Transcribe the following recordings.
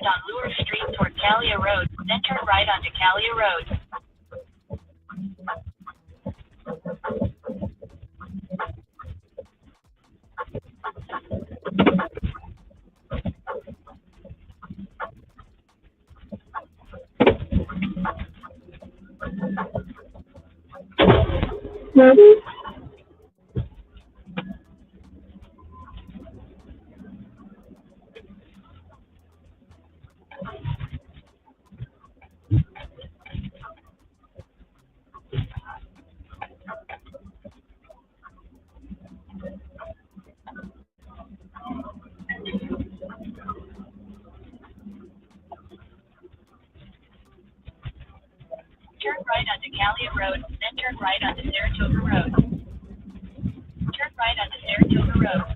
on Lure Street toward Calia Road, then turn right onto Calia Road. Turn right onto Calia Road, then turn right onto Saratoga Road. Turn right onto Saratoga Road.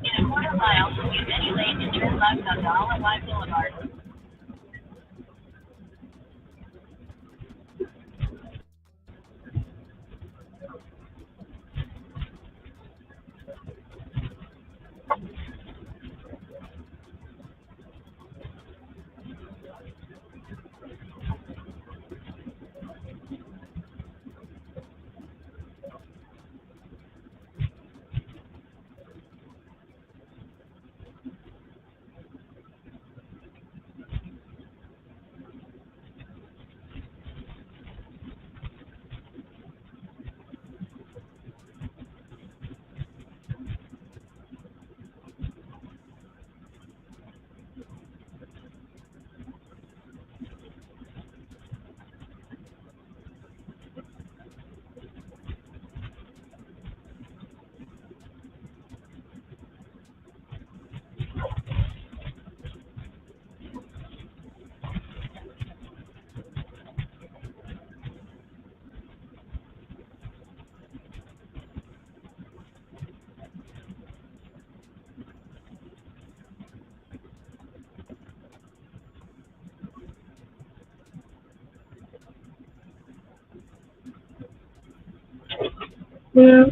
In a quarter mile, use any lane to turn left onto Olive Boulevard. Yeah.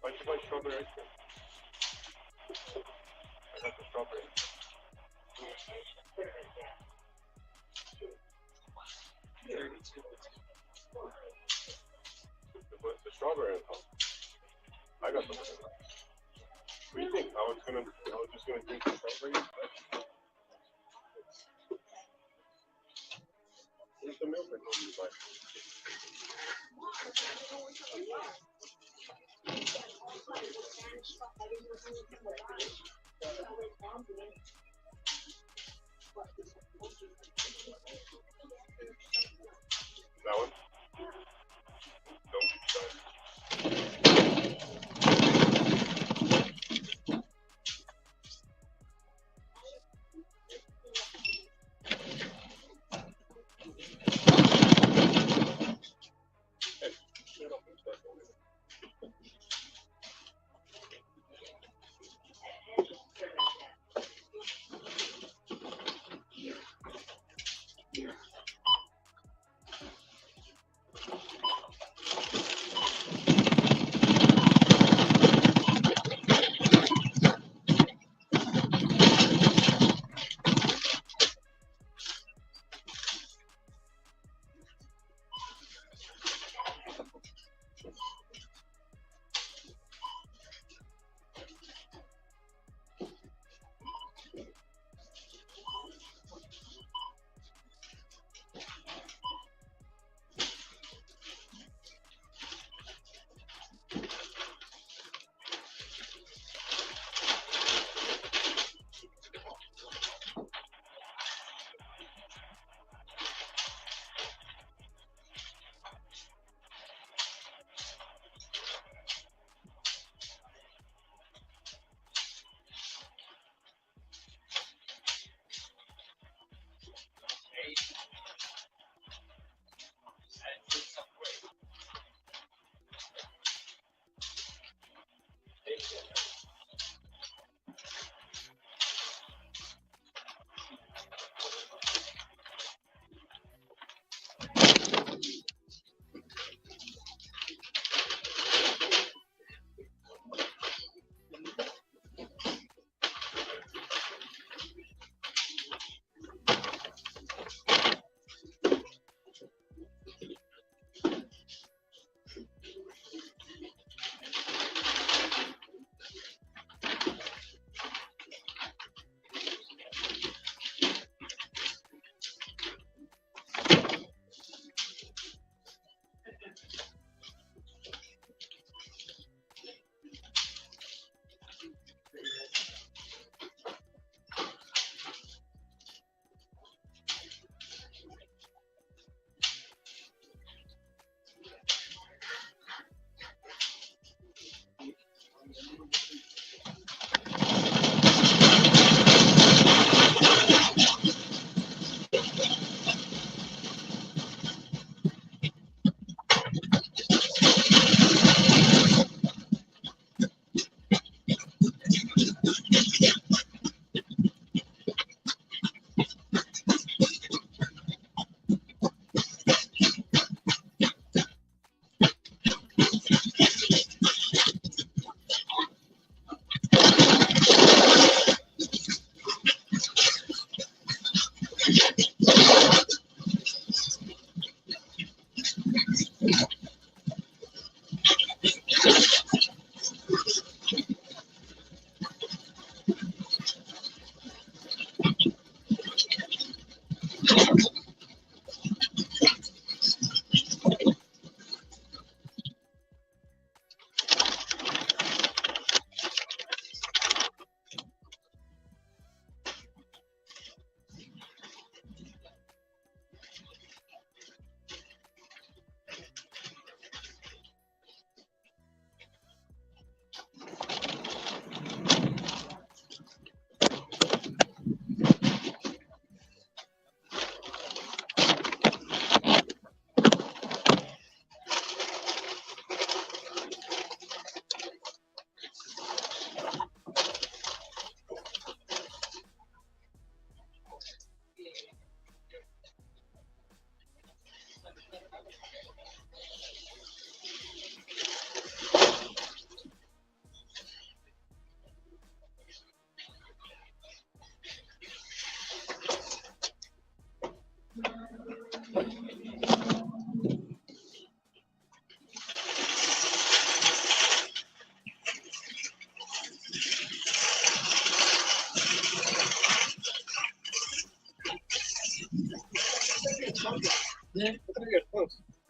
Why'd you buy strawberry ice cream? I got the strawberry. The strawberry on top. I got the. What do you think? I was just gonna drink the strawberry. Where's the milk I told you to buy? That one? Don't be shy. Hey, shut up and start going.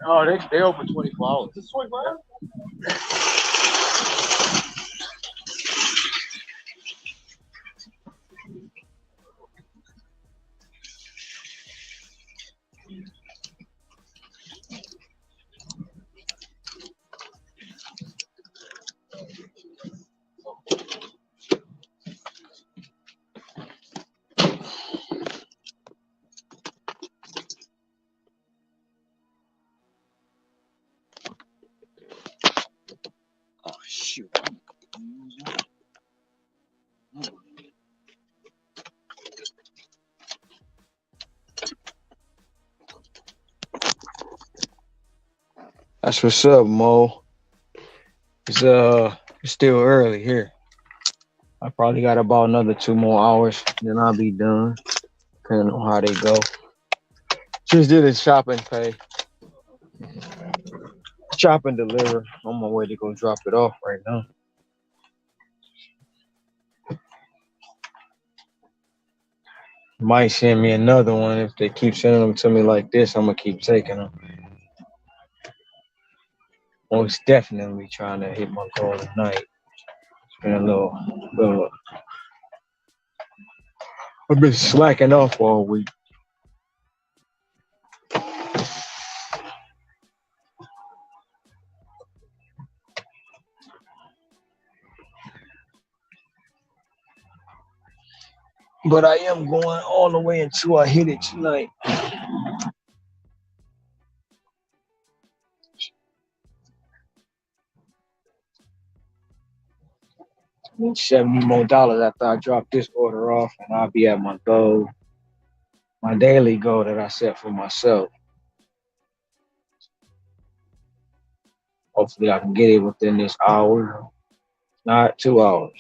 Oh, they open 24 hours. Is this 24 hours? Oh shoot. That's what's up, Mo. It's still early here. I probably got about another 2 more hours, then I'll be done. Depending on how they go. Just did a shopping pay. Chop and deliver. On my way to go drop it off right now. Might send me another one if they keep sending them to me like this. I'm gonna keep taking them. Most definitely trying to hit my goal tonight. It's been a little. I've been slacking off all week. But I am going all the way until I hit it tonight. 70 more dollars after I drop this order off, and I'll be at my goal, my daily goal that I set for myself. Hopefully, I can get it within this hour, not 2 hours.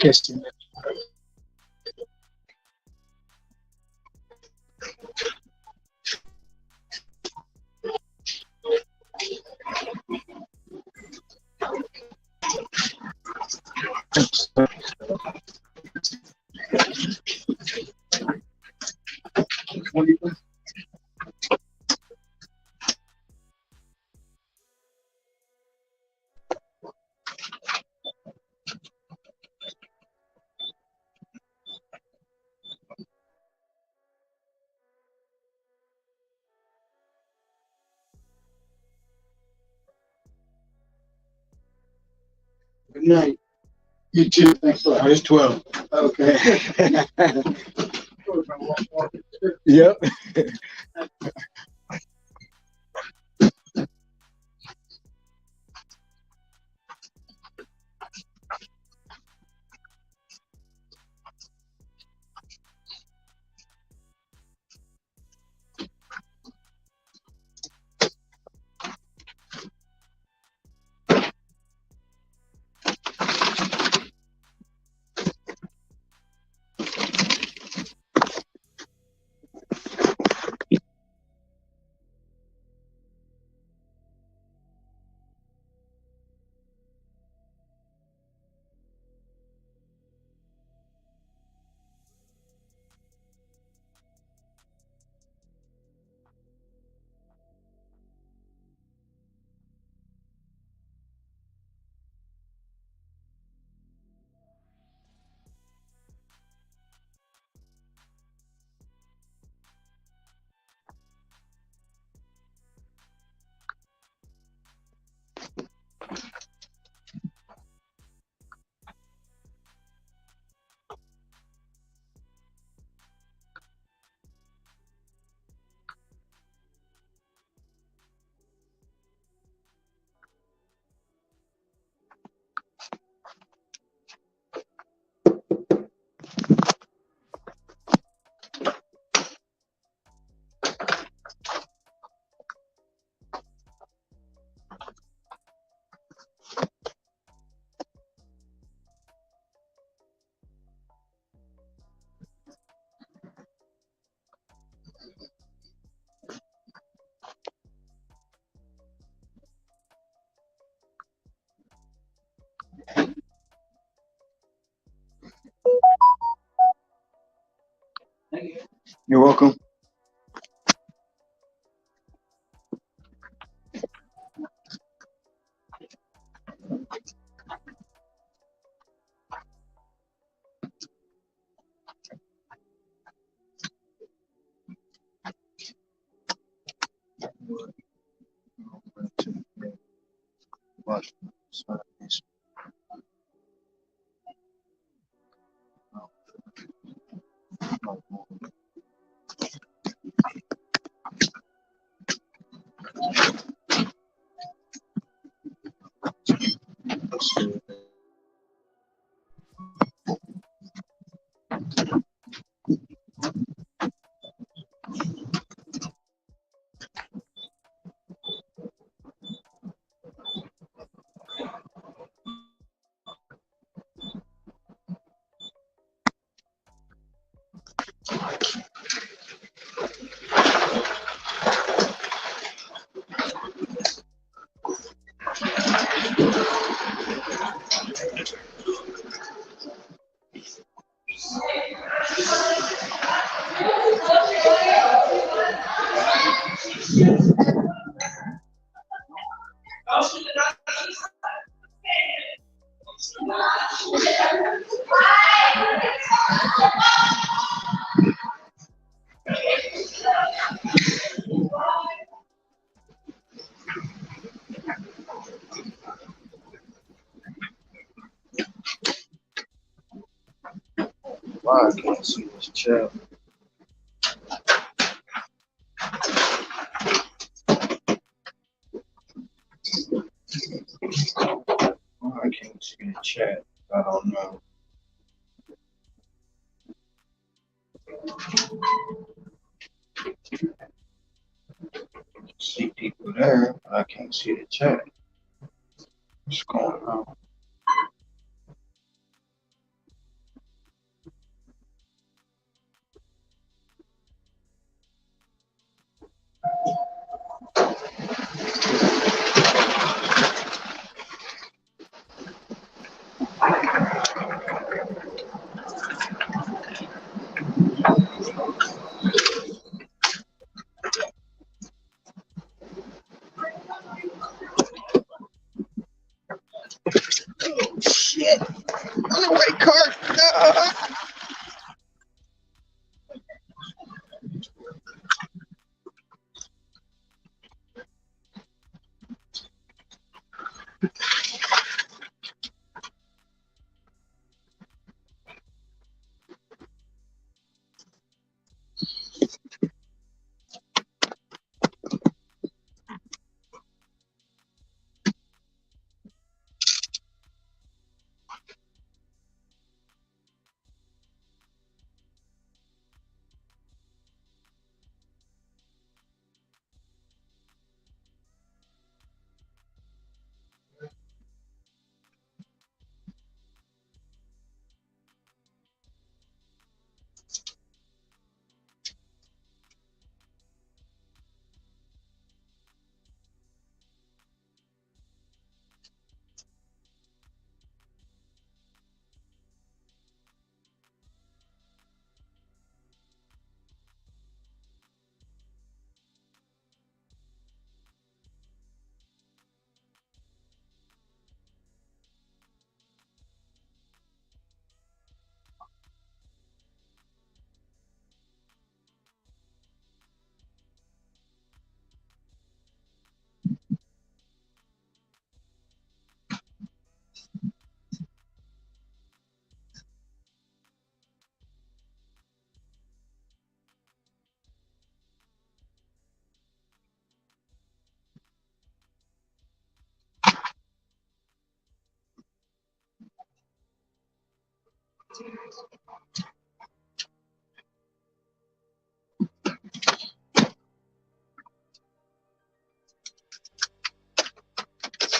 Yes. Good night. You too. Thanks a lot. It's 12. Okay. Yep. You're welcome. Wow, I can't see this chat. Oh, I can't see the chat. I don't know. See people there, but I can't see the chat. What's going on?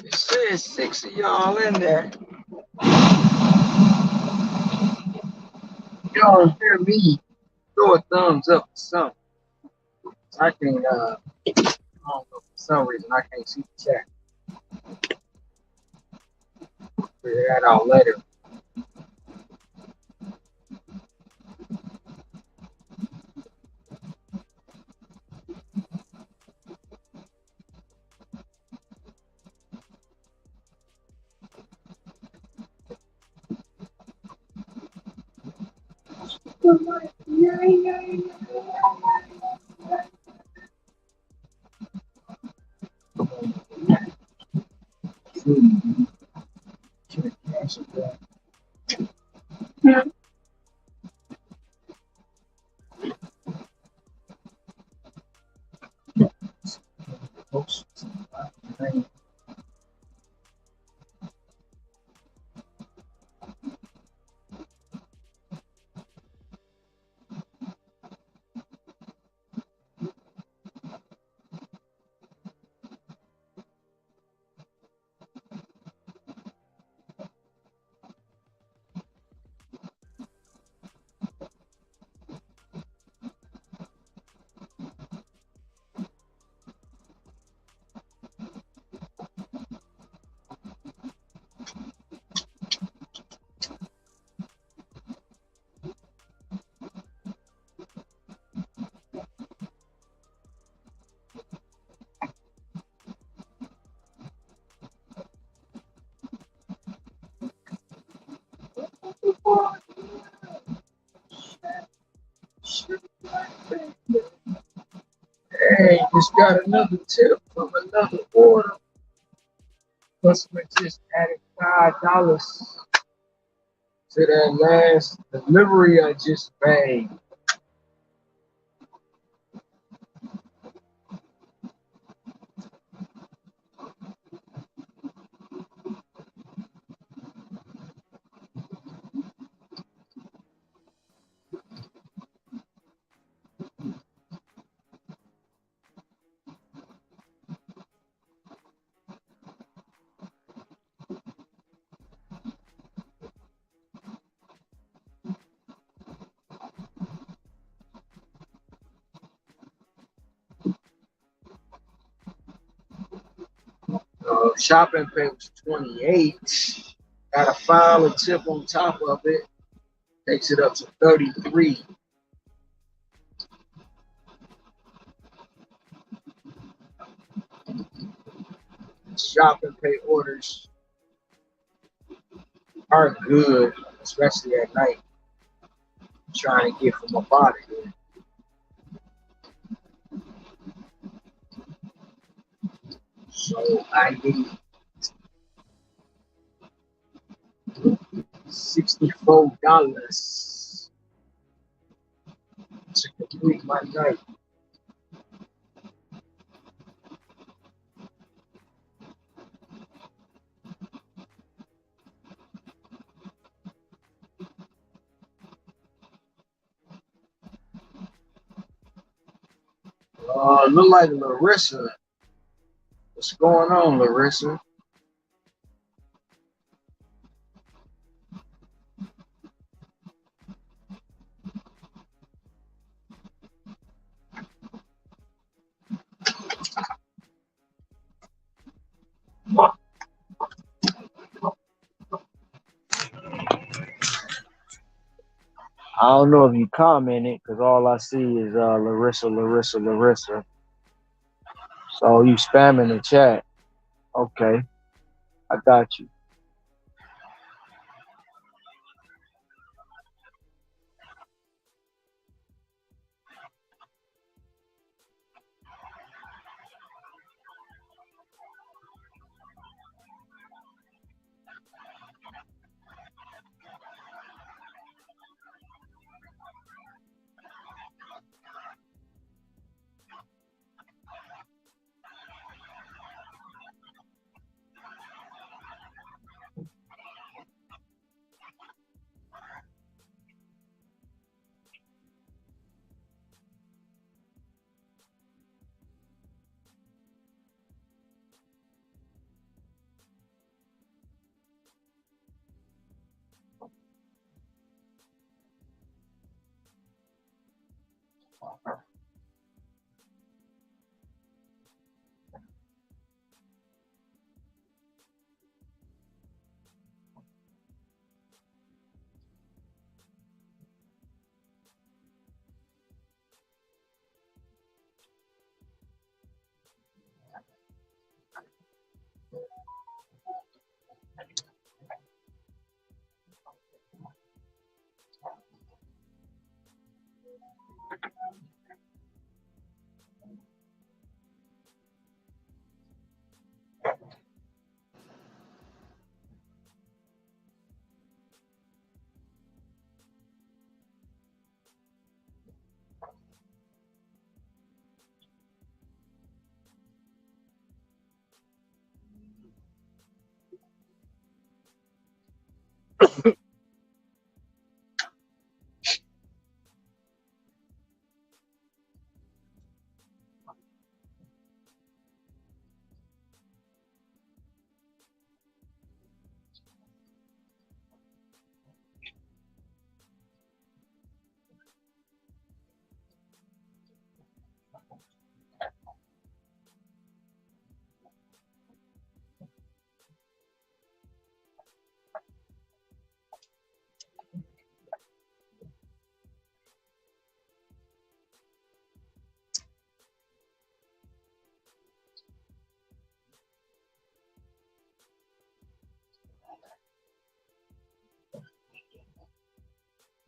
It says 6 of y'all in there. Y'all hear me? Throw a thumbs up or something. I can't, I don't know, for some reason I can't see the chat. Figure that out later. Hey, just got another tip from another order. Customer just added $5 to that last delivery I just made. Shopping pay was 28. Got a file and tip on top of it. Takes it up to 33. Shopping pay orders are good, especially at night. I'm trying to get from my body. So I need $64 to complete my night. Look like Larissa. What's going on, Larissa? I don't know if you commented because all I see is Larissa, Larissa, Larissa. So you spamming the chat. Okay, I got you.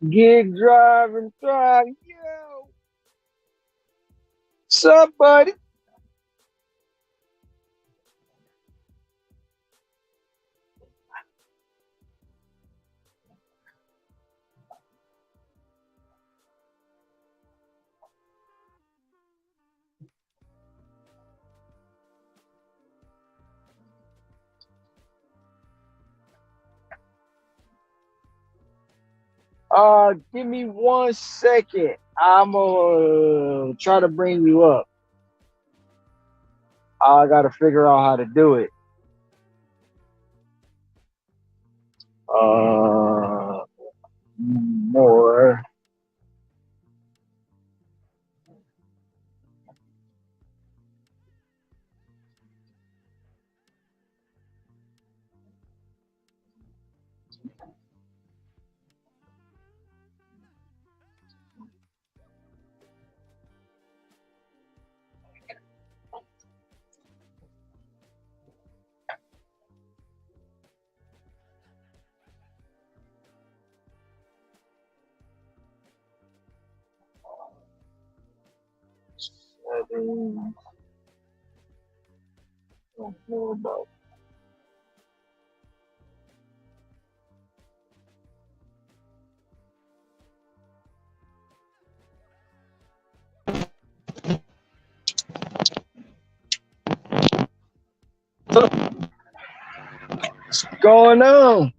Gig drive and thrive. Yo, what's up, buddy? Give me 1 second. I'm gonna try to bring you up. I gotta figure out how to do it. More. Settings. Don't know about. What's going on?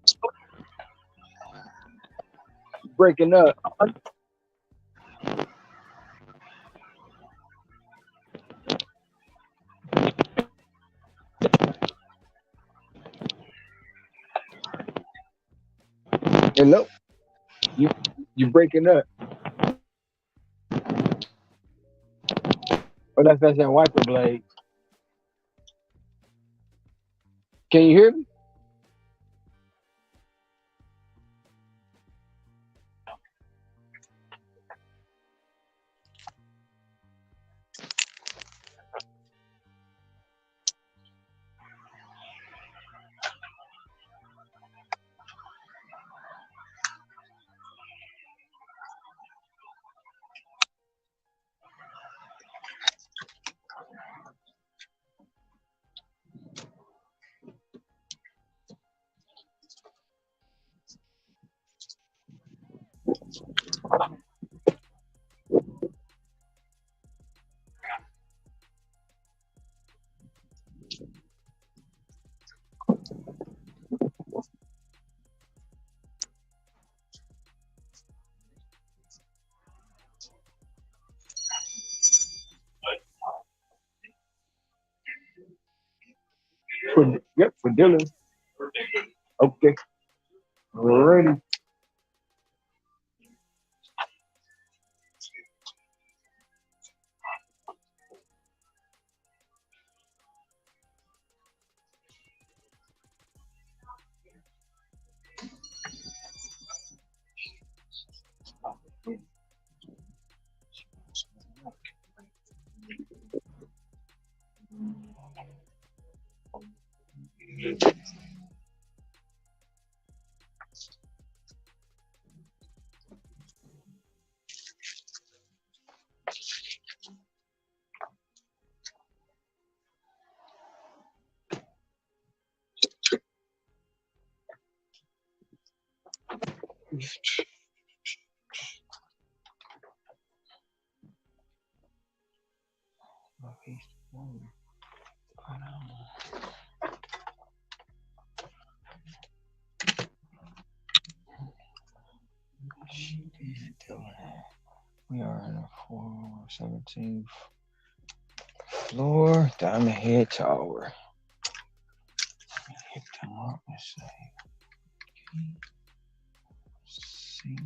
Breaking up. Hello. You breaking up. Oh, that's that wiper blade. Can you hear me? Yep, for Dylan. Okay. Alrighty. We are in the 417th floor, Diamond Head Tower. Hit them up and say, see.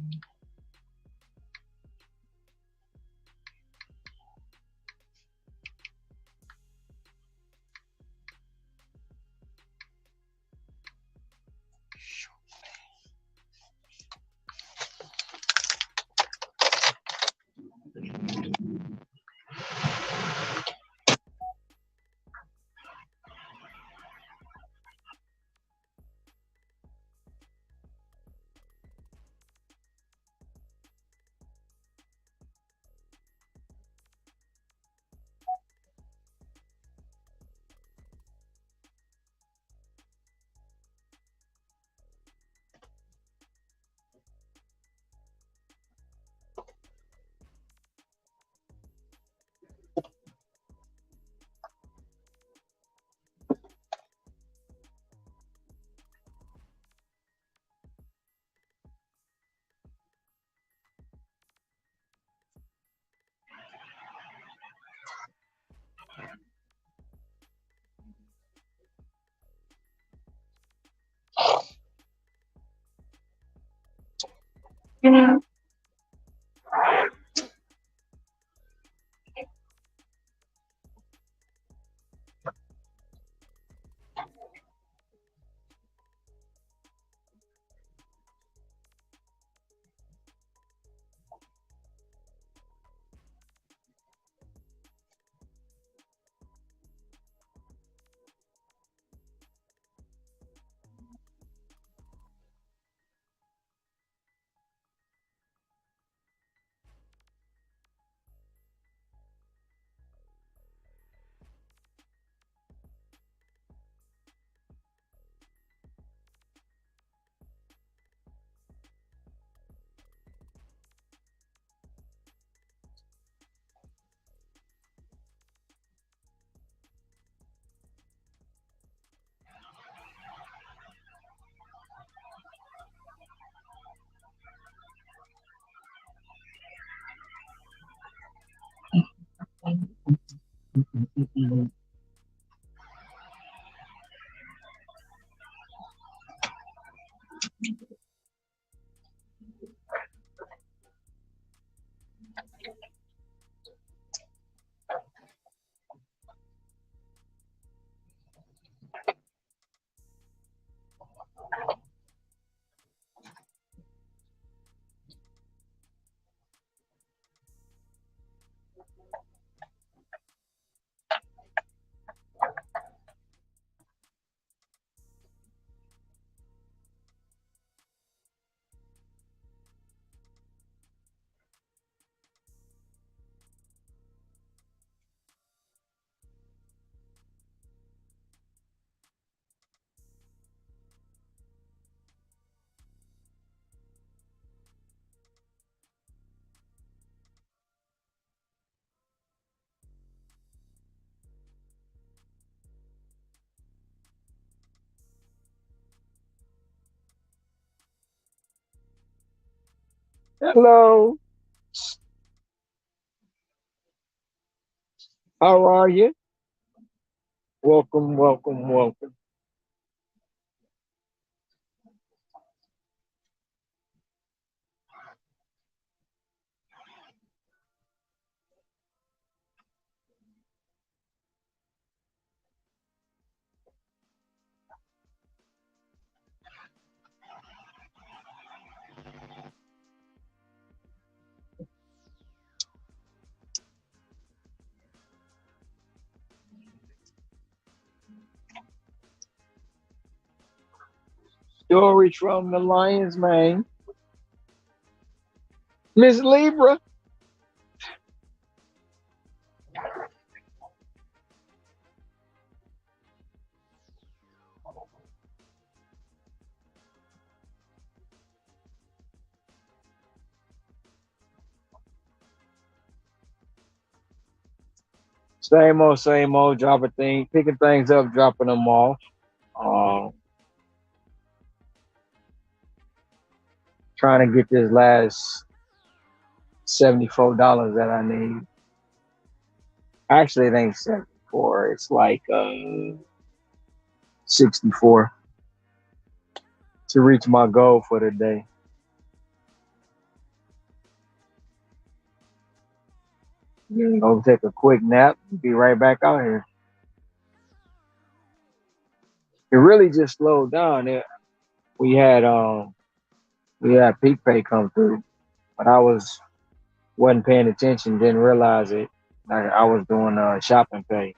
Hello, how are you? Welcome, welcome, welcome. Dory from the Lions, man. Miss Libra. Same old, dropping things, picking things up, dropping them off. Um, Trying to get this last $74 that I need. Actually, it ain't 74. It's like 64 to reach my goal for the day. Go take a quick nap. Be right back out here. It really just slowed down. We had peak pay come through, but I wasn't paying attention. Didn't realize it. I was doing shopping pay.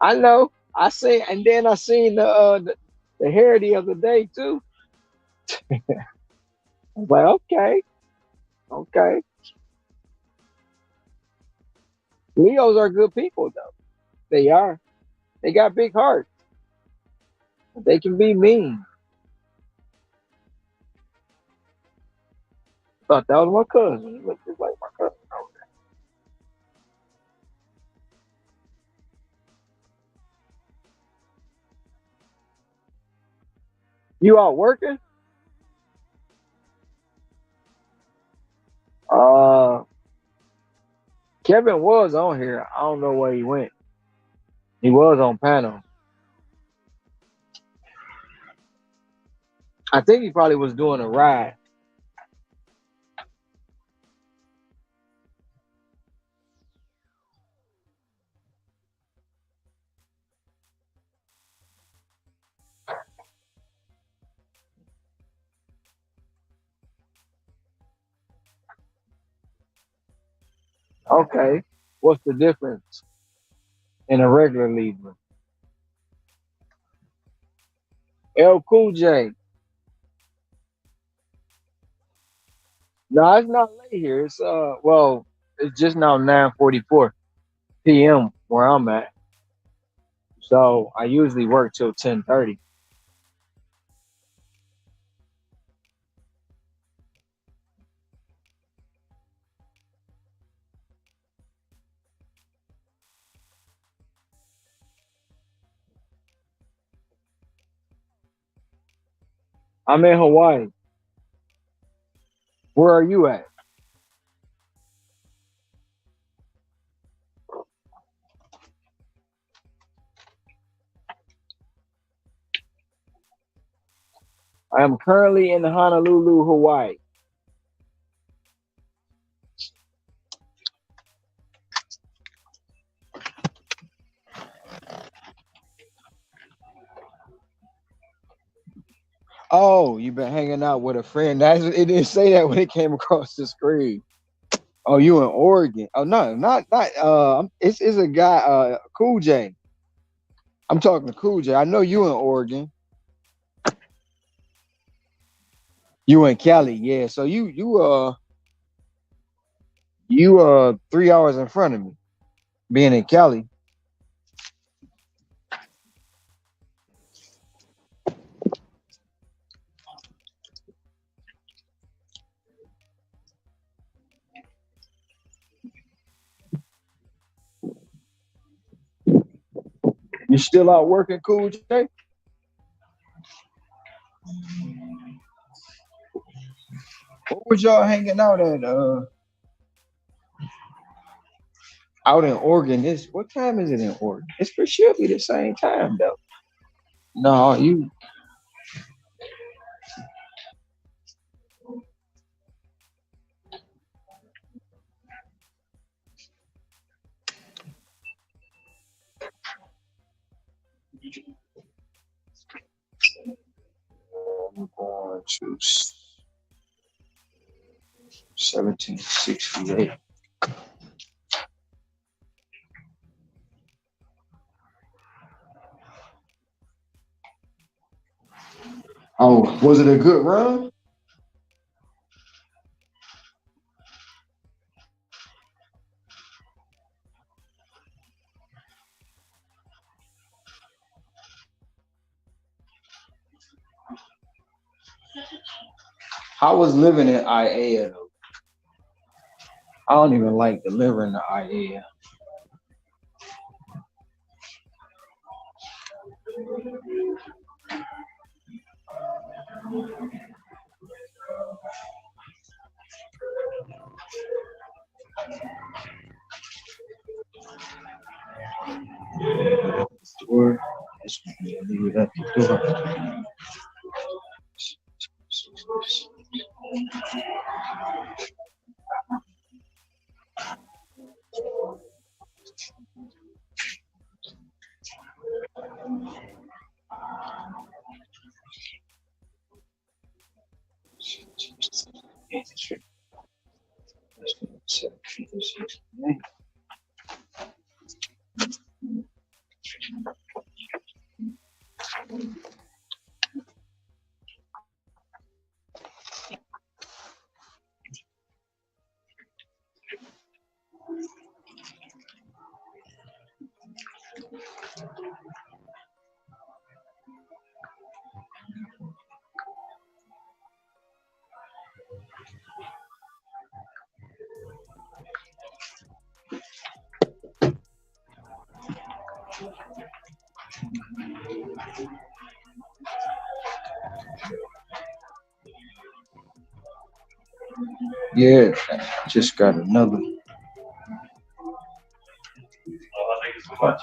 I know. I seen, and then I seen the hair the other day too. I was like, okay, okay. Leos are good people though. They are. They got big hearts. They can be mean. Thought that was my cousin. He looked just like my cousin. You out working? Uh, Kevin was on here. I don't know where he went. He was on panel. I think he probably was doing a ride. Okay. What's the difference in a regular Libra? L Cool J. No, it's not late here. It's just now 9:44 p.m. where I'm at. So I usually work till 10:30. I'm in Hawaii. Where are you at? I am currently in Honolulu, Hawaii. Oh, you've been hanging out with a friend. It didn't say that when it came across the screen. Oh, you in Oregon? Oh no, not. It's a guy. Cool J. I'm talking to Cool J. I know you in Oregon. You in Cali? Yeah. So you 3 hours in front of me. Being in Cali, you still out working, Cool J? What was y'all hanging out at? Out in Oregon. What time is it in Oregon? It should be the same time though. No, you. I'm going to 1768. Oh, was it a good run? How was living in IA though? I don't even like delivering to IA. Door. Leave it at the door. Yeah, just got another.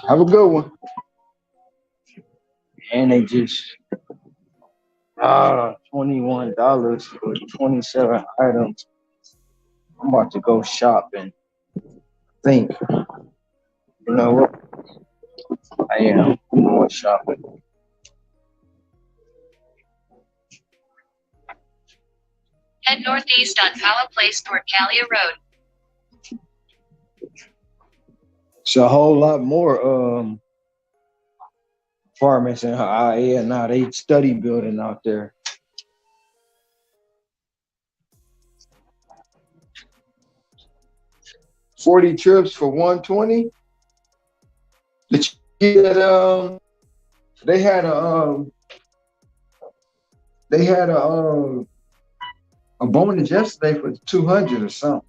Have a good one. And they just $21 for 27 items. I'm about to go shopping. Think, you know what? I am going shopping. Head northeast on Powell Place toward Calia Road. It's a whole lot more apartments in her IA now. They study building out there. $40 trips for $120. Did you get that? They had a bonus yesterday for 200 or something.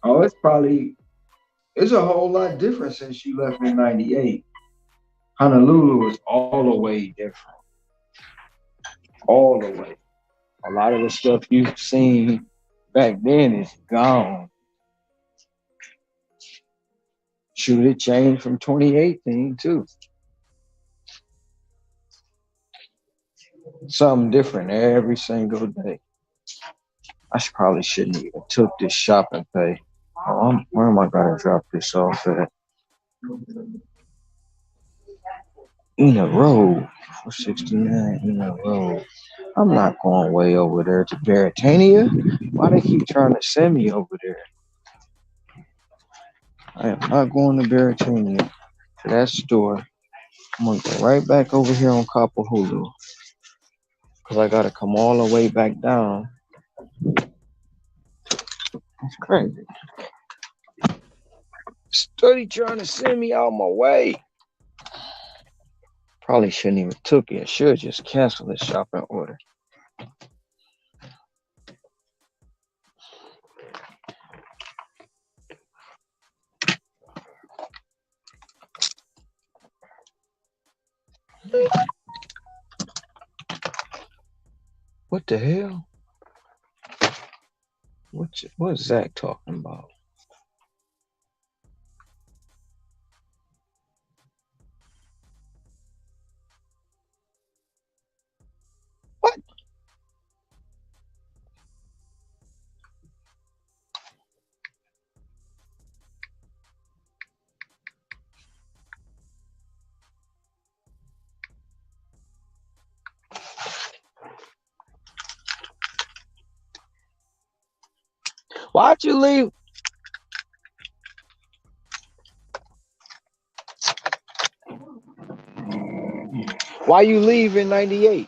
Oh, it's a whole lot different since she left in '98. Honolulu is all the way different. All the way. A lot of the stuff you've seen back then is gone. Shoot, it changed from 2018 too. Something different every single day. Probably shouldn't even took this shopping pay. Where am I gonna drop this off at? In a row. 469 in a row. I'm not going way over there to Baratania. Why they keep trying to send me over there? I am not going to Baratania, to that store. I'm gonna go right back over here on Kapahulu. Because I gotta come all the way back down. That's crazy. Study trying to send me out my way. Probably shouldn't even took it. Should just cancel the shopping order. What the hell? What's Zach talking about? What? Why'd you leave? Why you leave in '98?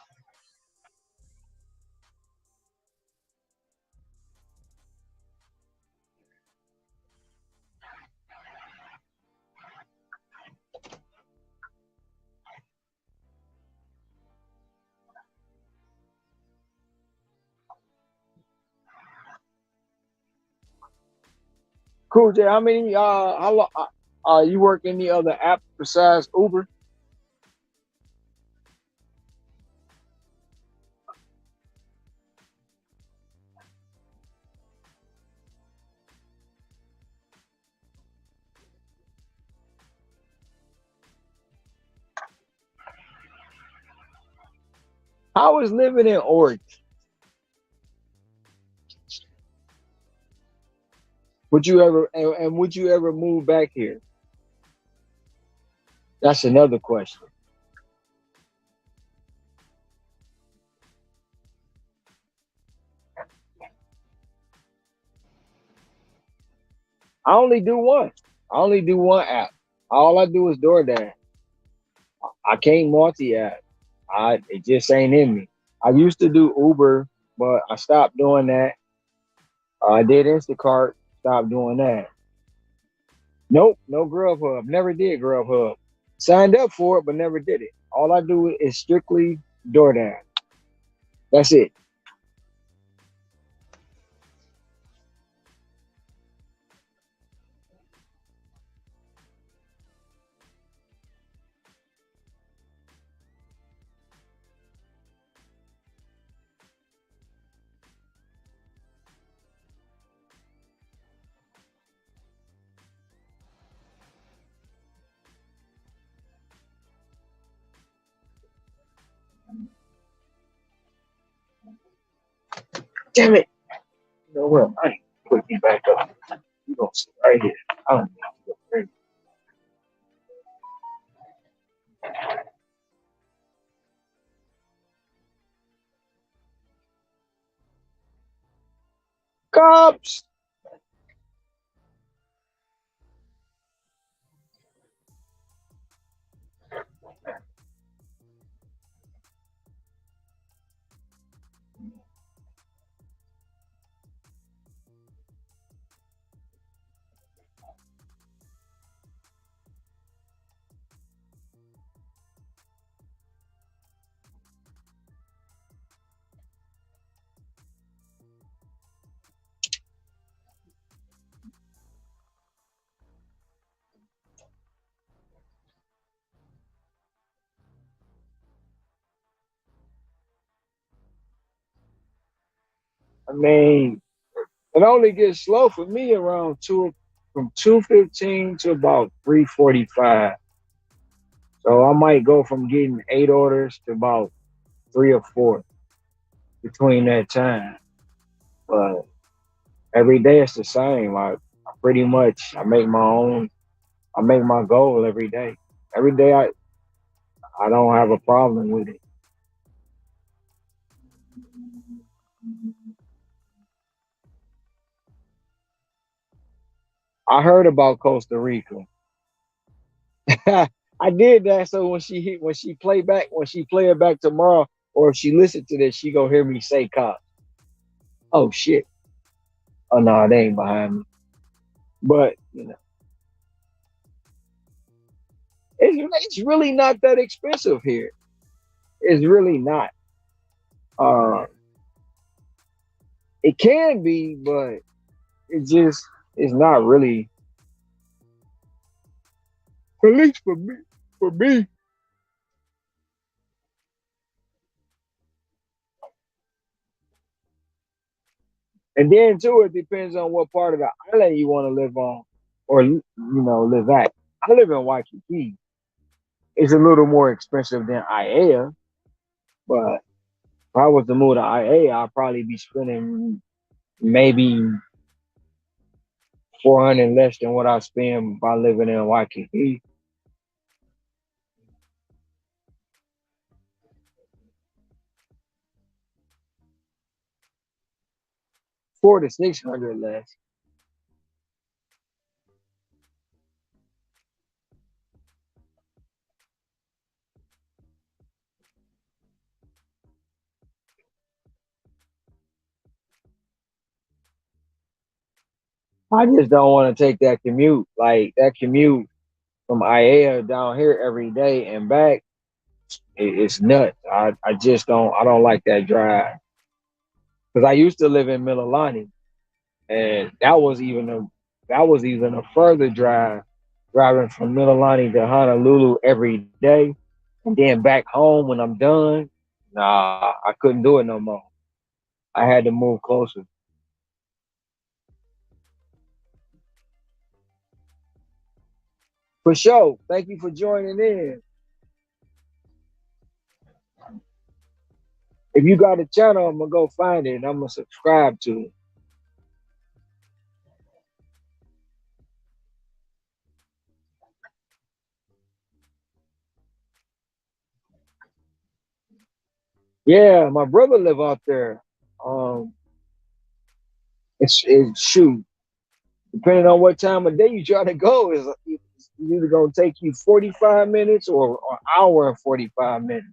Cool, J. How many? How long? You work any other app besides Uber? How is living in Oregon? Would you ever and would you ever move back here? That's another question. I only do one. I only do one app. All I do is DoorDash. I can't multi-app. It just ain't in me. I used to do Uber, but I stopped doing that. I did Instacart, stopped doing that. Nope, no Grubhub. Never did Grubhub. Signed up for it, but never did it. All I do is strictly DoorDash. That's it. Damn it. You know what? I ain't put me back up. You gonna sit right here. I don't know. Cops. I mean, it only gets slow for me around from 2:15 to about 3:45. So I might go from getting 8 orders to about 3 or 4 between that time. But every day it's the same. I pretty much I make my goal every day. Every day I don't have a problem with it. I heard about Costa Rica. I did that so when she play it back tomorrow, or if she listen to this, she gonna hear me say cops. Oh shit. Oh no, they ain't behind me. But it's really not that expensive here. It's really not. Uh, it can be, but it just it's not really. At least for me. For me. And then too, it depends on what part of the island you want to live on, or live at. I live in Waikiki. It's a little more expensive than Aiea, but if I was to move to Aiea, I'd probably be spending maybe 400 less than what I spend by living in Waikiki. 400 to 600 less. I just don't want to take that commute. Like that commute from IAEA down here every day and back, it's nuts. I just don't I don't like that drive. Because I used to live in Mililani, and that was even a further drive, driving from Mililani to Honolulu every day, and then back home when I'm done. Nah, I couldn't do it no more. I had to move closer. For sure. Thank you for joining in. If you got a channel, I'm gonna go find it and I'm gonna subscribe to it. Yeah, my brother live out there. Um, it's shoot. Depending on what time of day you try to go, is it's either gonna take you 45 minutes or an hour and 45 minutes.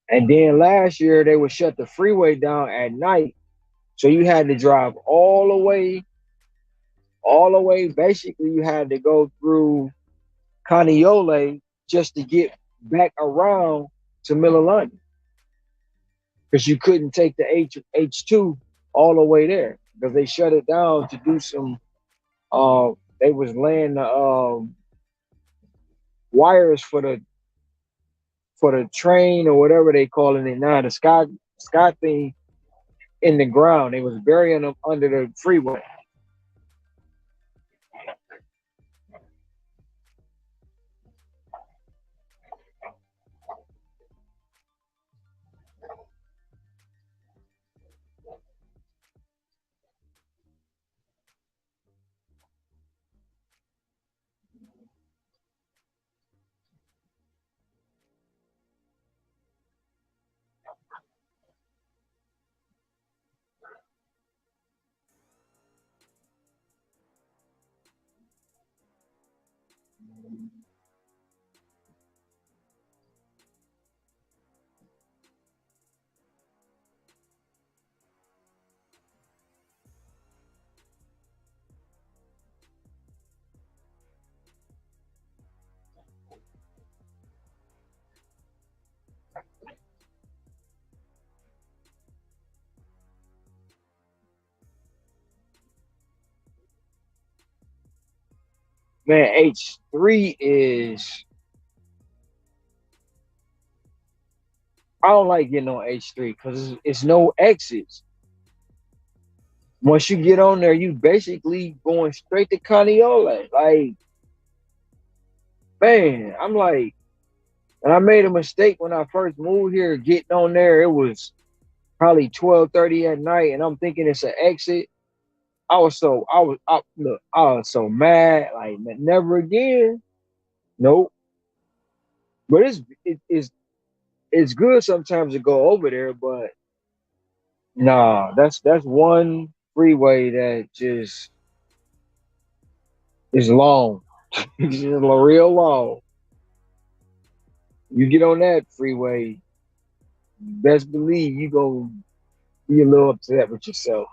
And then last year they would shut the freeway down at night, so you had to drive all the way. Basically, you had to go through Caniole just to get back around to Mililani because you couldn't take the H2 all the way there because they shut it down to do some. They was laying the wires for the train or whatever they calling it now, the sky thing in the ground. They was burying them under the freeway. Man, H3 is I don't like getting on H3 because it's no exits. Once you get on there, you basically going straight to Caniole. Like, man, I'm like, and I made a mistake when I first moved here getting on there. It was probably 12:30 at night, and I'm thinking it's an exit. Look, I was so mad. Like, never again. Nope. But it's good sometimes to go over there, but nah, that's one freeway that just is long. It's just real long. You get on that freeway, best believe you gonna be a little upset with yourself.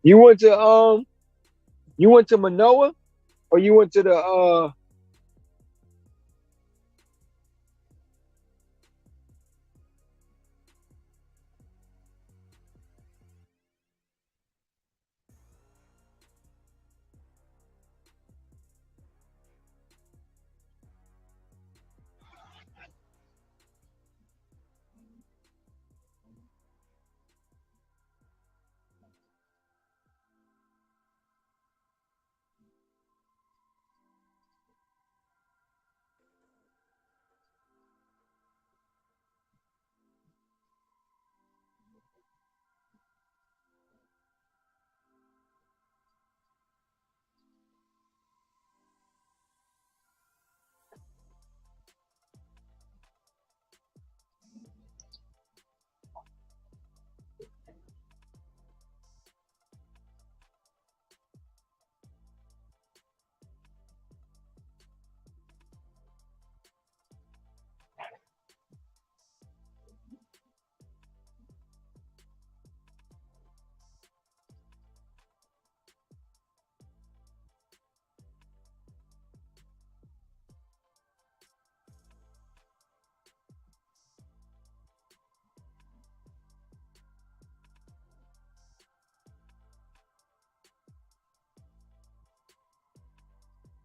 You went to you went to Manoa or you went to the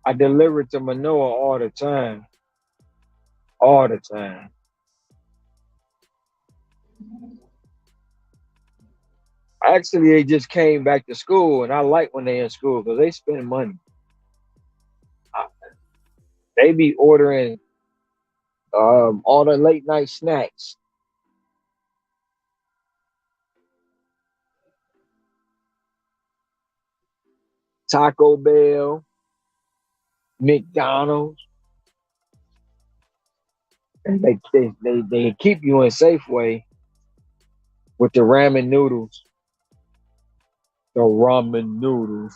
I deliver to Manoa all the time. All the time. Actually, they just came back to school, and I like when they in school because they spend money. Uh, They be ordering all the late night snacks. Taco Bell, McDonald's, and they keep you in Safeway with the ramen noodles. The ramen noodles.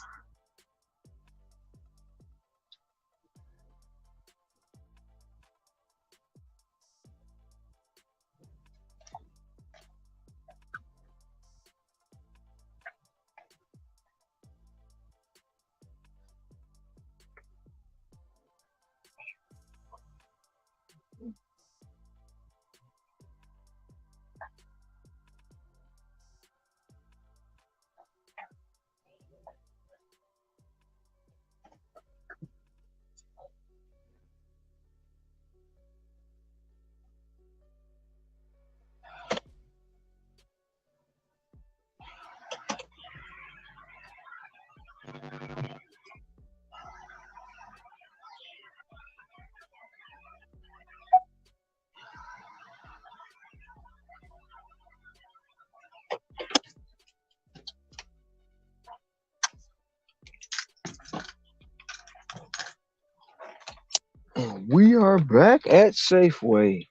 We are back at Safeway.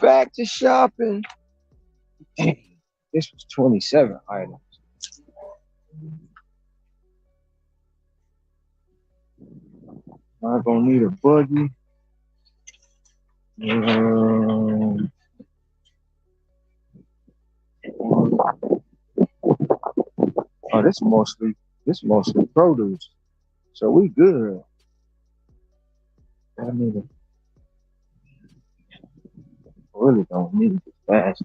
Back to shopping. Dang, this was 27 items. I'm gonna need a buggy. Um, oh, this mostly produce. So we good. I need a, really don't need it fast.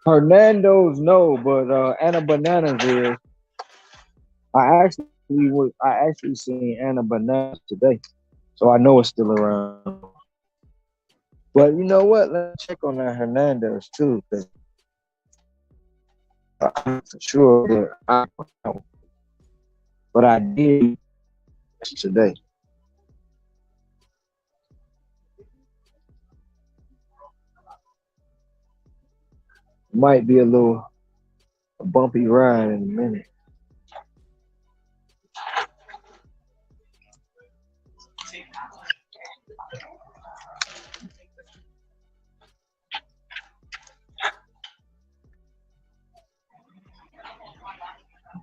Hernando's no, but Anna Bananas is. I actually seen Anna Bananas today, so I know it's still around. But you know what? Let's check on that Hernandez too, because I'm for sure that I don't know. But I did today. Might be a bumpy ride in a minute.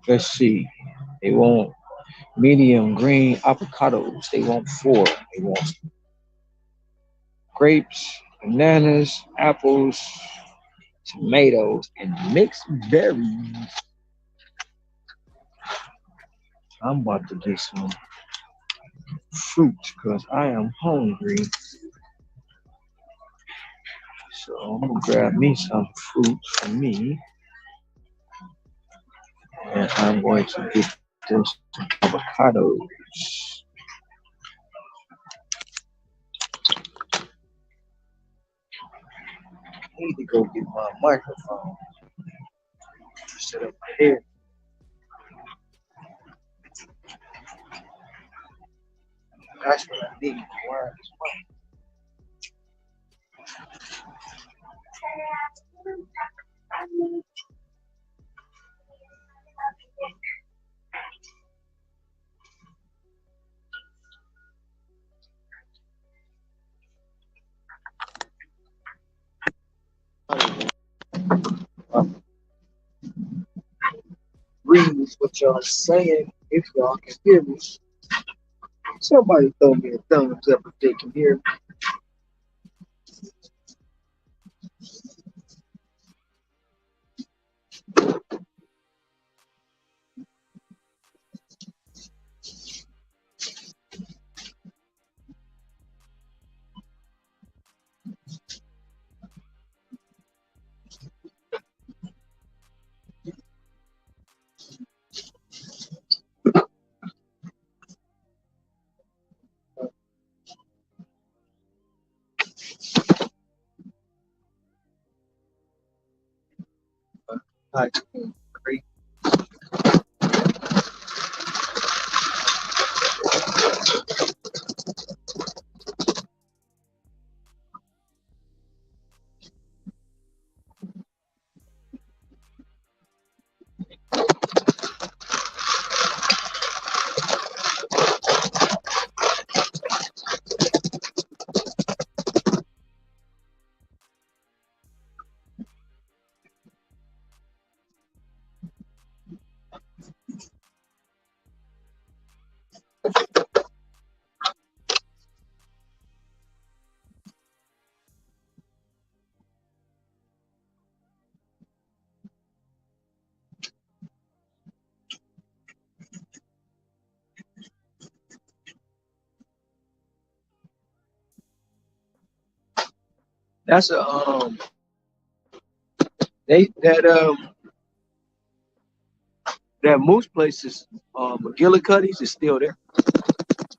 Let's see. They want medium green avocados. They want four. They want grapes, bananas, apples, tomatoes, and mixed berries. I'm about to get some fruit because I am hungry. So I'm gonna grab me some fruit for me, and I'm going to get them some avocados. I need to go get my microphone. Set up my hair. That's what I need. Wire this mic. notice what y'all saying if y'all can hear me. Somebody throw me a thumbs up if they can hear me. Hi, great. That's a they that Moose place is McGillicuddy's is still there.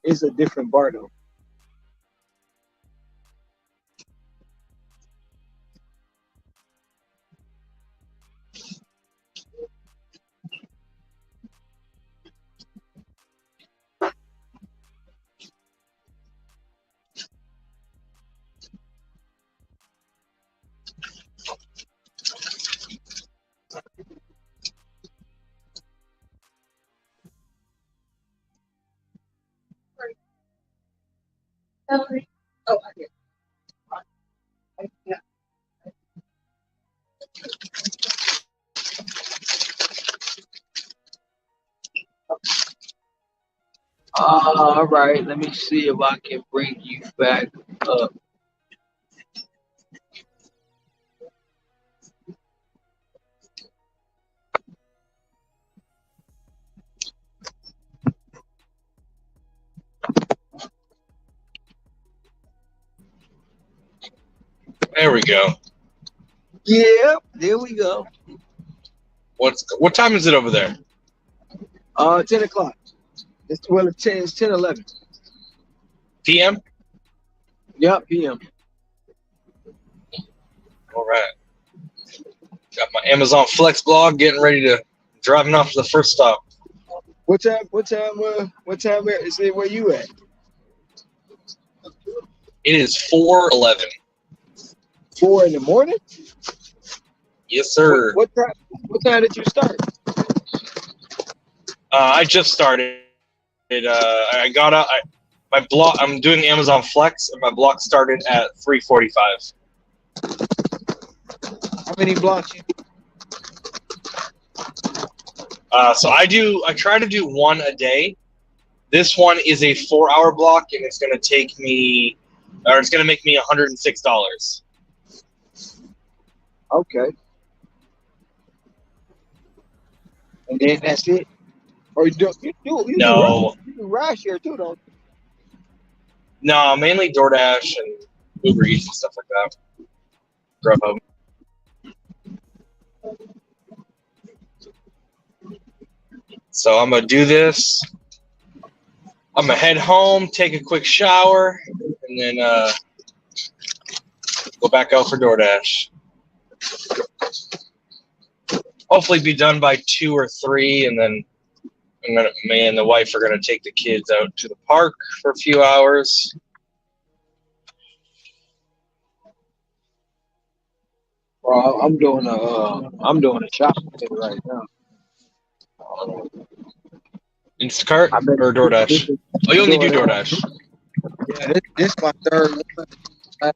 It's a different bar though. Oh, I get it. Yeah. All right, let me see if I can bring you back up. There we go. Yeah, there we go. What time is it over there? 10 o'clock. It's 10, 11. PM? Yep, PM. All right. Got my Amazon Flex blog getting ready to driving off to the first stop. What time is it where you at? It is 4:11. 4 in the morning? Yes, sir. What time did you start? I just started. I got up. My block. I'm doing Amazon Flex, and my block started at 3:45. How many blocks you do? So I try to do one a day. This one is a 4-hour block, and it's going to take me, or it's going to make me $106. Okay. And then that's it? Or you do No. you do ride share too, don't you? No, mainly DoorDash and Uber Eats and stuff like that. Grubhub. So I'm going to do this. I'm going to head home, take a quick shower, and then go back out for DoorDash. Hopefully be done by 2 or 3, and then me and the wife are going to take the kids out to the park for a few hours. Well, I'm doing a shopping thing right now. Instacart or DoorDash? Oh, you only do DoorDash. Yeah, this my third one. I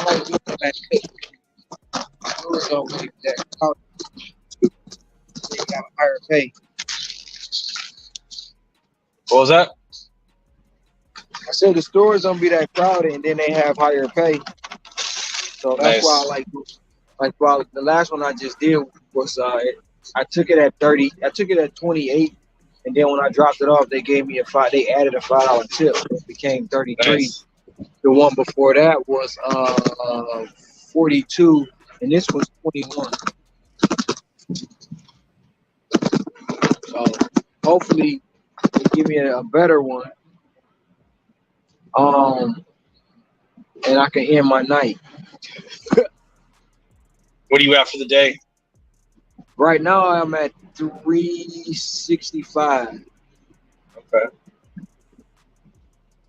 like doing that. have higher pay. What was that? I said the stores don't be that crowded, and then they have higher pay. So that's why I like the last one I just did was I took it at 30. I took it at 28, and then when I dropped it off, they gave me they added a $5 tip. It became 33. Nice. The one before that was 42, and this was 21. So hopefully they give me a better one. And I can end my night. What do you have for the day? Right now I'm at 365. Okay.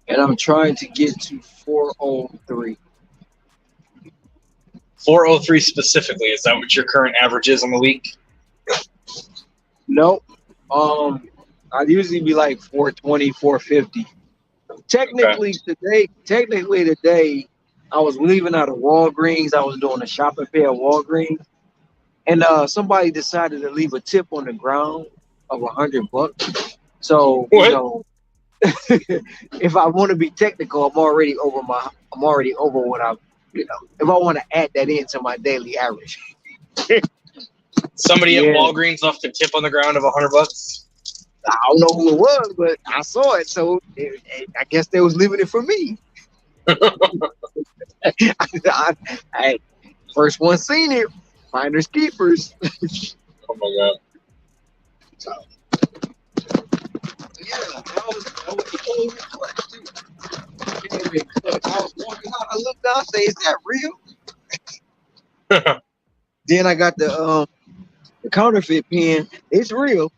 And I'm trying to get to 403. 403 specifically. Is that what your current average is on the week? Nope. I'd usually be like 420, 450. Technically today, I was leaving out of Walgreens. I was doing a shopping fair at Walgreens, and somebody decided to leave a tip on the ground of $100. So what? You know, if I want to be technical, I'm already over what I, if I want to add that into my daily average. Somebody at Walgreens left a tip on the ground of $100. I don't know who it was, but I saw it, so I guess they was leaving it for me. I first one seen it, finders keepers. Oh my god! So, yeah, that was clutch too. I was walking out, I looked down, say, "Is that real?" Then I got the counterfeit pen. It's real.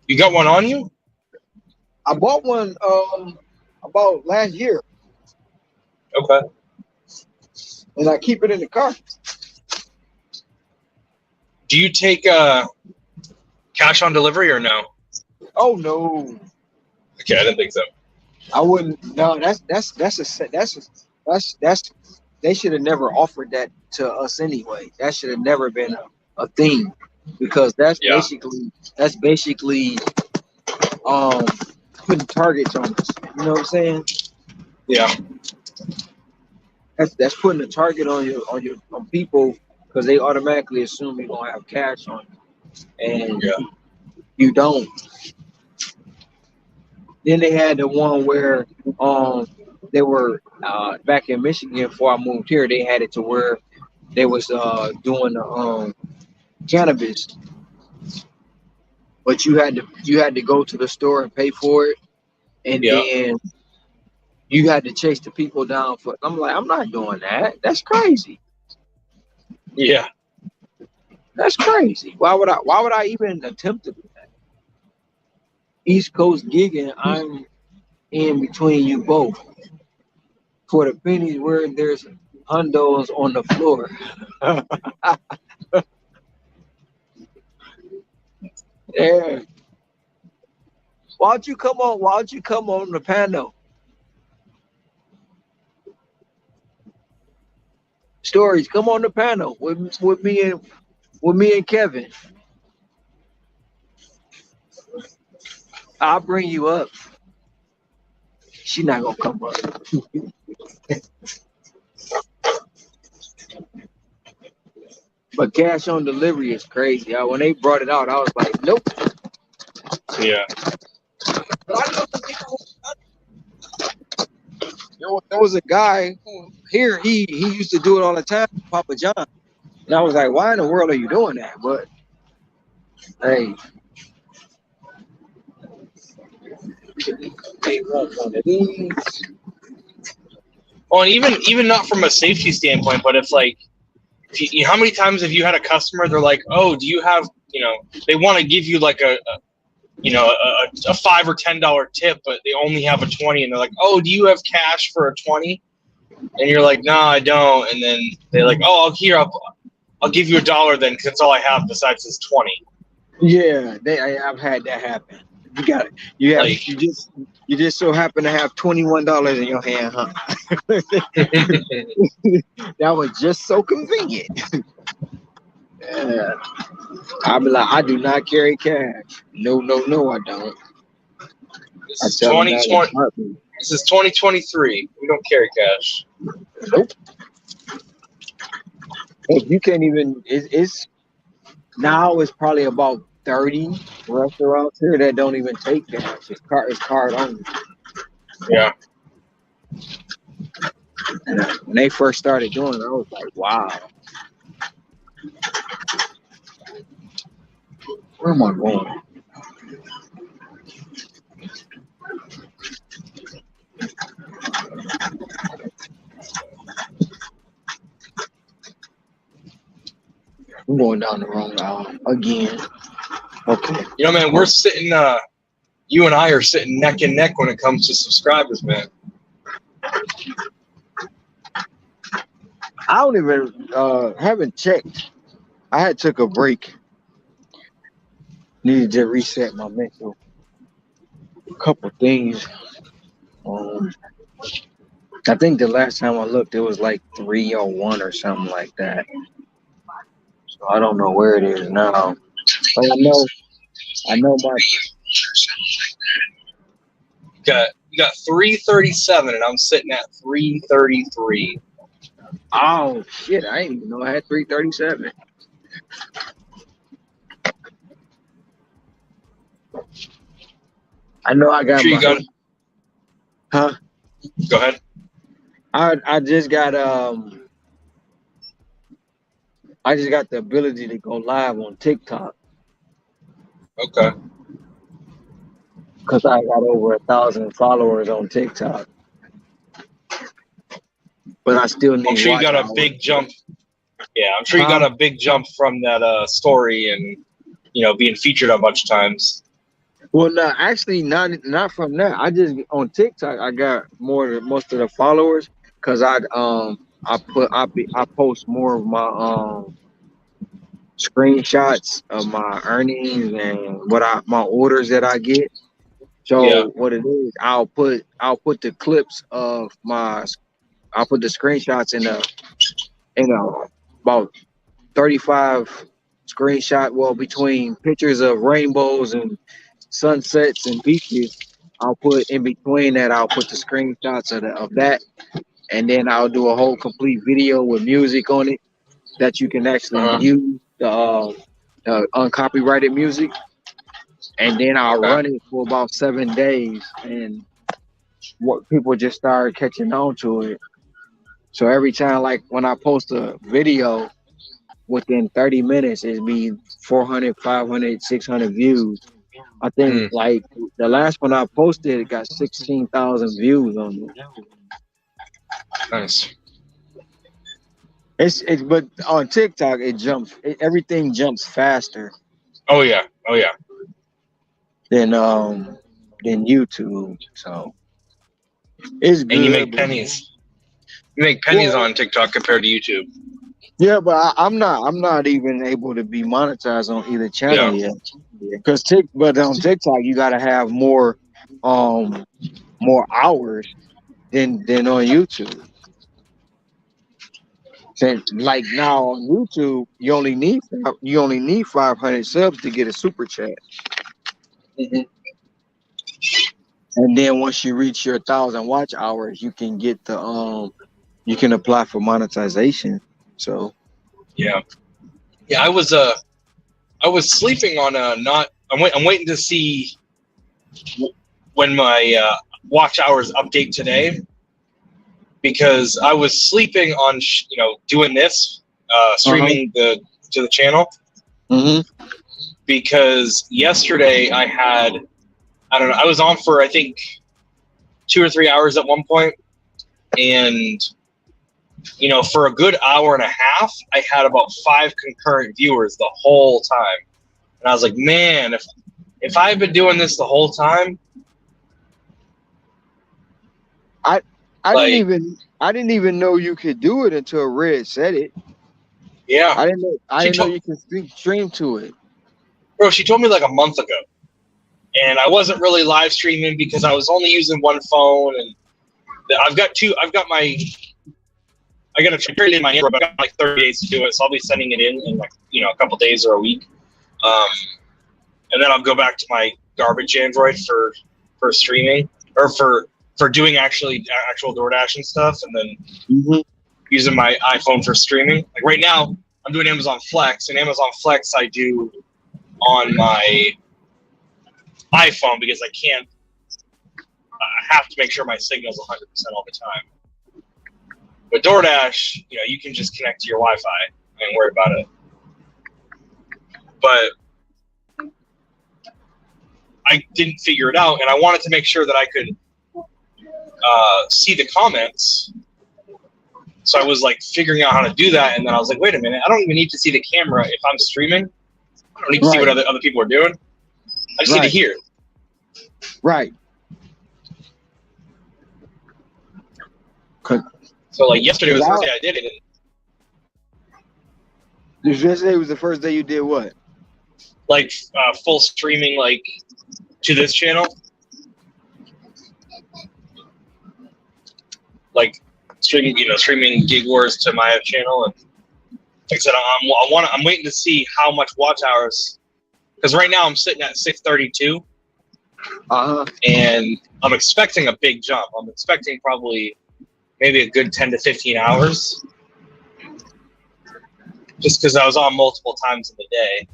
You got one on you? I bought one about last year. Okay. And I keep it in the car. Do you take cash on delivery or no? Oh no. Okay, I didn't think so. I wouldn't. No, that's they should have never offered that to us anyway. That should have never been a thing, because that's basically putting targets on us. You know what I'm saying? Yeah. That's putting a target on people, because they automatically assume you're gonna have cash on you, and you don't. Then they had the one where they were back in Michigan before I moved here. They had it to where they was doing cannabis, but you had to go to the store and pay for it, and then you had to chase the people down for. I'm like, I'm not doing that. That's crazy. Yeah, that's crazy. Why would I even attempt to do that? East Coast gigging, I'm in between you both. For the pennies where there's hundos on the floor. Yeah. Why don't you come on the panel? Stories, come on the panel with me and Kevin. I'll bring you up. She's not gonna come up. But cash on delivery is crazy. When they brought it out, I was like, nope. Yeah. There was a guy here. He used to do it all the time, Papa John. And I was like, why in the world are you doing that? But hey, Well, and even not from a safety standpoint, but if how many times have you had a customer? They're like, oh, do you have, they want to give you like a $5 or $10 tip, but they only have a 20, and they're like, oh, do you have cash for a 20? And you're like, no, I don't. And then they're like, oh, I'll give you $1 then, because that's all I have besides this 20. Yeah, I've had that happen. You got it. You just so happen to have $21 in your hand, huh? That was just so convenient. Yeah. I'll be like, I do not carry cash. No, I don't. This I is tell them that in 2020. a heartbeat. This is 2023. We don't carry cash. Nope. If you can't even, it's now it's probably about 30 restaurants here that don't even take cash. It's card only. Yeah. And when they first started doing it, I was like, wow. Where am I going? I'm going down the wrong aisle again. Okay. You know, man, we're sitting. You and I are sitting neck and neck when it comes to subscribers, man. I don't even haven't checked. I had took a break. Needed to reset my mental. A couple things. I think the last time I looked, it was like 301 or something like that. So I don't know where it is now. But I know my. You got 337, and I'm sitting at 333. Oh shit! I didn't even know I had 337. I know I got. Sure you got it. Huh? Go ahead. I just got I just got the ability to go live on TikTok Okay. because I got over 1,000 followers on TikTok. But I still need. I'm sure you got a watch big hours. jump. Yeah, I'm sure you got a big jump from that story and being featured a bunch of times. Well, no, actually, not from that. I just on TikTok I got most of the followers because I post more of my screenshots of my earnings and my orders that I get. So Yeah. what it is, I'll put the clips of I'll put the screenshots in about 35 screenshot. Well, between pictures of rainbows and sunsets and beaches, I'll put in between that. I'll put the screenshots of that, and then I'll do a whole complete video with music on it that you can actually use the uncopyrighted music, and then I'll run it for about 7 days, and what people just started catching on to it. So every time, like when I post a video, within 30 minutes, it'd be 400, 500, 600 views. I think like the last one I posted, it got 16,000 views on it. Nice. It's but on TikTok it jumps. Everything jumps faster. Oh yeah. Than YouTube. So it's good. And you make pennies. You make pennies on TikTok compared to YouTube. Yeah, but I'm not even able to be monetized on either channel yet. Because on TikTok you gotta have more hours than on YouTube. Since like now on YouTube you only need 500 subs to get a super chat. Mm-hmm. And then once you reach your 1,000 watch hours, you can get you can apply for monetization. So yeah, I was sleeping on I'm waiting to see when my watch hours update today, because I was sleeping on doing this streaming to the channel. Mm-hmm. Because yesterday I was on for I think 2 or 3 hours at one point, and for a good hour and a half I had about 5 concurrent viewers the whole time, and I was like, man, if I had been doing this the whole time, I didn't even know you could do it until Red said it. Yeah, I didn't know you could stream to it. Bro, she told me like a month ago, and I wasn't really live streaming because I was only using one phone, and I've got I got to trade in my Android, but I got like 30 days to do it, so I'll be sending it in like a couple days or a week, and then I'll go back to my garbage Android for streaming or for doing actual DoorDash and stuff, and then using my iPhone for streaming. Like right now, I'm doing Amazon Flex, and Amazon Flex I do on my iPhone because I have to make sure my signal's 100% all the time. With DoorDash, you can just connect to your Wi-Fi and worry about it. But I didn't figure it out, and I wanted to make sure that I could see the comments. So I was like figuring out how to do that, and then I was like, wait a minute, I don't even need to see the camera if I'm streaming. I don't need to see what other people are doing. I just need to hear. Right. So like yesterday was the first day I did it. Yesterday was the first day you did what? Like full streaming, like to this channel. Like streaming Gig Wars to my channel, and like I said, I'm waiting to see how much watch hours, because right now I'm sitting at 632, and I'm expecting a big jump. I'm expecting probably maybe a good 10 to 15 hours, just because I was on multiple times in the day.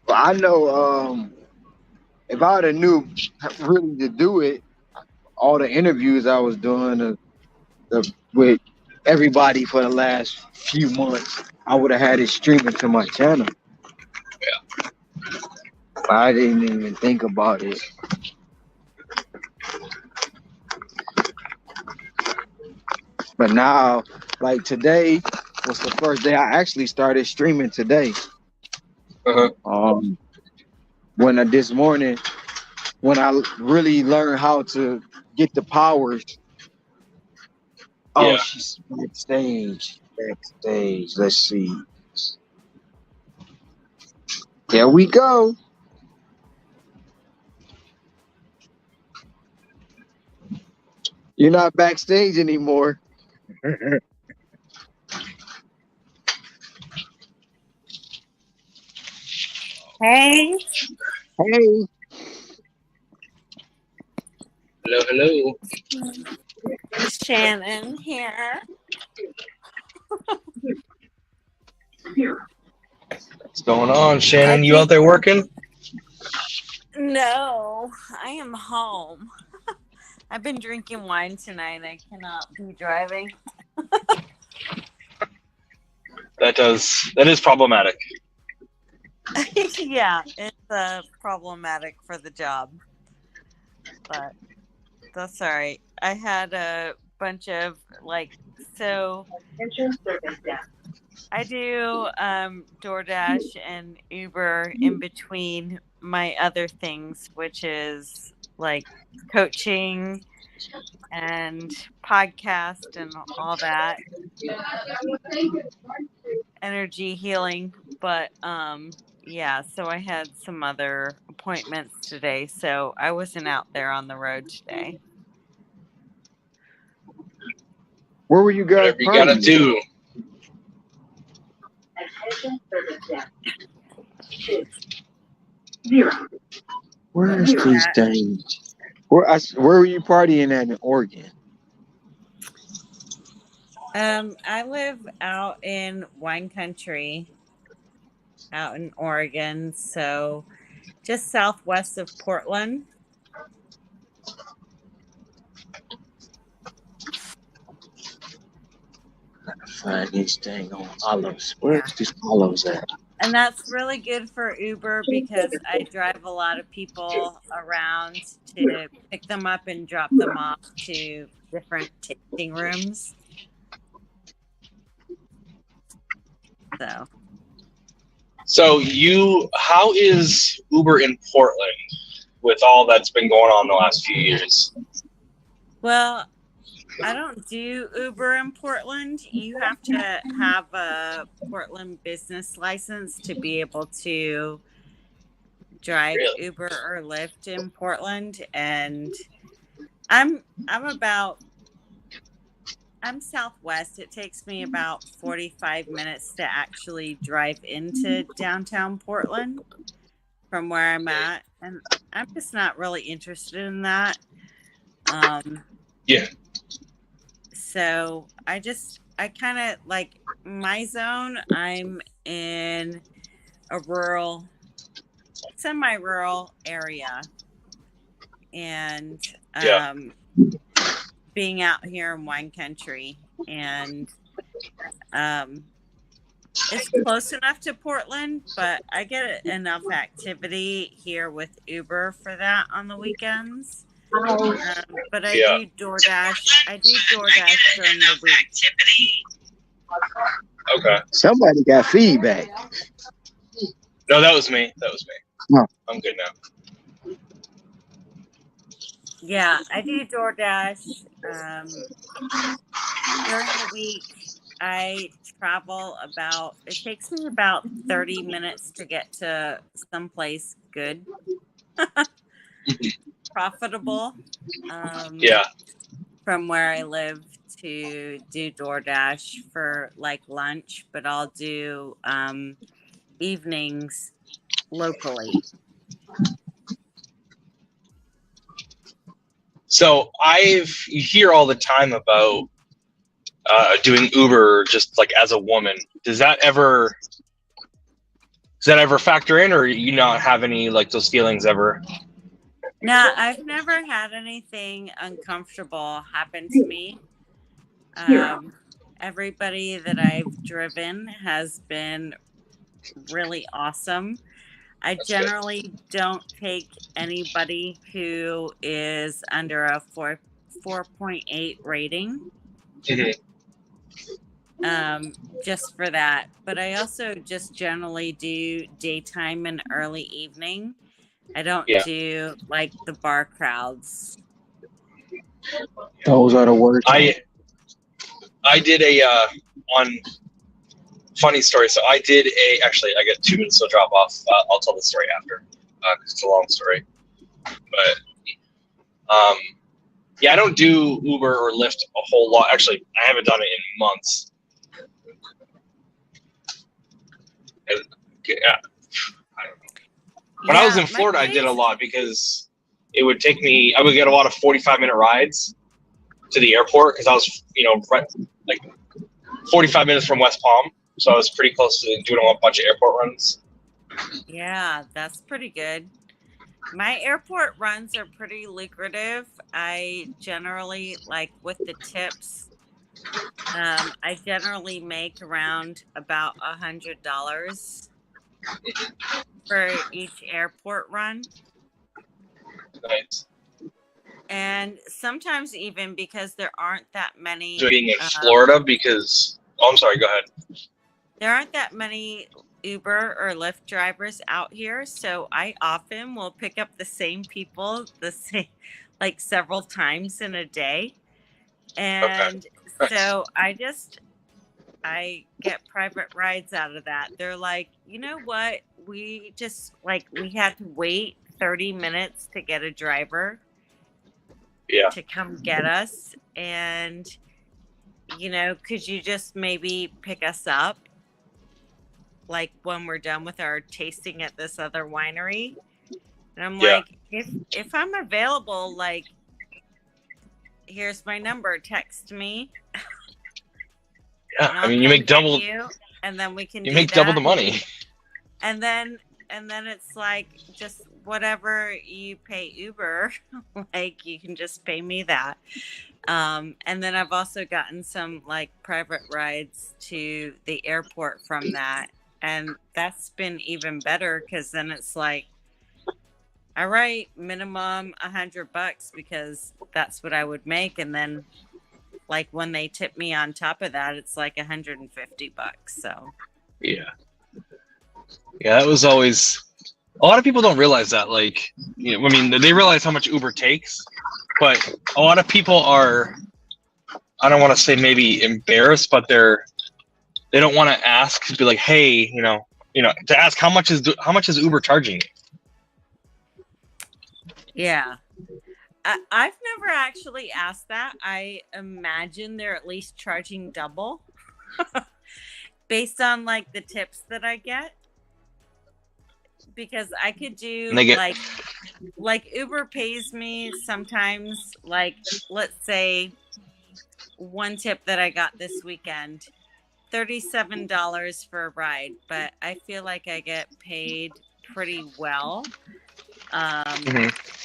Well, I know if I would have knew really to do it, all the interviews I was doing with everybody for the last few months, I would have had it streaming to my channel. Yeah. But I didn't even think about it. But now, like today was the first day I actually started streaming today. This morning, when I really learned how to get the powers. Oh, she's backstage. Let's see. There we go. You're not backstage anymore. Hey. Hey. Hello. Shannon here. What's going on, Shannon? You out there working? No, I am home. I've been drinking wine tonight. I cannot be driving. That is problematic. Yeah, it's problematic for the job. But that's all right. I had a bunch of I do DoorDash and Uber in between my other things, which is like coaching and podcast and all that. Energy healing. But so I had some other appointments today, so I wasn't out there on the road today. Where were you guys? Whatever you gotta do. Where is this stage? Where were you partying at in Oregon? I live out in wine country, out in Oregon, so just southwest of Portland. Find this thing on Olives. Where's this Olives at? And that's really good for Uber because I drive a lot of people around to pick them up and drop them off to different tasting rooms. So how is Uber in Portland with all that's been going on the last few years? Well, I don't do Uber in Portland. You have to have a Portland business license to be able to drive Uber or Lyft in Portland. And I'm Southwest. It takes me about 45 minutes to actually drive into downtown Portland from where I'm at, and I'm just not really interested in that. Yeah. So I kind of like my zone. I'm in a rural, semi-rural area, and Yeah. being out here in wine country, and it's close enough to Portland, but I get enough activity here with Uber for that on the weekends. But I Yeah. do DoorDash. I do DoorDash during the week. Okay. Somebody got feedback. No, that was me. No. I'm good now. Yeah, I do DoorDash. During the week, I travel it takes me about 30 minutes to get to someplace good, profitable. Yeah. From where I live to do DoorDash for like lunch, but I'll do evenings locally. So you hear all the time about doing Uber just like as a woman. Does that ever factor in, or you not have any like those feelings ever? No, I've never had anything uncomfortable happen to me. Everybody that I've driven has been really awesome. I generally don't take anybody who is under a 4.8 rating. Just for that. But I also just generally do daytime and early evening. I don't do like the bar crowds. Those are the worst. I did on funny story. So I did actually I got 2 minutes to drop off. I'll tell the story after because it's a long story. But yeah, I don't do Uber or Lyft a whole lot. Actually, I haven't done it in months. And, yeah, I don't know. When I was in Florida, I did a lot because it would take me. I would get a lot of 45-minute rides to the airport because I was, right, like 45 minutes from West Palm, so I was pretty close to doing a bunch of airport runs. Yeah, that's pretty good. My airport runs are pretty lucrative. I generally, like with the tips, I generally make around about $100 for each airport run. Nice. And sometimes even because there aren't that many. Being in Florida because, I'm sorry, go ahead. There aren't that many Uber or Lyft drivers out here, so I often will pick up the same people like several times in a day. And so I get private rides out of that. They're like, you know what? We had to wait 30 minutes to get a driver to come get us. And, could you just maybe pick us up? Like when we're done with our tasting at this other winery. And I'm like, if I'm available, like, here's my number, text me. Yeah, I mean, you make double. And then we can. You make double the money. And then it's like just whatever you pay Uber, like you can just pay me that. And then I've also gotten some like private rides to the airport from that. And that's been even better because then it's like, all right, minimum $100 because that's what I would make. And then like when they tip me on top of that, it's like $150. So yeah, that was always, a lot of people don't realize that. Like, I mean, they realize how much Uber takes, but a lot of people are, I don't want to say maybe embarrassed, but they don't want to ask to be like, hey, to ask how much is Uber charging you? Yeah. I've never actually asked that. I imagine they're at least charging double based on like the tips that I get. Because I could do And they get like Uber pays me sometimes, like let's say one tip that I got this weekend, $37 for a ride, but I feel like I get paid pretty well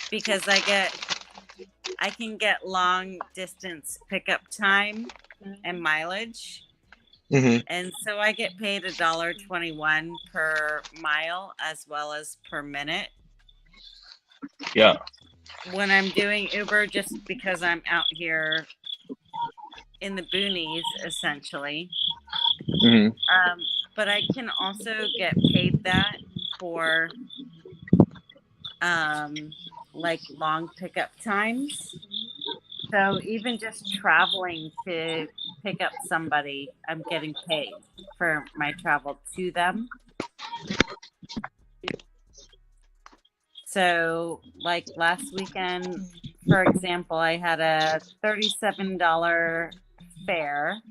because I can get long distance pickup time and mileage. And so I get paid $1.21 per mile as well as per minute. Yeah. When I'm doing Uber, just because I'm out here in the boonies, essentially. But I can also get paid that for like long pickup times. So even just traveling to pick up somebody, I'm getting paid for my travel to them. So like last weekend, for example, I had a $37 fare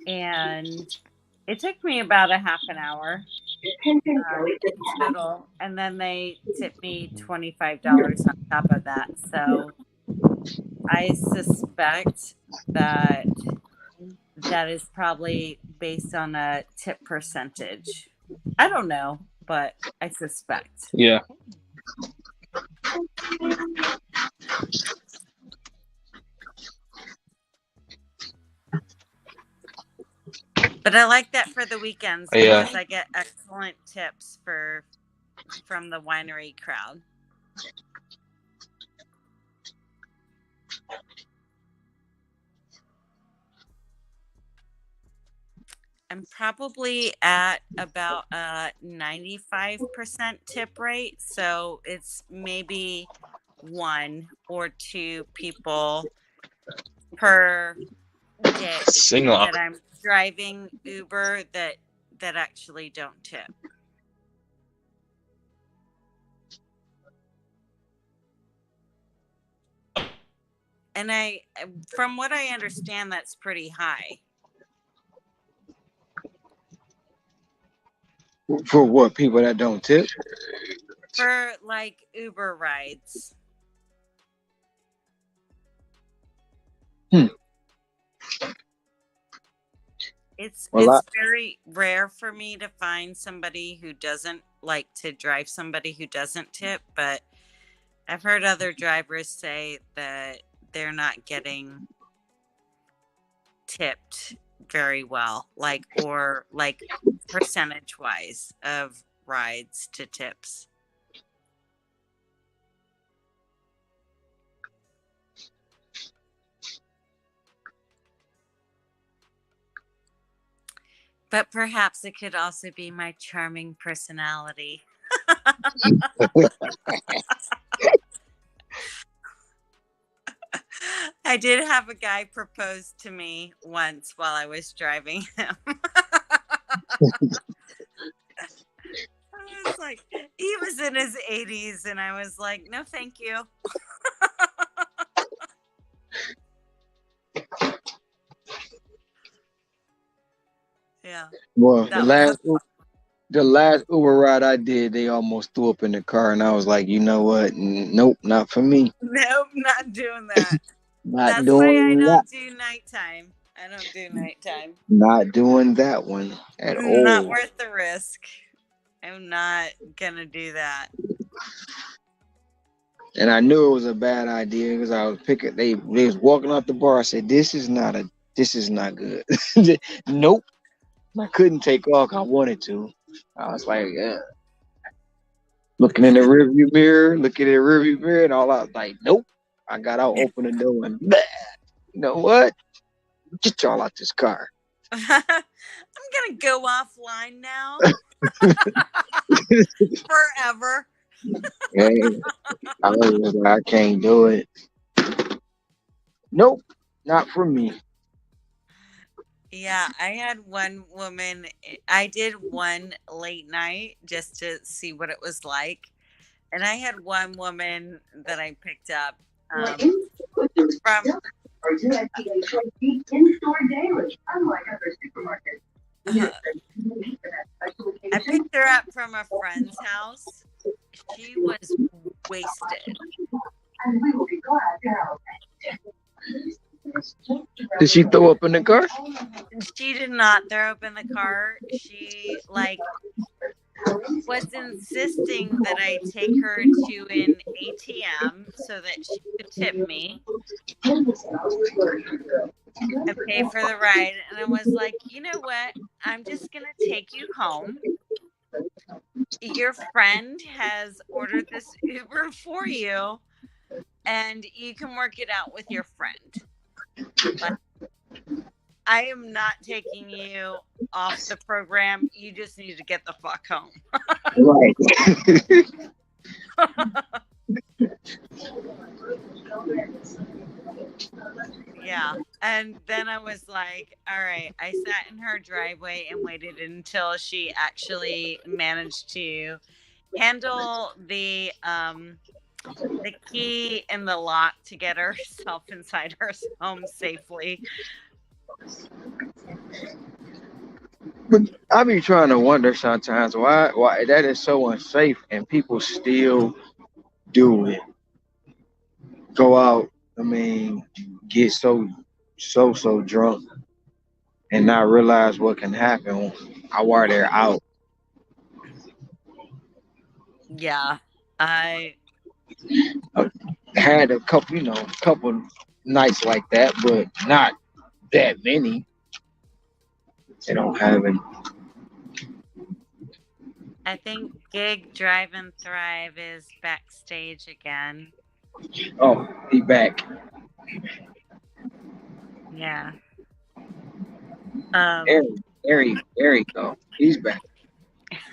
and it took me about a half an hour total. And then they tipped me $25 on top of that. So I suspect that is probably based on a tip percentage. I don't know, but I suspect. Yeah. But I like that for the weekends because I get excellent tips from the winery crowd. I'm probably at about a 95% tip rate. So it's maybe 1 or 2 people per day that I'm driving Uber that actually don't tip. And from what I understand, that's pretty high. For what, people that don't tip? For like Uber rides. It's very rare for me to find somebody who doesn't like to drive somebody who doesn't tip, but I've heard other drivers say that they're not getting tipped very well, like percentage wise of rides to tips. But perhaps it could also be my charming personality. I did have a guy propose to me once while I was driving him. I was like, he was in his 80s, and I was like, no, thank you. Yeah. Well, the last Uber ride I did, they almost threw up in the car, and I was like, you know what? Nope, not for me. Nope, not doing that. That's why I don't do nighttime. I don't do nighttime. Not doing that one at all. Not worth the risk. I'm not gonna do that. And I knew it was a bad idea because I was picking. They was walking out the bar. I said, "This is not good." Nope. I couldn't take off. I wanted to. I was like, yeah. Looking in the rearview mirror, and all I was like, nope. I got out, opened the door, and blah. You know what? Get y'all out this car. I'm gonna go offline now. Forever. Hey, I can't do it. Nope, not for me. Yeah, I had one woman. I did one late night just to see what it was like. And I had one woman that I picked up from. in-store daily, unlike other supermarkets. I picked her up from a friend's house. She was wasted. And we will be glad to help. Did she throw up in the car? She did not throw up in the car. She was insisting that I take her to an ATM so that she could tip me and pay for the ride. And I was like, you know what? I'm just going to take you home. Your friend has ordered this Uber for you, and you can work it out with your friend. But I am not taking you off the program. You just need to get the fuck home. Right. Yeah. And then I was like, all right. I sat in her driveway and waited until she actually managed to handle the key in the lock to get herself inside her home safely. But I be trying to wonder sometimes why that is so unsafe and people still do it. Go out, get so drunk and not realize what can happen while they're out. Yeah. I had a couple nights like that, but not that many. They don't have it. I think Gig Drive and Thrive is backstage again. Oh, he back. Yeah. There you go. He's back.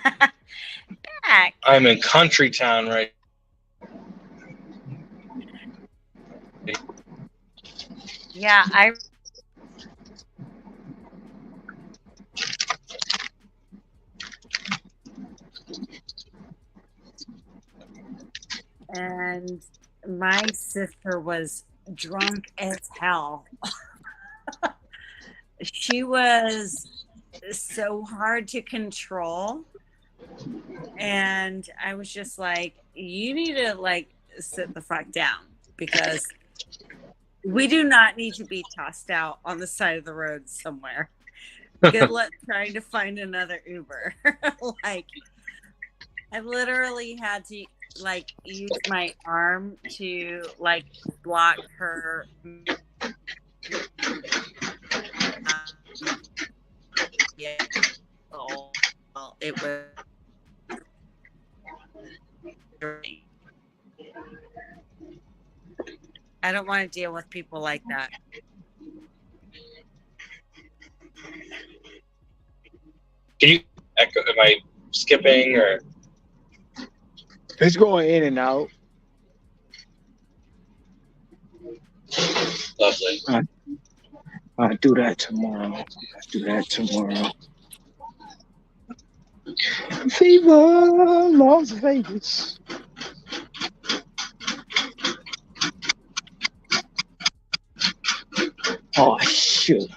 Back. I'm in Country Town right. Yeah, and my sister was drunk as hell. She was so hard to control. And I was just like, you need to sit the fuck down, because we do not need to be tossed out on the side of the road somewhere. Good luck trying to find another Uber. I literally had to use my arm to block her. Yeah. Oh, well, it was. I don't want to deal with people like that. Can you echo? Am I skipping or? It's going in and out. Lovely. I'll do that tomorrow. Fever, Las Vegas. Oh, shit.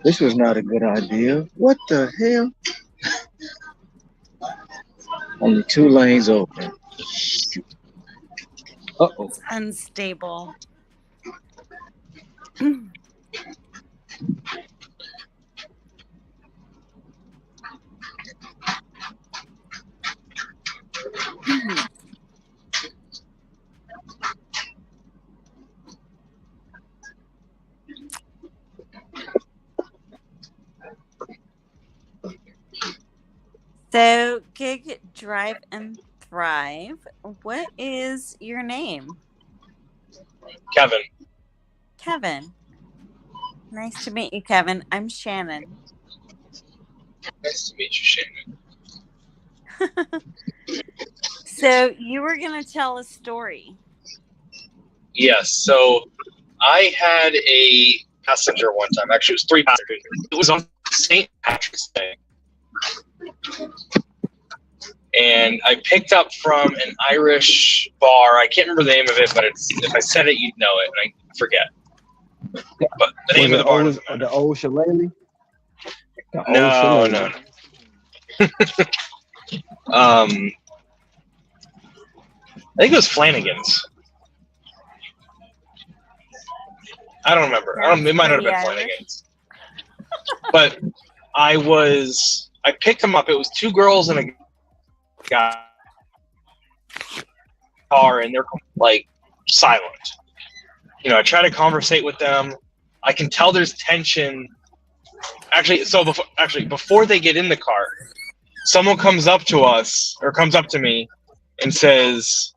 This was not a good idea. What the hell? Only 2 lanes open. Shoot. Uh-oh. It's unstable. So, Gig Drive and Thrive, what is your name? Kevin. Kevin. Nice to meet you, Kevin. I'm Shannon. Nice to meet you, Shannon. So, you were going to tell a story. Yes. So I had a passenger one time. Actually, it was 3 passengers. It was on St. Patrick's Day. And and I picked up from an Irish bar. I can't remember the name of it, but it's if I said it, you'd know it, and I forget. But the name of the bar doesn't matter. The old Shillelagh? No. I think it was Flanagan's. I don't remember. It might not have been Flanagan's. But I picked them up. It was two girls and a guy car, and they're like silent. You know, I try to conversate with them. I can tell there's tension. Before they get in the car, someone comes up to me and says,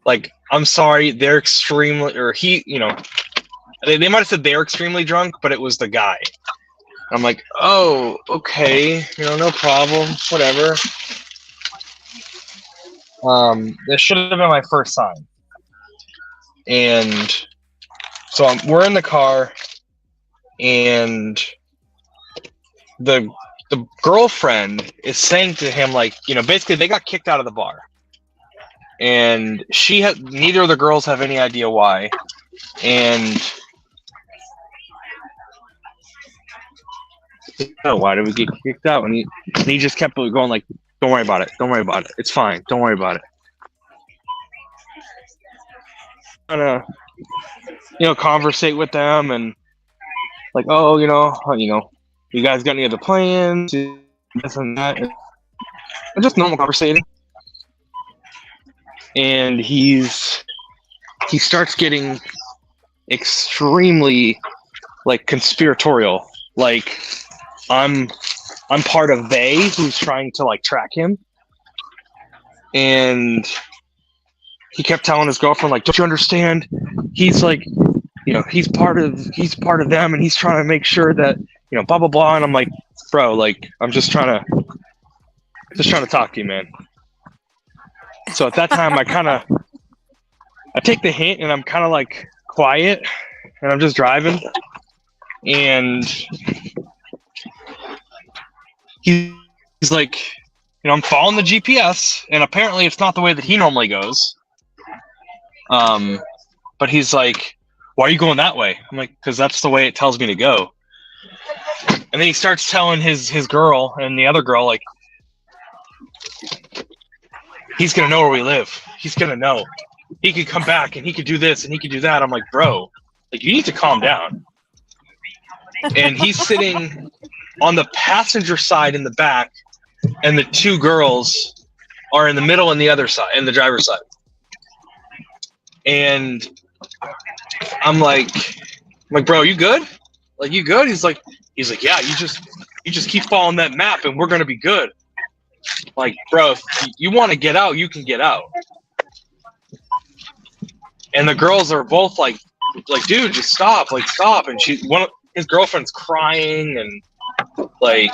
like, I'm sorry, they're extremely, or he, you know, they might have said they're extremely drunk, but it was the guy. I'm like, oh, okay, you know, no problem, whatever. This should have been my first sign. And so we're in the car, and the girlfriend is saying to him, like, you know, basically they got kicked out of the bar, and neither of the girls have any idea why, and why did we get kicked out? And he just kept going like, don't worry about it, it's fine, don't worry about it. Trying to, you know, conversate with them and like, oh, you know, you guys got any other plans? This and that. And just normal conversating. And he starts getting extremely like conspiratorial. Like, I'm part of they who's trying to like track him. And he kept telling his girlfriend, like, don't you understand? He's like, you know, he's part of them, and he's trying to make sure that, you know, blah blah blah. And I'm like, bro, like, I'm just trying to talk to you, man. So at that time, I take the hint, and I'm kind of like quiet, and I'm just driving, and he's like, you know, I'm following the GPS, and apparently it's not the way that he normally goes. But he's like, why are you going that way? I'm like, because that's the way it tells me to go. And then he starts telling his girl and the other girl, like, he's going to know where we live. He's going to know. He could come back and he could do this and he could do that. I'm like, bro, like, you need to calm down. And he's sitting on the passenger side in the back, and the two girls are in the middle and the other side, and the driver's side. And I'm like, bro, you good? Like, you good? He's like, yeah, you just keep following that map and we're gonna be good. Like, bro, if you want to get out, you can get out. And the girls are both like, dude, just stop, like, stop. And his girlfriend's crying, and like,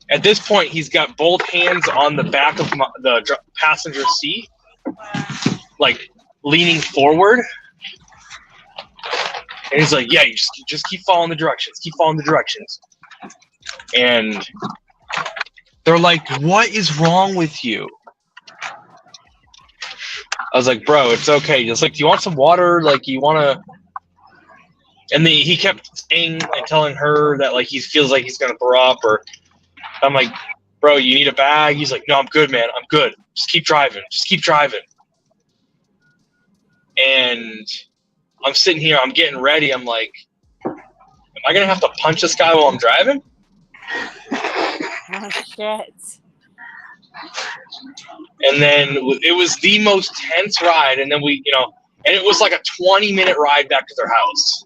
at this point, he's got both hands on the back of the passenger seat, like, leaning forward. And he's like, yeah, you just keep following the directions. Keep following the directions. And they're like, what is wrong with you? I was like, bro, it's okay. Just like, do you want some water? Like, you want to... And he kept saying and telling her that, like, he feels like he's going to throw up. Or I'm like, bro, you need a bag? He's like, no, I'm good, man. I'm good. Just keep driving. Just keep driving. And I'm sitting here, I'm getting ready. I'm like, am I going to have to punch this guy while I'm driving? Oh, shit. And then it was the most tense ride. And then we, you know, and it was like a 20-minute ride back to their house.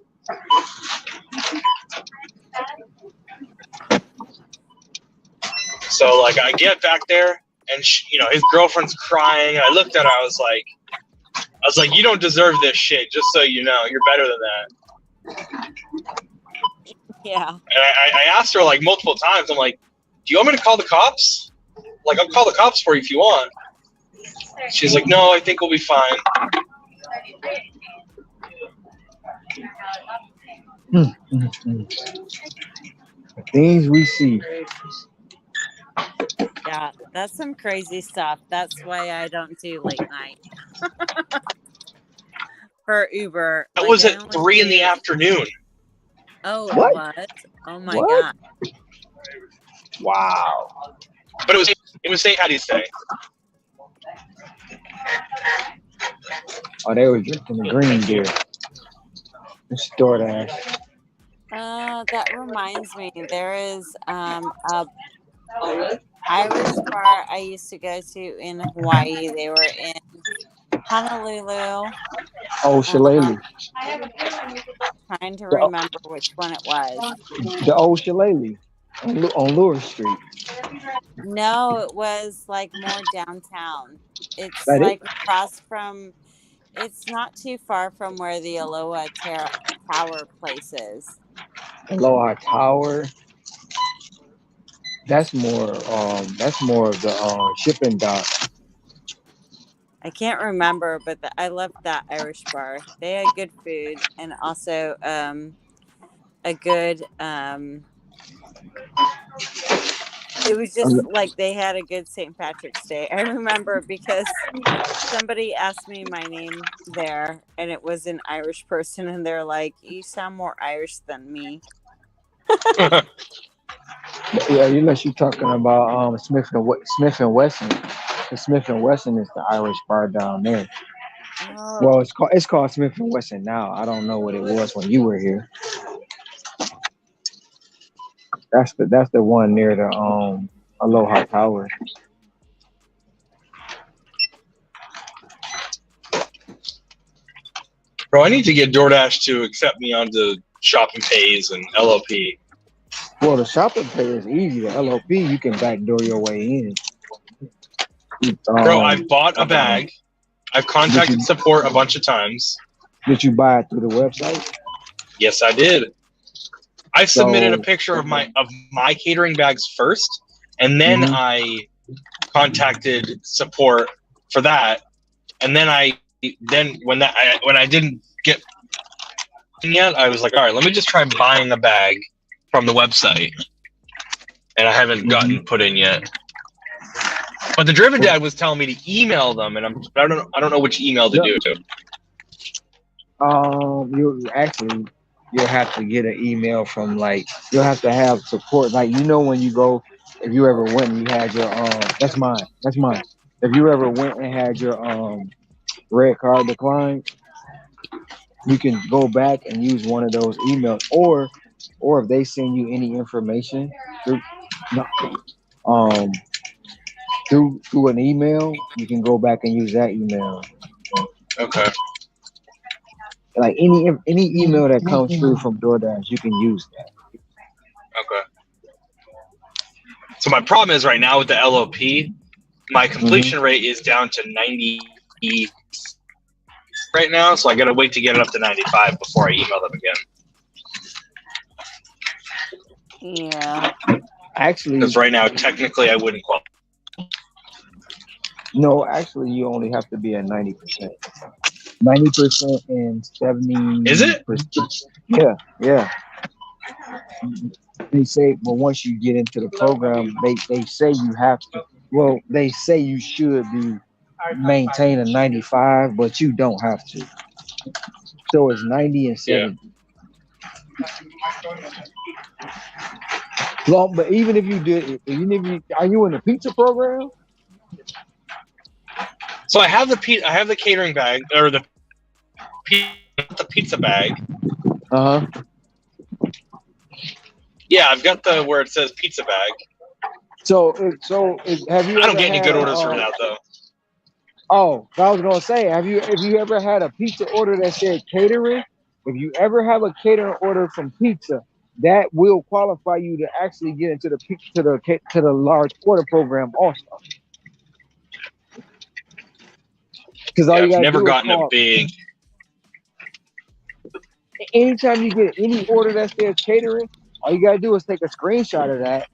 So, like, I get back there, and you know, his girlfriend's crying. And I looked at her, I was like, you don't deserve this shit, just so you know. You're better than that. Yeah. And I asked her, like, multiple times. I'm like, do you want me to call the cops? Like, I'll call the cops for you if you want. She's like, no, I think we'll be fine. The things we see. Yeah, that's some crazy stuff. That's why I don't do late night for Uber. That Like was I at only 3 in the do. afternoon. Oh, it What? was. Oh my What? god. Wow. But it was St. Patty's Day. Oh, they were drinking the green beer. It's DoorDash. That reminds me. There is a Irish bar I used to go to in Hawaii. They were in Honolulu. Oh, Shillelagh. Trying to The, remember which one it was. the old Shillelagh on Lure Street. No, it was like more downtown. It's That like it? across from. It's not too far from where the Aloha Tower place is. Aloha Tower. That's more of the shipping dock. I can't remember, but I loved that Irish bar. They had good food and also a good. It was just like they had a good St. Patrick's Day. I remember because somebody asked me my name there, and it was an Irish person, and they're like, "You sound more Irish than me." Yeah, unless you're talking about Smith and Wesson. The Smith and Wesson is the Irish bar down there. Oh, Well, it's called Smith and Wesson now. I don't know what it was when you were here. That's the one near the Aloha Tower. Bro, I need to get DoorDash to accept me onto Shopping Pays and LOP. Well, the shopping pay is easy. The LOP, you can backdoor your way in. Bro, I've bought a bag. I've contacted support a bunch of times. Did you buy it through the website? Yes, I did. I submitted a picture of my catering bags first, and then I contacted support for that. And then when I didn't get yet, I was like, all right, let me just try buying a bag from the website. And I haven't gotten put in yet. But the Driven Dad was telling me to email them, and I don't know which email to do it to. You'll have to get an email from you'll have to have support. Like, when you go, if you ever went and you had your that's mine. If you ever went and had your red card declined, you can go back and use one of those emails, or if they send you any information through an email, you can go back and use that email. Okay. Like any email that comes through from DoorDash, you can use that. Okay. So my problem is right now with the LOP, my completion rate is down to 90 right now, so I got to wait to get it up to 95 before I email them again. yeah. Actually, because right now technically I wouldn't qualify. No, actually, you only have to be at 90%. 90% and 70%. Is it? Yeah. They say, but once you get into the program, they say you have to. Well, they say you should maintain a 95, but you don't have to. So it's 90 and 70. Well, but even if you did, are you in the pizza program? So I have the catering bag, or the pizza bag. Yeah, I've got the where it says pizza bag. So have you? I don't get any good orders from that though. Oh, I was gonna say, have you ever had a pizza order that said catering? If you ever have a catering order from pizza, that will qualify you to actually get into the large order program also. Because I've never gotten a big. Anytime you get any order that says catering, all you gotta do is take a screenshot of that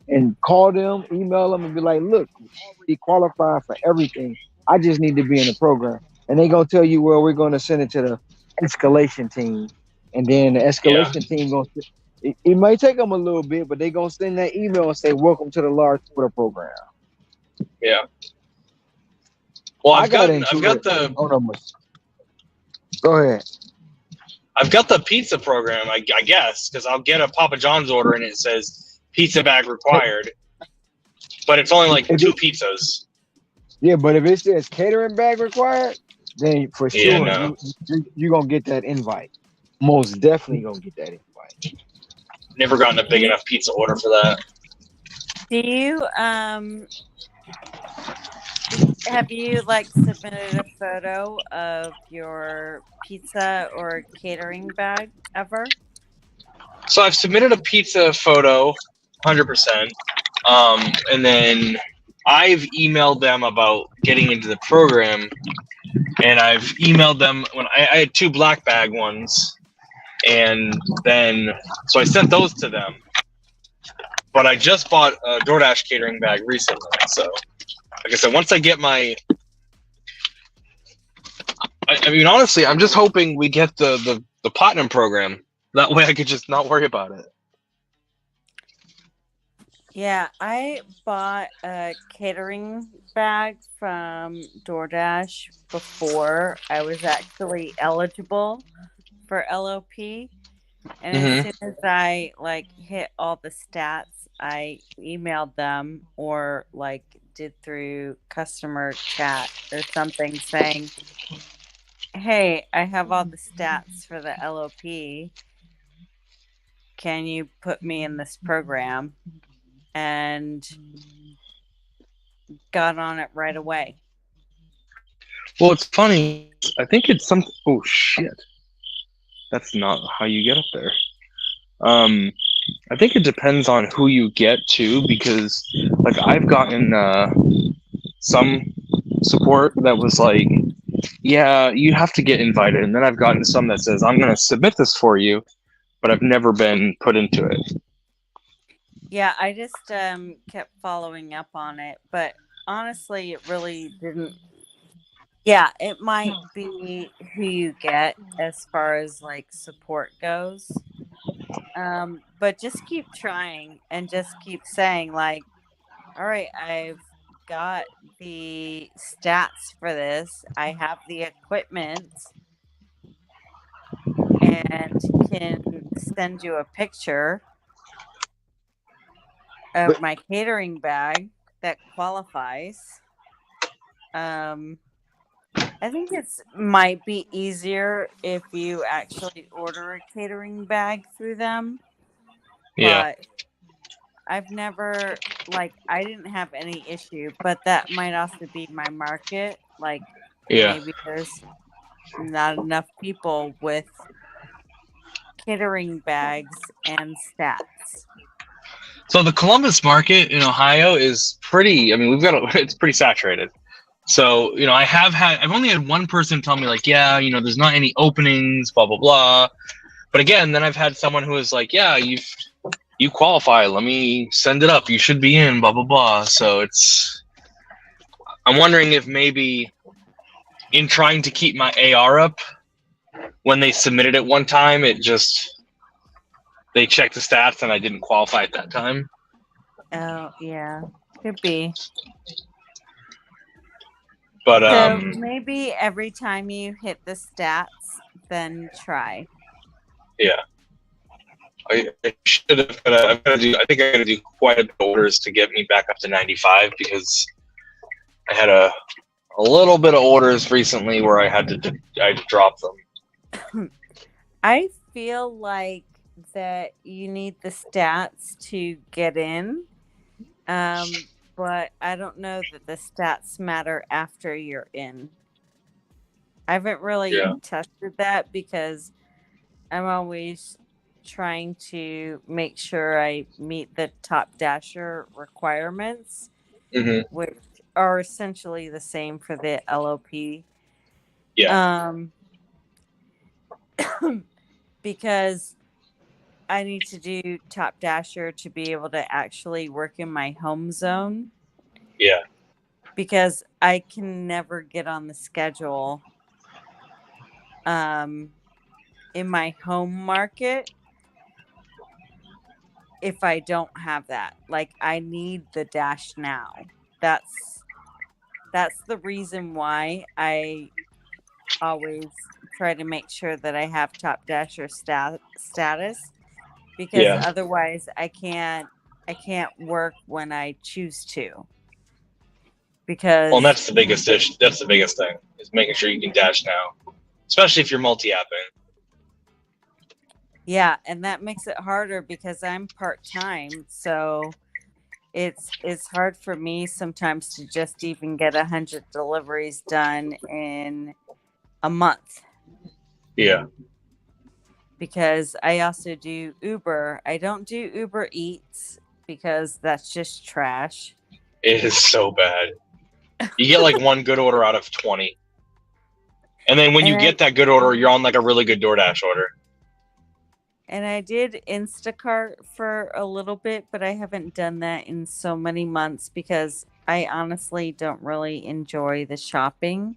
and call them, email them, and be like, "Look, we already qualified for everything. I just need to be in the program." And they gonna tell you, "Well, we're gonna send it to the escalation team," and then the escalation team It might take them a little bit, but they gonna send that email and say, "Welcome to the large order program." Yeah. Well, I got into I've got it. the Oh no, go ahead. I've got the pizza program, I guess, because I'll get a Papa John's order and it says pizza bag required, but it's only like 2 pizzas. Yeah, but if it says catering bag required, then for Yeah, sure no. you gonna get that invite. Most definitely gonna get that invite. Never gotten a big enough pizza order for that. Do you have you like submitted a photo of your pizza or catering bag ever? So I've submitted a pizza photo, 100%, and then I've emailed them about getting into the program, and I've emailed them when I had 2 black bag ones, and then so I sent those to them. But I just bought a DoorDash catering bag recently, so like I said, once I get my, I mean, honestly, I'm just hoping we get the platinum program. That way, I could just not worry about it. Yeah, I bought a catering bag from DoorDash before I was actually eligible for LOP. And as soon as I like hit all the stats, I emailed them or like did through customer chat or something saying, "Hey, I have all the stats for the LOP. Can you put me in this program?" And got on it right away. Well, it's funny. I think it's some. Oh shit! That's not how you get up there. I think it depends on who you get to, because like I've gotten some support that was like, yeah, you have to get invited, and then I've gotten some that says I'm going to submit this for you, but I've never been put into it. Yeah, I just kept following up on it, but honestly, it really didn't. Yeah, it might be who you get as far as like support goes. But just keep trying and just keep saying like, all right, I've got the stats for this. I have the equipment and can send you a picture of my catering bag that qualifies. I think it's might be easier if you actually order a catering bag through them. Yeah. But I've never I didn't have any issue, but that might also be my market. Like Yeah. maybe there's not enough people with catering bags and stats. So the Columbus market in Ohio is pretty. I mean, it's pretty saturated. So I've only had one person tell me like, yeah, there's not any openings, blah blah blah. But again, then I've had someone who is like, yeah, you qualify. Let me send it up. You should be in, blah blah blah. So I'm wondering if maybe in trying to keep my AR up, when they submitted it one time, they checked the stats and I didn't qualify at that time. Oh yeah, could be. But so maybe every time you hit the stats, then try. Yeah, I should have. I think I'm gonna do quite a bit of orders to get me back up to 95, because I had a little bit of orders recently where I had to drop them. I feel like that you need the stats to get in, but I don't know that the stats matter after you're in. I haven't really tested that because I'm always trying to make sure I meet the Top Dasher requirements, which are essentially the same for the LOP. Yeah. Because I need to do Top Dasher to be able to actually work in my home zone. Yeah. Because I can never get on the schedule in my home market if I don't have that. Like, I need the Dash now. That's the reason why I always try to make sure that I have Top Dasher status, because Yeah. otherwise I can't work when I choose to. Because Well, and that's the biggest issue. That's the biggest thing, is making sure you can dash now, especially if you're multi-apping. yeah, and that makes it harder because I'm part-time, so it's hard for me sometimes to just even get 100 deliveries done in a month, Yeah. because I also do Uber. I don't do Uber Eats because that's just trash. It is so bad. You get like one good order out of 20. And then when you And get that good order, you're on like a really good DoorDash order. And I did Instacart for a little bit, but I haven't done that in so many months because I honestly don't really enjoy the shopping.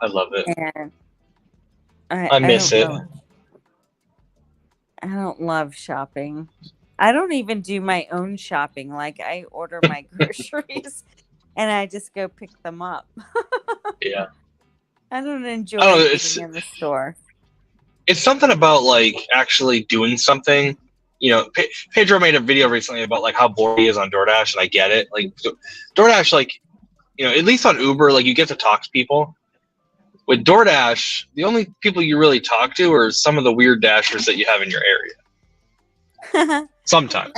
I love it. And I miss it. I don't love shopping. I don't even do my own shopping. Like, I order my groceries and I just go pick them up. Yeah. I don't enjoy I don't know, being in the store. It's something about like actually doing something. You know, Pedro made a video recently about like how bored he is on DoorDash, and I get it. Like DoorDash, like, you know, at least on Uber, like you get to talk to people. With DoorDash, the only people you really talk to are some of the weird dashers that you have in your area. Sometimes.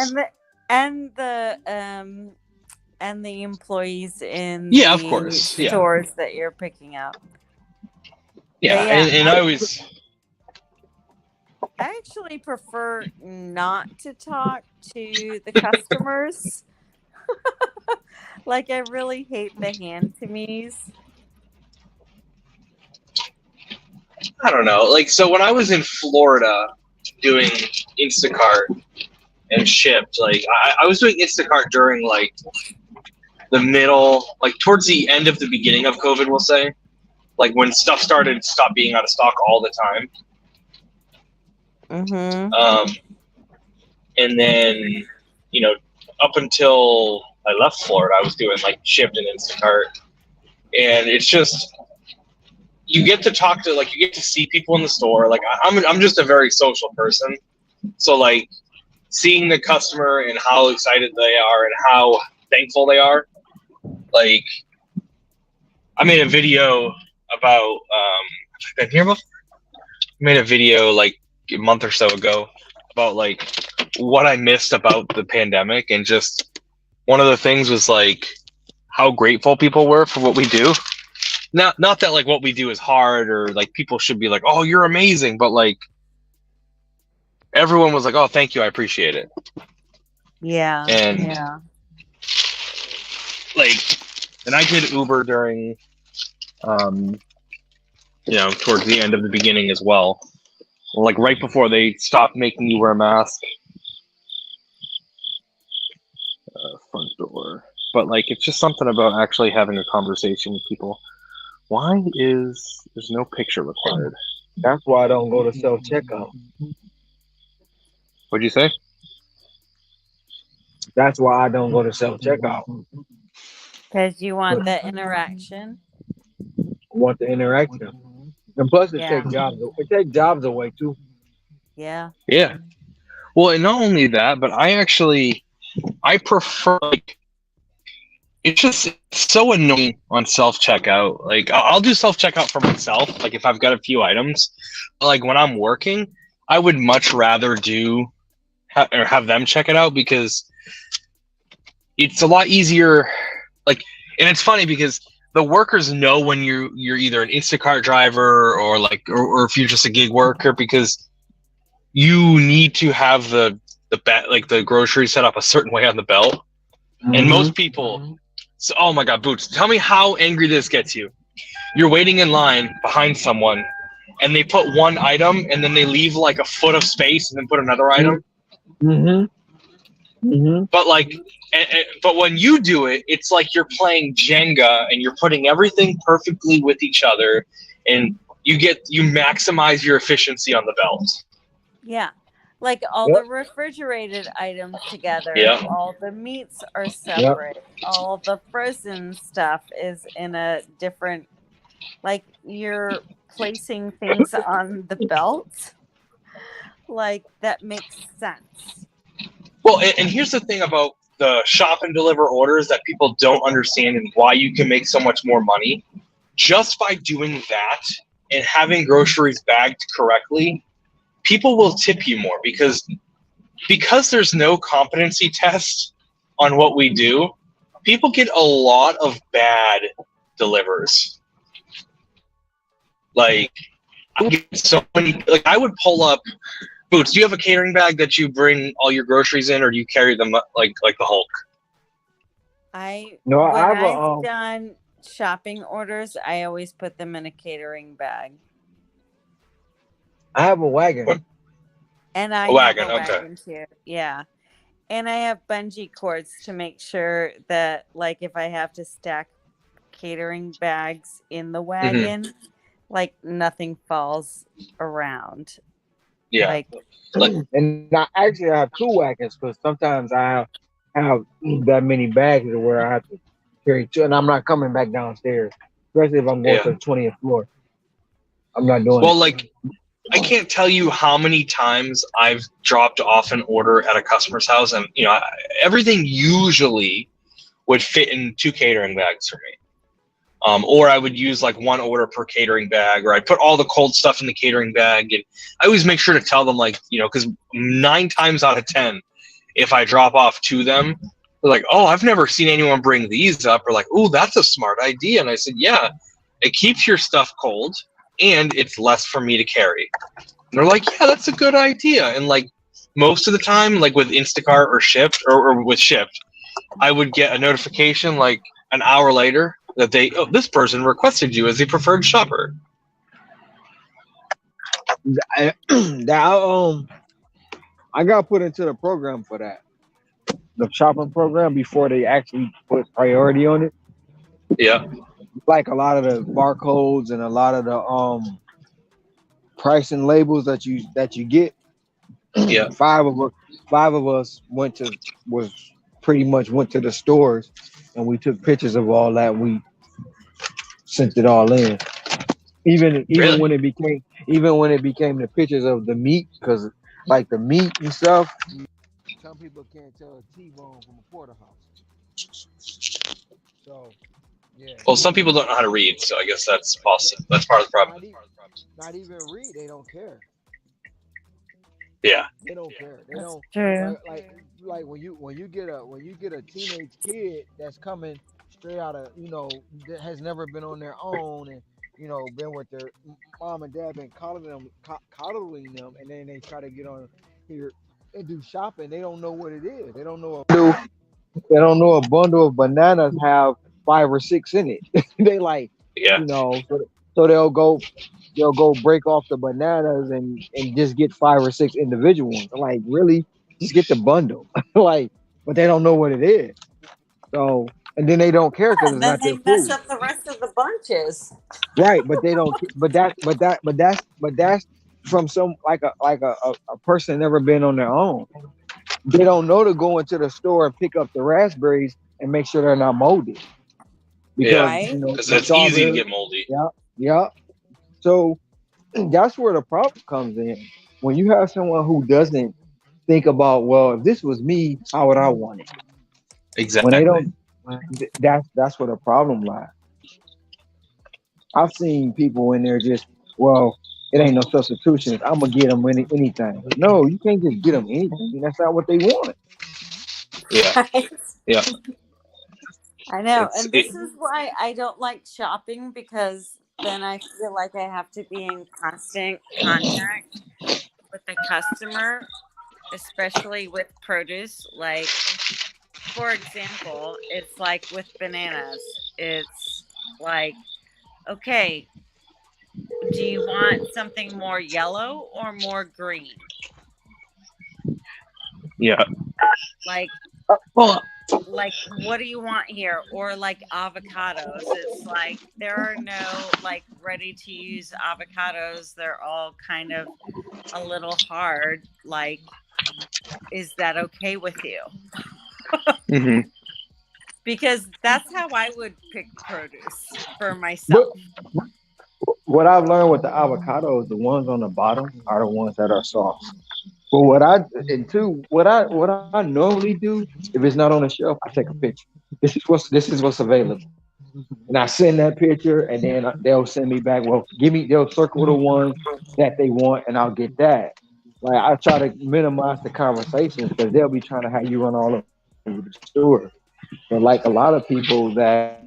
and the employees in Yeah, of the course. Yeah. stores that you're picking up. Yeah, Yeah, and I always. I actually prefer not to talk to the customers. Like, I really hate the hand-to-me's. I don't know. Like, so when I was in Florida doing Instacart and Shipt, like I was doing Instacart during like the middle, like towards the end of the beginning of COVID, we'll say, like when stuff started to stop being out of stock all the time. Mm-hmm. And then, you know, up until I left Florida, I was doing like Shipt and Instacart, and it's just, you get to talk to, like, you get to see people in the store. Like, I'm just a very social person, so like seeing the customer and how excited they are and how thankful they are. Like, I made a video about have I been here before? I made a video like a month or so ago about like what I missed about the pandemic, and just one of the things was like how grateful people were for what we do. Not that like what we do is hard or like people should be like, oh, you're amazing, but like everyone was like, oh, thank you, I appreciate it. Yeah. And yeah. like, and I did Uber during you know, towards the end of the beginning as well, like right before they stopped making you wear a mask. Front door. But like, it's just something about actually having a conversation with people. Why is there's no picture required? That's why I don't go to self-checkout. What'd you say? That's why I don't go to self-checkout. Because you want the interaction. I want the interaction. And plus, it Yeah. takes jobs away too. Yeah. Yeah. Well, and not only that, but I prefer, like, it's just so annoying on self-checkout. Like, I'll do self-checkout for myself, like if I've got a few items. But like when I'm working, I would much rather have them check it out, because it's a lot easier. Like, and it's funny because the workers know when you're either an Instacart driver or like, or if you're just a gig worker, because you need to have the grocery set up a certain way on the belt. And most people, so, oh my God, Boots, tell me how angry this gets you. You're waiting in line behind someone and they put one item and then they leave like a foot of space and then put another item. But like, but when you do it, it's like you're playing Jenga and you're putting everything perfectly with each other, and you maximize your efficiency on the belt. Yeah. Like all Yep. the refrigerated items together, Yeah. all the meats are separate, all the frozen stuff is in a different, like you're placing things on the belt. Like that makes sense. Well, and here's the thing about the shop and deliver orders that people don't understand and why you can make so much more money. Just by doing that and having groceries bagged correctly, people will tip you more because there's no competency test on what we do. People get a lot of bad delivers. Like I get so many. Like I would pull up. Boots, do you have a catering bag that you bring all your groceries in, or do you carry them like the Hulk? No, When I have I've done shopping orders, I always put them in a catering bag. I have a wagon. And I A wagon, have a okay. wagon too. Yeah. And I have bungee cords to make sure that, like, if I have to stack catering bags in the wagon, like nothing falls around. Yeah. Like, And I actually have two wagons because sometimes I have that many bags to where I have to carry two, and I'm not coming back downstairs, especially if I'm going to the 20th floor. I'm not doing Well, it. like, I can't tell you how many times I've dropped off an order at a customer's house, and everything usually would fit in 2 catering bags for me. Or I would use like 1 order per catering bag, or I'd put all the cold stuff in the catering bag. And I always make sure to tell them, like, because 9 times out of 10, if I drop off to them, they're like, oh, I've never seen anyone bring these up. Or like, oh, that's a smart idea. And I said, yeah, it keeps your stuff cold and it's less for me to carry. And they're like, yeah, that's a good idea. And like most of the time, like with Instacart or Shipt or with Shipt, I would get a notification like an hour later that this person requested you as a preferred shopper. I got put into the program for that, the shopping program, before they actually put priority on it. Yeah. Like a lot of the barcodes and a lot of the pricing labels that you get. Yeah. 5 of us went to the stores, and we took pictures of all that. We sent it all in. Even Really? when it became the pictures of the meat, because like the meat and stuff, some people can't tell a T-bone from a porterhouse. So yeah. Well, some people don't know how to read, so I guess that's possible. That's part of the problem. Not even read, they don't care. Yeah. They don't care. They that's don't true. like when you get a teenage kid that's coming straight out of that has never been on their own, and been with their mom and dad, been coddling them, and then they try to get on here and do shopping. They don't know what it is. They don't know a bundle of bananas have 5 or 6 in it. They like, Yeah. so they'll go break off the bananas and just get 5 or 6 individual ones. Like, really, just get the bundle. Like, but they don't know what it is. So, and then they don't care because it's then not they their mess food. up the rest of the bunches. Right, but they don't. But that's from some like a person never been on their own. They don't know to go into the store and pick up the raspberries and make sure they're not molded. Because Right. Because it's easy to get moldy. Yeah. So that's where the problem comes in. When you have someone who doesn't think about, well, if this was me, how would I want it? Exactly. When they don't, that's where the problem lies. I've seen people in there just, well, it ain't no substitutions. I'm gonna get them anything. No, you can't just get them anything. That's not what they want. Yeah. Yeah. I know. It's- And this is why I don't like shopping, because then I feel like I have to be in constant contact with the customer, especially with produce. Like, for example, it's like with bananas. It's like, okay, do you want something more yellow or more green? Yeah. Like, Hold on. like, what do you want here? Or like avocados. It's like there are no like ready to use avocados. They're all kind of a little hard. Like, is that okay with you? Mm-hmm. Because that's how I would pick produce for myself. What I've learned with the avocados, the ones on the bottom are the ones that are soft. But what I normally do if it's not on the shelf, I take a picture. This is what's available, and I send that picture, and then they'll send me back. Well, they'll circle the ones that they want, and I'll get that. Like I try to minimize the conversations because they'll be trying to have you run all over the store. But like a lot of people that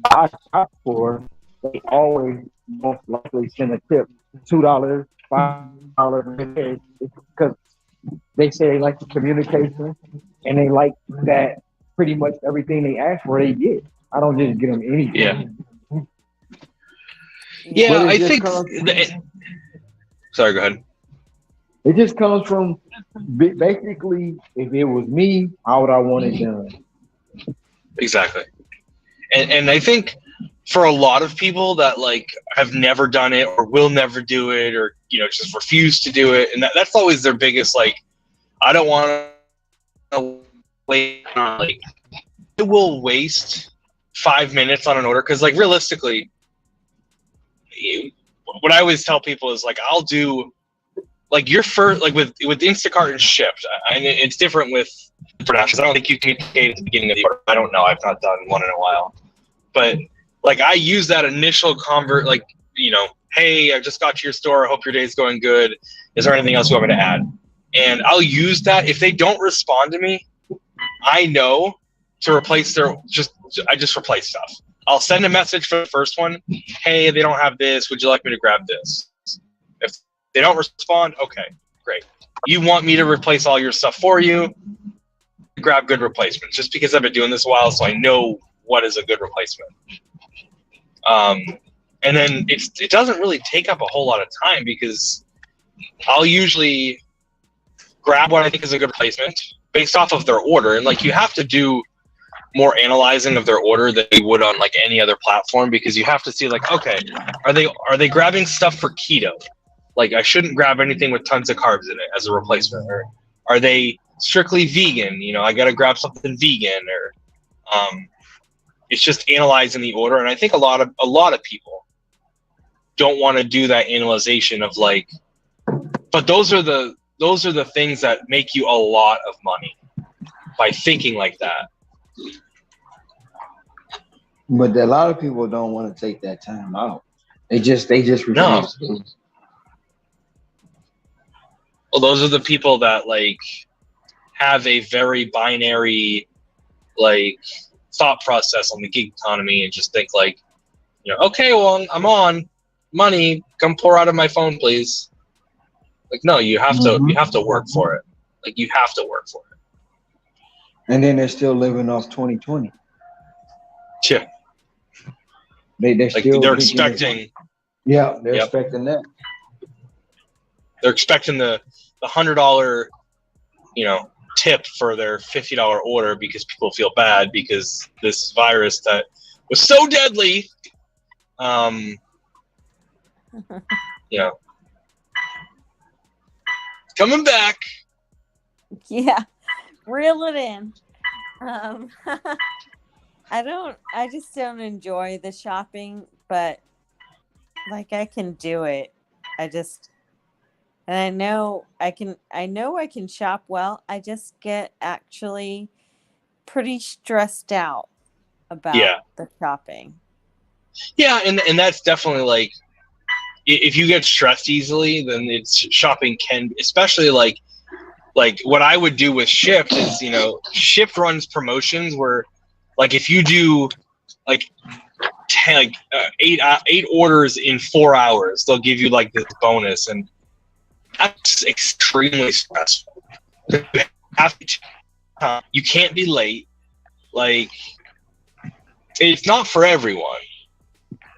I shop for, they always most likely send a tip, $2, $5, because they say they like the communication and they like that pretty much everything they ask for they get. I don't just get them anything. Yeah, I think. Sorry, go ahead. It just comes from basically, if it was me, how would I want it done? Exactly. And I think for a lot of people that like have never done it or will never do it or, just refuse to do it. And that's always their biggest, like, I don't want to wait on, like, it will waste 5 minutes on an order. Cause like realistically, what I always tell people is like, I'll do like your first, like with Instacart and Shipt. And it's different with DoorDash. I don't think you communicate at the beginning of the order. I don't know. I've not done one in a while, but like I use that initial like, hey, I just got to your store. I hope your day's going good. Is there anything else you want me to add? And I'll use that. If they don't respond to me, I know to replace I just replace stuff. I'll send a message for the first one. Hey, they don't have this. Would you like me to grab this? If they don't respond, okay, great. You want me to replace all your stuff for you? Grab good replacements. Just because I've been doing this a while, so I know what is a good replacement. And then it doesn't really take up a whole lot of time because I'll usually grab what I think is a good replacement based off of their order. And like you have to do more analyzing of their order than you would on like any other platform because you have to see like, okay, are they grabbing stuff for keto? Like I shouldn't grab anything with tons of carbs in it as a replacement. Or are they strictly vegan? I got to grab something vegan or it's just analyzing the order. And I think a lot of people don't want to do that analyzation of like, but those are the things that make you a lot of money by thinking like that. But a lot of people don't want to take that time out. They just refuse. No. Well, those are the people that like have a very binary like thought process on the gig economy and just think like, okay, well, I'm on money. Come pour out of my phone, please. Like, no, you have to work for it. Like, you have to work for it. And then they're still living off 2020. Yeah. They're expecting. They're expecting that. They're expecting the $100, tip for their $50 order because people feel bad because this virus that was so deadly, coming back. Yeah, reel it in. I just don't enjoy the shopping, but like I can do it. And I know I can shop well. I just get actually pretty stressed out about the shopping. Yeah, and that's definitely like if you get stressed easily, then shopping can, especially like what I would do with Shipt is, Shipt runs promotions where like if you do like 10, 8 orders in 4 hours, they'll give you like this bonus, and that's extremely stressful. You can't be late. Like, it's not for everyone.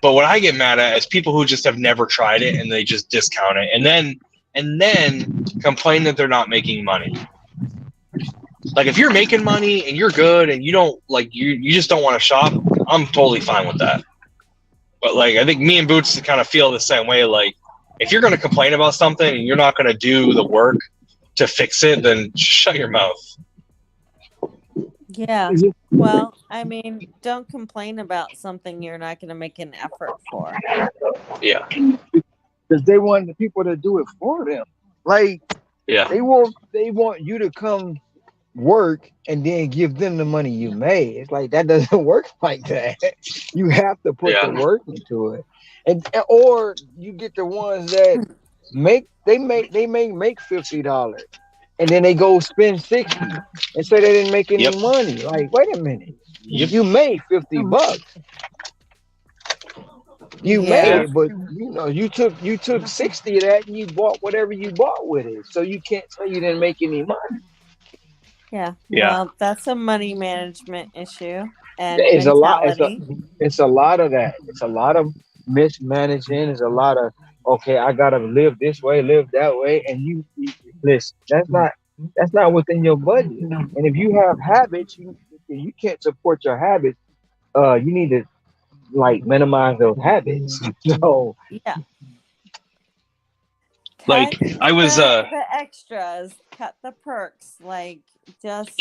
But what I get mad at is people who just have never tried it and they just discount it and then complain that they're not making money. Like if you're making money and you're good and you don't like you just don't want to shop, I'm totally fine with that. But like I think me and Boots kind of feel the same way. Like if you're going to complain about something and you're not going to do the work to fix it, then shut your mouth. Yeah. Well, I mean, don't complain about something you're not going to make an effort for. Yeah. Because they want the people to do it for them. Like Yeah. they want you to come work and then give them the money you made. It's like that doesn't work like that. You have to put the work into it. And or you get the ones that make $50 and then they go spend 60 and say they didn't make any money. Like, wait a minute. You made $50. You made it, but you took 60 of that and you bought whatever you bought with it. So you can't say you didn't make any money. Yeah. Yeah. Well, that's a money management issue. And It's mentality. it's a lot of that. It's a lot of mismanaging. It's a lot of I gotta live this way, live that way, and you listen. That's not within your budget. And if you have habits, you can't support your habits. You need to like minimize those habits. So Yeah. Like Cut I was the extras, cut the perks, like just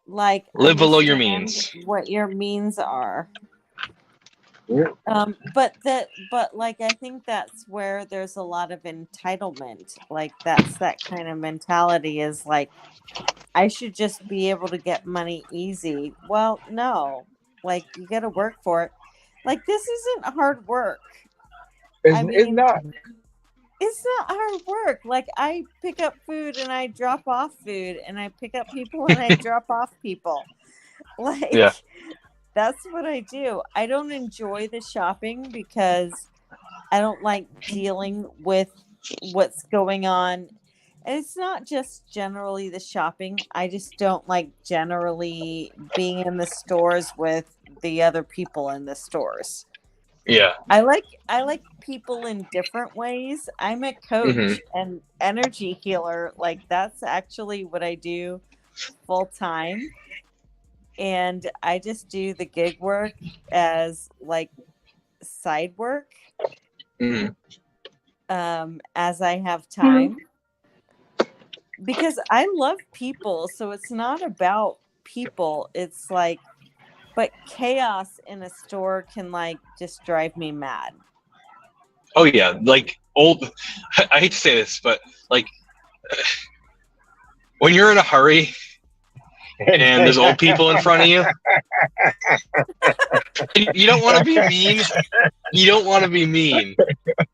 like live below your understand means. what your means are. yeah. But like I think that's where there's a lot of entitlement. Like that's that kind of mentality is like I should just be able to get money easy. Well, no. Like you got to work for it. Like this isn't hard work. It's not. It's not hard work. Like I pick up food and I drop off food, and I pick up people and I drop off people. Like that's what I do. I don't enjoy the shopping because I don't like dealing with what's going on. And it's not just generally the shopping. I just don't like generally being in the stores with the other people in the stores. Yeah. I like people in different ways. I'm a coach and energy healer. Like that's actually what I do full time. And I just do the gig work as like side work. As I have time. Because I love people, so it's not about people. It's like but chaos in a store can like just drive me mad. Oh yeah, like I hate to say this, but like when you're in a hurry and there's old people in front of you, you don't want to be mean. You don't want to be mean.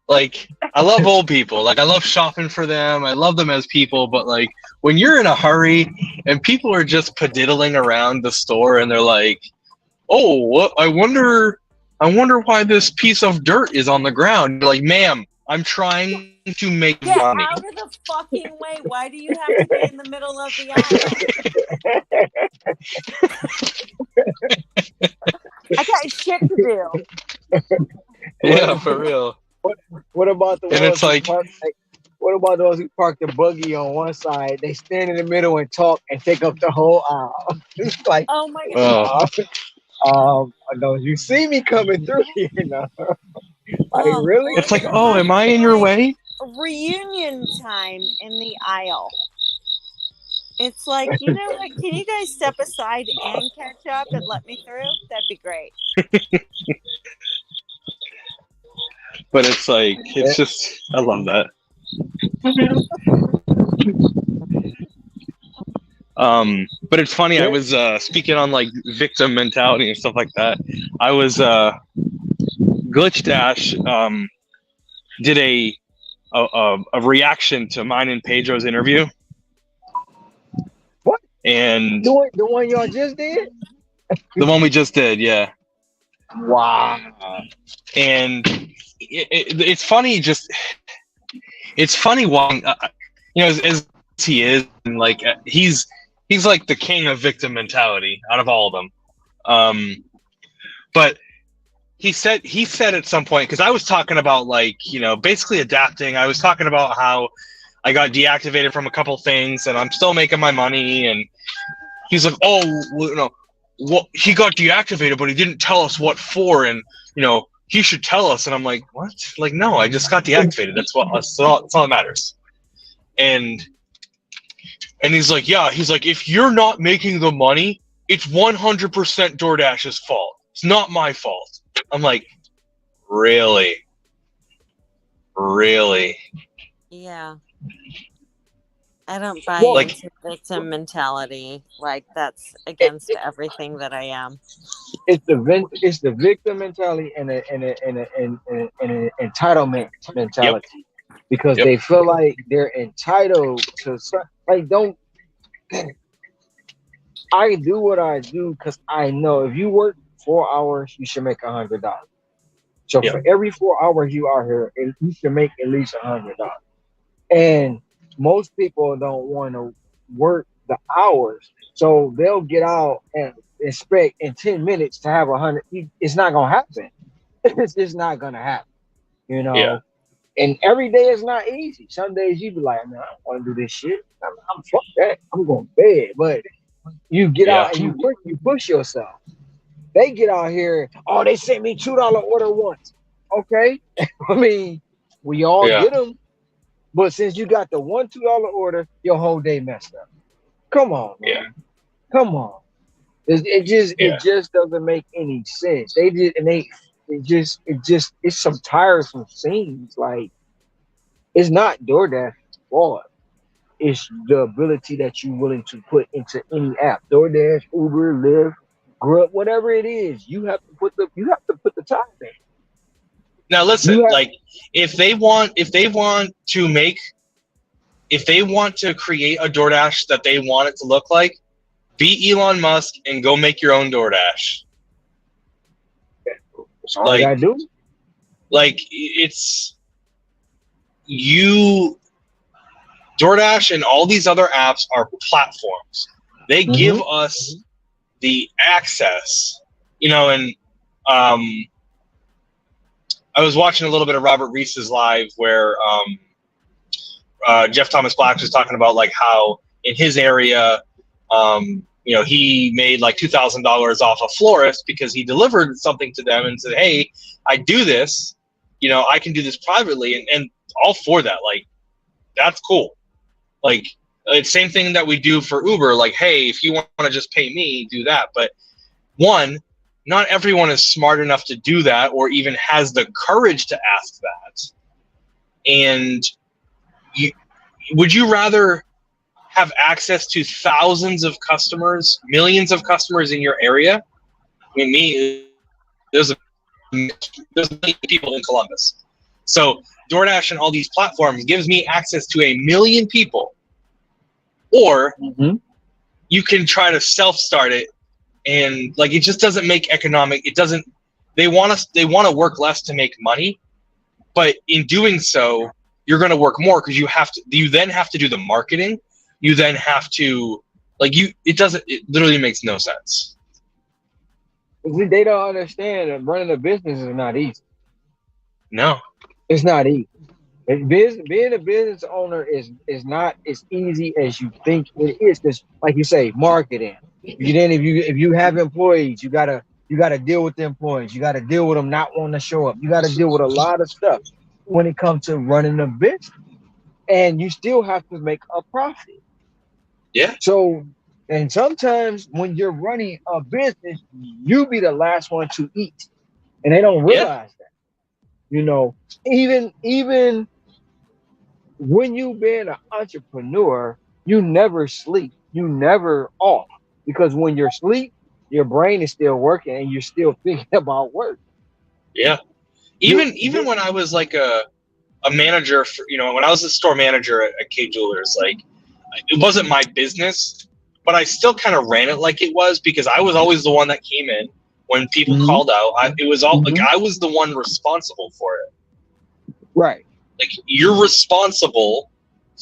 Like I love old people. Like I love shopping for them. I love them as people. But like when you're in a hurry and people are just padiddling around the store and they're like, "Oh, what? I wonder why this piece of dirt is on the ground." You're like, "Ma'am, I'm trying to make Get money." out of the fucking way. Why do you have to be in the middle of the aisle? I got shit to do. Yeah, for real. What about the And ones it's like, what about those who park the buggy on one side? They stand in the middle and talk and take up the whole aisle. It's like, Oh my god. don't you see me coming through here now? Like really? it's like, "Oh, am I in your way?" Reunion time in the aisle. It's like, you know what? Can you guys step aside and catch up and let me through? That'd be great. But it's like, it's just, I love that. But it's funny. I was speaking on like victim mentality and stuff like that. I was Glitch Dash did a reaction to mine and Pedro's interview. What? And The one y'all just did? the one we just did, yeah. Wow. And it's funny. It's funny why, as he is, and like he's like the king of victim mentality out of all of them. But he said at some point, because I was talking about like, basically adapting. I was talking about how I got deactivated from a couple things, and I'm still making my money. And he's like, oh, well, you know, what, he got deactivated, but he didn't tell us what for, and you know, he should tell us. And I'm like, what? Like, no, I just got deactivated. That's all that matters. And he's like, yeah. He's like, if you're not making the money, it's 100% DoorDash's fault. It's not my fault. I'm like, really? Really? Yeah. I don't buy Well, into victim mentality. Like, that's against everything that I am. it's the victim mentality and an entitlement mentality, because Yep. they feel like they're entitled to like, don't I do what I do because I know if you work 4 hours, you should make $100. So Yep. for every 4 hours you are here, you should make at least $100. And most people don't want to work the hours, so they'll get out and expect in 10 minutes to have 100. It's not gonna happen. It's just not gonna happen, you know. Yeah. And every day is not easy. Some days you be like, man, I don't want to do this shit. I'm fuck that. I'm going to bed. But you get out and you push yourself. They get out here. Oh, they sent me $2 order once. Okay, I mean, we all get them. But since you got the $2 order, your whole day messed up. Come on, man. Yeah. Come on. It just doesn't make any sense. It's some tiresome scenes. Like, it's not DoorDash's fault. It's the ability that you're willing to put into any app. DoorDash, Uber, Lyft, Grub, whatever it is, you have to put the time in. Now listen, like, if they want to create a DoorDash that they want it to look like, be Elon Musk and go make your own DoorDash. That's all you gotta do. Like, it's DoorDash and all these other apps are platforms. They give us the access, you know. And I was watching a little bit of Robert Reese's live where Jeff Thomas Black was talking about like how in his area, you know, he made like $2,000 off a florist because he delivered something to them and said, hey, I do this, you know, I can do this privately, and all for that. Like, that's cool. Like, it's same thing that we do for Uber. Like, hey, if you want to just pay me, do that. But one, not everyone is smart enough to do that or even has the courage to ask that. And would you rather have access to thousands of customers, millions of customers in your area? I mean, there's many people in Columbus. So DoorDash and all these platforms gives me access to 1 million people. Or you can try to self-start it, and like, it just doesn't make economic. It doesn't. They want to work less to make money, but in doing so, you're going to work more because you then have to do the marketing. You then have to it literally makes no sense. They don't understand that running a business is not easy. No, it's not easy. Being a business owner is not as easy as you think it is. Because, like you say, marketing. If you have employees, you gotta deal with the employees. You gotta deal with them not wanting to show up. You gotta deal with a lot of stuff when it comes to running a business, and you still have to make a profit. Yeah. So, and sometimes when you're running a business, you be the last one to eat, and they don't realize that. You know, even when you being an entrepreneur, you never sleep. You never off, because when you're asleep, your brain is still working and you're still thinking about work. Yeah. Even when I was like a manager for, you know, when I was a store manager at K Jewelers, like, it wasn't my business, but I still kind of ran it like it was, because I was always the one that came in when people called out. It was all like, I was the one responsible for it. Right. Like, you're responsible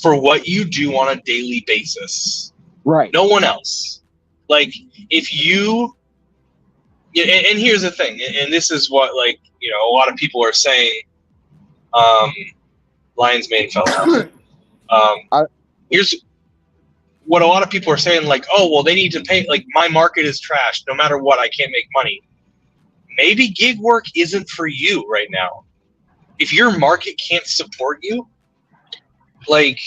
for what you do on a daily basis. Right. No one else. Like, if you, and here's the thing, and this is what, like, you know, a lot of people are saying, Lion's Mane fell out. I- Here's what a lot of people are saying, like, oh, well, they need to pay, like, my market is trash. No matter what, I can't make money. Maybe gig work isn't for you right now. If your market can't support you, like,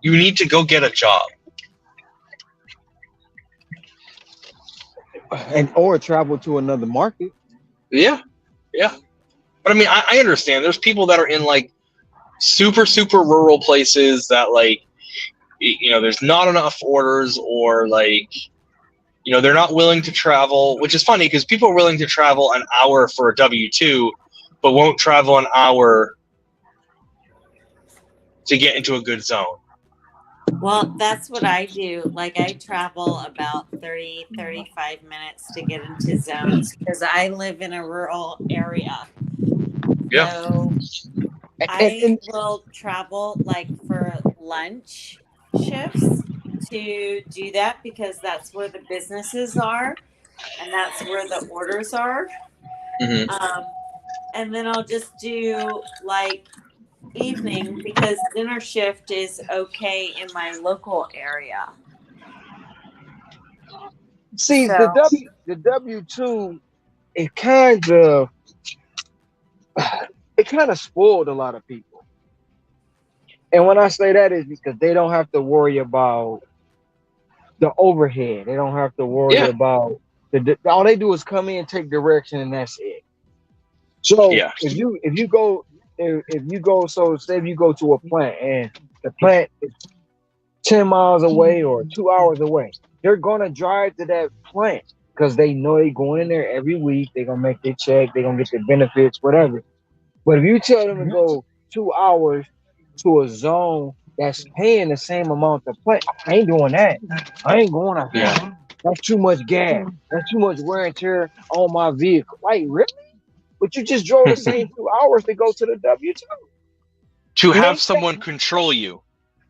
you need to go get a job. or travel to another market. Yeah. But I mean, I understand. There's people that are in, like, super, super rural places that, like, there's not enough orders, or, like, they're not willing to travel, which is funny because people are willing to travel an hour for a W-2, but won't travel an hour to get into a good zone. Well, that's what I do. Like, I travel about 30, 35 minutes to get into zones because I live in a rural area. Yeah. So I will travel, like, for lunch shifts to do that because that's where the businesses are and that's where the orders are. Mm-hmm. And then I'll just do, like, evening because dinner shift is okay in my local area. See, So- the W-2, it kind of spoiled a lot of people. And when I say that is because they don't have to worry about the overhead. They don't have to worry about all they do is come in, take direction, and that's it. So if you go, so say if you go to a plant and the plant is 10 miles away or 2 hours away, they're gonna drive to that plant because they know they go in there every week. They're gonna make their check. They're gonna get their benefits, whatever. But if you tell them to go 2 hours to a zone that's paying the same amount to plant, I ain't doing that. I ain't going out there. Yeah. That's too much gas. That's too much wear and tear on my vehicle. Like, really? But you just drove the same 2 hours to go to the W-2. To have someone control you.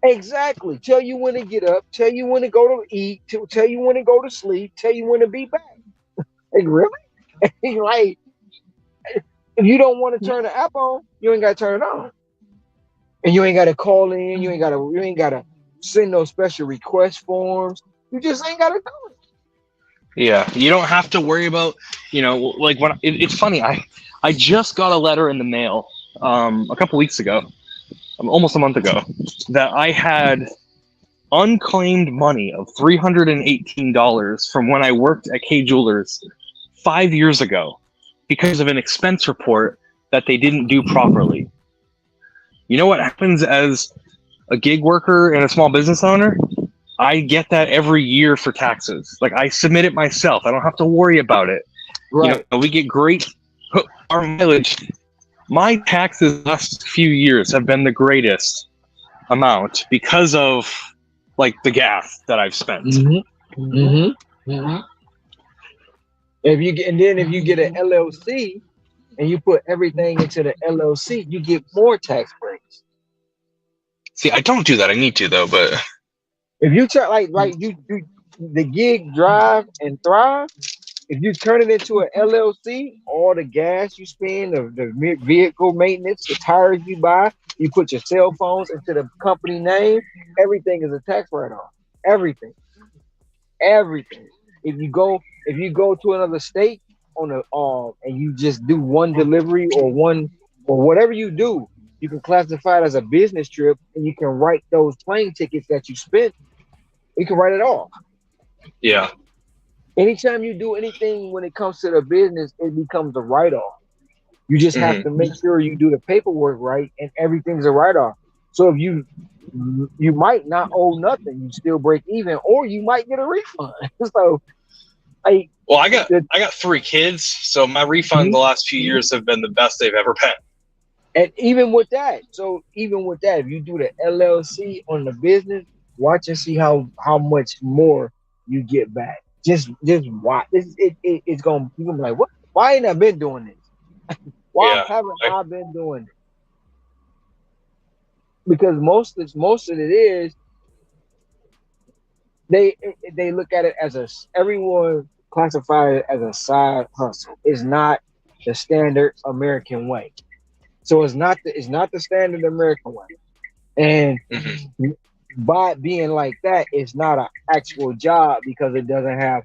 Exactly. Tell you when to get up. Tell you when to go to eat. Tell you when to go to sleep. Tell you when to be back. Like, really? Like, if you don't want to turn the app on, you ain't got to turn it on. And you ain't got to call in. You ain't got to send no special request forms. You just ain't got to do it. Yeah, you don't have to worry about, like, when it's funny. I just got a letter in the mail a couple weeks ago, almost a month ago, that I had unclaimed money of $318 from when I worked at K Jewelers 5 years ago because of an expense report that they didn't do properly. You know what happens as a gig worker and a small business owner? I get that every year for taxes. Like, I submit it myself. I don't have to worry about it. Right. We get great our mileage. My taxes the last few years have been the greatest amount because of, like, the gas that I've spent. Mm-hmm. Mm-hmm. Mm-hmm. If you get an LLC and you put everything into the LLC, you get more tax breaks. See, I don't do that. I need to, though, but if you try like you the gig drive and thrive, if you turn it into an LLC, all the gas you spend, the vehicle maintenance, the tires you buy, you put your cell phones into the company name, everything is a tax write-off. Everything. If you go to another state on and you just do one delivery or whatever you do, you can classify it as a business trip and you can write those plane tickets that you spent. You can write it off. Yeah. Anytime you do anything when it comes to the business, it becomes a write-off. You just have to make sure you do the paperwork right and everything's a write-off. So if you might not owe nothing, you still break even, or you might get a refund. So I got 3 kids, so my refund the last few years have been the best they've ever been. And even with that, if you do the LLC on the business, watch and see how much more you get back. Just watch. It's gonna, you're gonna be like, what? Why ain't I been doing this? Why haven't I been doing it? Because most of it is they look at it as everyone classifies it as a side hustle. It's not the standard American way. So it's not the standard American way. And Hmm. by it being like that, it's not an actual job because it doesn't have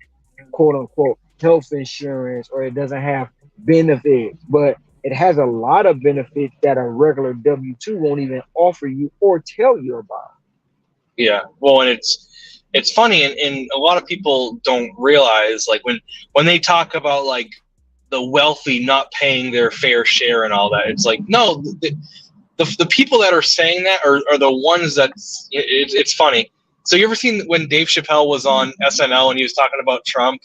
quote unquote health insurance or it doesn't have benefits, but it has a lot of benefits that a regular W 2 won't even offer you or tell you about. Yeah. Well, and it's funny, and a lot of people don't realize, like, when they talk about like the wealthy not paying their fair share and all that, it's like, no, the people that are saying that are the ones that it's funny. So you ever seen when Dave Chappelle was on SNL and he was talking about Trump?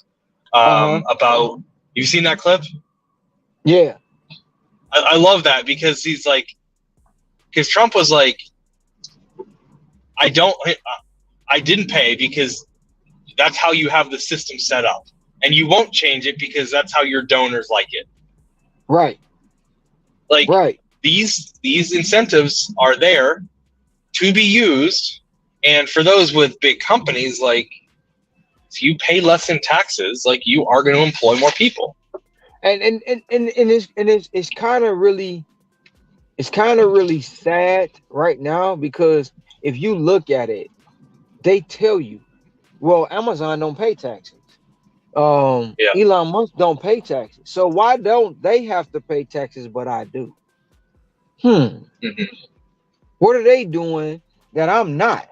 Uh huh. About you've seen that clip? Yeah. I love that because he's like, because Trump was like, I don't, I didn't pay because that's how you have the system set up, and you won't change it because that's how your donors like it. Right. Like Right. these incentives are there to be used, and for those with big companies, like if you pay less in taxes, like you are going to employ more people. And it's kind of really sad right now because if you look at it, they tell you, well, Amazon don't pay taxes. Yeah. Elon Musk don't pay taxes. So why don't they have to pay taxes, but I do? Hmm. Hmm. What are they doing that I'm not?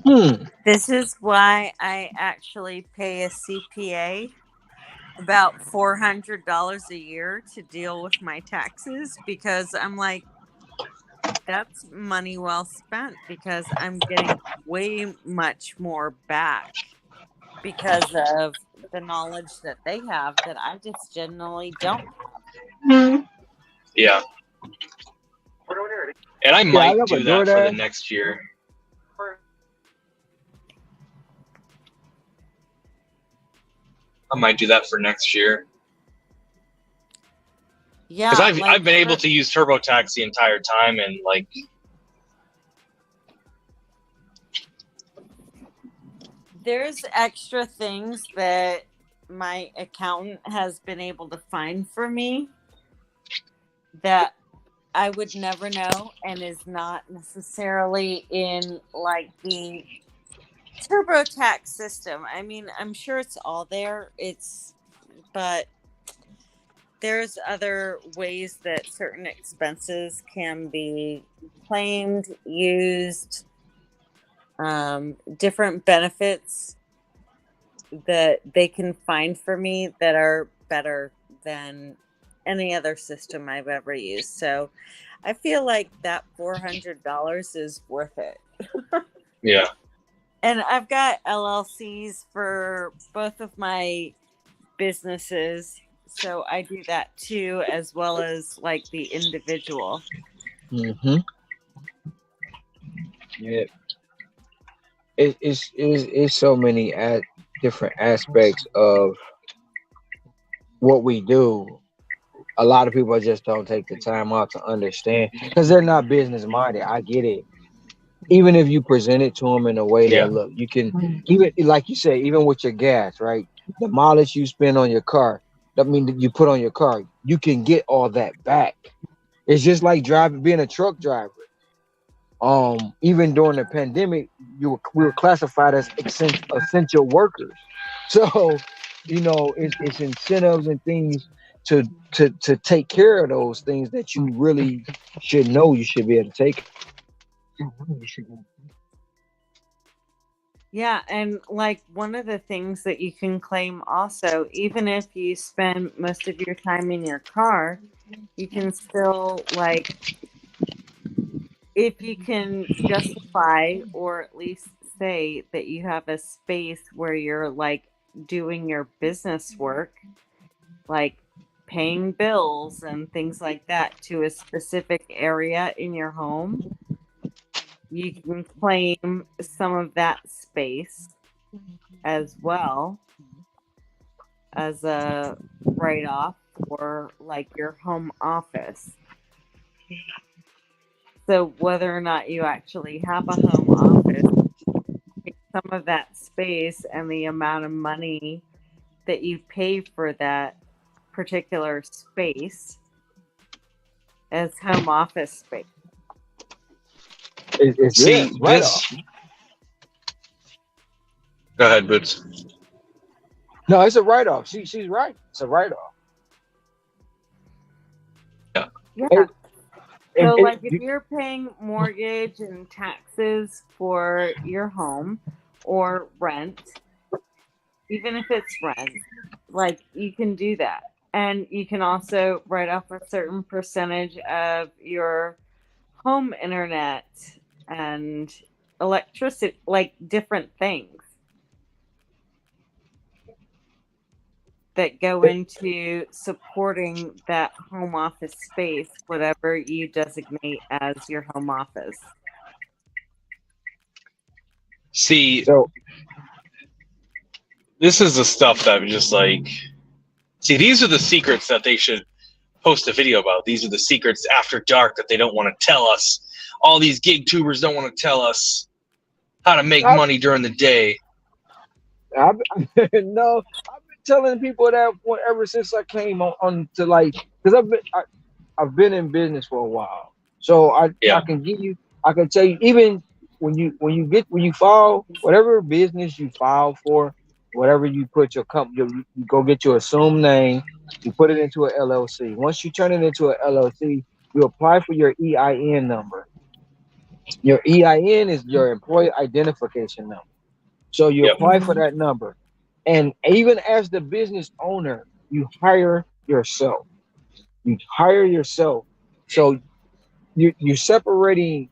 Hmm. This is why I actually pay a CPA about $400 a year to deal with my taxes because I'm like, that's money well spent because I'm getting way much more back because of the knowledge that they have that I just generally don't. Yeah. And I Yeah, I might love a do that for the DoorDash. next year. I might do that for next year because Yeah, I've like been able to use TurboTax the entire time, and like there's extra things that my accountant has been able to find for me that I would never know and is not necessarily in like the TurboTax system. I mean, I'm sure it's all there. But there's other ways that certain expenses can be claimed, used, different benefits that they can find for me that are better than any other system I've ever used. So I feel like that $400 is worth it. yeah, And I've got LLCs for both of my businesses. So I do that too, as well as like the individual. Mm-hmm. Yeah. It's so many different aspects of what we do. A lot of people just don't take the time out to understand because they're not business minded. I get it. Even if you present it to them in a way yeah, that look, you can even like you say, even with your gas, right? The mileage you spend on your car, I mean that you put on your car, you can get all that back. It's just like driving, being a truck driver. Even during the pandemic, we were classified as essential workers. So, it's incentives and things to take care of those things that you really should know you should be able to take. Yeah, and like one of the things that you can claim also, even if you spend most of your time in your car, you can still like if you can justify or at least say that you have a space where you're like doing your business work, like paying bills and things like that to a specific area in your home, you can claim some of that space as well as a write off for like your home office. So whether or not you actually have a home office, take some of that space and the amount of money that you pay for that particular space as home office space. It's See, right this. off. Go ahead, Boots. No, it's a write off. She's right. It's a write off. Yeah. Yeah. And, So, and like, if you're paying mortgage and taxes for your home or rent, even if it's rent, like, you can do that. And you can also write off a certain percentage of your home internet and electricity, like different things that go into supporting that home office space, whatever you designate as your home office. See, so this is the stuff that just like. See, these are the secrets that they should post a video about. These are the secrets after dark that they don't want to tell us. All these gig tubers don't want to tell us how to make money during the day. no, I've been telling people that ever since I came on to like, because I've been in business for a while, so I can tell you, even when you file whatever business you file for, whatever you put your company, you go get your assumed name, you put it into a LLC. Once you turn it into a LLC, you apply for your EIN number. Your EIN is your employee identification number. So you apply for that number. And even as the business owner, you hire yourself. You hire yourself. So you're separating,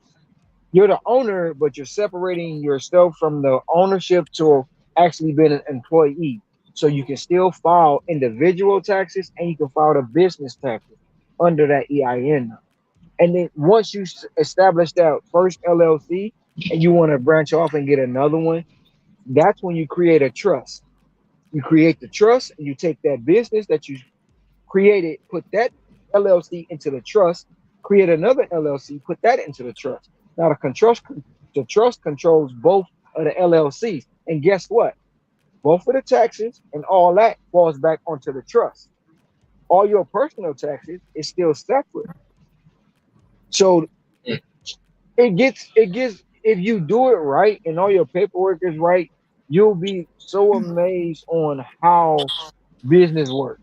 you're the owner, but you're separating yourself from the ownership to actually being an employee. So you can still file individual taxes and you can file the business taxes under that EIN number. And then once you establish that first LLC and you want to branch off and get another one, that's when you create a trust. You create the trust and you take that business that you created, put that LLC into the trust, create another LLC, put that into the trust. Now the trust controls both of the LLCs. And guess what? Both of the taxes and all that falls back onto the trust. All your personal taxes is still separate. So it gets if you do it right and all your paperwork is right, you'll be so amazed on how business works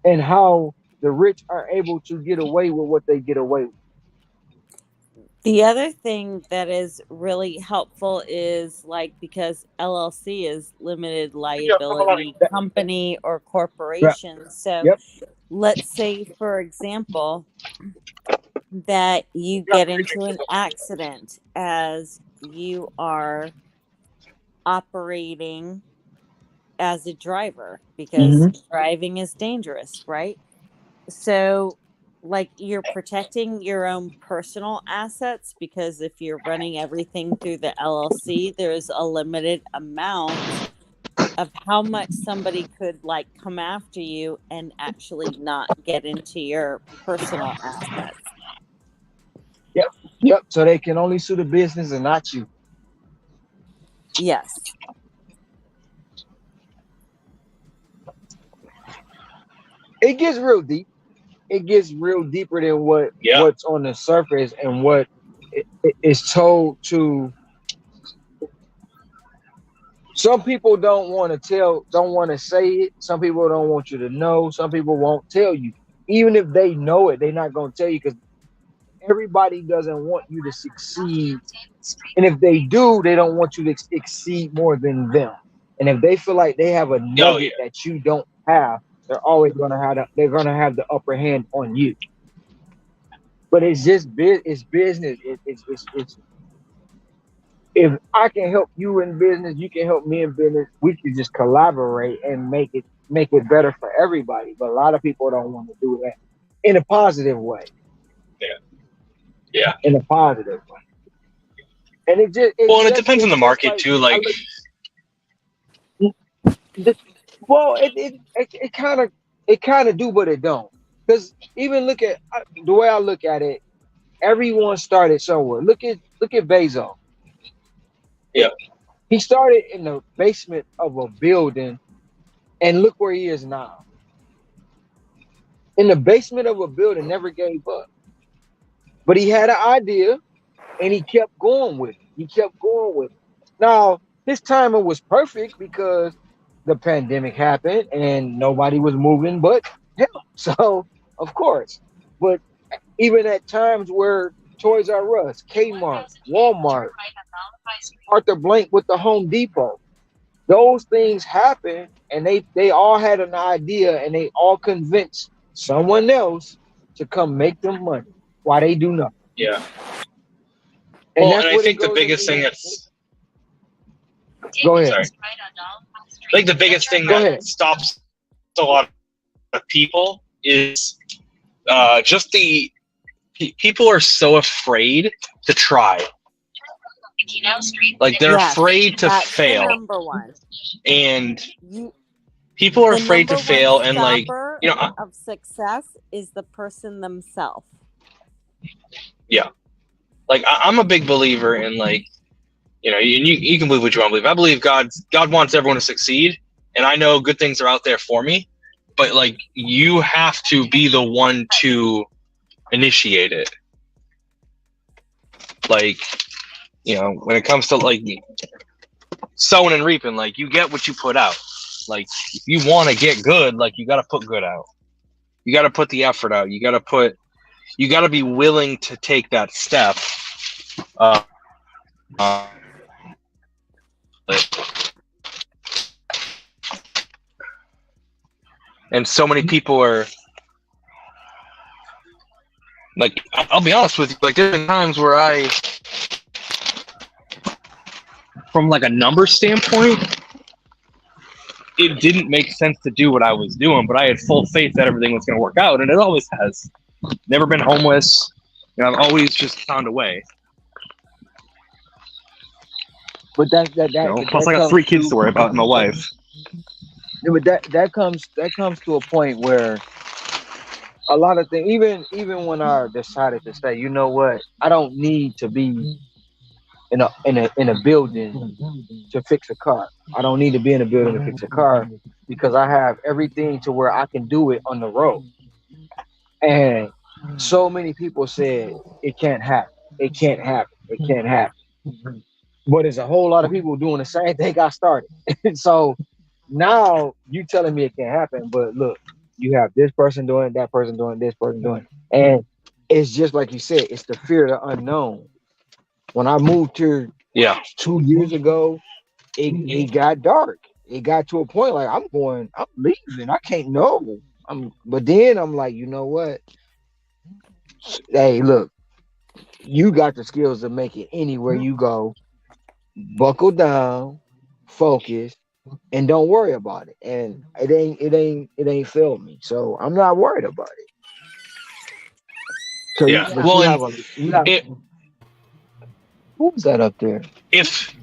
and how the rich are able to get away with what they get away with. The other thing that is really helpful is like, because LLC is limited liability company or corporation. So let's say, for example, that you get into an accident as you are operating as a driver, because driving is dangerous, right? So like, you're protecting your own personal assets, because if you're running everything through the LLC, there's a limited amount of how much somebody could like come after you and actually not get into your personal assets. Yep. So they can only sue the business and not you. Yes. It gets real deep. It gets real deeper than what's on the surface and what is told to. Some people don't want to say it. Some people don't want you to know. Some people won't tell you. Even if they know it, they're not going to tell you, because everybody doesn't want you to succeed. And if they do, they don't want you to exceed more than them. And if they feel like they have a nugget that you don't have, they're always going to have the upper hand on you. But it's just it's business. It's if I can help you in business, you can help me in business. We can just collaborate and make it better for everybody. But a lot of people don't want to do that in a positive way. Yeah. In a positive way. And it depends on the market too. Like, well, it kind of do, but it don't. Because even look at the way I look at it, everyone started somewhere. Look at Bezos. Yeah. He started in the basement of a building, and look where he is now. In the basement of a building, never gave up. But he had an idea, and he kept going with it. He kept going with it. Now his timing was perfect because the pandemic happened and nobody was moving but him. So of course, but even at times where Toys R Us, Kmart, Walmart, Arthur Blank with the Home Depot, those things happen, and they all had an idea, and they all convinced someone else to come make them money while they do nothing. Yeah. And Well, that's and I what it think the goes biggest into. thing that's Go ahead. sorry. I think the biggest thing Go that ahead. stops a lot of people is just the people are so afraid to try. Like they're Yes, afraid to that's the fail, number one. and You, people are the afraid to number fail. one And like stopper you know, of success is the person themselves. yeah, like I'm a big believer in like you know you can believe what you want to believe. I believe God wants everyone to succeed, and I know good things are out there for me, but like you have to be the one to initiate it. Like you know when it comes to like sowing and reaping, like you get what you put out. Like if you want to get good, like you got to put good out. You got to put the effort out. You got to be willing to take that step. And so many people are like, I'll be honest with you, like there's been times where from like a number standpoint, it didn't make sense to do what I was doing, but I had full faith that everything was going to work out, and it always has. Never been homeless. You know, I've always just found a way. But that Plus, I got 3 kids to worry about and my wife. Yeah, but that comes to a point where a lot of things, even when I decided to say, you know what, I don't need to be in a building to fix a car. I don't need to be in a building to fix a car because I have everything to where I can do it on the road. And so many people said it can't happen. It can't happen. It can't happen. But there's a whole lot of people doing the same thing I started. So now you telling me it can't happen, but look, you have this person doing it, that person doing it, this person doing it. And it's just like you said, it's the fear of the unknown. When I moved here 2 years ago, it got dark. It got to a point like I'm leaving. I can't know. But then I'm like, you know what? Hey, look, you got the skills to make it anywhere you go. Buckle down, focus, and don't worry about it. And it ain't failed me. So I'm not worried about it. So Yeah. who's that up there? If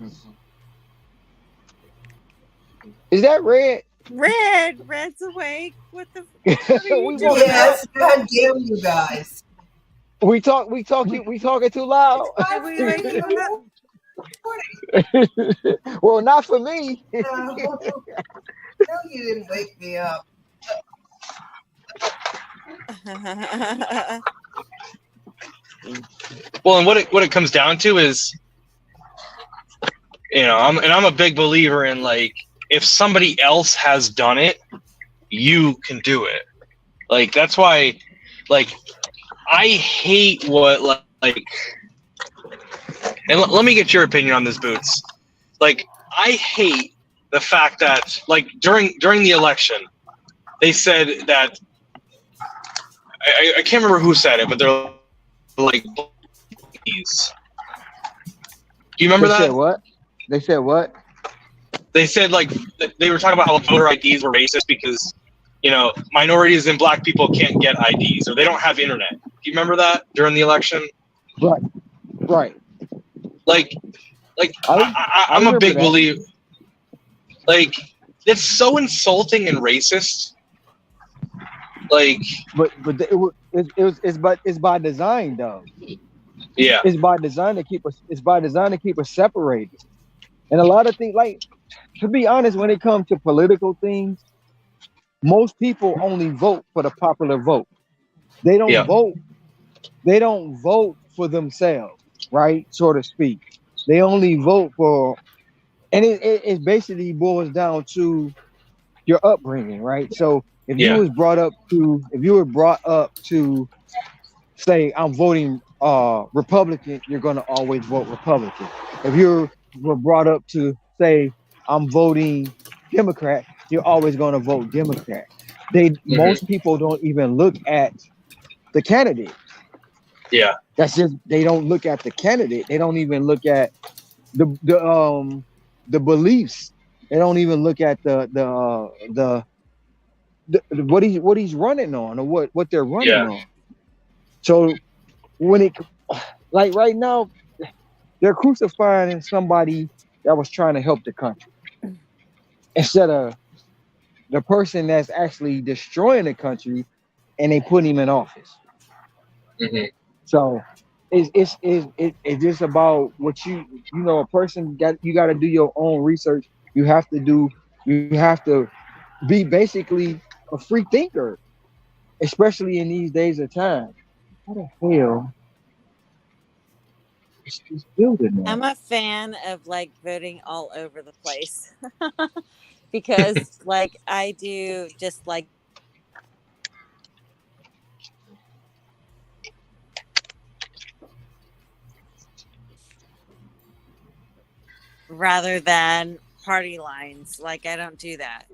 Is that Red? Red's awake. What the? What are you doing? Yes, God damn you guys. We talking too loud. Did we wake you up? Well, not for me. No, you didn't wake me up. well, and what it comes down to is, you know, I'm a big believer in like if somebody else has done it, you can do it. Like that's why, like, I hate what like. And let me get your opinion on this, Boots. Like, I hate the fact that, like, during the election, they said that I can't remember who said it, but they're like, please. Do you remember that? They said what? They said like they were talking about how voter IDs were racist because, you know, minorities and black people can't get IDs or they don't have internet. Do you remember that during the election? Right. Like I'm a big believer. Like, it's so insulting and racist. Like, it's by design though. Yeah. It's by design to keep us separated. And a lot of things, like, to be honest, when it comes to political things, most people only vote for the popular vote. They don't vote. They don't vote for themselves. right? So to speak. They only vote for, and it basically boils down to your upbringing, right? So Yeah. if you were brought up to say I'm voting Republican, you're gonna always vote Republican. If you were brought up to say I'm voting Democrat, you're always gonna vote Democrat. Hmm. Most people don't even look at the candidate. Yeah. That's just they don't look at the candidate. They don't even look at the beliefs. They don't even look at the what he's running on or what they're running Yeah. on. So when it like right now, they're crucifying somebody that was trying to help the country instead of the person that's actually destroying the country, and they put him in office. Hmm. So it's just about what a person got to do your own research. You have to be basically a free thinker, especially in these days of time. How the hell is this building now? I'm a fan of like voting all over the place because like I do just like rather than party lines. Like I don't do that.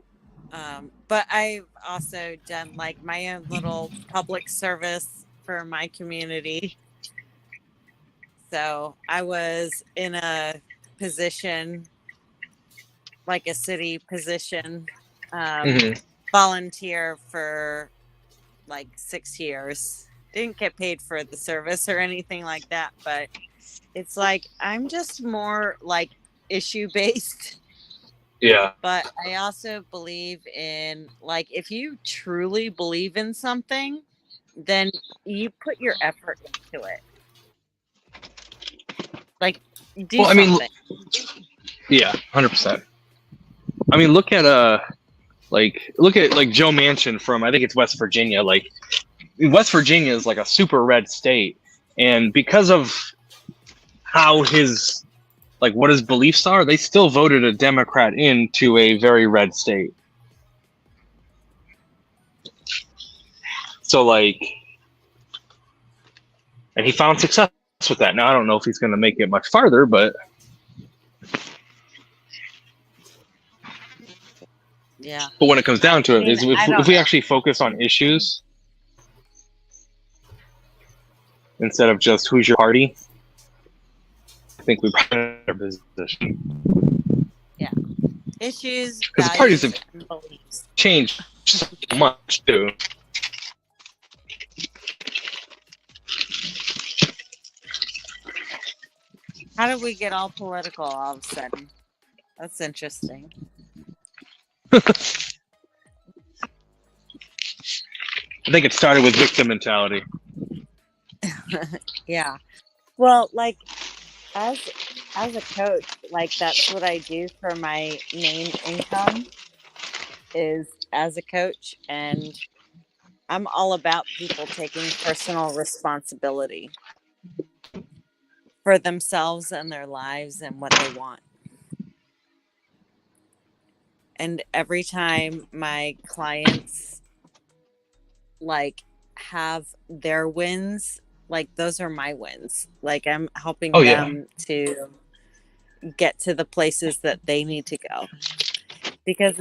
But I've also done like my own little public service for my community. So I was in a position, like a city position, Hmm. volunteer for like 6 years. Didn't get paid for the service or anything like that, but it's like I'm just more like issue based. Yeah. But I also believe in like if you truly believe in something, then you put your effort into it. Like do Well, I mean, something. yeah, 100%. I mean, look at like Joe Manchin from, I think it's West Virginia. Like West Virginia is like a super red state, and because of how his like what his beliefs are, they still voted a Democrat into a very red state. So like, and he found success with that. Now I don't know if he's going to make it much farther, but Yeah. but when it comes down to I it, mean, is I don't if we know. actually focus on issues instead of just who's your party, I think we're in a better position. Issues, Because parties values, have and beliefs. changed so much too. How did we get all political all of a sudden? That's interesting. I think it started with victim mentality. Yeah. Well, like as a coach, like that's what I do for my main income is as a coach, and I'm all about people taking personal responsibility for themselves and their lives and what they want. And every time my clients like have their wins, like those are my wins. Like I'm helping Oh, yeah. them to get to the places that they need to go. Because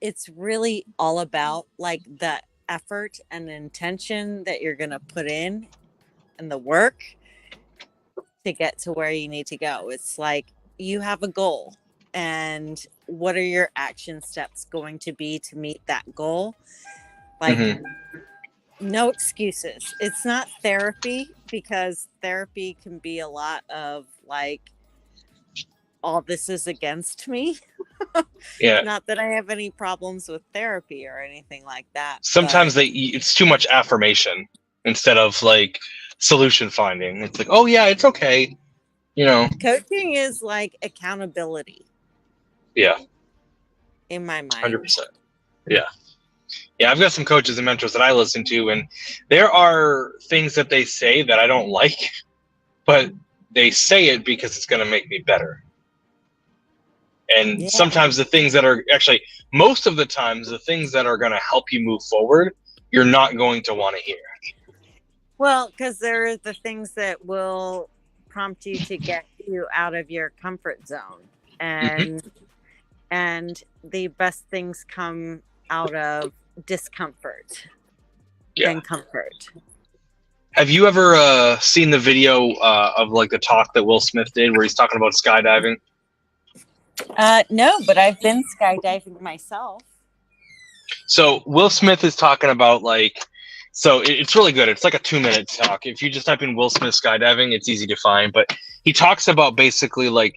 it's really all about like the effort and intention that you're going to put in and the work to get to where you need to go. It's like you have a goal, and what are your action steps going to be to meet that goal? Like no excuses. It's not therapy, because therapy can be a lot of like, all this is against me. Yeah. Not that I have any problems with therapy or anything like that. Sometimes it's too much affirmation instead of like solution finding. It's like, oh yeah, it's okay. You know. Coaching is like accountability. Yeah. In my mind. 100%. Yeah. Yeah, I've got some coaches and mentors that I listen to, and there are things that they say that I don't like, but they say it because it's going to make me better. And Yeah. sometimes the things that are actually, most of the times, the things that are going to help you move forward, you're not going to want to hear. Well, because there are the things that will prompt you to get you out of your comfort zone, and the best things come out of discomfort than comfort. Have you ever seen the video of like the talk that Will Smith did where he's talking about skydiving? No, but I've been skydiving myself. So Will Smith is talking about like, so it's really good. It's like a 2-minute talk. If you just type in Will Smith skydiving, it's easy to find. But he talks about basically like,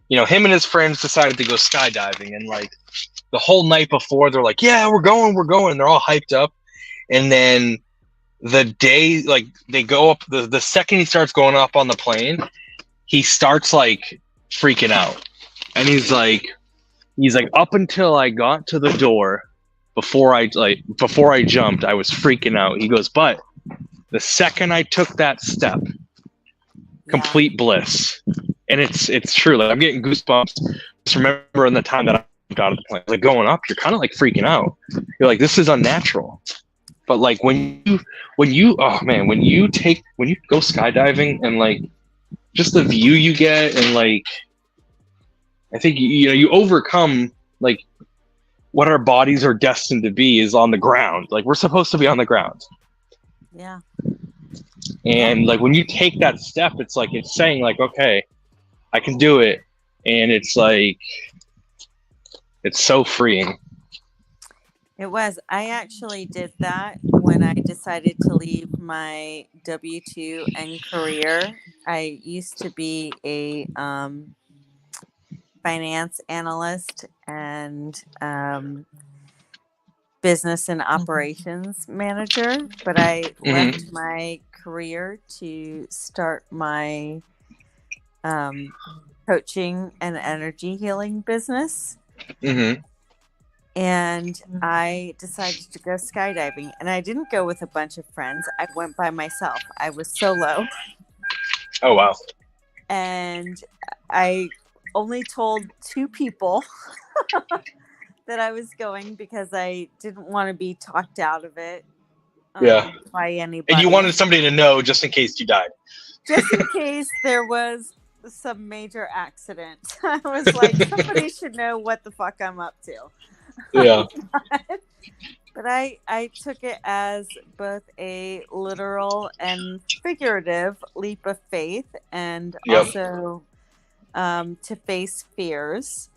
you know, him and his friends decided to go skydiving, and like the whole night before they're like, yeah, we're going. They're all hyped up. And then the day, like they go up, the second he starts going up on the plane, he starts like freaking out. And he's like, up until I got to the door, before I jumped, I was freaking out. He goes, but the second I took that step, complete bliss. And it's true. Like I'm getting goosebumps. Just remembering the time that I got out of the plane. Like going up, you're kind of like freaking out. You're like, this is unnatural. But like when you go skydiving and like just the view you get, and like I think you overcome like what our bodies are destined to be is on the ground. Like we're supposed to be on the ground. Yeah. And like when you take that step, it's like it's saying like, okay, I can do it. And it's like it's so freeing. It was. I actually did that when I decided to leave my W-2 and career. I used to be a finance analyst and business and operations manager, but I left my career to start my coaching and energy healing business. Mm-hmm. And I decided to go skydiving, and I didn't go with a bunch of friends. I went by myself. I was solo. Oh, wow. And I only told 2 people that I was going because I didn't want to be talked out of it by anybody. And you wanted somebody to know just in case you died. Just in case there was some major accident. I was like, somebody should know what the fuck I'm up to. Yeah. But I took it as both a literal and figurative leap of faith, and also to face fears.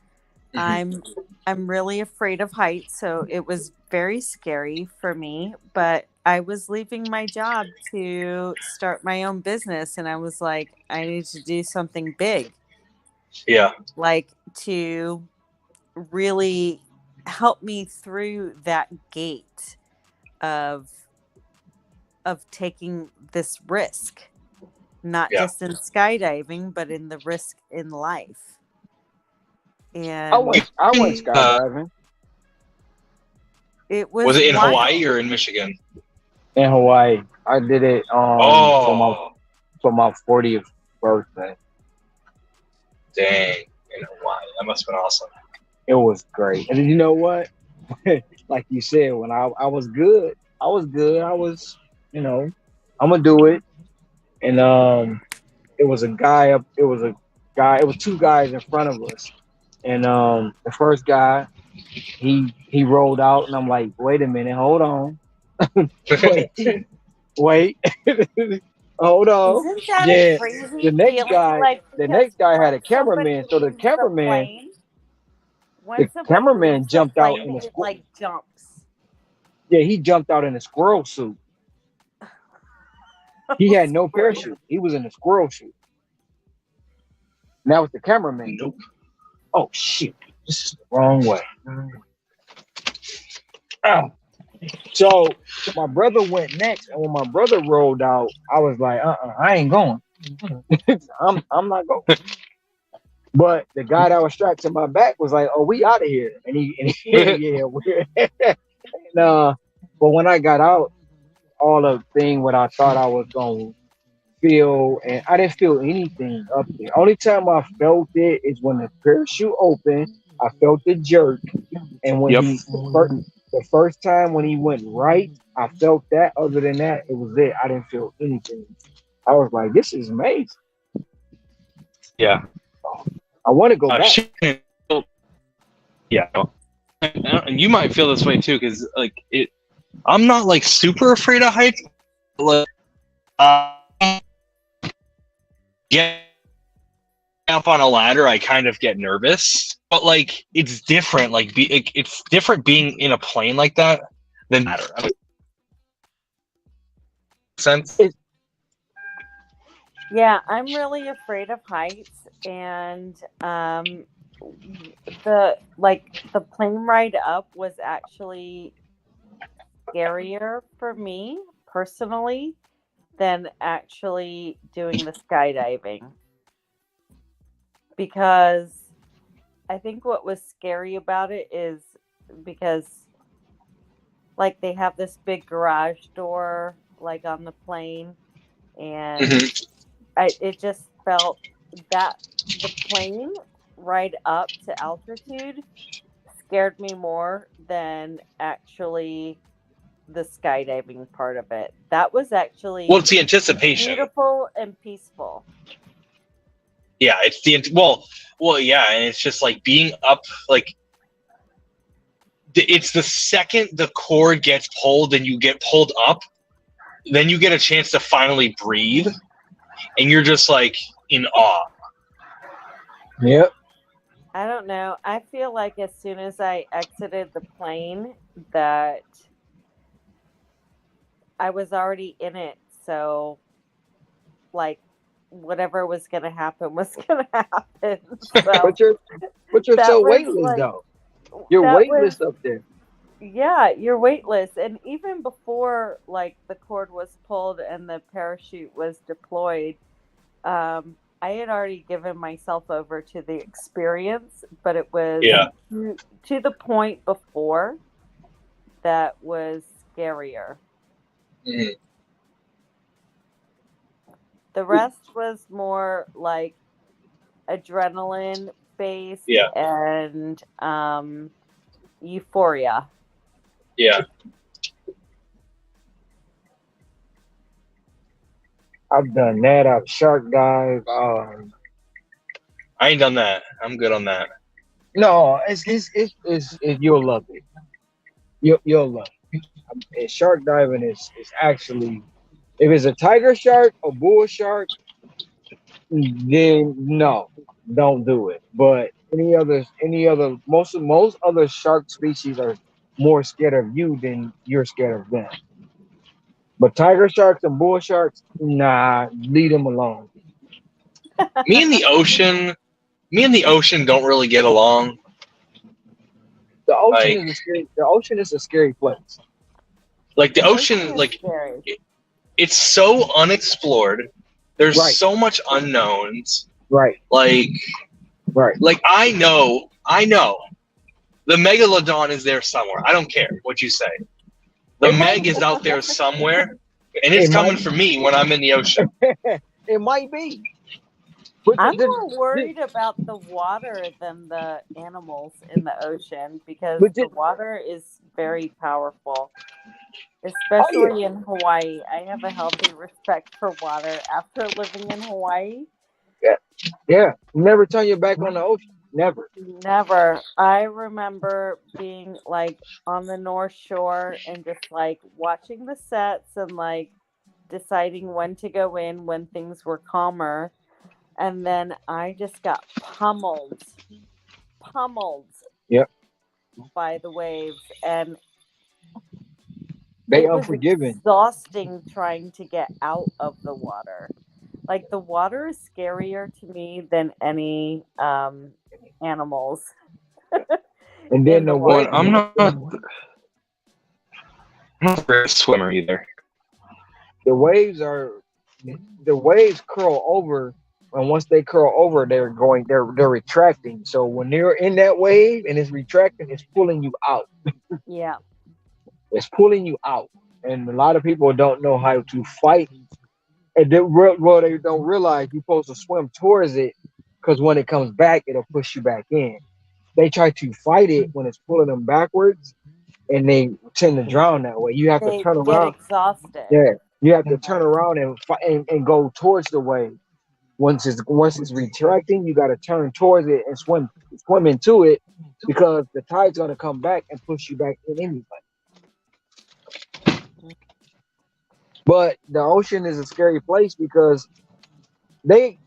I'm really afraid of heights, so it was very scary for me, but I was leaving my job to start my own business, and I was like, I need to do something big. Yeah. Like to really help me through that gate of taking this risk, not just in skydiving, but in the risk in life. And I went skydiving. It was. Was it in wild. Hawaii or in Michigan? In Hawaii. I did it for my 40th birthday. Dang, in Hawaii. That must have been awesome. It was great. And you know what? Like you said, when I was good. I was, I'm gonna do it. And it was 2 guys in front of us. And the first guy, he rolled out, and I'm like, wait a minute, hold on. wait. Hold on. Isn't that Yeah. crazy? The next guy had a cameraman, so the cameraman jumped out in the jumps. Yeah, he jumped out in a squirrel suit. He had no parachute. He was in a squirrel suit. Now it's the cameraman. Nope. Oh shit! This is the wrong way. Oh. So my brother went next, and when my brother rolled out, I was like, I ain't going. I'm not going. But the guy that was strapped to my back was like, "Oh, we out of here," and he But when I got out, all the thing what I thought I was gonna feel, and I didn't feel anything up there. Only time I felt it is when the parachute opened. I felt the jerk, and when Yep. the first time when he went right, I felt that. Other than that, it was it. I didn't feel anything. I was like, this is amazing. Yeah. I want to go back. Shit. Yeah. And you might feel this way too, because like I'm not like super afraid of heights. Like, get up on a ladder, I kind of get nervous. But like, it's different. Like, it's different being in a plane like that than ladder. Sense. Yeah, I'm really afraid of heights, and the plane ride up was actually scarier for me personally than actually doing the skydiving, because I think what was scary about it is because like they have this big garage door like on the plane, and it just felt that the plane ride up to altitude scared me more than actually the skydiving part of it. That was actually Well, it's the anticipation. beautiful and peaceful. Yeah, it's the well, yeah, and it's just like being up, like it's the second the cord gets pulled and you get pulled up, then you get a chance to finally breathe, and you're just like in awe. Yep. I don't know. I feel like as soon as I exited the plane that I was already in it. So like whatever was going to happen was going to happen. So But you're that so was weightless like- though. You're that weightless was- up there. Yeah, you're weightless. And even before like the cord was pulled and the parachute was deployed, I had already given myself over to the experience, but it was to the point before that was scarier. Mhm. The rest was more like adrenaline based and euphoria. Yeah. I've done that. I've shark dive. I ain't done that. I'm good on that. No, it's you'll love it. You'll love it. And shark diving is actually, if it's a tiger shark or bull shark, then no, don't do it. But any other most other shark species are more scared of you than you're scared of them. But tiger sharks and bull sharks, nah, leave them alone. Me and the ocean don't really get along. The ocean is a scary place. Like the ocean, is like scary. it's so unexplored. There's Right. so much unknowns. Right. Like I know the megalodon is there somewhere. I don't care what you say. The meg is out there somewhere, and it's coming for me when I'm in the ocean. It might be. But I'm more worried about the water than the animals in the ocean, because the water is very powerful, especially in Hawaii. I have a healthy respect for water after living in Hawaii. Yeah. Never turn your back on the ocean. Never. Never. I remember being like on the North Shore and just like watching the sets and like deciding when to go in when things were calmer. And then I just got pummeled Yep. by the waves. And They it was unforgiving. exhausting trying to get out of the water. Like the water is scarier to me than any animals. And then the Well, wave. I'm not a great swimmer either. The waves curl over, and once they curl over, they're retracting. So when they're in that wave and it's retracting, it's pulling you out. Yeah. It's pulling you out, and a lot of people don't know how to fight. And they don't realize you're supposed to swim towards it because when it comes back, it'll push you back in. They try to fight it when it's pulling them backwards, and they tend to drown that way. You have to They turn get around. exhausted. Yeah, you have to turn around and and go towards the wave. Once it's retracting, you got to turn towards it and swim into it because the tide's gonna come back and push you back in anyway. But the ocean is a scary place because they've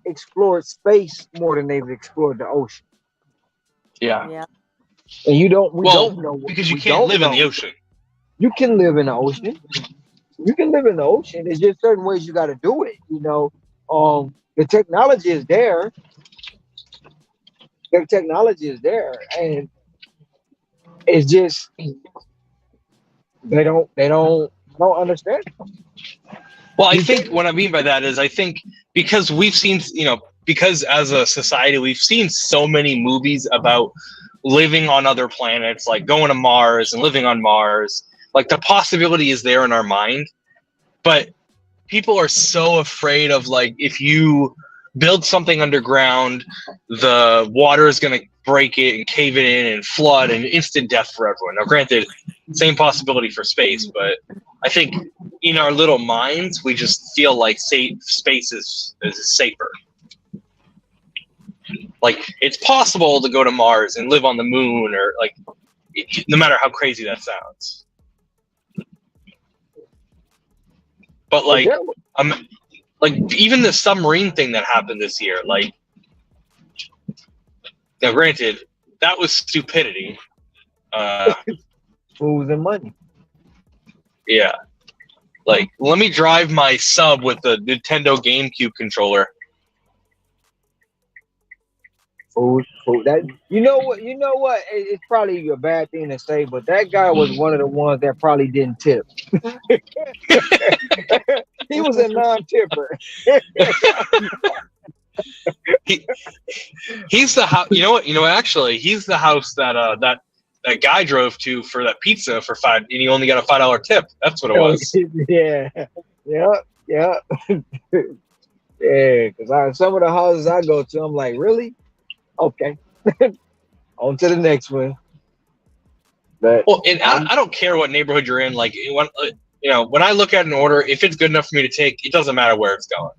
explored space more than they've explored the ocean. Yeah. Yeah. And we Well, don't know because you we can't don't live in the know. ocean. You can live in the ocean. You can live in the ocean. There's just certain ways you got to do it. The technology is there. The technology is there, and it's just they don't understand. Well, I think what I mean by that is I think because we've seen, because as a society, we've seen so many movies about living on other planets, like going to Mars and living on Mars. Like the possibility is there in our mind, but people are so afraid of like, if you build something underground, the water is going to break it and cave it in and flood and instant death for everyone. Now, granted, same possibility for space, but I think in our little minds, we just feel like space is safer. Like it's possible to go to Mars and live on the moon, or like, no matter how crazy that sounds. But like, like even the submarine thing that happened this year, like, now granted, that was stupidity. Fools and money. Yeah. Like, let me drive my sub with the Nintendo GameCube controller. Food. That you know what? It's probably a bad thing to say, but that guy was one of the ones that probably didn't tip. He was a non-tipper. He's the house. You know what? Actually, he's the house that that guy drove to for that pizza for $5, and he only got a $5 tip. That's what it was. Yeah. Yeah. Because some of the houses I go to, I'm like, really? Okay. On to the next one. But Well, and I don't care what neighborhood you're in. Like, when I look at an order, if it's good enough for me to take, it doesn't matter where it's going.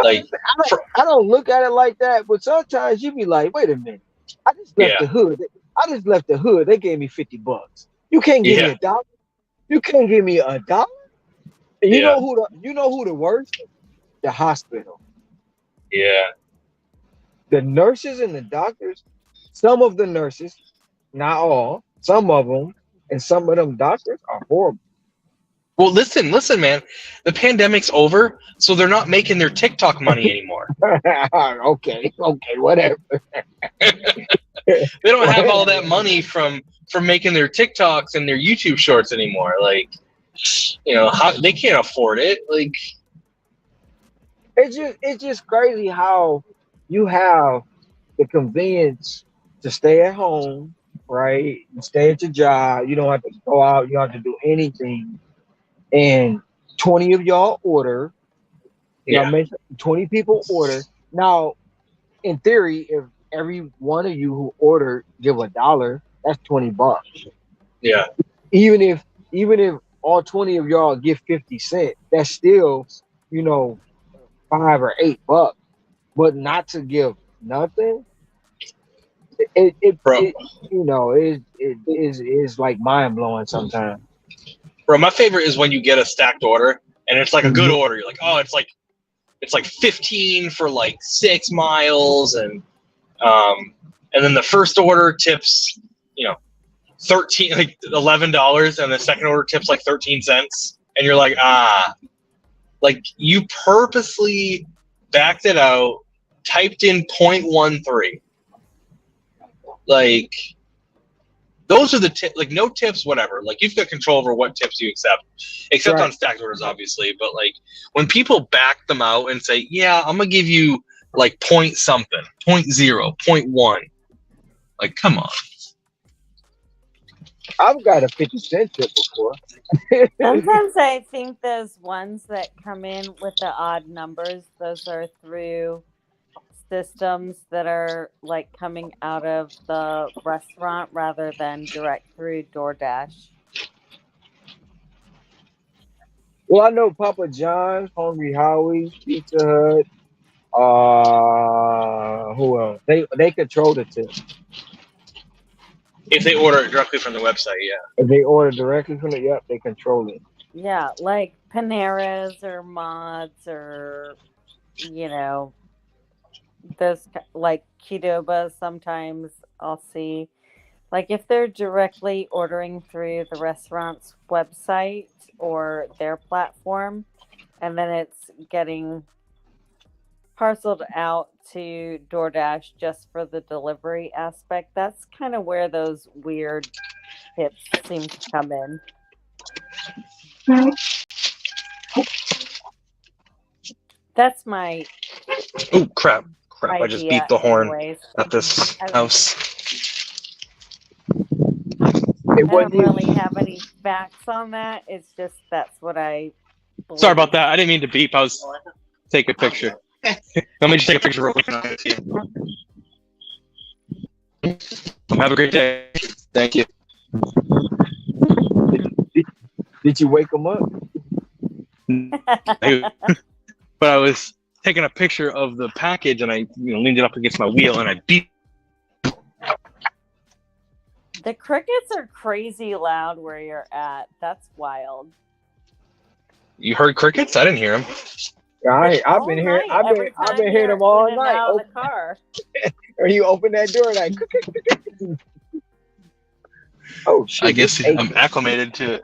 Like, I don't look at it like that, but sometimes you be like, wait a minute. I just left the hood. They gave me $50. You can't give me $1. You can't give me $1. And you know who the worst? The hospital. Yeah. The nurses and the doctors, some of the nurses, not all, some of them, and some of them doctors are horrible. Well, listen, man. The pandemic's over, so they're not making their TikTok money anymore. Okay, whatever. They don't have all that money from making their TikToks and their YouTube shorts anymore. Like, they can't afford it. Like, it's just crazy how you have the convenience to stay at home, right? You stay at your job. You don't have to go out. You don't have to do anything. And 20 of y'all order. Yeah. 20 people order. Now, in theory, if every one of you who ordered give $1, that's $20. Yeah. Even if all 20 of y'all give 50 cents, that's still, $5 or $8. But not to give nothing, it is like mind blowing sometimes. Bro, my favorite is when you get a stacked order and it's like a good order. You're like, oh, it's like 15 for like 6 miles, and then the first order tips, $13, like $11, and the second order tips like 13 cents, and you're like, like you purposely backed it out, typed in 0.13. Like, those are the tips. Like, no tips, whatever. Like, you've got control over what tips you accept right. On stacked orders, obviously. But like, when people back them out and say, "Yeah, I'm gonna give you like point something, 0.0, 0.1," like, come on. I've got a 50-cent tip before. Sometimes I think those ones that come in with the odd numbers, those are through systems that are like coming out of the restaurant rather than direct through DoorDash. Well, I know Papa John's, Hungry Howie's, Pizza Hut. Who else? They control the tip. If they order it directly from the website, yeah. If they order directly from the they control it. Yeah, like Panera's or Mods or, you know, those like Qdoba. Sometimes I'll see, like if they're directly ordering through the restaurant's website or their platform, and then it's getting parceled out to DoorDash just for the delivery aspect. That's kind of where those weird tips seem to come in. That's my Oh crap! I just beat the horn anyways. at this house. It I wasn't don't you. really have any facts on that. It's just that's what I believe. Sorry about that. I didn't mean to beep. I was take a picture. Let me just take a picture real quick. And I'll get to you. Have a great day. Thank you. Did you wake them up? But I was taking a picture of the package and I leaned it up against my wheel and I beat. The crickets are crazy loud where you're at. That's wild. You heard crickets? I didn't hear them. I've been hearing. I've been hearing them all night. Out of the car. Or you open that door like. Oh shit! I guess I'm acclimated to it.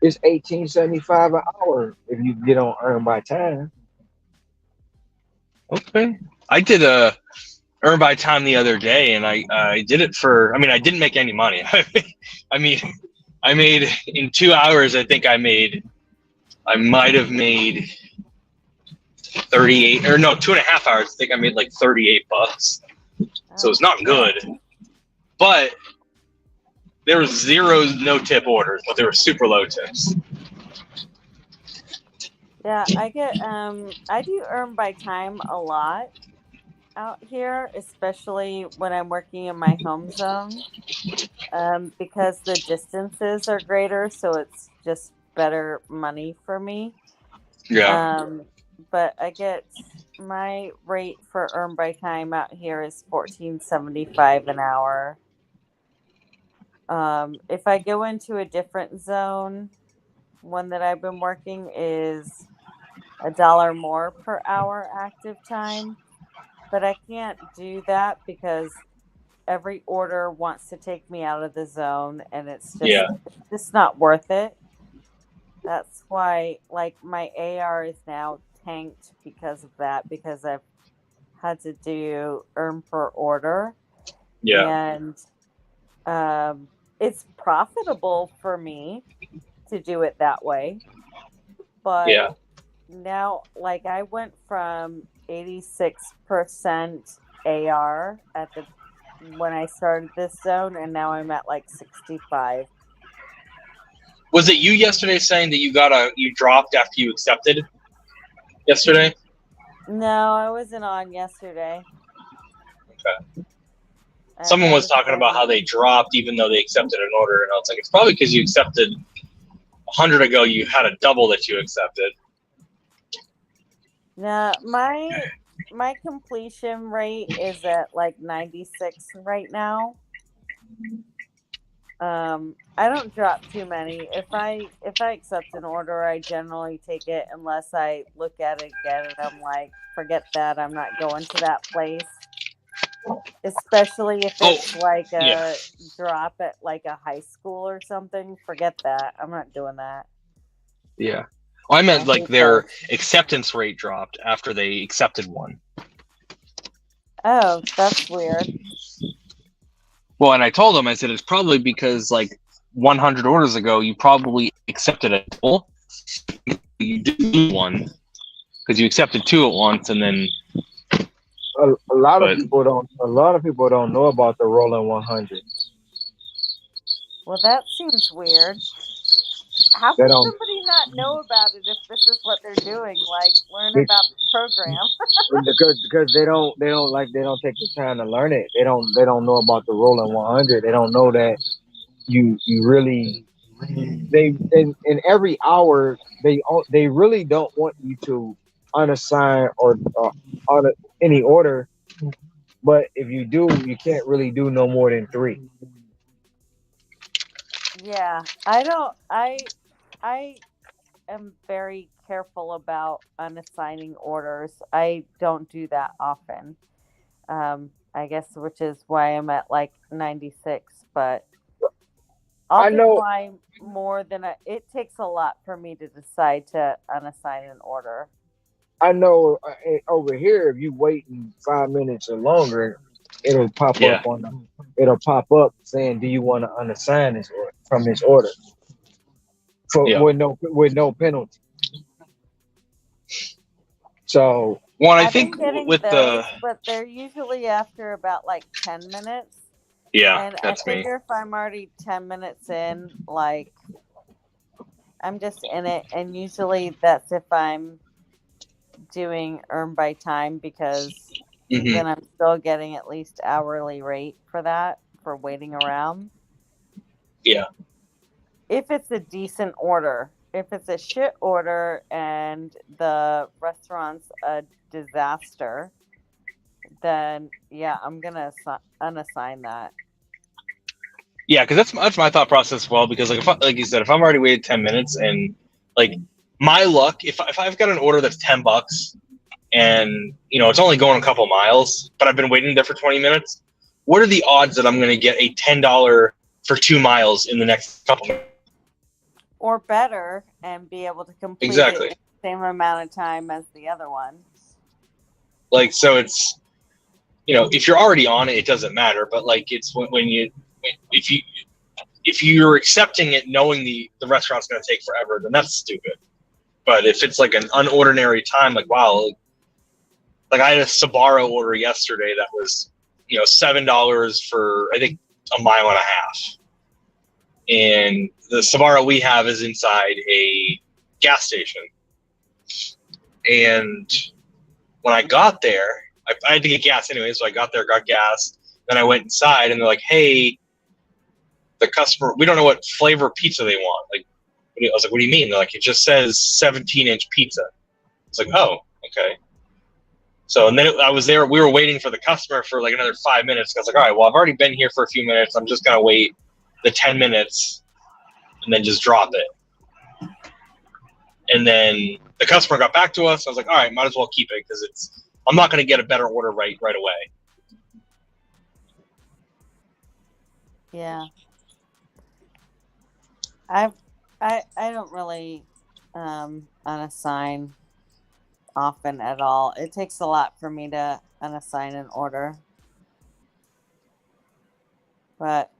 It's $18.75 an hour if you get on Earn by Time. Okay. I did a Earn by Time the other day, and I did it for. I mean, I didn't make any money. I made in 2 hours. I think I might have made 38 or no, 2.5 hours. I think I made like $38. So it's not good, but there was 0 no tip orders, but there were super low tips. Yeah, I get I do Earn by Time a lot out here, especially when I'm working in my home zone, because the distances are greater, so it's just better money for me. Yeah. But I get my rate for Earn by Time out here is $14.75 an hour. If I go into a different zone, one that I've been working is $1 more per hour active time, but I can't do that because every order wants to take me out of the zone, and it's just not worth it. That's why, like, my AR is now tanked because of that, because I've had to do earn per order. Yeah. And it's profitable for me to do it that way. But now, like, I went from 86% AR when I started this zone, and now I'm at like 65. Was it you yesterday saying that you dropped after you accepted yesterday? No, I wasn't on yesterday. Okay. Someone was talking about how they dropped even though they accepted an order, and I was like, it's probably because you accepted 100 ago. You had a double that you accepted. No, my completion rate is at like 96 right now. I don't drop too many. If I accept an order, I generally take it unless I look at it again and I'm like, forget that, I'm not going to that place. Especially if it's like a drop at like a high school or something. Forget that. I'm not doing that. Yeah. Well, I meant like their acceptance rate dropped after they accepted one. Oh, that's weird. Well, and I told them, I said, it's probably because like 100 orders ago, you probably accepted a double. You did one because you accepted 2 at once, and then a lot of people don't know about the rolling 100. Well, that seems weird. How They can don't somebody not know about it if this is what they're doing? Like, learn it's, about the program. because they don't take the time to learn it. They don't know about the rolling 100. They don't know that you really they in every hour they really don't want you to unassign or on any order. But if you do, you can't really do no more than 3. Yeah, I don't. I am very careful about unassigning orders. I don't do that often. I guess which is why I'm at like 96, but I'll I know decline more than it takes a lot for me to decide to unassign an order. I know over here, if you waiting 5 minutes or longer, it'll pop Yeah. up it'll pop up saying, "Do you want to unassign this order from this order?" For Yeah. with no penalty. So Well, I I've been think getting with those, the but they're usually after about like 10 minutes. yeah, And I that's me. figure if I'm already 10 minutes in, like I'm just in it. And usually that's if I'm doing earn by time because Hmm. then I'm still getting at least hourly rate for that for waiting around. Yeah. If it's a decent order, if it's a shit order and the restaurant's a disaster, then yeah, I'm gonna unassign that. Yeah, because that's my thought process as well. Because like you said, if I'm already waited 10 minutes and like my luck, if I've got an order that's $10 and it's only going a couple miles, but I've been waiting there for 20 minutes, what are the odds that I'm going to get a $10 for 2 miles in the next couple minutes? Or better, and be able to complete Exactly. it in the same amount of time as the other one. Like, so it's if you're already on it, it doesn't matter. But like, it's if you're accepting it knowing the restaurant's going to take forever, then that's stupid. But if it's like an unordinary time, like wow, like I had a Sbarro order yesterday that was $7 for I think a mile and a half, and the Sbarro we have is inside a gas station. And when I got there, I had to get gas anyway, so I got there, got gas, then I went inside, and they're like, "Hey, the customer, we don't know what flavor pizza they want." Like, I was like, "What do you mean?" They're like, "It just says 17-inch pizza." It's like, "Oh, okay." So, and then I was there. We were waiting for the customer for like another 5 minutes. I was like, "All right, well, I've already been here for a few minutes. I'm just gonna wait the 10 minutes and then just drop it." And then the customer got back to us. I was like, "All right, might as well keep it because I'm not gonna get a better order right away." Yeah. I don't really unassign often at all. It takes a lot for me to unassign an order. But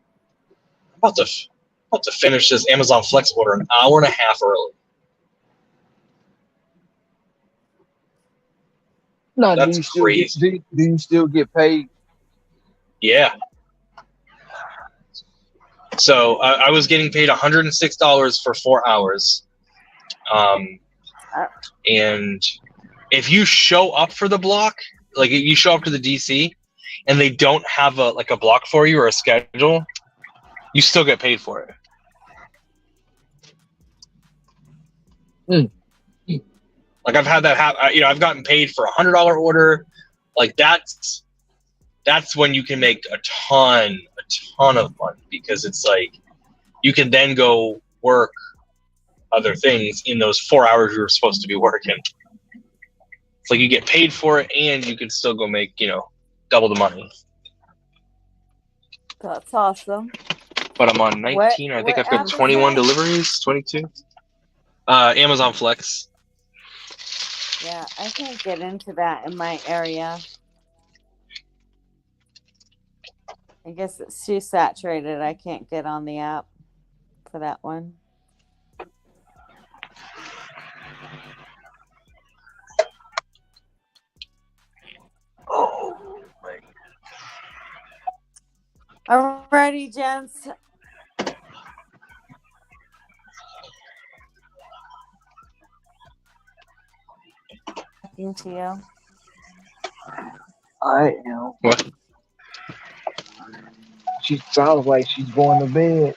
I'm about to finish this Amazon Flex order an hour and a half early. no, That's crazy. do you still get paid? Yeah. So I was getting paid $106 for 4 hours. And if you show up for the block, like you show up to the DC and they don't have a block for you or a schedule, you still get paid for it. Like I've had that happen. I've gotten paid for $100 order. Like that's when you can make a ton of money, because it's like you can then go work other things in those 4 hours you were supposed to be working. It's like you get paid for it and you can still go make, double the money. that's awesome. But I'm on 19. I think I've got 21 deliveries, 22. Amazon Flex. Yeah, I can't get into that in my area. I guess it's too saturated. I can't get on the app for that one. Alrighty, gents. talking to you. I am. What? She sounds like she's going to bed.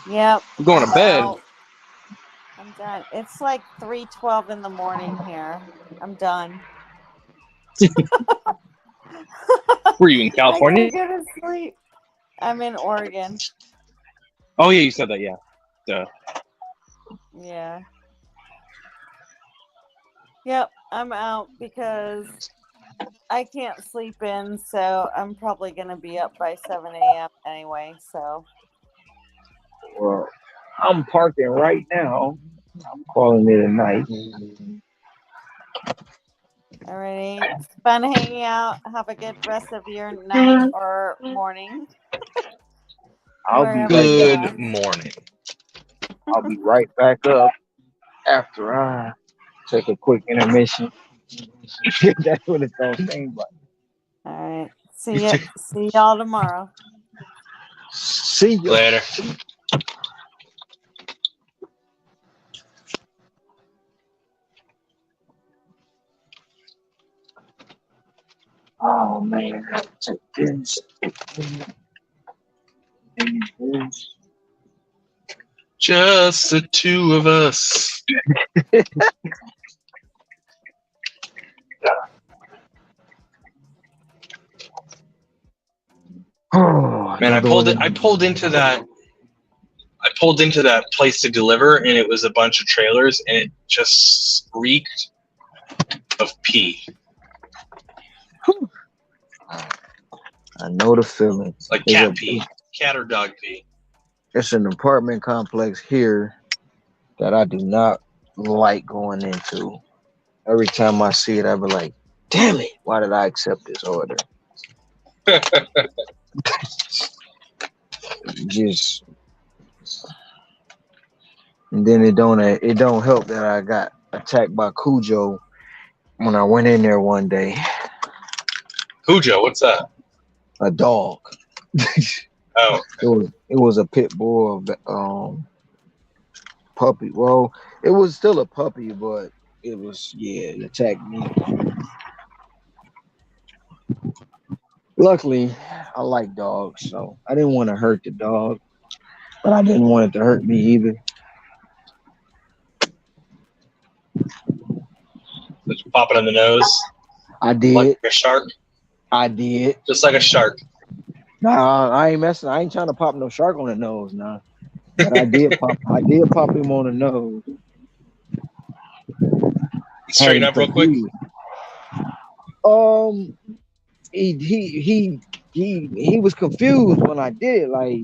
Yep. I'm going to I'm bed. out. I'm done. It's like 3:12 in the morning here. I'm done. Were you in I California? gotta go to sleep. I'm in Oregon. Oh yeah, you said that. Yeah. Duh. Yeah. Yep, I'm out because I can't sleep in, so I'm probably gonna be up by 7 a.m. anyway. So Well, I'm parking right now. I'm calling it a night. alrighty, it's fun hanging out. Have a good rest of your night or morning. I'll be Wherever right you're back. Good morning. I'll be right back up after I take a quick intermission. That's what it's gonna seem like. All right. See y'all tomorrow. See you. Later. Oh man, take this. Just the two of us. Oh Man, I pulled into that place to deliver, and it was a bunch of trailers, and it just reeked of pee. I know the feeling. Like There's cat a- pee. Cat or dog pee. It's an apartment complex here that I do not like going into. Every time I see it, I be like, damn it, why did I accept this order? Just, and then it don't help that I got attacked by Cujo when I went in there one day. Cujo, what's that? A dog. Oh, It was a pit bull puppy. Well, it was still a puppy, but it attacked me. Luckily, I like dogs, so I didn't want to hurt the dog, but I didn't want it to hurt me either. did you pop it in the nose? I did. Like a shark? I did. Just like a shark. Nah, I ain't messing. I ain't trying to pop no shark on the nose, nah. But I did pop him on the nose. Straighten up real quick. He was confused when I did it. Like,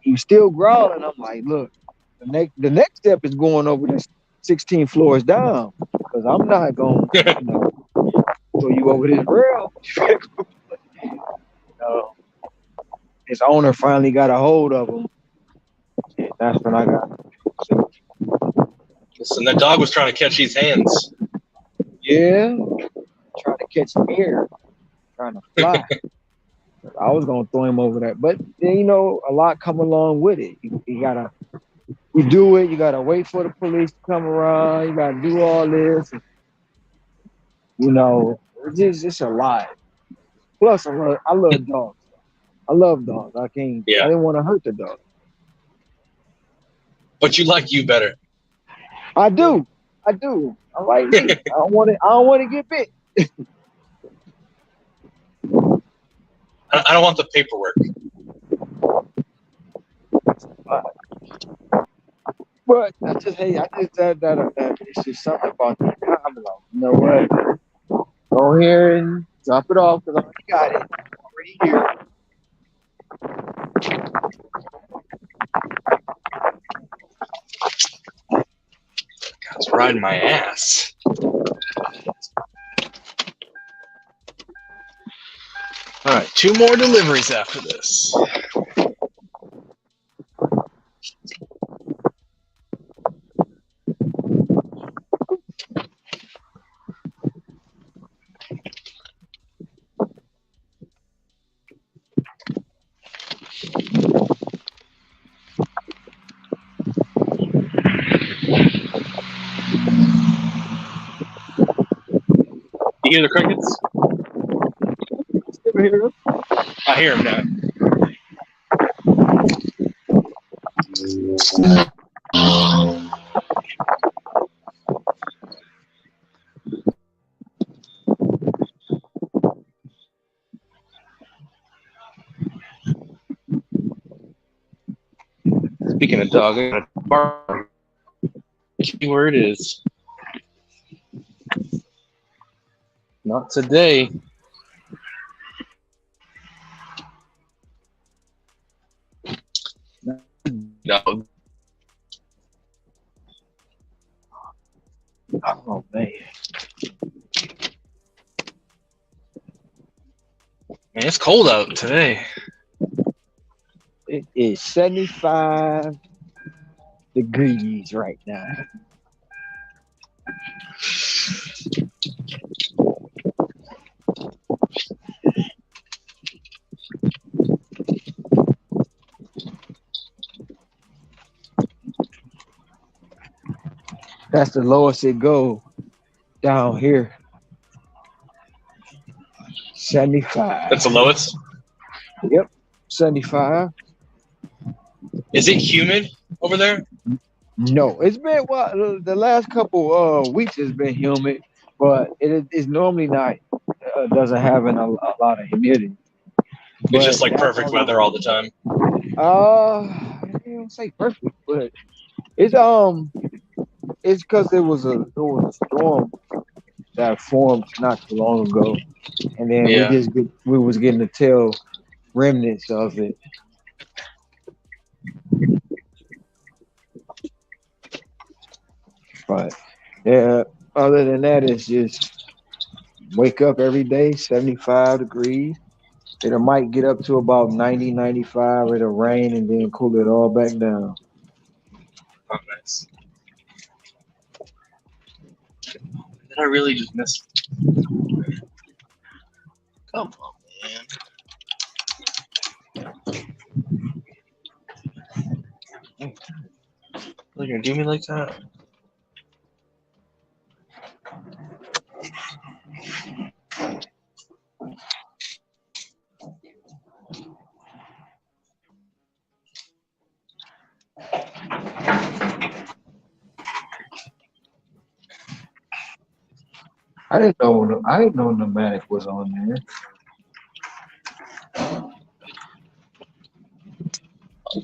he was still growling. I'm like, look, the next step is going over this 16 floors down, because I'm not going to throw you over this rail. His owner finally got a hold of him. And that's when I got him. Listen, that dog was trying to catch these hands. Yeah, trying to catch some air, trying to fly. I was gonna throw him over that, but then, a lot come along with it. You do it. You gotta wait for the police to come around. You gotta do all this. It's just a lot. Plus, I love dogs. I love dogs. I didn't want to hurt the dog. But you like you better. I do. I like me. I don't want to get bit. I don't want the paperwork. But I just said that it's just something about the envelope. You know what? Go here and drop it off, because I already got it. Already here. God's riding my ass. All right, 2 more deliveries after this. You hear the crickets? I hear them now. Speaking of dog, I got a bark. Keyword is not today. No. Oh man. Man, it's cold out today. It is 75 degrees right now. That's the lowest it goes down here. 75. That's the lowest. Yep, 75. Is it humid over there? No, it's been the last couple weeks has been humid, but it's normally not doesn't have a lot of humidity. It's just like perfect weather all the time. I don't say perfect, but it's because there was a storm that formed not too long ago, and then we was getting the tail remnants of it. But yeah, other than that, it's just wake up every day, 75 degrees. It might get up to about 90, 95. It'll rain and then cool it all back down. Oh, nice. Did I really just miss? Come on, man. You're gonna do me like that? I didn't know Pneumatic was on there. Oh,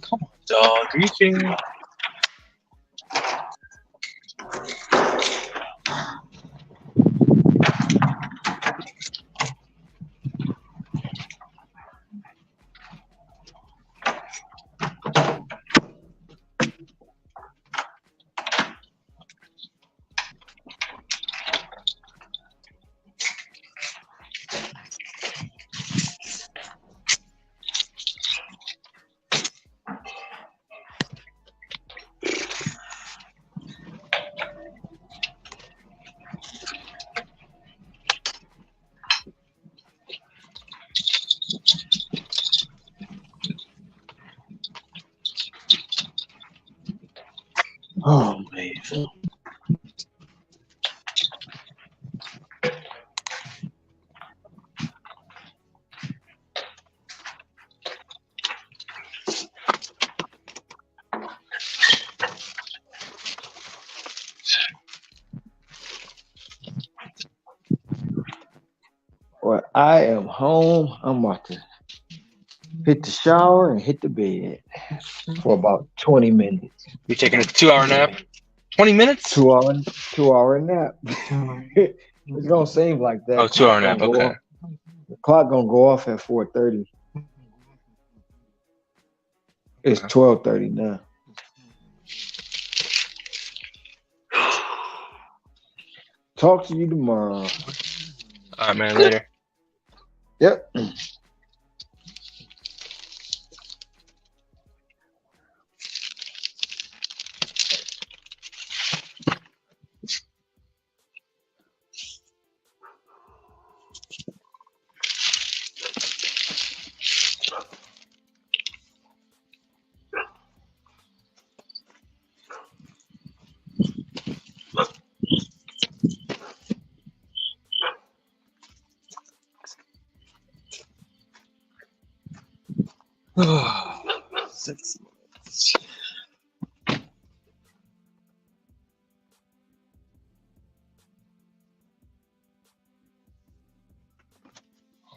come on, dog. Are you kidding me? Oh man. Well, I am home. I'm about to hit the shower and hit the bed for about 20 minutes. You taking a 2-hour nap? 20 minutes? 2 hour nap. It's gonna seem like that. Oh, 2-hour nap. Okay. The clock gonna go off at 4:30. It's 12:30 now. Talk to you tomorrow. All right, man. Later. Yep. 6 months.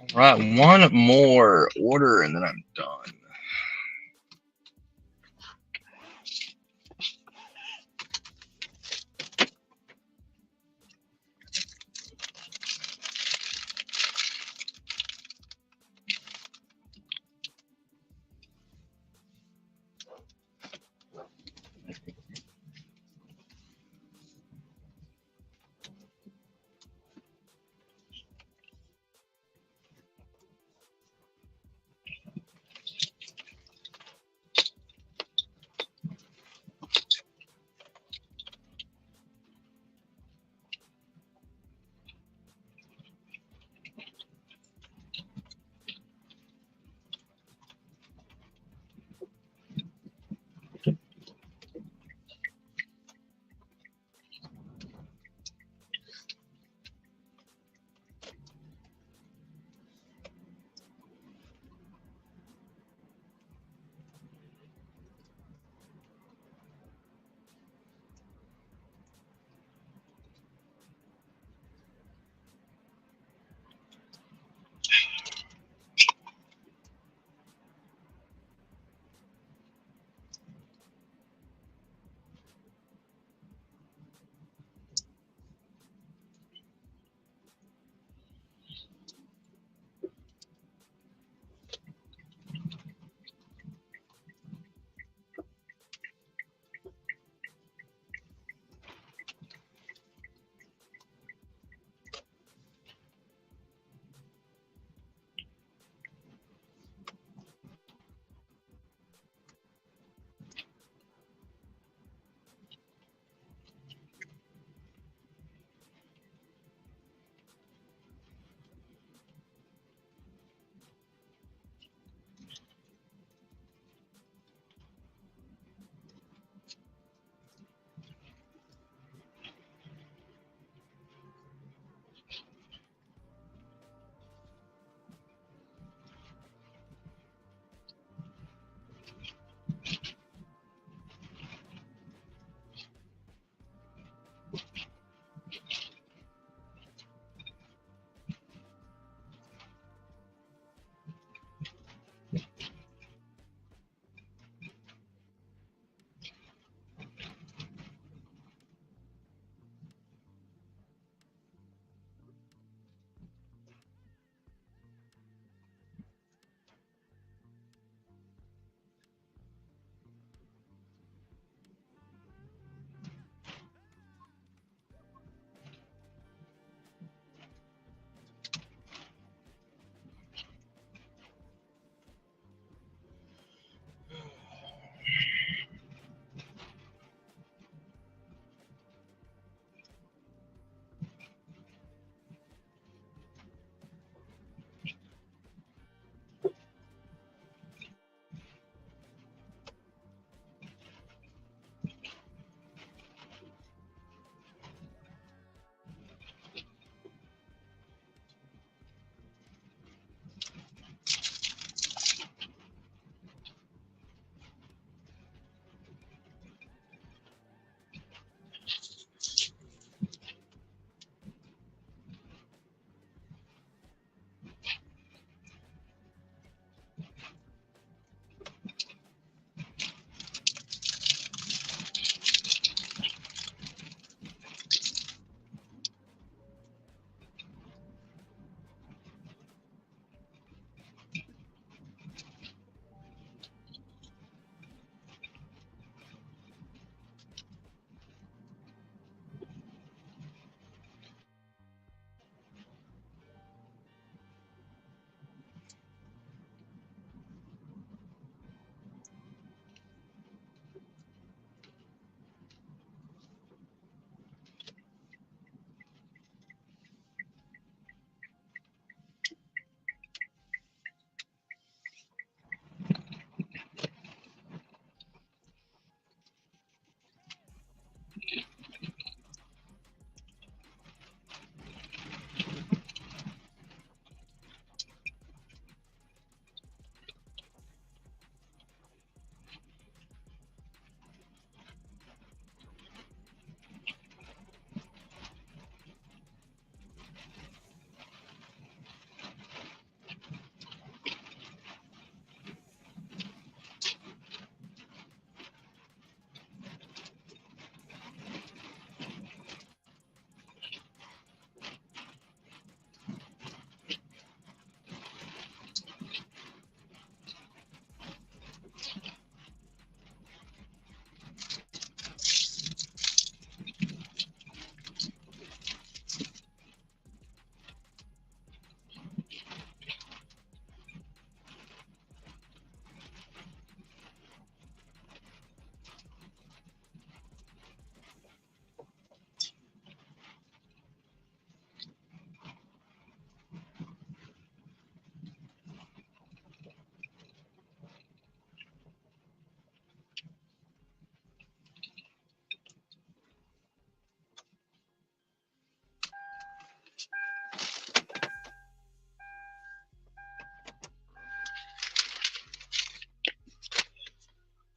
All right, one more order and then I'm done.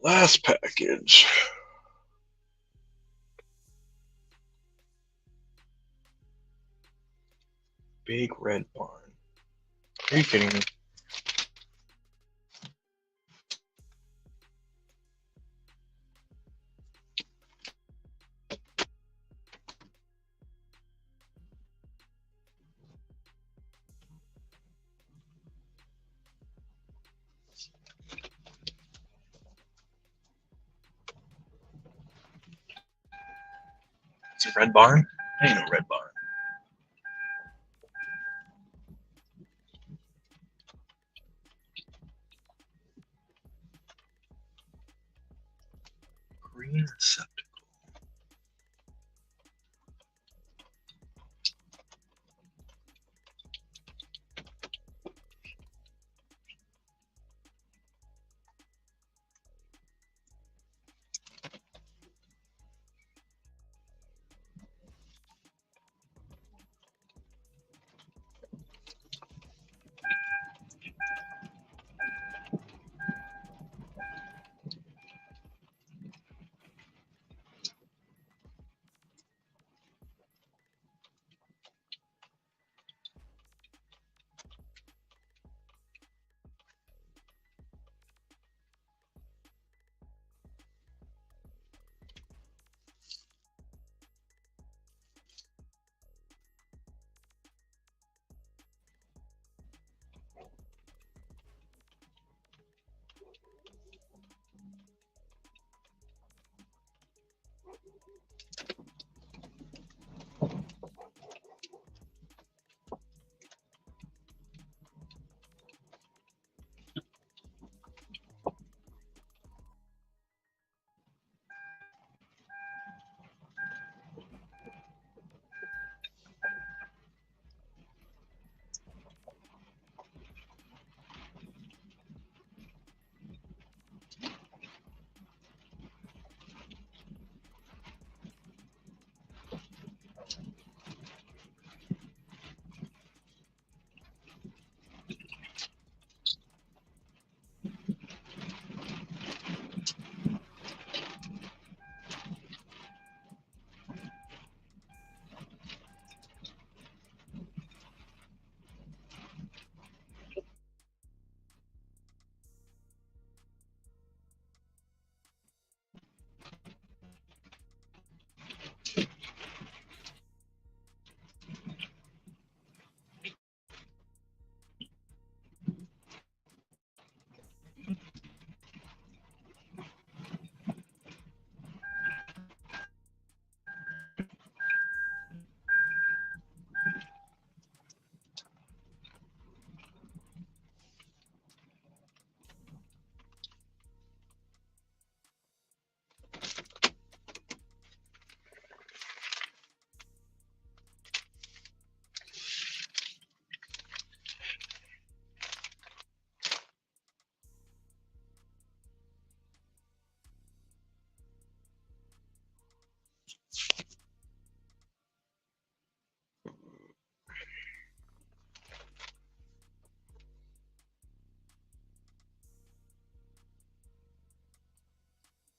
Last package. Big Red Barn. Are you kidding me? It's a Red Barn? Ain't no Red Barn. Green receptacle.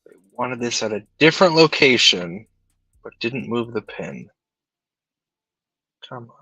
They wanted this at a different location, but didn't move the pin. Come on.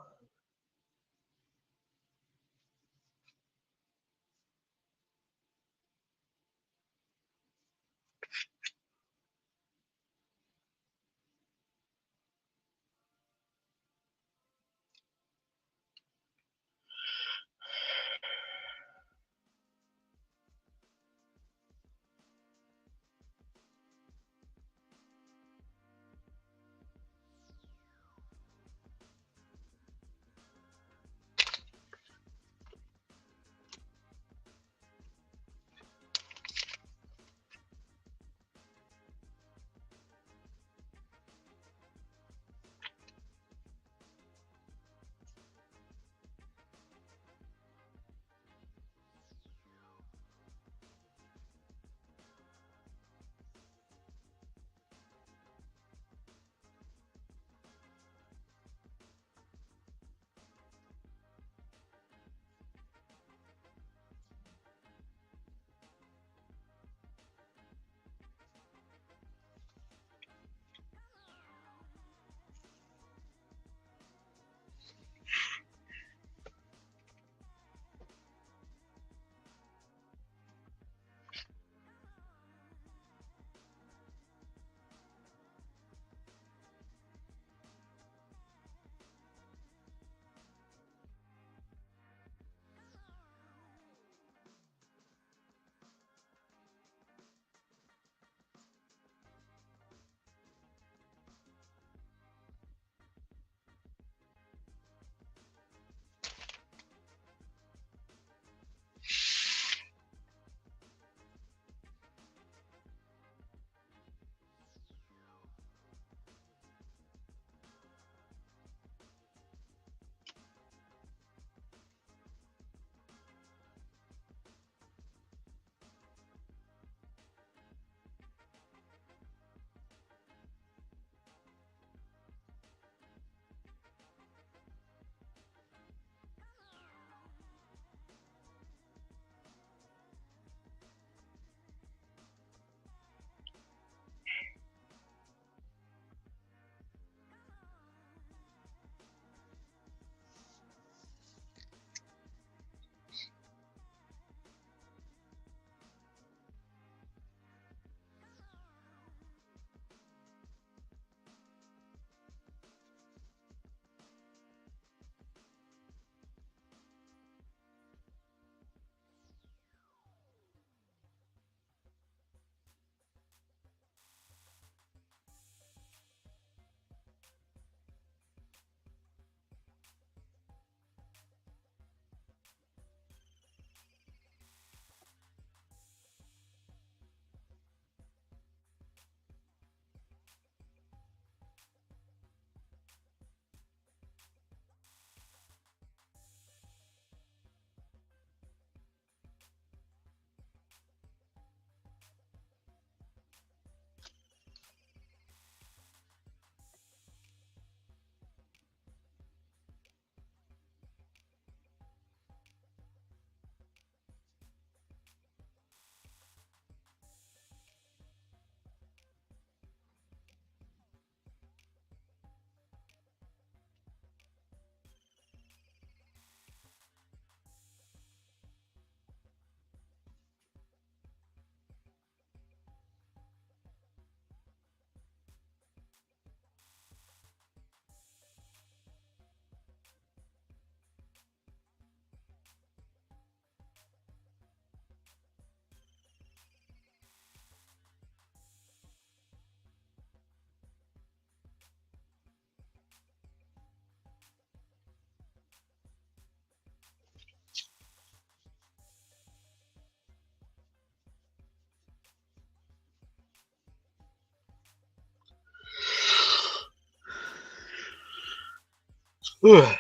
Ugh.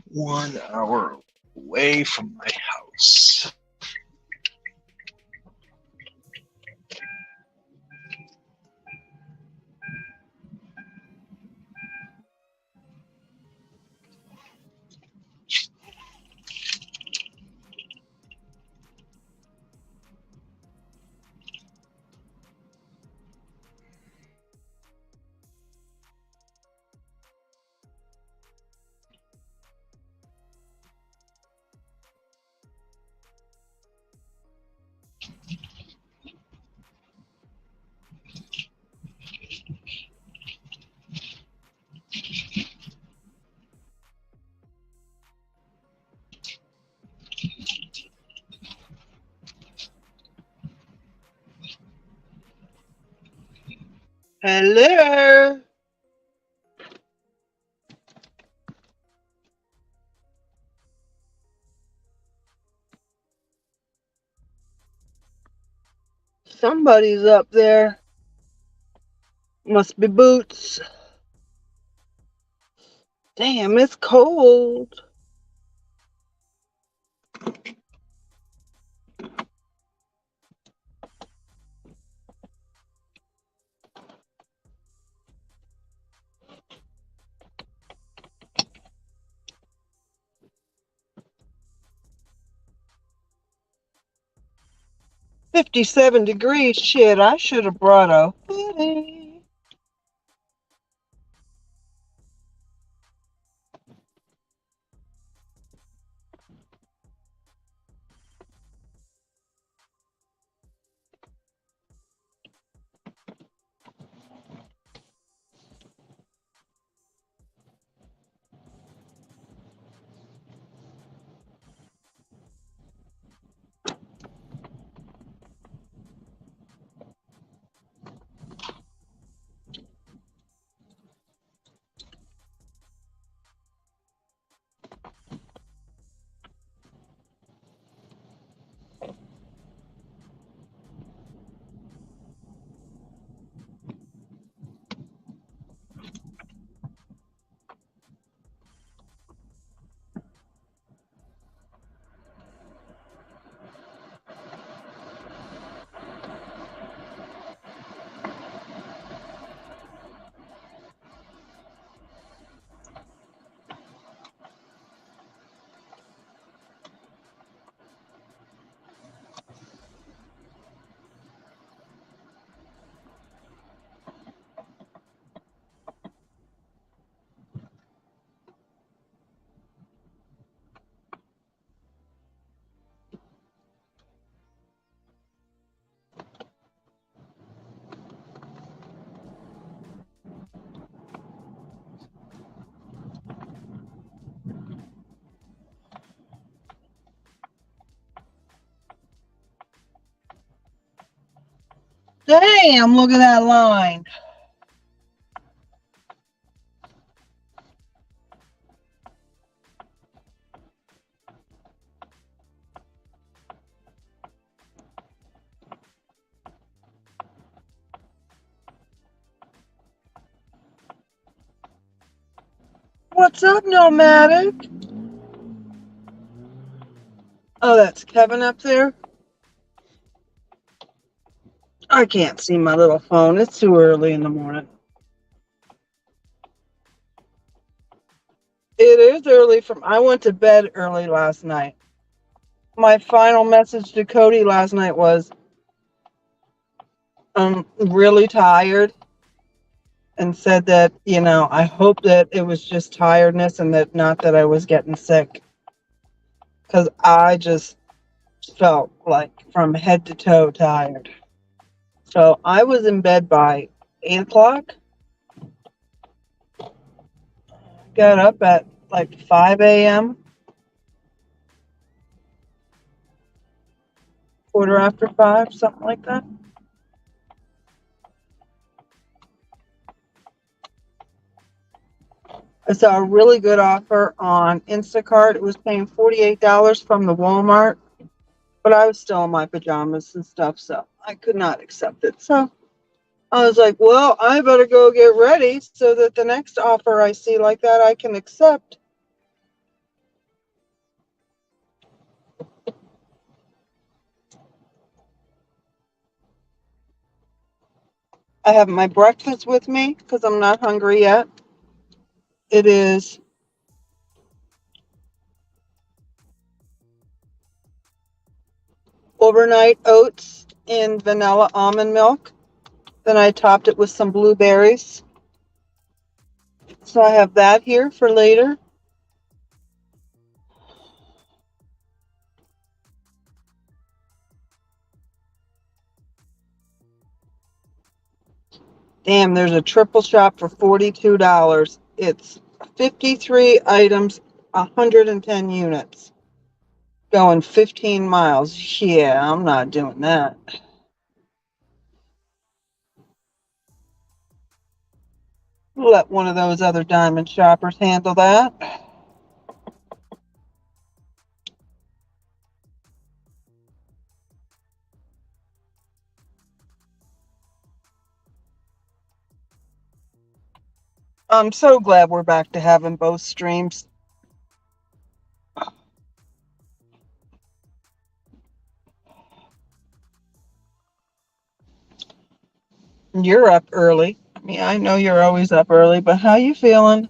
One hour away from my house. Hello. Somebody's up there. Must be Boots. Damn, it's cold. 57 degrees. Shit, I should have brought a hoodie. Damn, look at that line. What's up, Nomadic? Oh, that's Kevin up there? I can't see my little phone. It's too early in the morning. It is early I went to bed early last night. My final message to Cody last night was, I'm really tired, and said that, I hope that it was just tiredness and that not that I was getting sick. Because I just felt like from head to toe tired. So I was in bed by 8 o'clock. Got up at like 5 a.m. Quarter after 5, something like that. I saw a really good offer on Instacart. It was paying $48 from the Walmart, but I was still in my pajamas and stuff, so I could not accept it. So I was like, well, I better go get ready so that the next offer I see like that I can accept. I have my breakfast with me because I'm not hungry yet. It is overnight oats in vanilla almond milk. Then I topped it with some blueberries. So I have that here for later. Damn, there's a triple shop for $42. It's 53 items, 110 units. Going 15 miles. Yeah, I'm not doing that. Let one of those other diamond shoppers handle that. I'm so glad we're back to having both streams. You're up early. I mean, I know you're always up early, but how you feeling?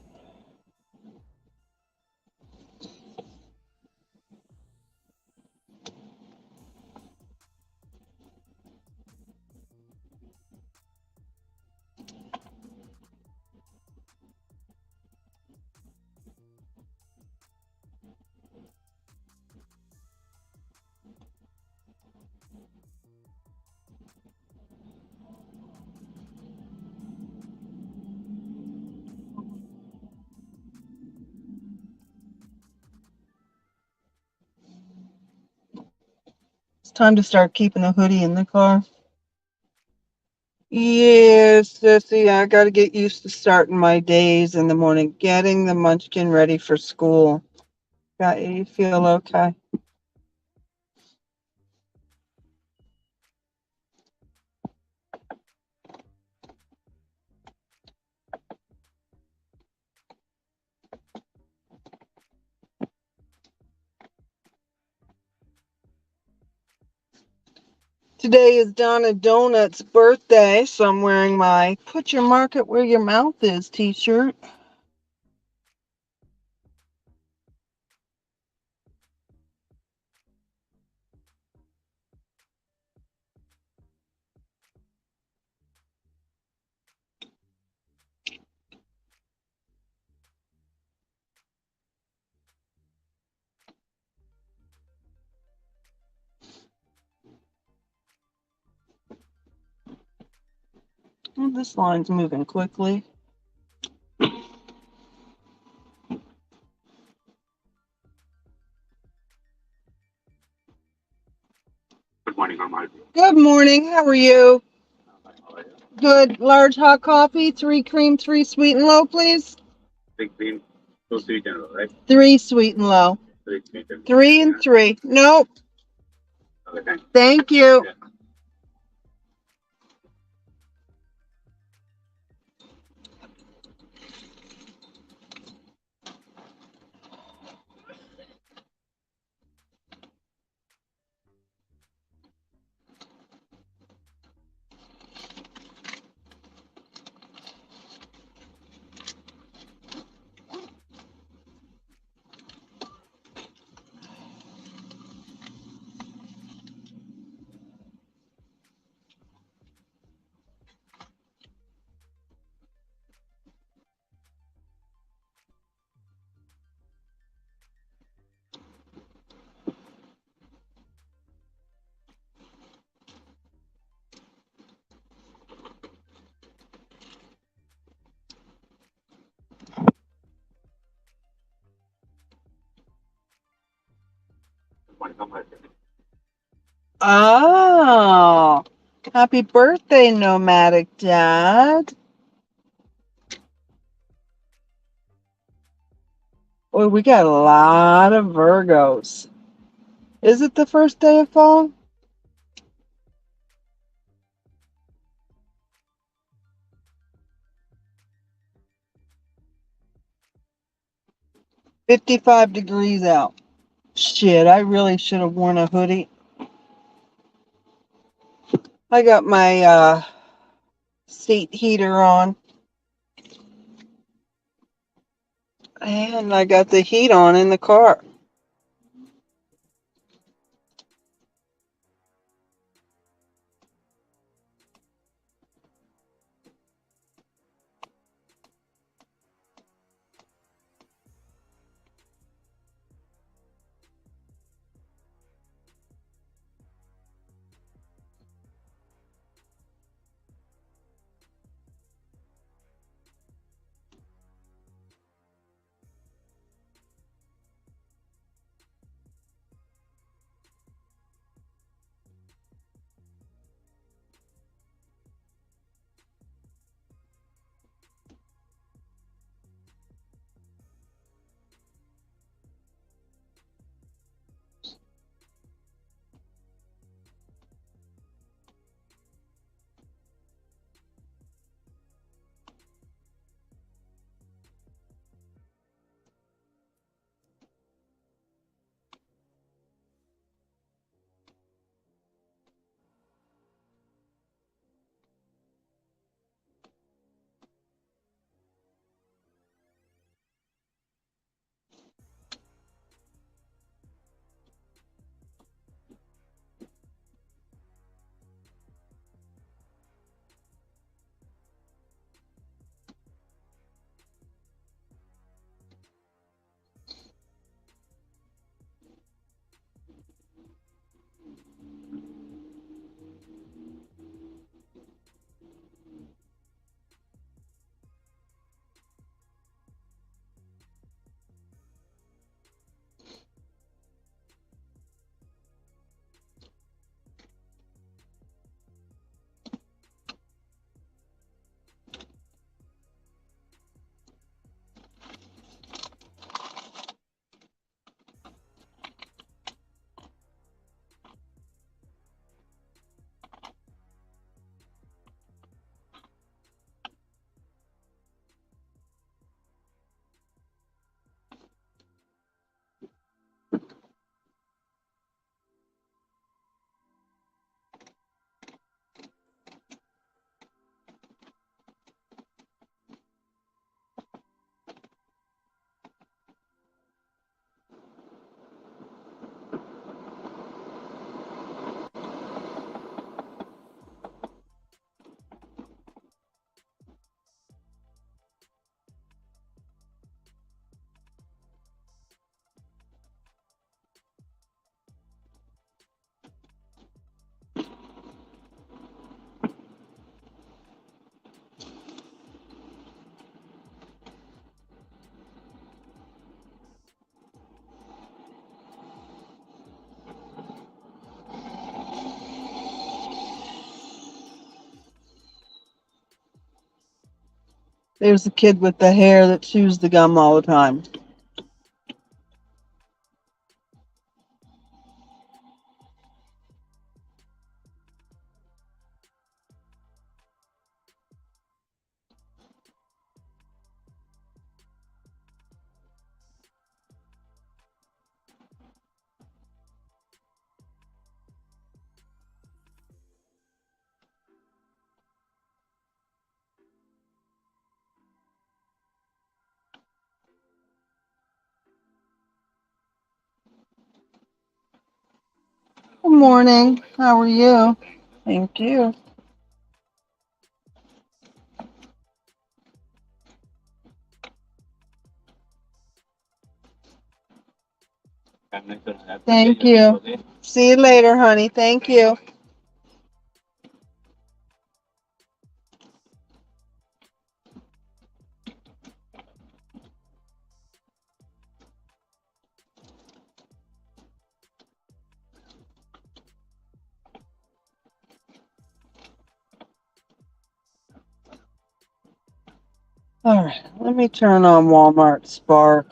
time to start keeping a hoodie in the car. Yes, Sissy, I got to get used to starting my days in the morning, getting the munchkin ready for school. Got you feel okay? Today is Donna Donut's birthday, so I'm wearing my Put Your Market Where Your Mouth Is t-shirt. Oh, this line's moving quickly. Good morning, Amal. Good morning. How are you? Good. Large hot coffee, 3 cream, 3 sweet and low, please. 3 cream, 2 sweet and low, right? 3 sweet and low. 3 sweet and low. 3 and 3. Nope. Okay, thanks. Thank you. Yeah. Good morning, Amal. Oh, happy birthday, Nomadic Dad. Boy, we got a lot of Virgos. Is it the first day of fall? "55 degrees out." Shit, I really should have worn a hoodie. I got my seat heater on. And I got the heat on in the car. There's the kid with the hair that chews the gum all the time. Good morning. How are you? Thank you. Thank you. See you later, honey. Thank you. All right, let me turn on Walmart Spark.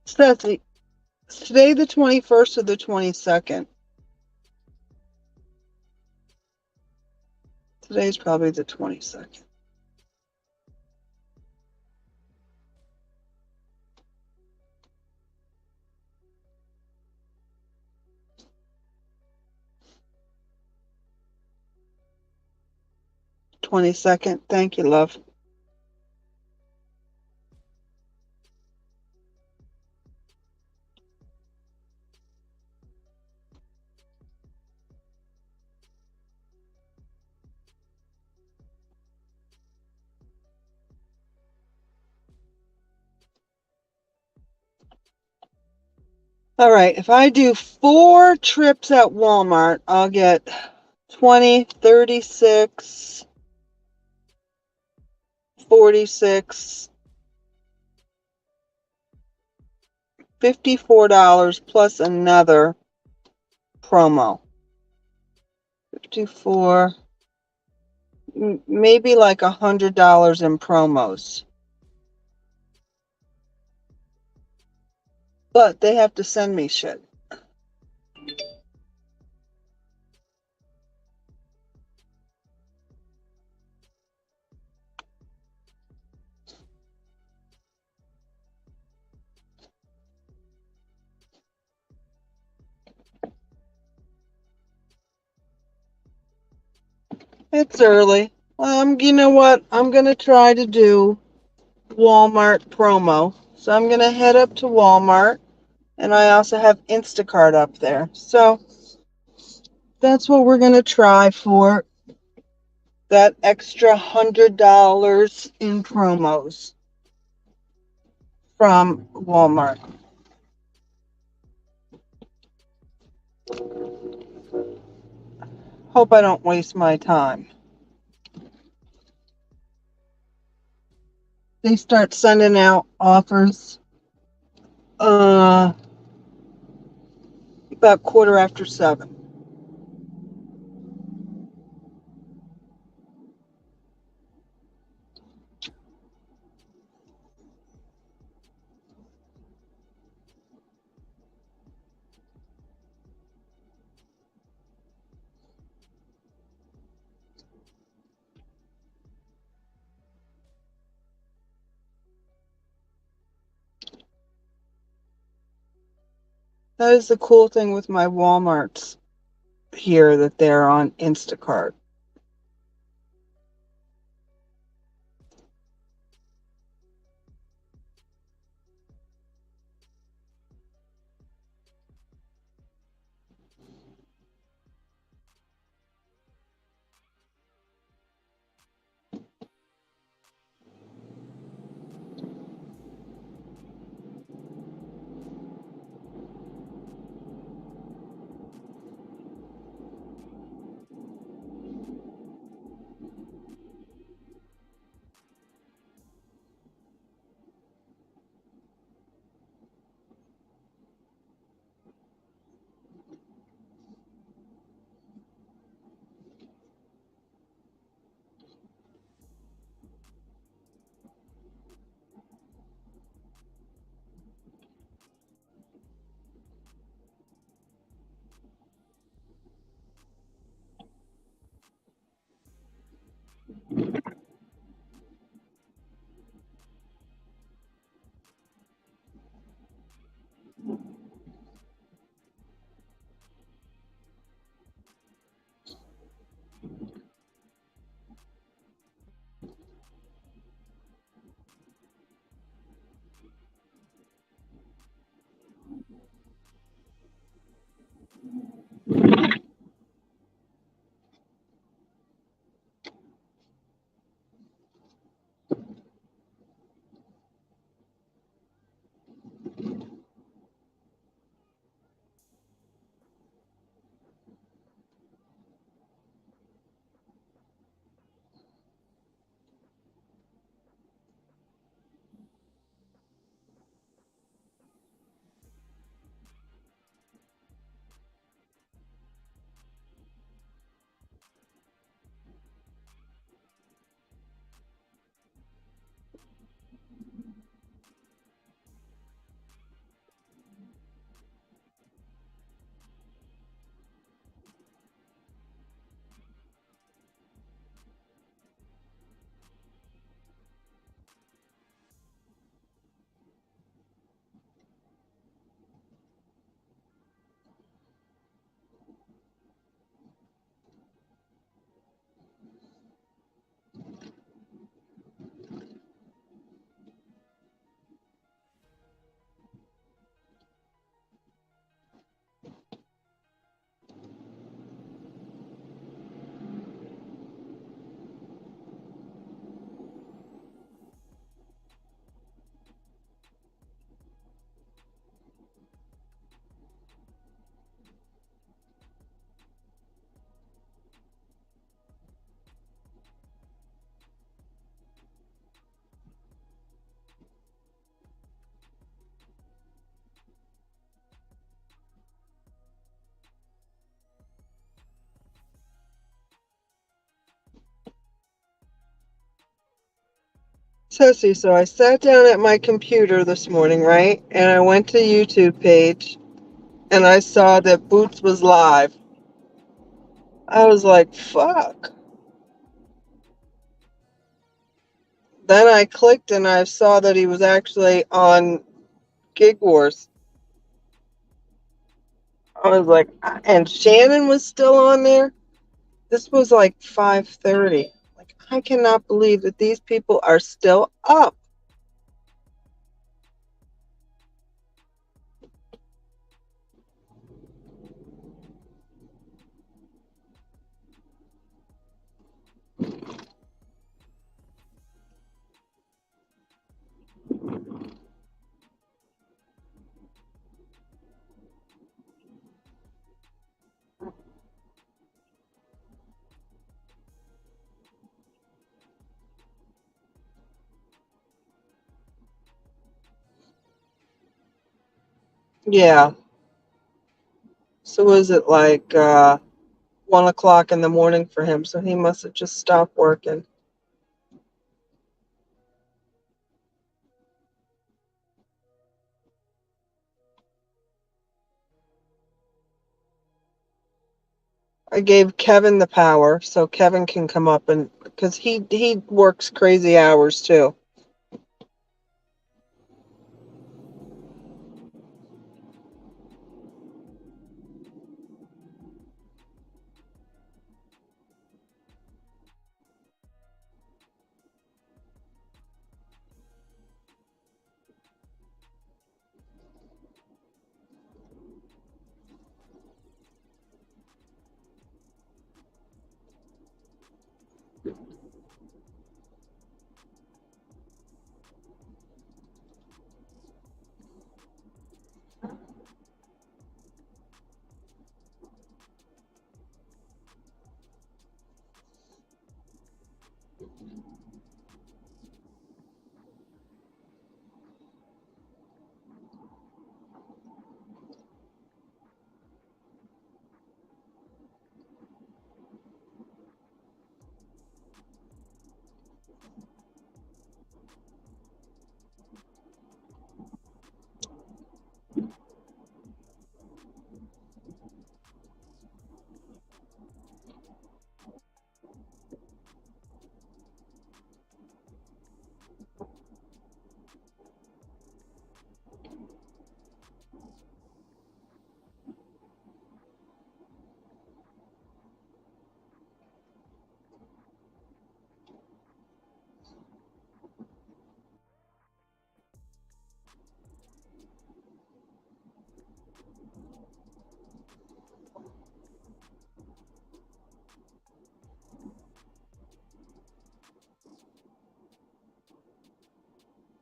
Stephanie, is today the 21st or the 22nd? Today's probably the 22nd. Thank you, love. All right, if I do 4 trips at Walmart, I'll get 20, 36, 46, $54 plus another promo. 54, maybe like $100 in promos. But they have to send me shit. It's early. You know what? I'm going to try to do Walmart promo. So I'm going to head up to Walmart, and I also have Instacart up there. So that's what we're going to try for that extra $100 in promos from Walmart. Hope I don't waste my time. They start sending out offers about 7:15. That is the cool thing with my Walmarts here, that they're on Instacart. Ceci, so I sat down at my computer this morning, right? And I went to YouTube page and I saw that Boots was live. I was like, fuck. Then I clicked and I saw that he was actually on Gig Wars. I was like, and Shannon was still on there. This was like 5:30. Like, I cannot believe that these people are still up. Yeah. So was it like 1 o'clock in the morning for him? So he must have just stopped working. I gave Kevin the power so Kevin can come up, and because he works crazy hours too.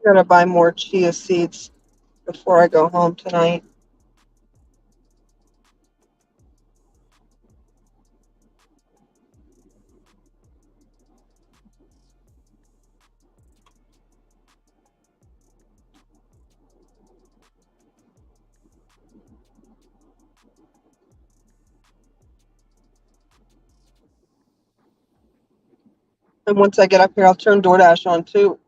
Gotta buy more chia seeds before I go home tonight. And once I get up here, I'll turn DoorDash on too.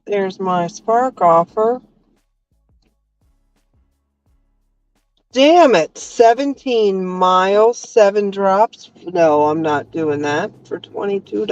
There's my spark offer. Damn it, 17 miles, 7 drops. No, I'm not doing that for $22.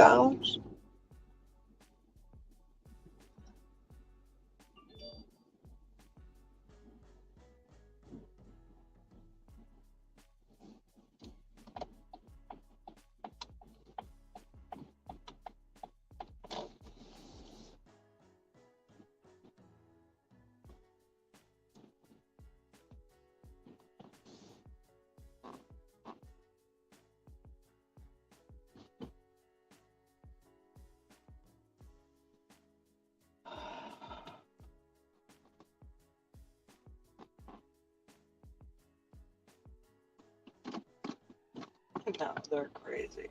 No, they're crazy.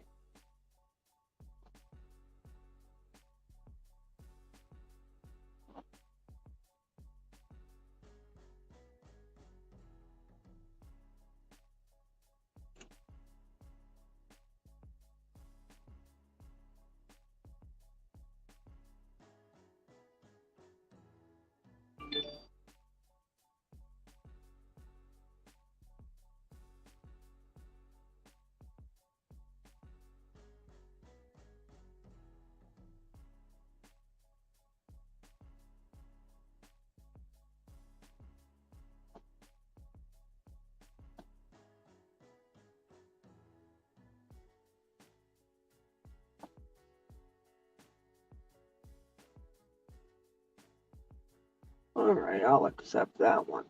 All right, I'll accept that one.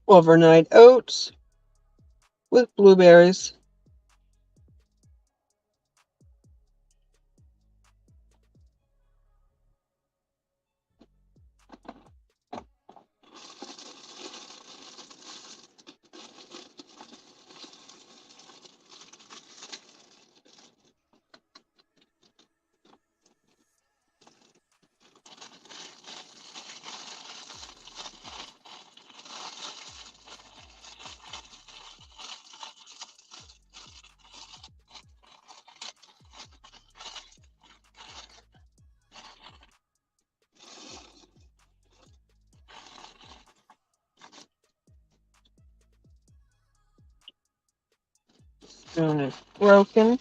overnight oats with blueberries. Spoon is broken.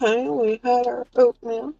Okay, we had our oatmeal.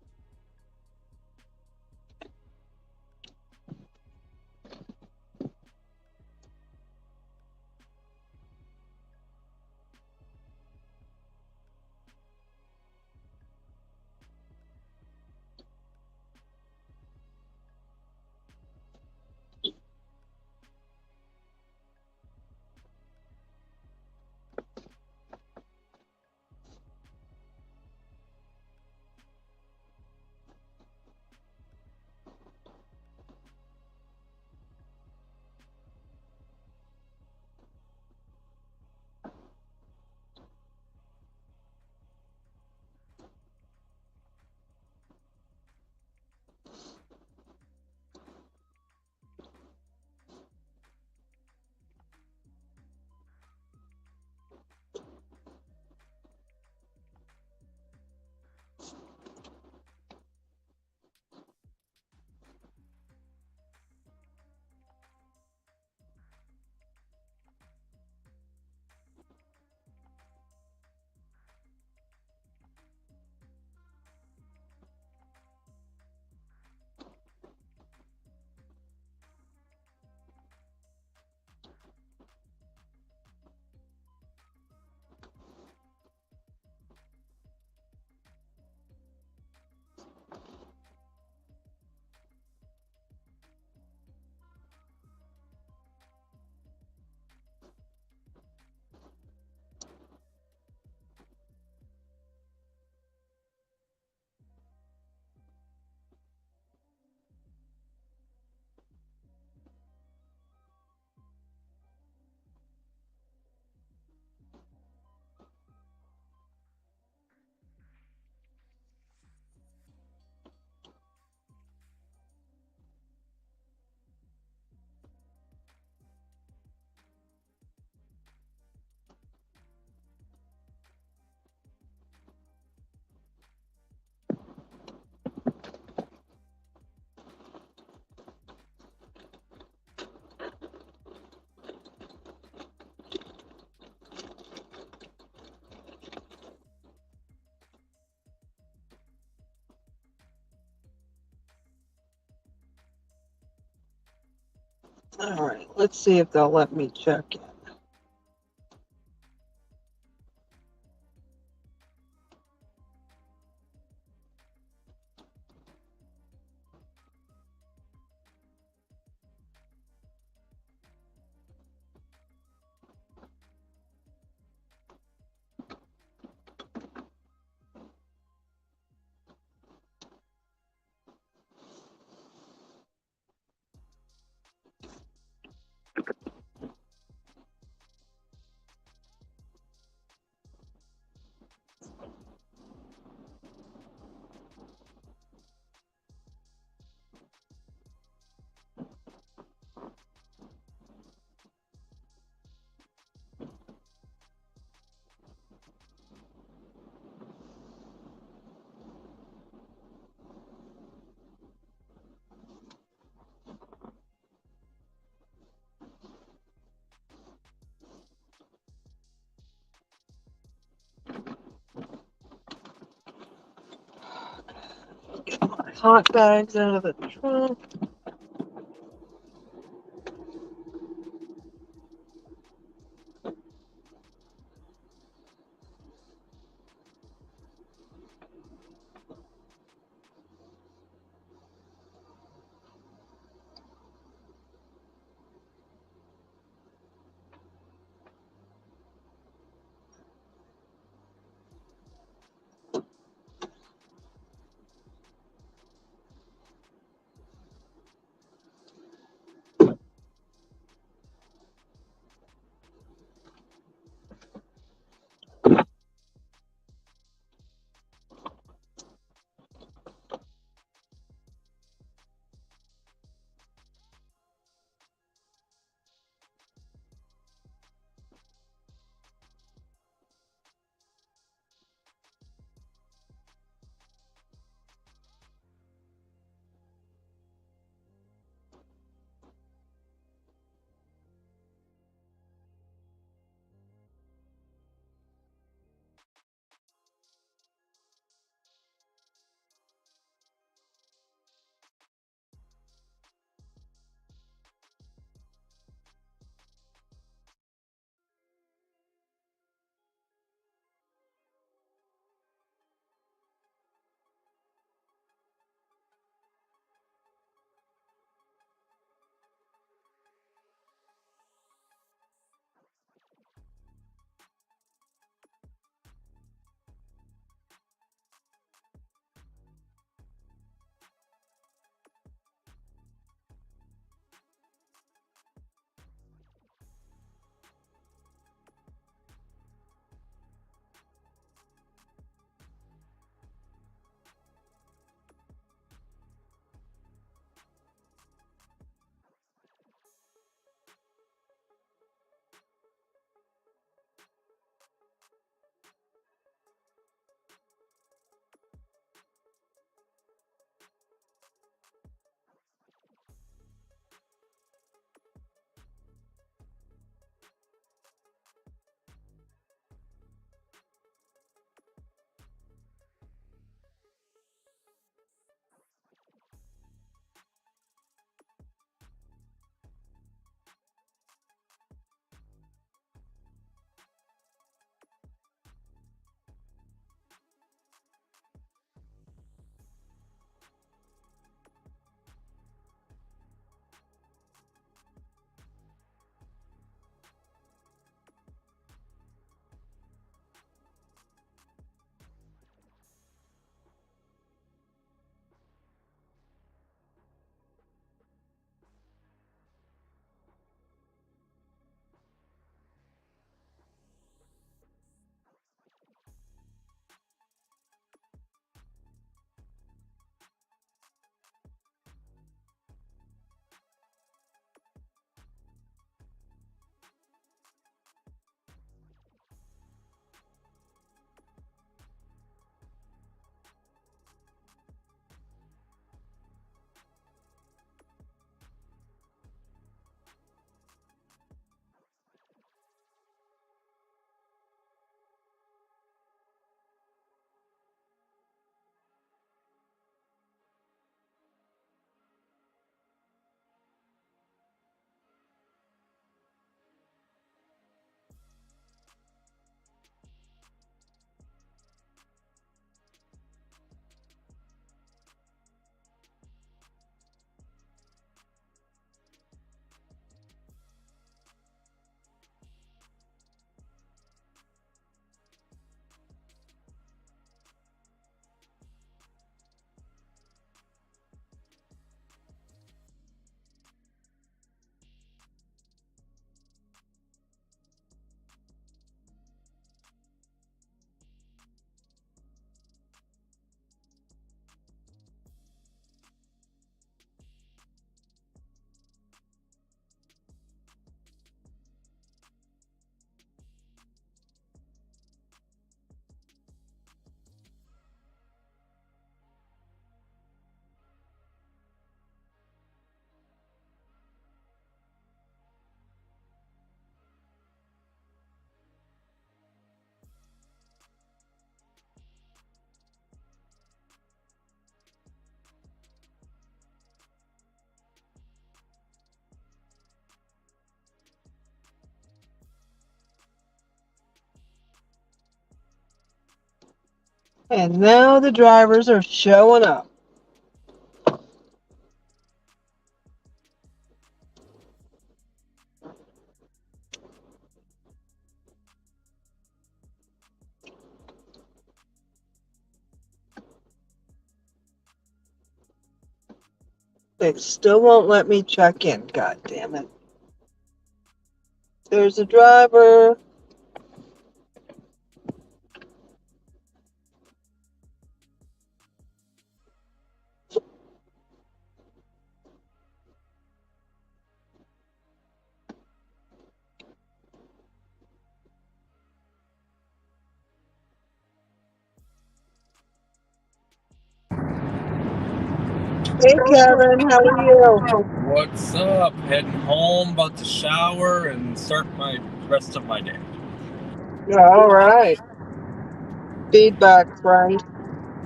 All right, let's see if they'll let me check it. Get my hot bags out of the trunk. And now the drivers are showing up. They still won't let me check in. God damn it. There's a driver. Hey Kevin, how are you? What's up? Heading home, about to shower and start my rest of my day. All right. Feedback, friend.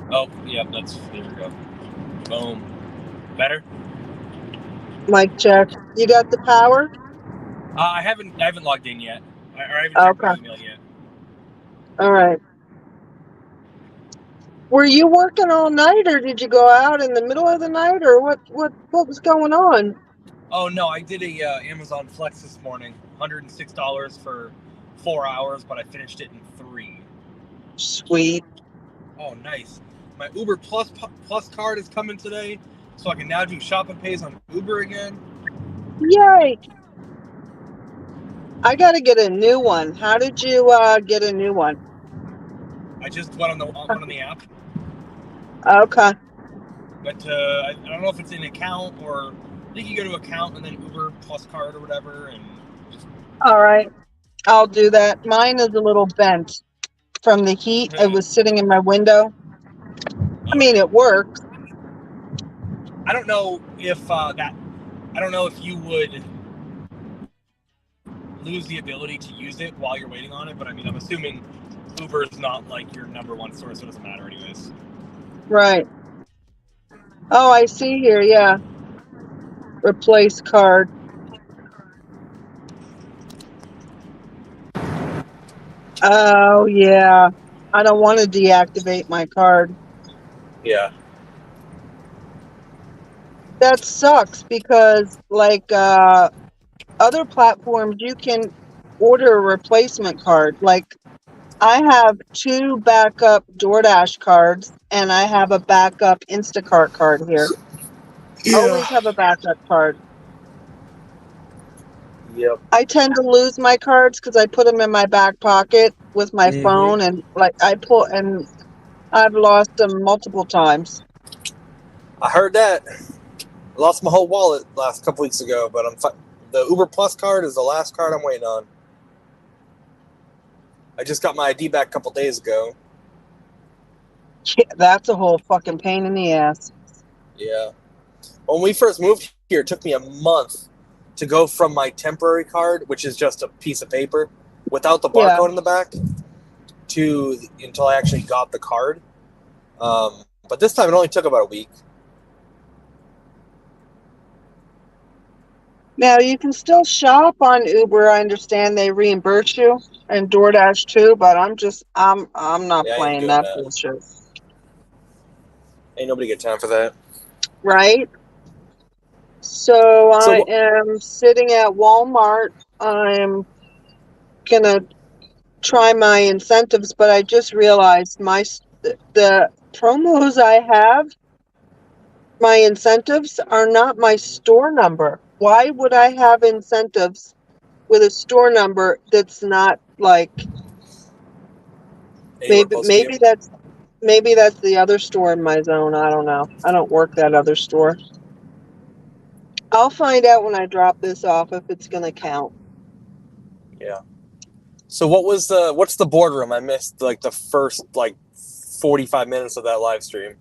Oh, yeah, there we go. Boom. Better? Mic check. You got the power? I haven't logged in yet. I haven't checked my Okay. email yet. All right. Were you working all night, or did you go out in the middle of the night, or what was going on? Oh no, I did a Amazon Flex this morning, $106 for 4 hours, but I finished it in 3. Sweet. Oh, nice. My Uber Plus card is coming today, so I can now do shop and pays on Uber again. Yay! I got to get a new one. How did you get a new one? I just went on the app. Okay. But I don't know if it's an account or I think you go to account and then Uber Plus card or whatever, and just All right. I'll do that. Mine is a little bent from the heat. It was sitting in my window. I mean, it works. I don't know if I don't know if you would lose the ability to use it while you're waiting on it, but I mean, I'm assuming Uber is not like your number one source, so it doesn't matter anyways. Right. Oh, I see here. Yeah. Replace card. Oh, yeah. I don't want to deactivate my card. Yeah. That sucks because, like, other platforms, you can order a replacement card. Like, I have 2 backup DoorDash cards, and I have a backup Instacart card here. Always have a backup card. Yep. I tend to lose my cards because I put them in my back pocket with my phone, and like and I've lost them multiple times. I heard that. I lost my whole wallet last couple weeks ago, but the Uber Plus card is the last card I'm waiting on. I just got my ID back a couple days ago. Yeah, that's a whole fucking pain in the ass. Yeah. When we first moved here, it took me a month to go from my temporary card, which is just a piece of paper without the barcode in the back, until I actually got the card. But this time it only took about a week. Now you can still shop on Uber. I understand they reimburse you, and DoorDash too. But I'm not playing that bullshit. Ain't nobody got time for that. Right? So I am sitting at Walmart. I'm gonna try my incentives, but I just realized the promos I have, my incentives are not my store number. Why would I have incentives with a store number that's not like maybe that's the other store in my zone. I don't know. I don't work that other store. I'll find out when I drop this off if it's gonna count. Yeah. So what's the boardroom? I missed like the first 45 minutes of that live stream.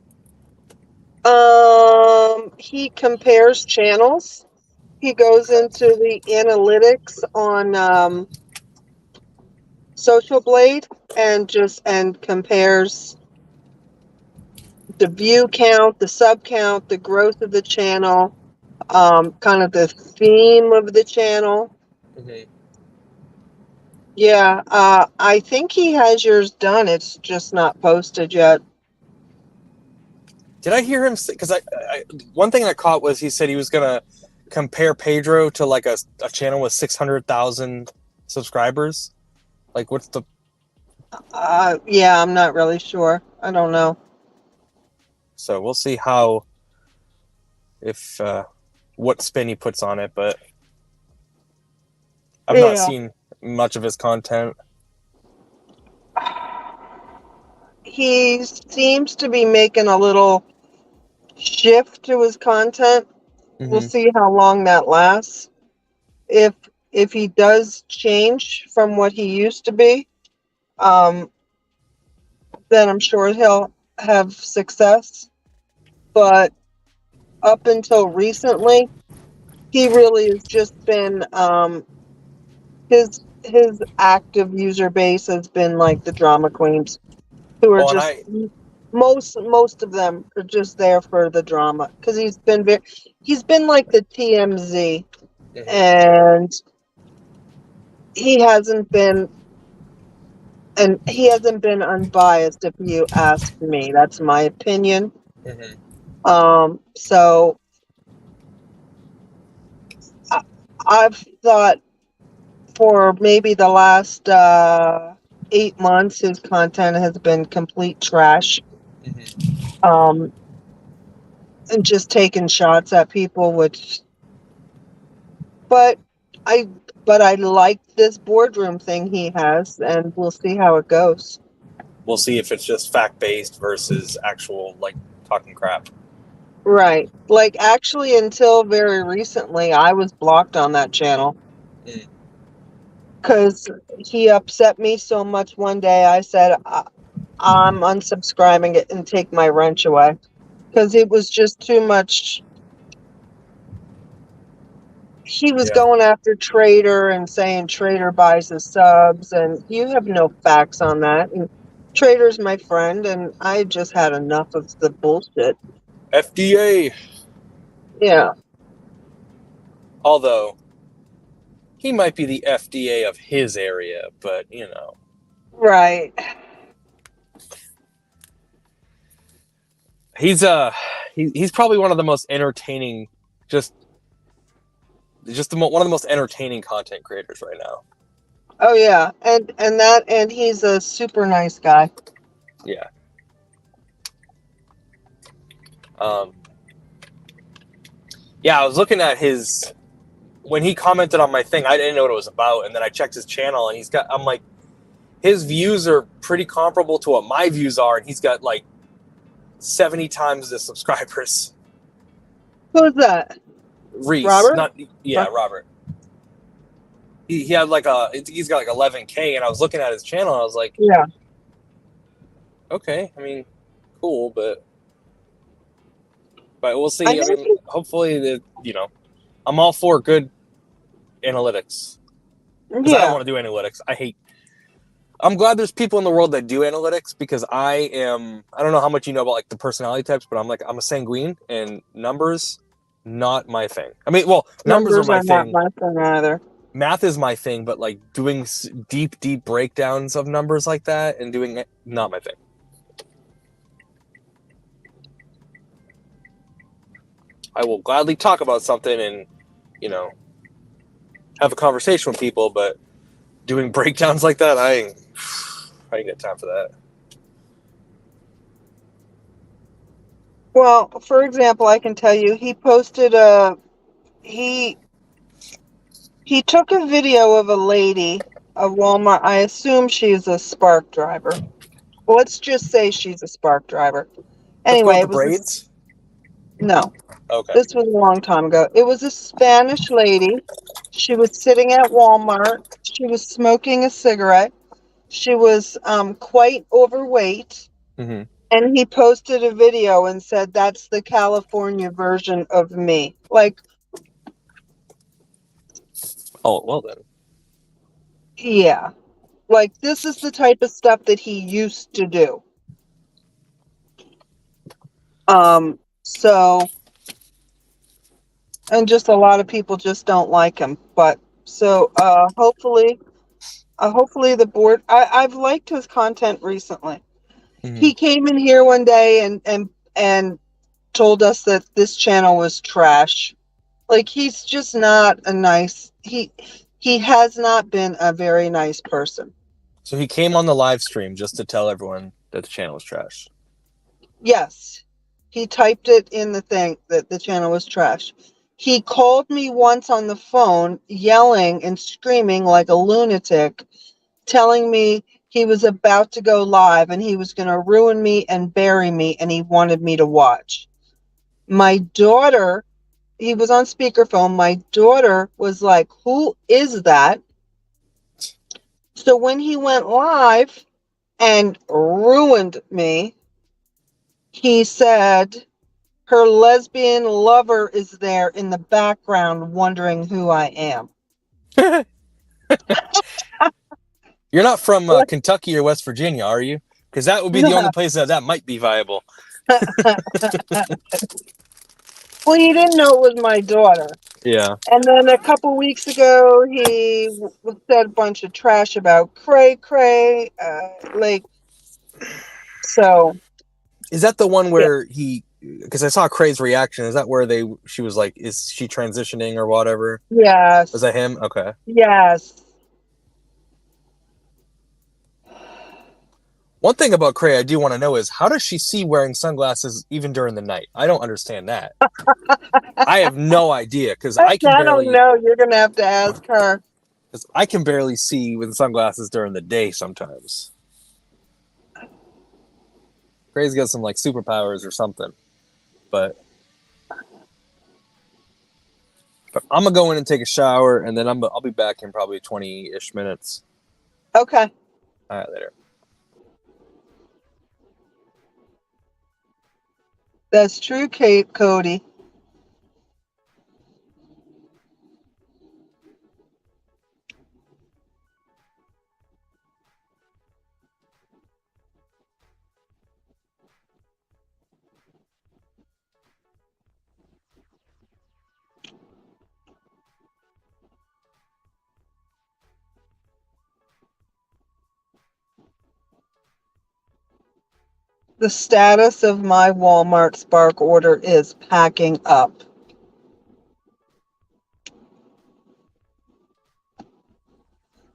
He compares channels. He goes into the analytics on Social Blade and compares the view count, the sub count, the growth of the channel, kind of the theme of the channel. Mm-hmm. Yeah, I think he has yours done. It's just not posted yet. Did I hear him? Because I one thing I caught was he said he was gonna compare Pedro to like a channel with 600,000 subscribers. Like, what's the? Yeah, I'm not really sure. I don't know. So we'll see how if what spin he puts on it, but I've not seen much of his content. He seems to be making a little shift to his content. We'll see how long that lasts. If he does change from what he used to be, then I'm sure he'll have success. But up until recently, he really has just been his active user base has been like the drama queens, who are most of them are just there for the drama, because he's been like the TMZ, and he hasn't been unbiased, if you ask me. That's my opinion. So I've thought for maybe the last 8 months his content has been complete trash. And just taking shots at people, but I like this boardroom thing he has, and we'll see how it goes. We'll see if it's just fact-based versus actual, like, talking crap. Right. Like, actually, until very recently, I was blocked on that channel. Because he upset me so much one day, I said, I'm unsubscribing it and take my wrench away. Because it was just too much. He was going after Trader and saying Trader buys his subs, and you have no facts on that. And Trader's my friend, and I just had enough of the bullshit. FDA. Yeah. Although, he might be the FDA of his area, but, you know. Right. He's probably one of the most entertaining, one of the most entertaining content creators right now. Oh yeah, and he's a super nice guy. Yeah. Yeah, I was looking at when he commented on my thing, I didn't know what it was about, and then I checked his channel, and I'm like, his views are pretty comparable to what my views are, and he's got like 70 times the subscribers. Who's that? Reese. Robert? Robert. He had he's got like 11K, and I was looking at his channel, and I was like, yeah. Okay, I mean, cool, but we'll see. I mean, hopefully, I'm all for good analytics. Because I don't want to do analytics. I'm glad there's people in the world that do analytics, because I don't know how much you know about like the personality types, but I'm a sanguine, and numbers, not my thing. I mean, well, numbers are my thing. Not my thing either. Math is my thing, but like doing deep breakdowns of numbers like that and doing it, not my thing. I will gladly talk about something and, have a conversation with people, but doing breakdowns like that, I ain't got time for that. Well, for example, I can tell you, he posted he took a video of a lady, a Walmart. I assume she's a Spark driver. Well, let's just say she's a Spark driver. Anyway, braids? No. Okay. This was a long time ago. It was a Spanish lady. She was sitting at Walmart. She was smoking a cigarette. She was quite overweight. Mm-hmm. And he posted a video and said, "That's the California version of me." Like, oh, well then. Yeah. Like, this is the type of stuff that he used to do. So, and just a lot of people just don't like him. But so, hopefully the board. I've liked his content recently. Mm-hmm. He came in here one day and told us that this channel was trash. Like, he's just not a nice, he has not been a very nice person. So he came on the live stream just to tell everyone that the channel was trash. Yes, he typed it in the thing that the channel was trash. He called me once on the phone, yelling and screaming like a lunatic, telling me he was about to go live and he was going to ruin me and bury me, and he wanted me to watch. My daughter, he was on speakerphone. My daughter was like, "Who is that?" So when he went live and ruined me, he said her lesbian lover is there in the background wondering who I am. You're not from Kentucky or West Virginia, are you? Because that would be the only place that might be viable. Well, he didn't know it was my daughter. Yeah. And then a couple weeks ago, he said a bunch of trash about Cray Cray. So. Is that the one where he? Because I saw Cray's reaction. Is that where she was like, "Is she transitioning or whatever?" Yes. Was that him? Okay. Yes. One thing about Cray I do want to know is, how does she see wearing sunglasses even during the night? I don't understand that. I have no idea, because I don't know. You're going to have to ask her. Because I can barely see with sunglasses during the day sometimes. Cray's got some like superpowers or something. But I'm gonna go in and take a shower, and then I'll be back in probably 20-ish minutes. Okay. All right, later. That's true, Kate, Cody. The status of my Walmart Spark order is packing up.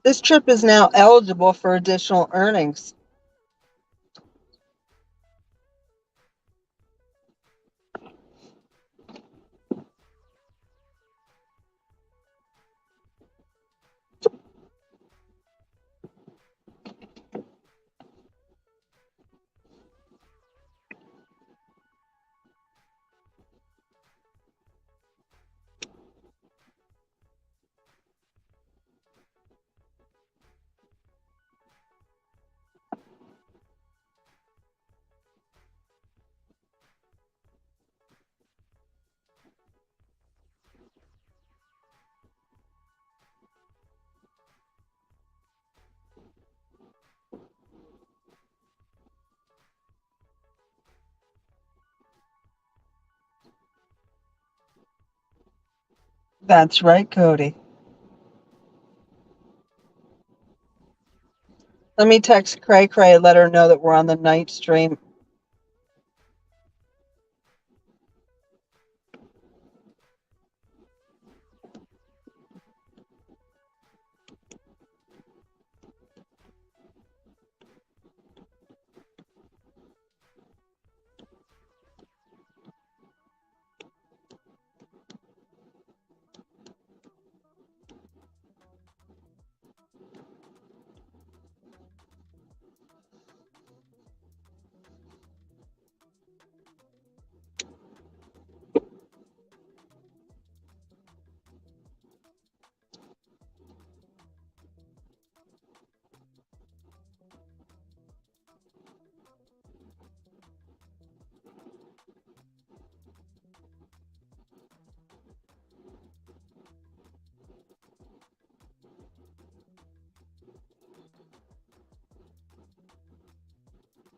This trip is now eligible for additional earnings. That's right, Cody. Let me text Cray Cray and let her know that we're on the night stream.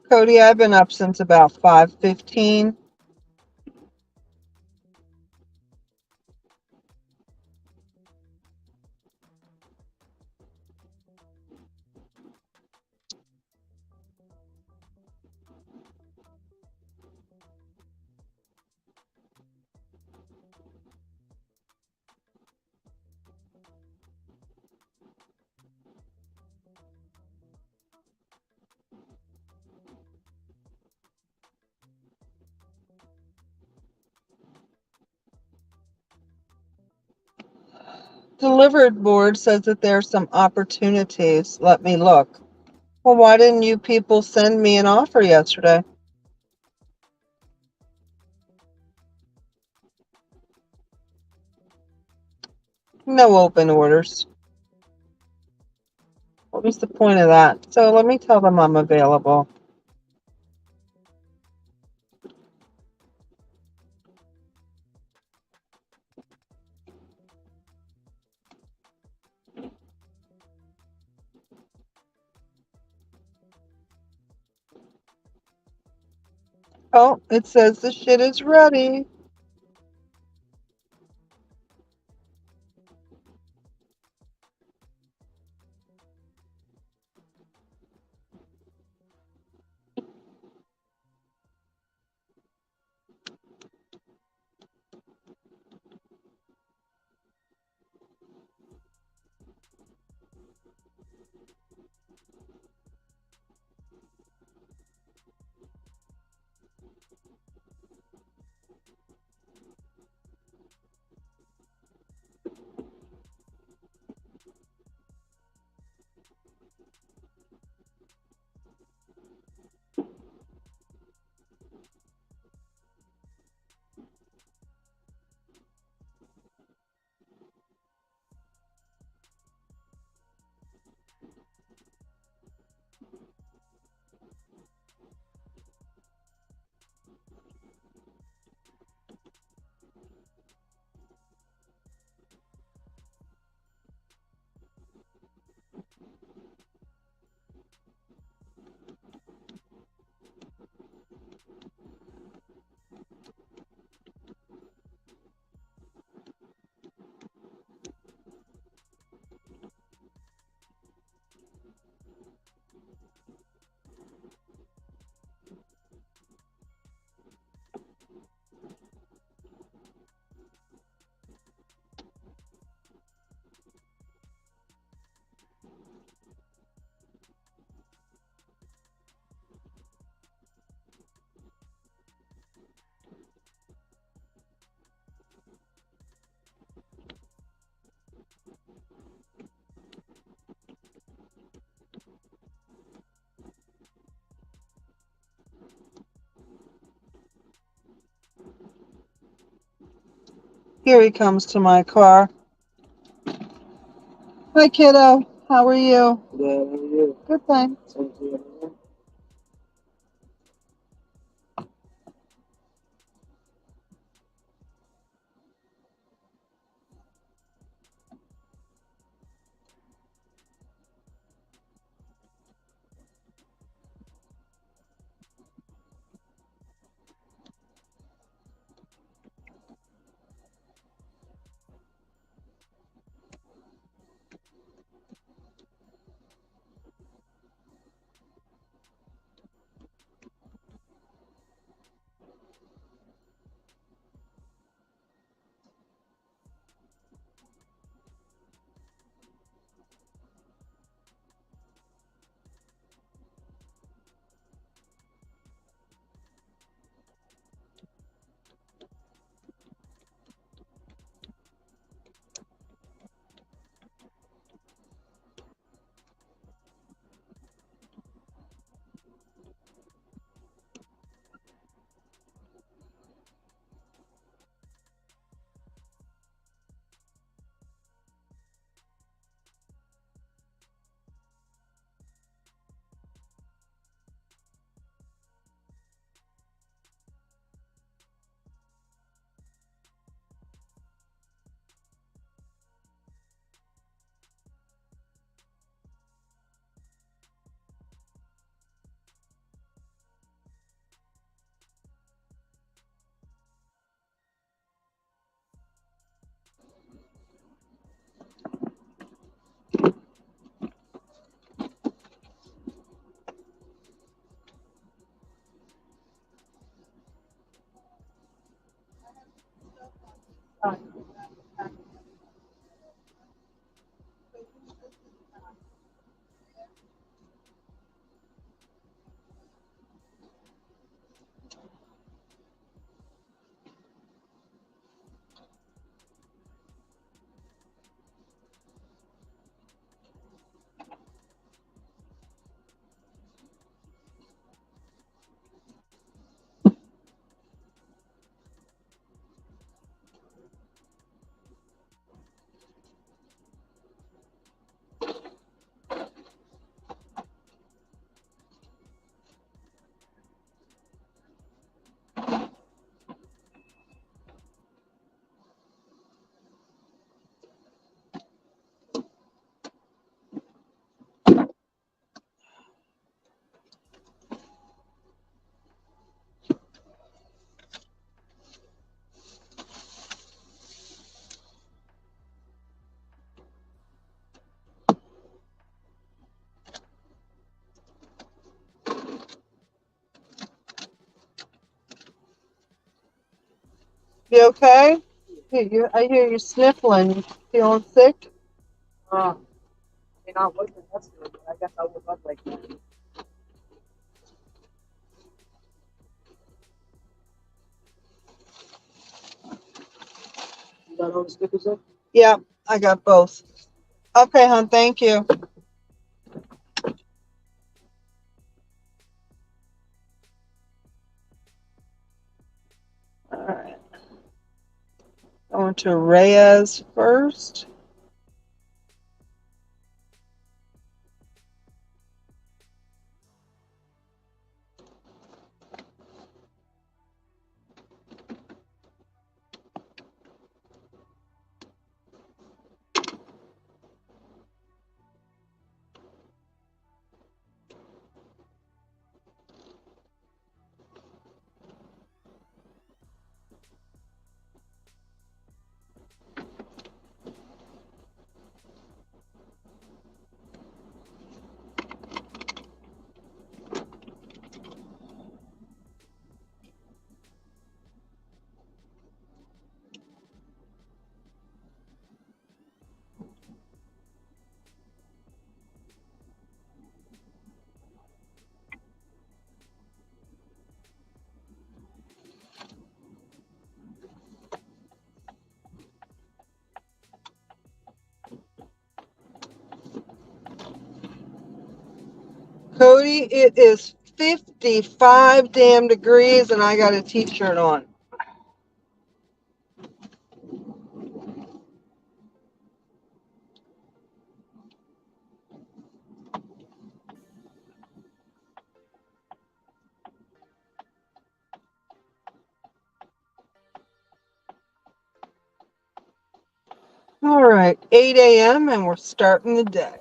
Cody, I've been up since about 5:15. delivered board says that there are some opportunities. Let me look. Well, why didn't you people send me an offer yesterday? No open orders. What was the point of that? So let me tell them I'm available. Oh, it says the shit is ready. Here he comes to my car. Hi, kiddo. How are you? Good. How are you? Good, thanks. You okay? I hear you sniffling. Feeling sick? You're not looking that's good, but I guess I would look like that. You got all the stickers in? Yeah, I got both. Okay, hon. Thank you. All right. Going to Reyes first. Cody, it is 55 damn degrees and I got a t-shirt on. All right, 8 a.m. and we're starting the day.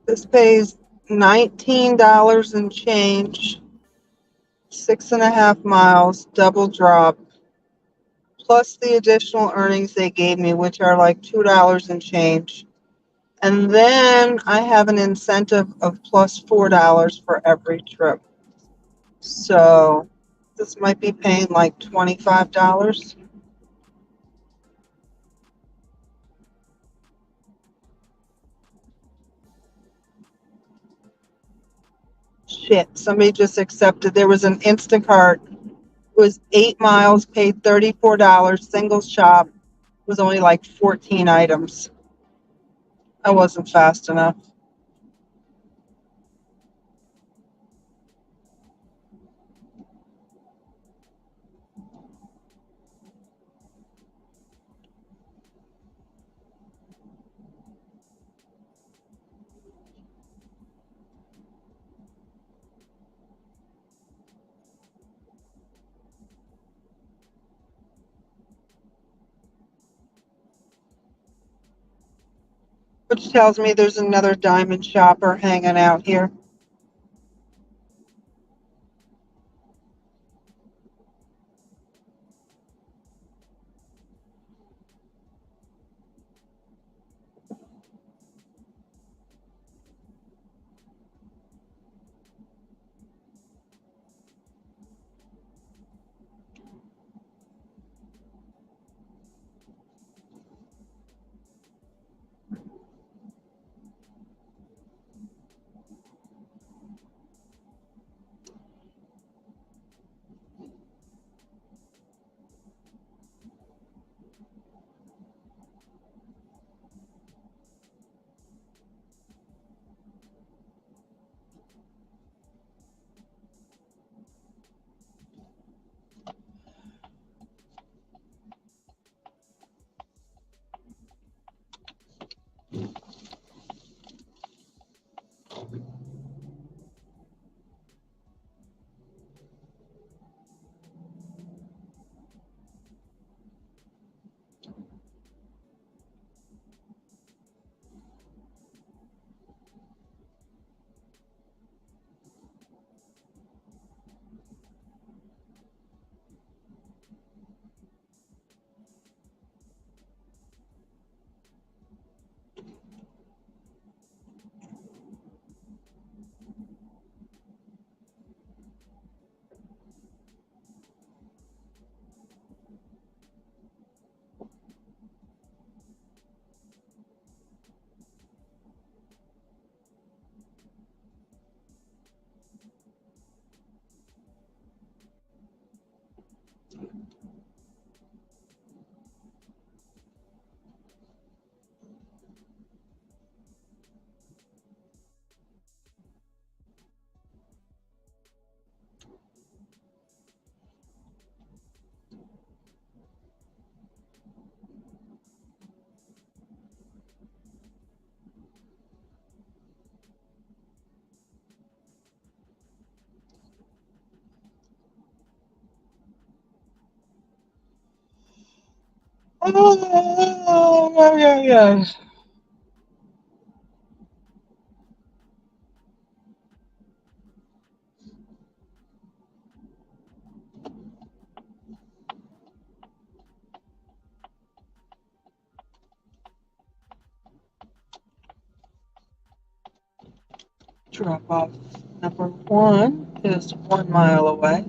This pays $19 and change, 6.5 miles, double drop, plus the additional earnings they gave me, which are like $2 and change. And then I have an incentive of plus $4 for every trip. So this might be paying like $25. Shit, somebody just accepted. There was an Instacart. It was 8 miles, paid $34, single shop, was only like 14 items. I wasn't fast enough. Which tells me there's another diamond shopper hanging out here. Oh, yeah. Drop off number 1 is 1 mile away.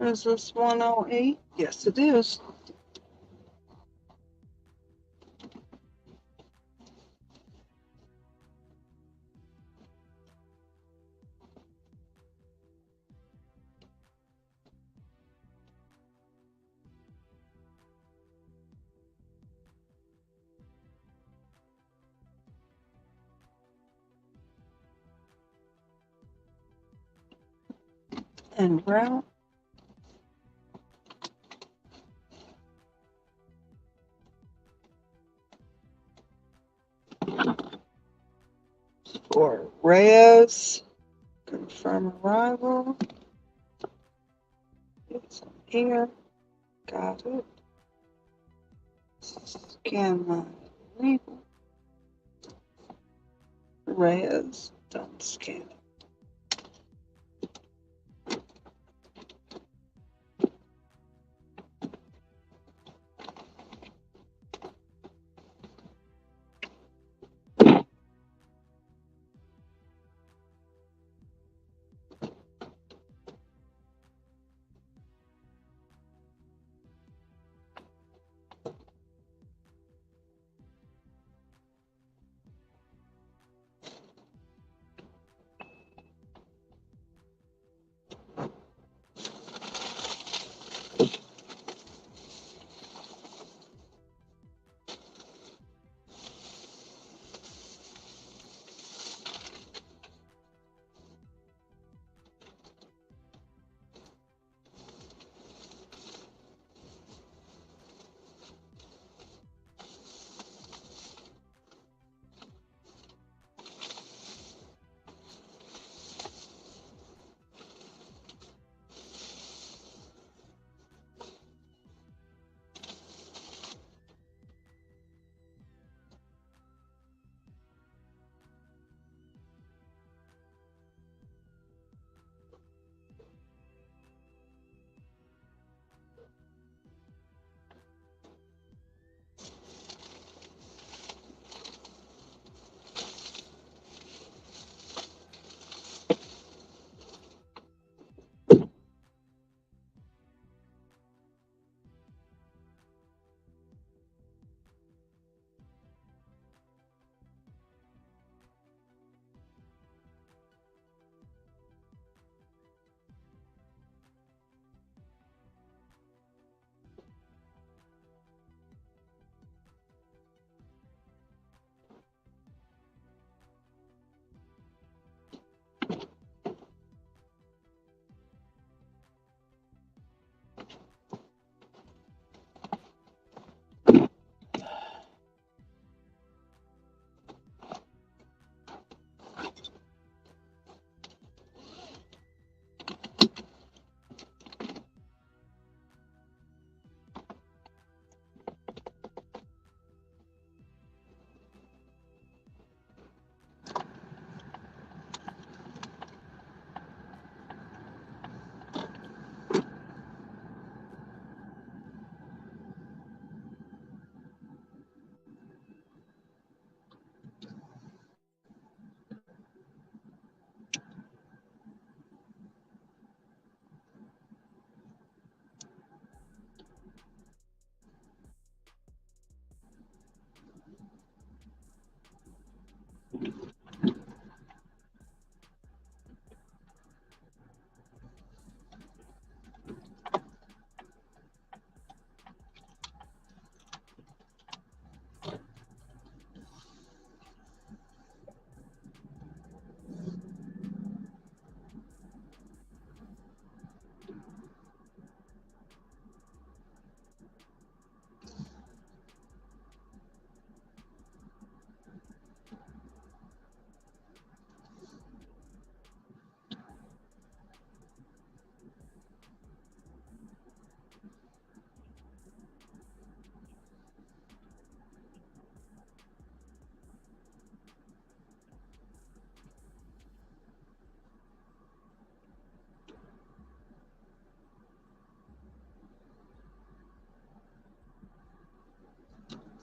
Is this 108? Yes, it is. En route. For Reyes, confirm arrival. It's here. Got it. Scan my label. Reyes, don't scan it.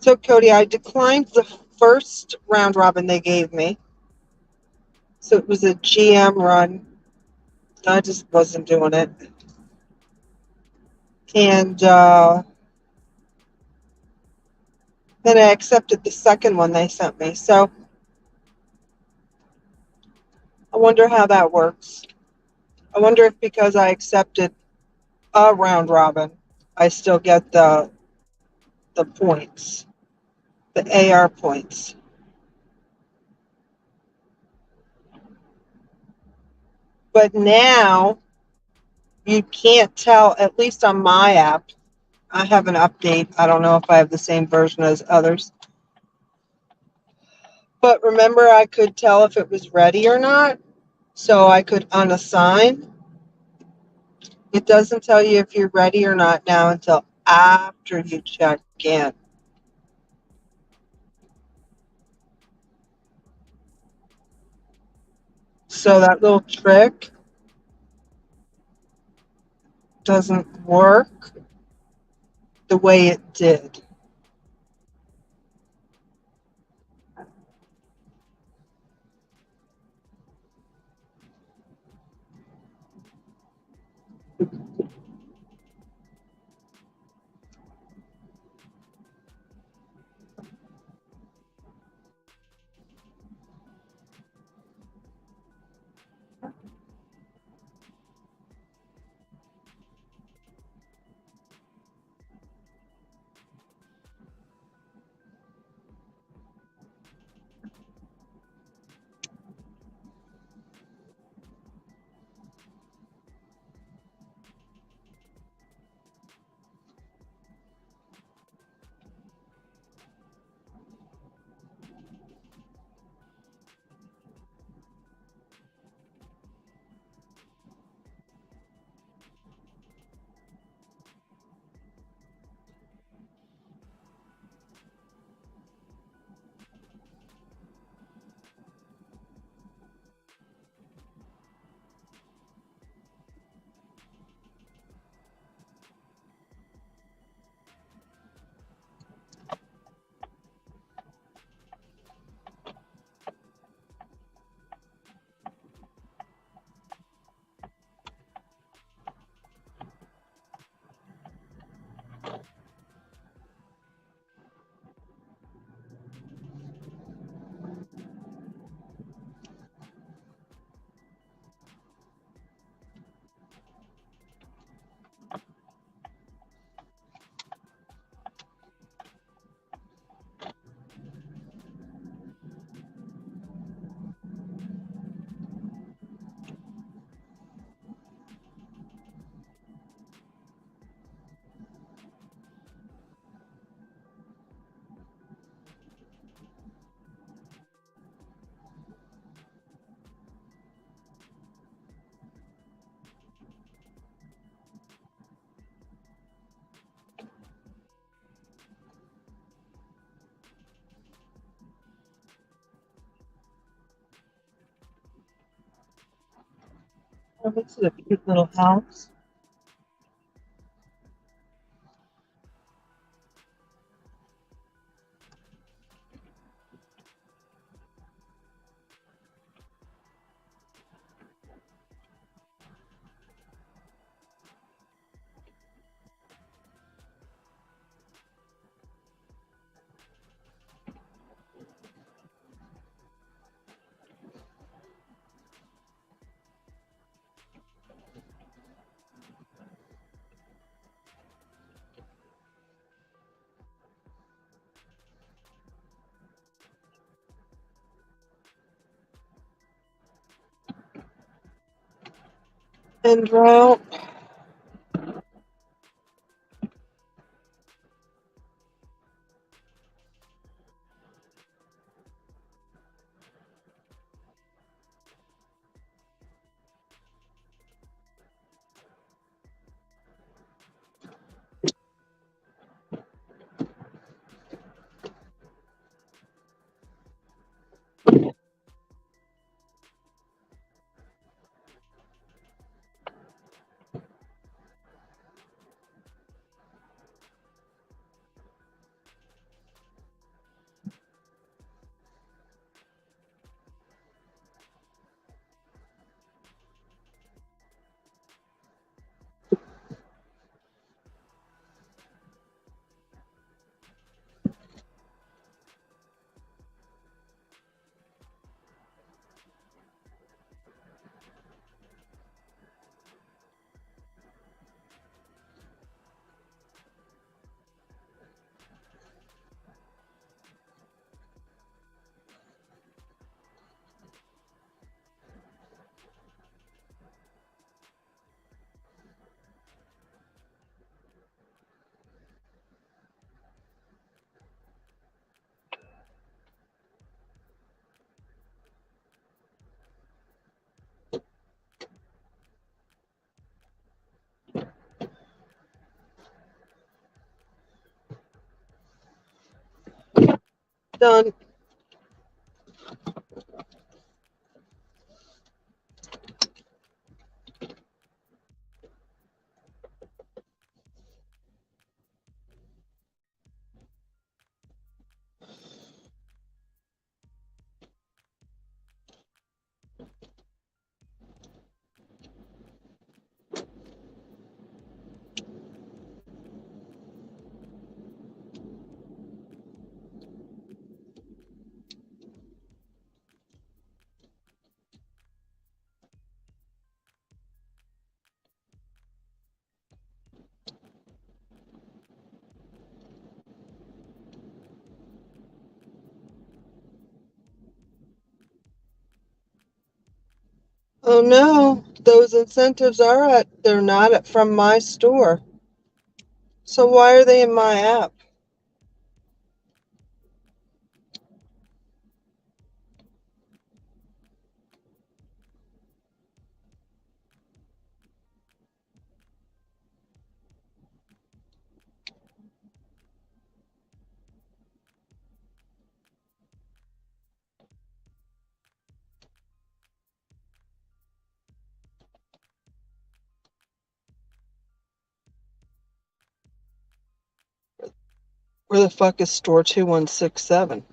So, Cody, I declined the first round robin they gave me. So it was a GM run. I just wasn't doing it. And then I accepted the second one they sent me. So I wonder how that works. I wonder if because I accepted a round robin, I still get the points, the AR points. But now you can't tell, at least on my app. I have an update. I don't know if I have the same version as others. But remember, I could tell if it was ready or not, so I could unassign. It doesn't tell you if you're ready or not now until after you check in. So that little trick doesn't work the way it did. Oh, this is a cute little house. And well, Done. Oh no, those incentives they're not from my store. So why are they in my app? Where the fuck is store 2167?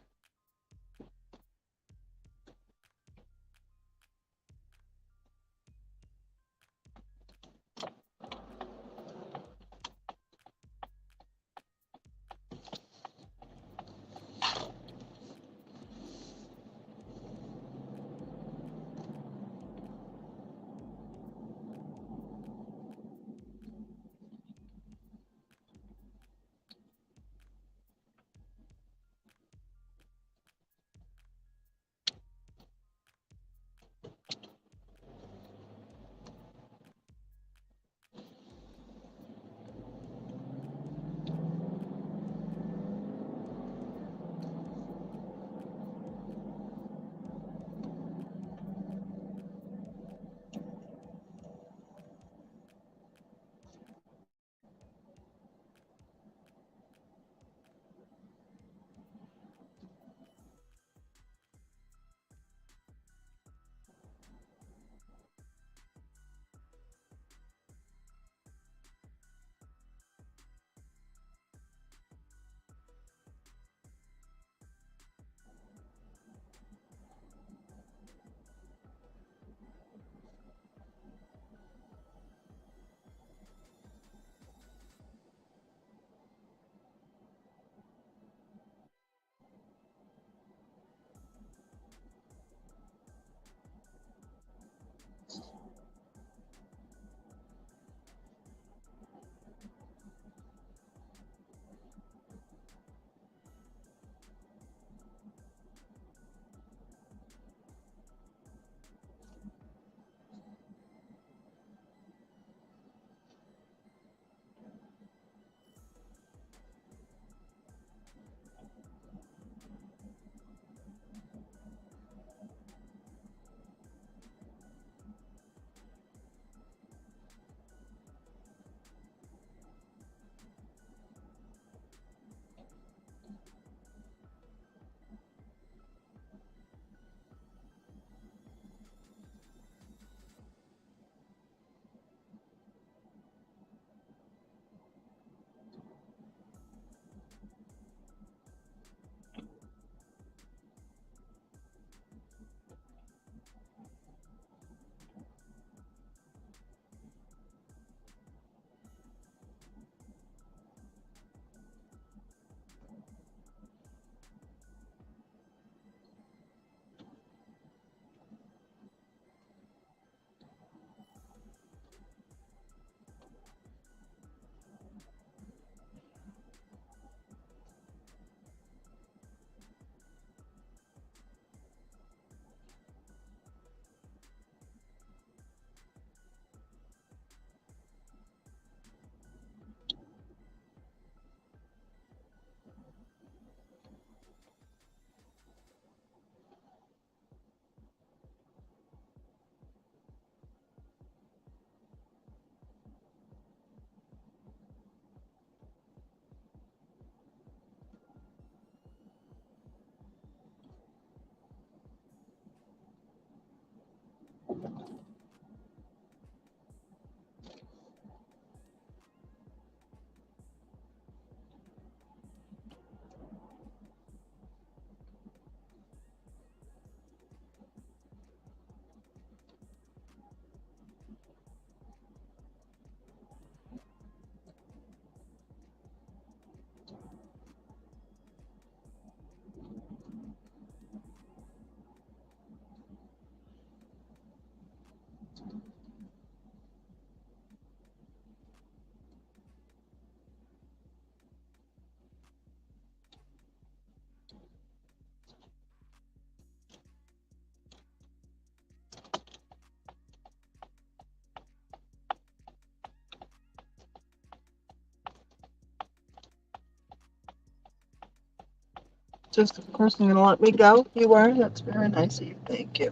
Just, of course, you're gonna let me go. You are. That's very nice of you. Thank you.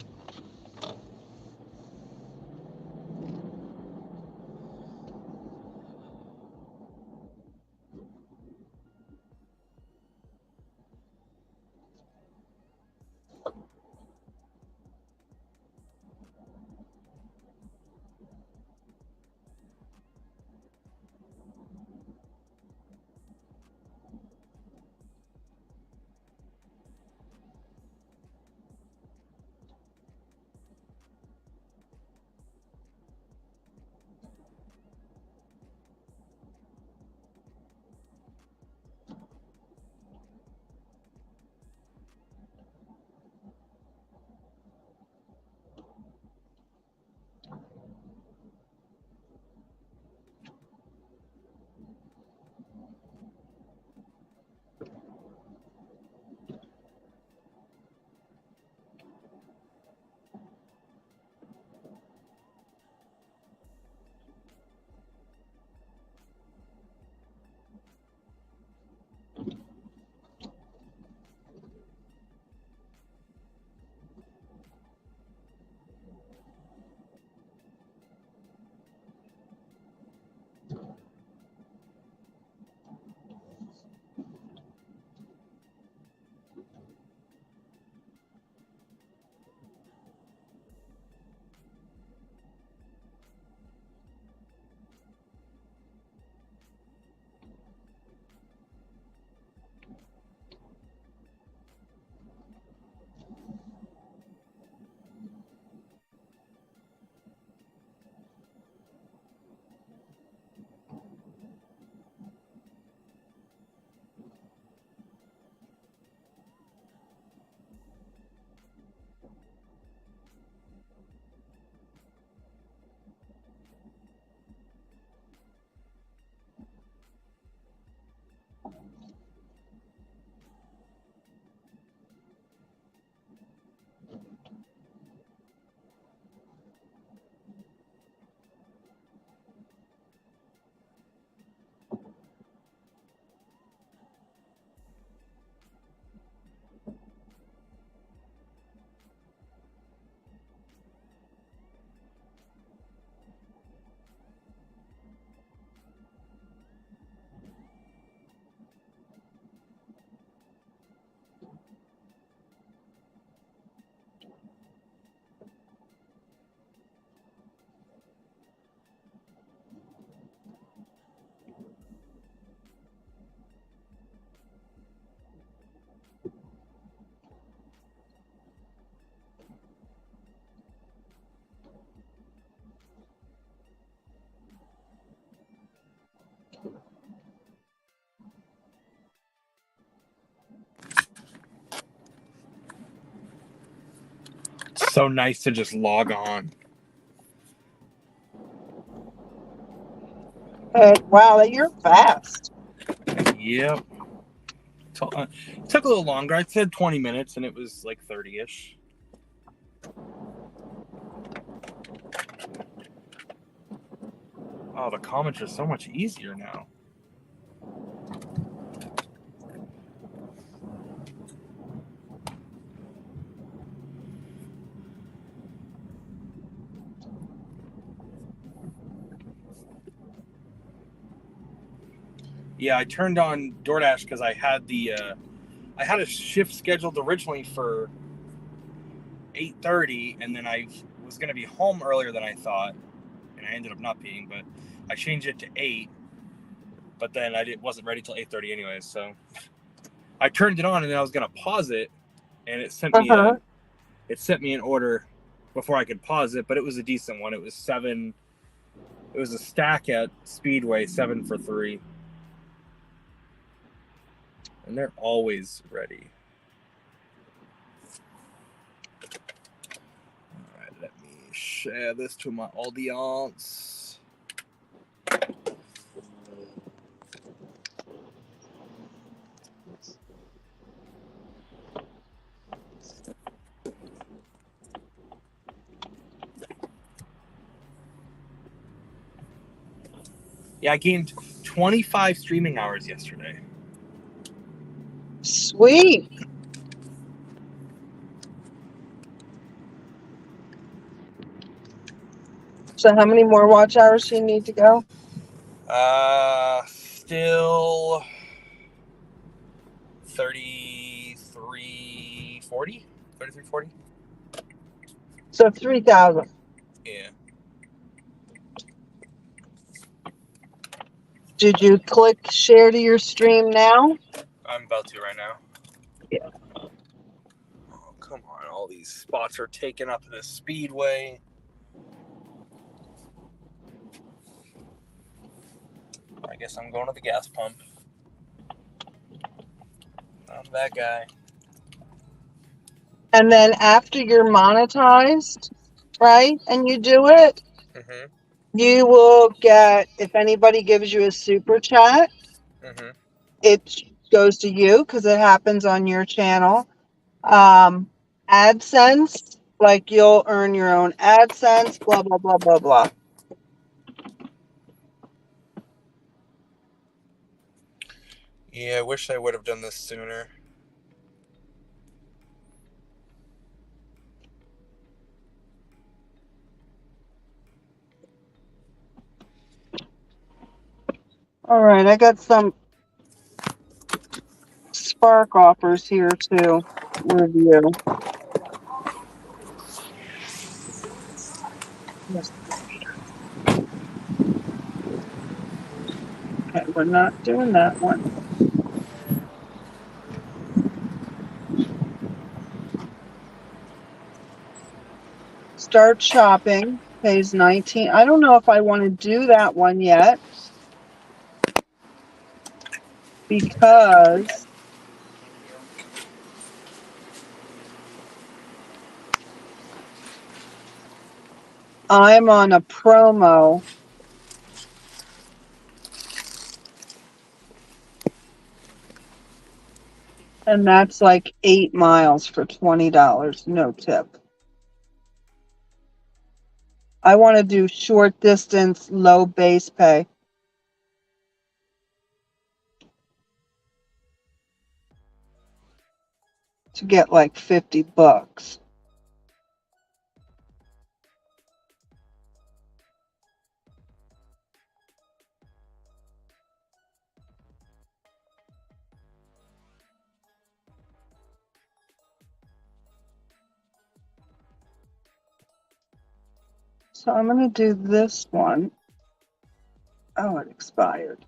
So nice to just log on. Wow, you're fast. Yep. Took a little longer. I said 20 minutes and it was like 30-ish. Oh, the comments are so much easier now. Yeah, I turned on DoorDash because I had I had a shift scheduled originally for 8:30, and then I was going to be home earlier than I thought, and I ended up not being, but I changed it to 8, but then wasn't ready till 8:30 anyways, so I turned it on, and then I was going to pause it, and it sent me an order before I could pause it, but it was a decent one. It was 7. It was a stack at Speedway, 7 for 3. And they're always ready. All right, let me share this to my audience. Yeah, I gained 25 streaming hours yesterday. Sweet. So how many more watch hours do you need to go? Still 3340. 3340. So 3,000. Yeah. Did you click share to your stream now? I'm about to right now. Yeah. Oh, come on. All these spots are taken up in the Speedway. I guess I'm going to the gas pump. I'm that guy. And then after you're monetized, right, and you do it, Mm-hmm. you will get, if anybody gives you a super chat, Mm-hmm. it goes to you because it happens on your channel. AdSense, like you'll earn your own AdSense, blah, blah, blah, blah, blah. Yeah, I wish I would have done this sooner. All right, I got some Spark offers here to review. Okay, we're not doing that one. Start shopping, pays 19. I don't know if I want to do that one yet because I'm on a promo. And that's like 8 miles for $20, no tip. I want to do short distance, low base pay. To get like $50. So I'm going to do this one. Oh, it expired.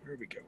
Where are we going?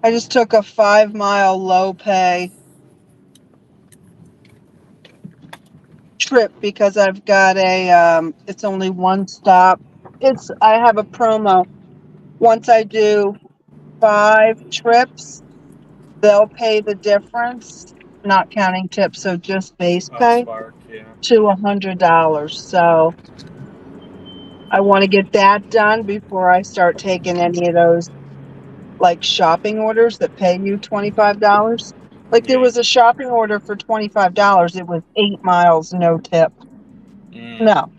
I just took a 5-mile low pay trip because I've got it's only one stop. I have a promo. Once I do 5 trips, they'll pay the difference, not counting tips, so just base pay Spark, yeah. to $100. So I want to get that done before I start taking any of those like shopping orders that pay you $25. Like there Yeah. was a shopping order for $25. It was 8 miles, no tip. No.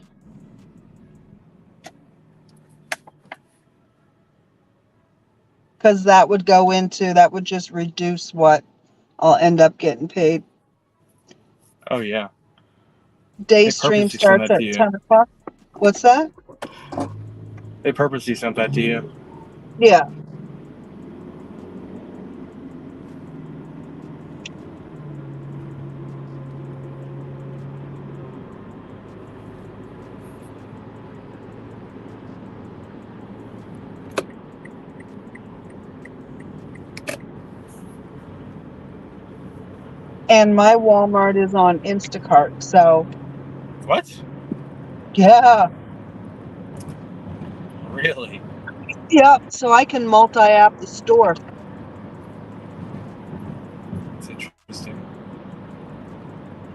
Because that would just reduce what I'll end up getting paid. Oh yeah. Day They stream purposely send starts that at to you. 10 o'clock. What's that? They purposely sent that to you. Yeah. And my Walmart is on Instacart, so What? yeah. Really? Yeah, so I can multi-app the store. It's interesting.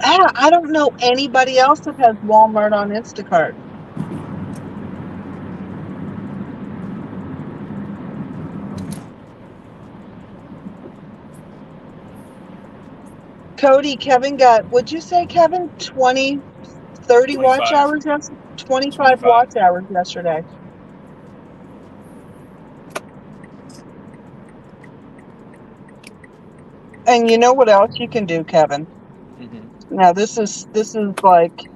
I don't know anybody else that has Walmart on Instacart. Cody, Kevin got, would you say, Kevin, 20, 30 watch 25. hours yesterday? 25 watch hours yesterday. And you know what else you can do, Kevin? Mm-hmm. Now this is like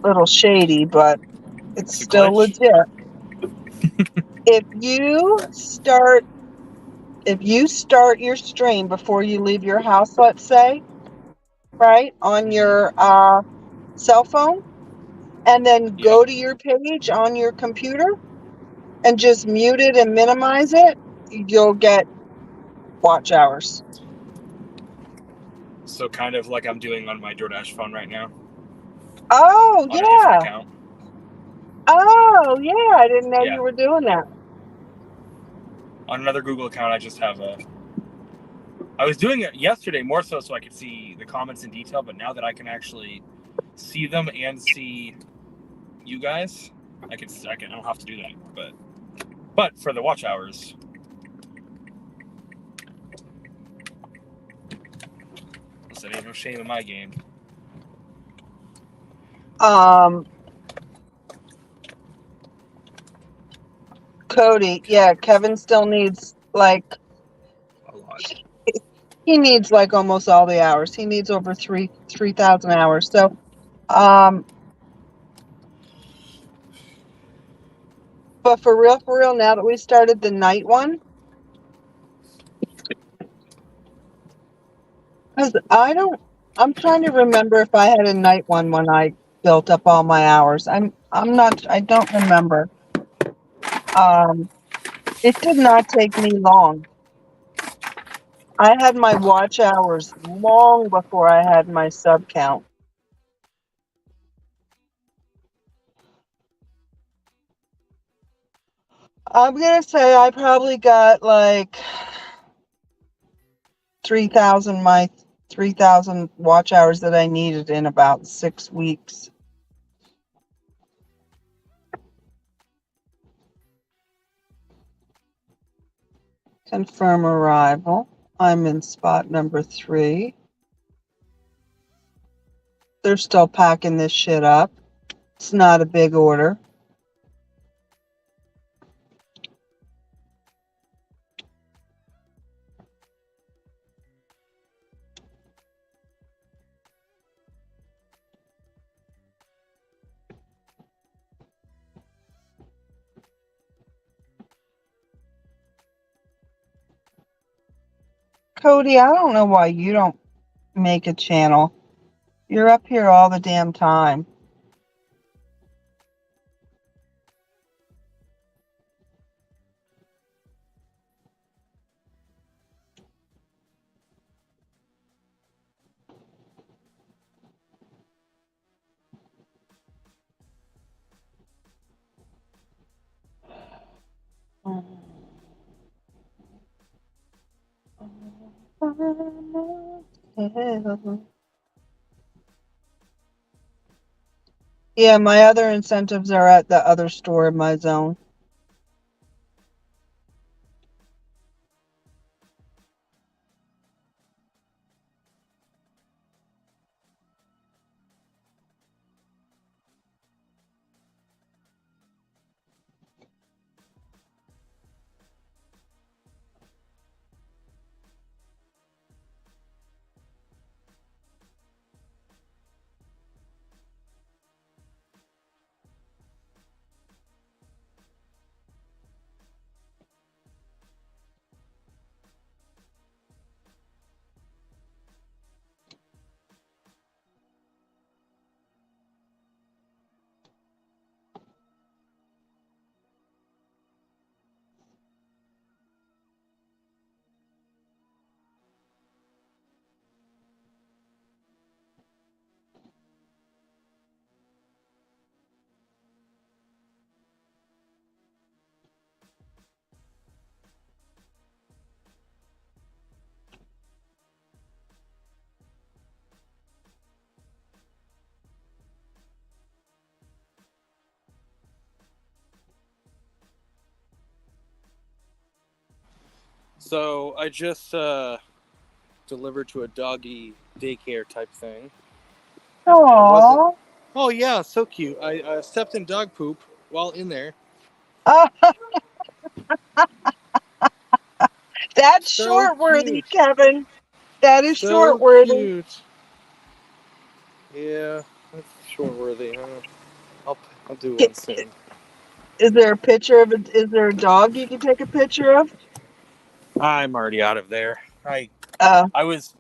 a little shady, but it's still legit. If you start your stream before you leave your house, let's say, right, on your cell phone, and then go to your page on your computer and just mute it and minimize it, you'll get watch hours. So kind of like I'm doing on my DoorDash phone right now. Oh, on a different yeah. account. Oh, yeah. I didn't know you were doing that. On another Google account, I was doing it yesterday more so I could see the comments in detail, but now that I can actually see them and see you guys, I don't have to do that. But for the watch hours, listen, ain't no shame in my game. Cody, yeah, Kevin still needs like a lot. He needs like almost all the hours. He needs over 3,000 hours. So, but for real, now that we started the night one, because I'm trying to remember if I had a night one when I built up all my hours. I don't remember. It did not take me long. I had my watch hours long before I had my sub count. I'm going to say I probably got like 3,000 watch hours that I needed in about 6 weeks. Confirm arrival. I'm in spot number 3. They're still packing this shit up. It's not a big order. Cody, I don't know why you don't make a channel. You're up here all the damn time. Yeah, my other incentives are at the other store in my zone. So I just delivered to a doggy daycare type thing. Aww. Oh yeah, so cute. I stepped in dog poop while in there. That's So short-worthy, cute. Kevin. That is So short-worthy. cute. Yeah, that's short-worthy. Huh? I'll do one soon. Is there a picture of it? Is there a dog you can take a picture of? I'm already out of there. I was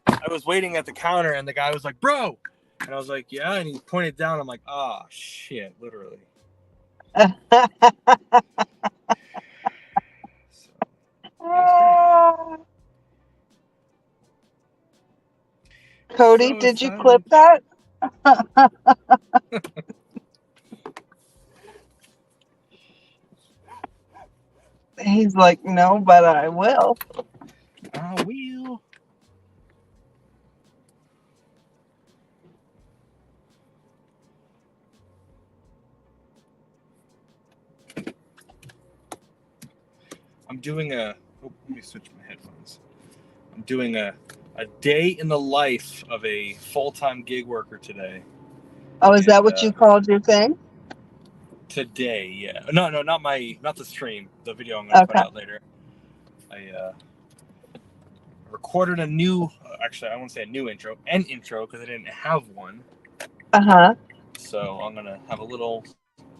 waiting at the counter and the guy was like, "Bro," and I was like, "Yeah," and he pointed down. I'm like, "Ah, shit," literally. Cody, So did you excited. clip that? He's like, no, but I will. I will. I'm doing a. Oh, let me switch my headphones. I'm doing a day in the life of a full-time gig worker today. Oh, is that what you called your thing? Today, yeah. No, not the stream. The video I'm going to put out later. I recorded a new. Actually, I won't say a new intro. An intro because I didn't have one. So I'm gonna have a little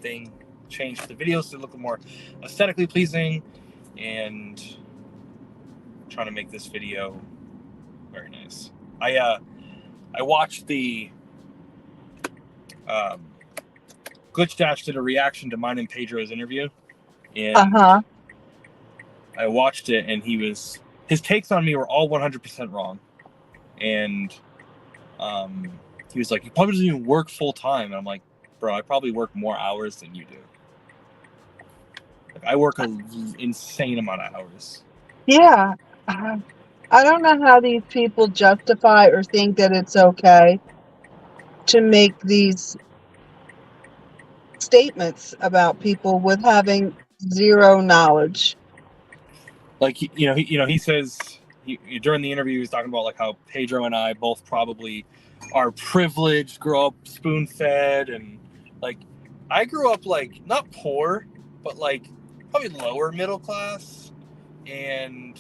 thing change the videos to look more aesthetically pleasing, and trying to make this video very nice. I watched the Glitch Dash did a reaction to mine and Pedro's interview, and I watched it, and his takes on me were all 100% wrong, and he was like, "You probably doesn't even work full time," and I'm like, "Bro, I probably work more hours than you do. Like, I work an insane amount of hours." Yeah. I don't know how these people justify or think that it's okay to make these statements about people with having zero knowledge. Like, he says during the interview, he was talking about like how Pedro and I both probably are privileged, grow up spoon-fed, and like I grew up like not poor, but like probably lower middle class, and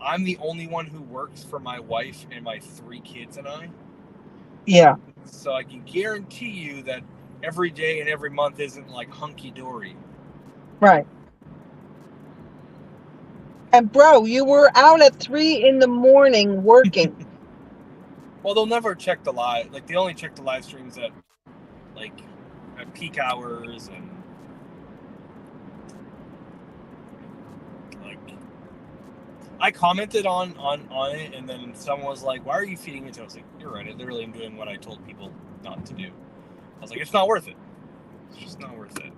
I'm the only one who works for my wife and my 3 kids and I. Yeah. So I can guarantee you that every day and every month isn't like hunky-dory. Right. And bro, you were out at 3 in the morning working. Well, they'll never check the live. Like they only check the live streams at peak hours and like. I commented on it, and then someone was like, "Why are you feeding it?" I was like, "You're right. I literally am doing what I told people not to do." I was like, "It's not worth it. It's just not worth it."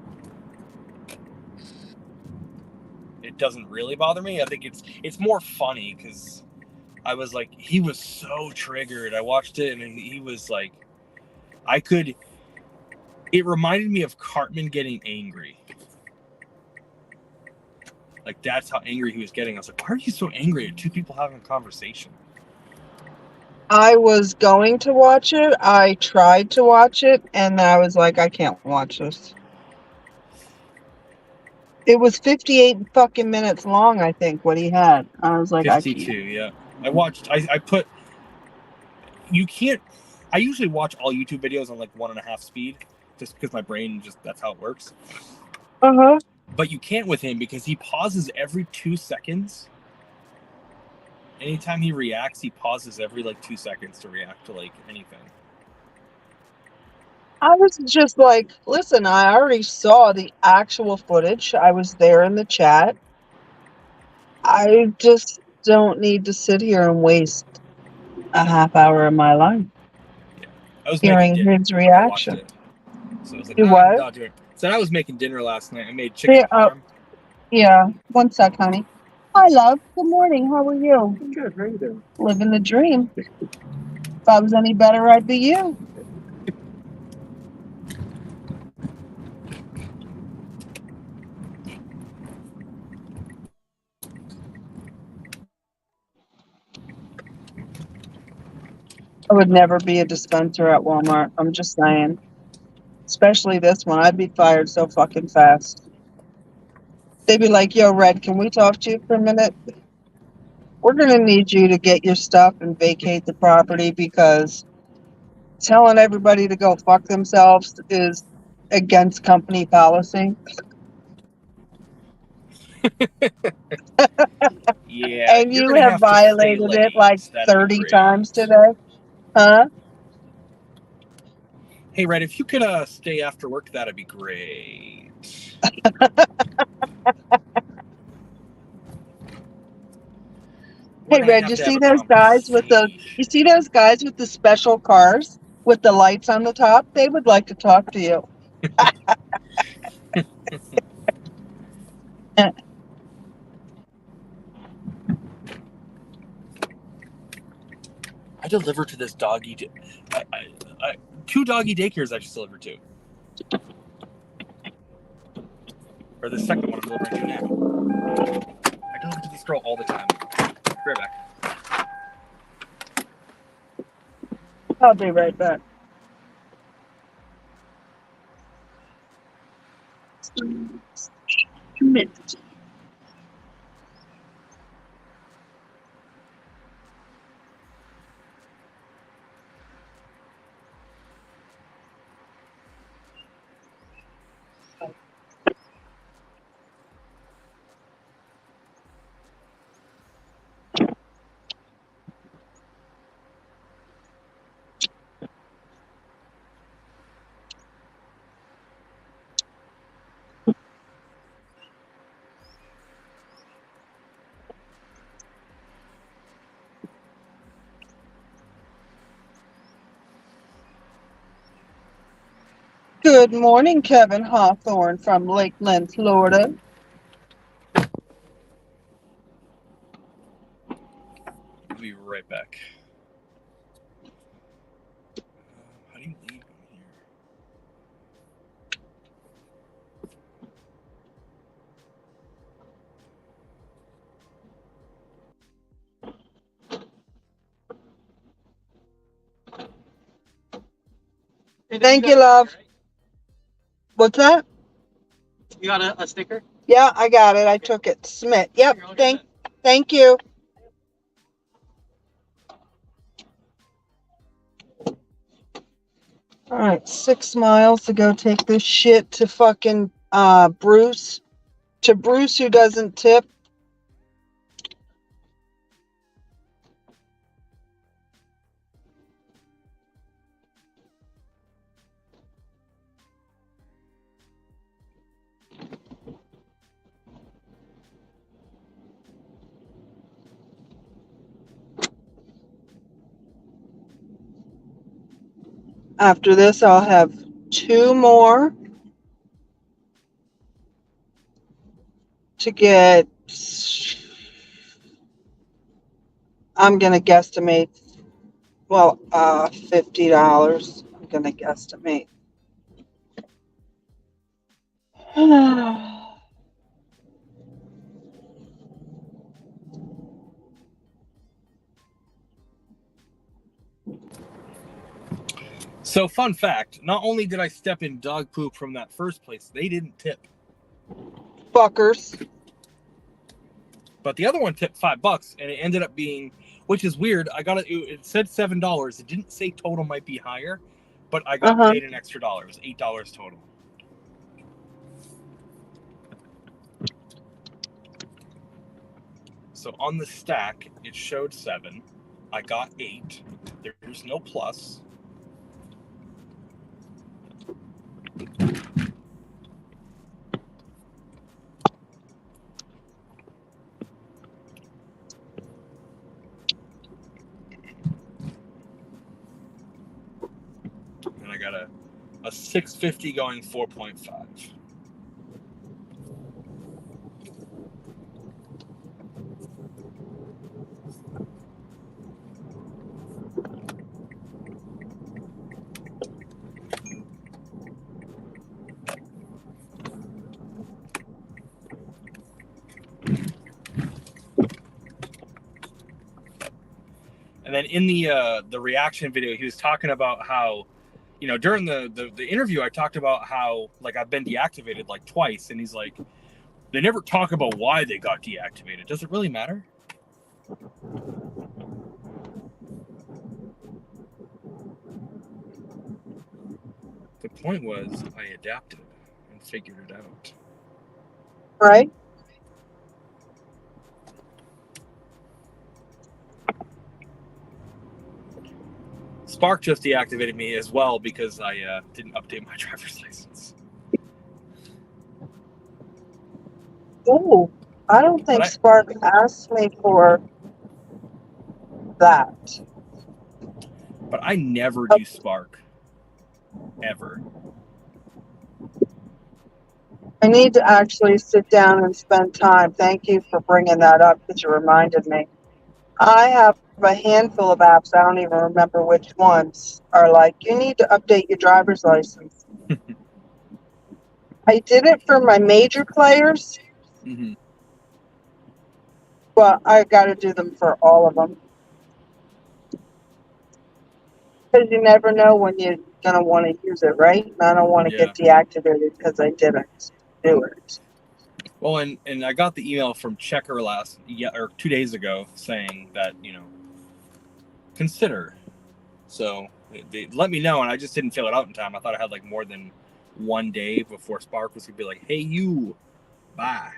It doesn't really bother me. I think it's more funny because I was like, he was so triggered. I watched it, and he was like, it reminded me of Cartman getting angry. Like, that's how angry he was getting. I was like, why are you so angry at two people having a conversation? I was going to watch it. I tried to watch it, and I was like, I can't watch this. It was 58 fucking minutes long, I think, what he had. I was like, 52, yeah. I put, you can't, I usually watch all YouTube videos on like 1.5 speed, just because my brain that's how it works. Uh-huh. But you can't with him because he pauses every 2 seconds. Anytime he reacts, he pauses every 2 seconds to react to anything. I was just like, listen, I already saw the actual footage. I was there in the chat. I just don't need to sit here and waste a half hour of my life I was hearing his reaction. So I was like, You I'm what? not doing it. So I was making dinner last night. I made chicken parm. Yeah, one sec, honey. Hi, love. Good morning. How are you? Good. How you doing? Living the dream. If I was any better, I'd be you. I would never be a dispenser at Walmart. I'm just saying. Especially this one. I'd be fired so fucking fast. They'd be like, yo, Red, can we talk to you for a minute? We're going to need you to get your stuff and vacate the property because telling everybody to go fuck themselves is against company policy. Yeah. And you have violated it like 30 times today. Huh? Hey, Red, if you could stay after work, that'd be great. Hey, Red, you see those guys with the special cars with the lights on the top? They would like to talk to you. I deliver to this doggy. 2 doggy daycares I just delivered to. Or the second one I'm delivering to now. I deliver to this girl all the time. Be right back. I'll be right back. Good morning, Kevin Hawthorne from Lakeland, Florida. I'll be right back. How do you leave from here? Thank you, love. What's that? You got a sticker? Yeah, I got it. I took it. Smith. Yep. Thank you. All right, 6 miles to go take this shit to fucking Bruce. To Bruce, who doesn't tip. After this, I'll have 2 more to get. I'm gonna guesstimate. Well, $50. I'm gonna guesstimate. So, fun fact, not only did I step in dog poop from that first place, they didn't tip. Fuckers. But the other one tipped $5, and it ended up being, which is weird. I got it said $7. It didn't say total might be higher, but I got paid an extra $1. It was $8 total. So on the stack, it showed 7. I got 8. There's no plus. And I got a 650 going 4.5. And then in the reaction video, he was talking about how, you know, during the interview, I talked about how, like, I've been deactivated like twice, and he's like, they never talk about why they got deactivated. Does it really matter? The point was I adapted and figured it out. Right? Spark just deactivated me as well because I didn't update my driver's license. Oh, I don't think Spark asked me for that. But I never do Spark. Ever. I need to actually sit down and spend time. Thank you for bringing that up because you reminded me. I have a handful of apps, I don't even remember which ones, are like, you need to update your driver's license. I did it for my major players, but I got to do them for all of them. Because you never know when you're going to want to use it, right? And I don't want to get deactivated because I didn't do it. Well, and I got the email from Checker 2 days ago saying that, you know, consider. So they let me know, and I just didn't fill it out in time. I thought I had like more than 1 day before Spark was going to be like, hey, you, bye.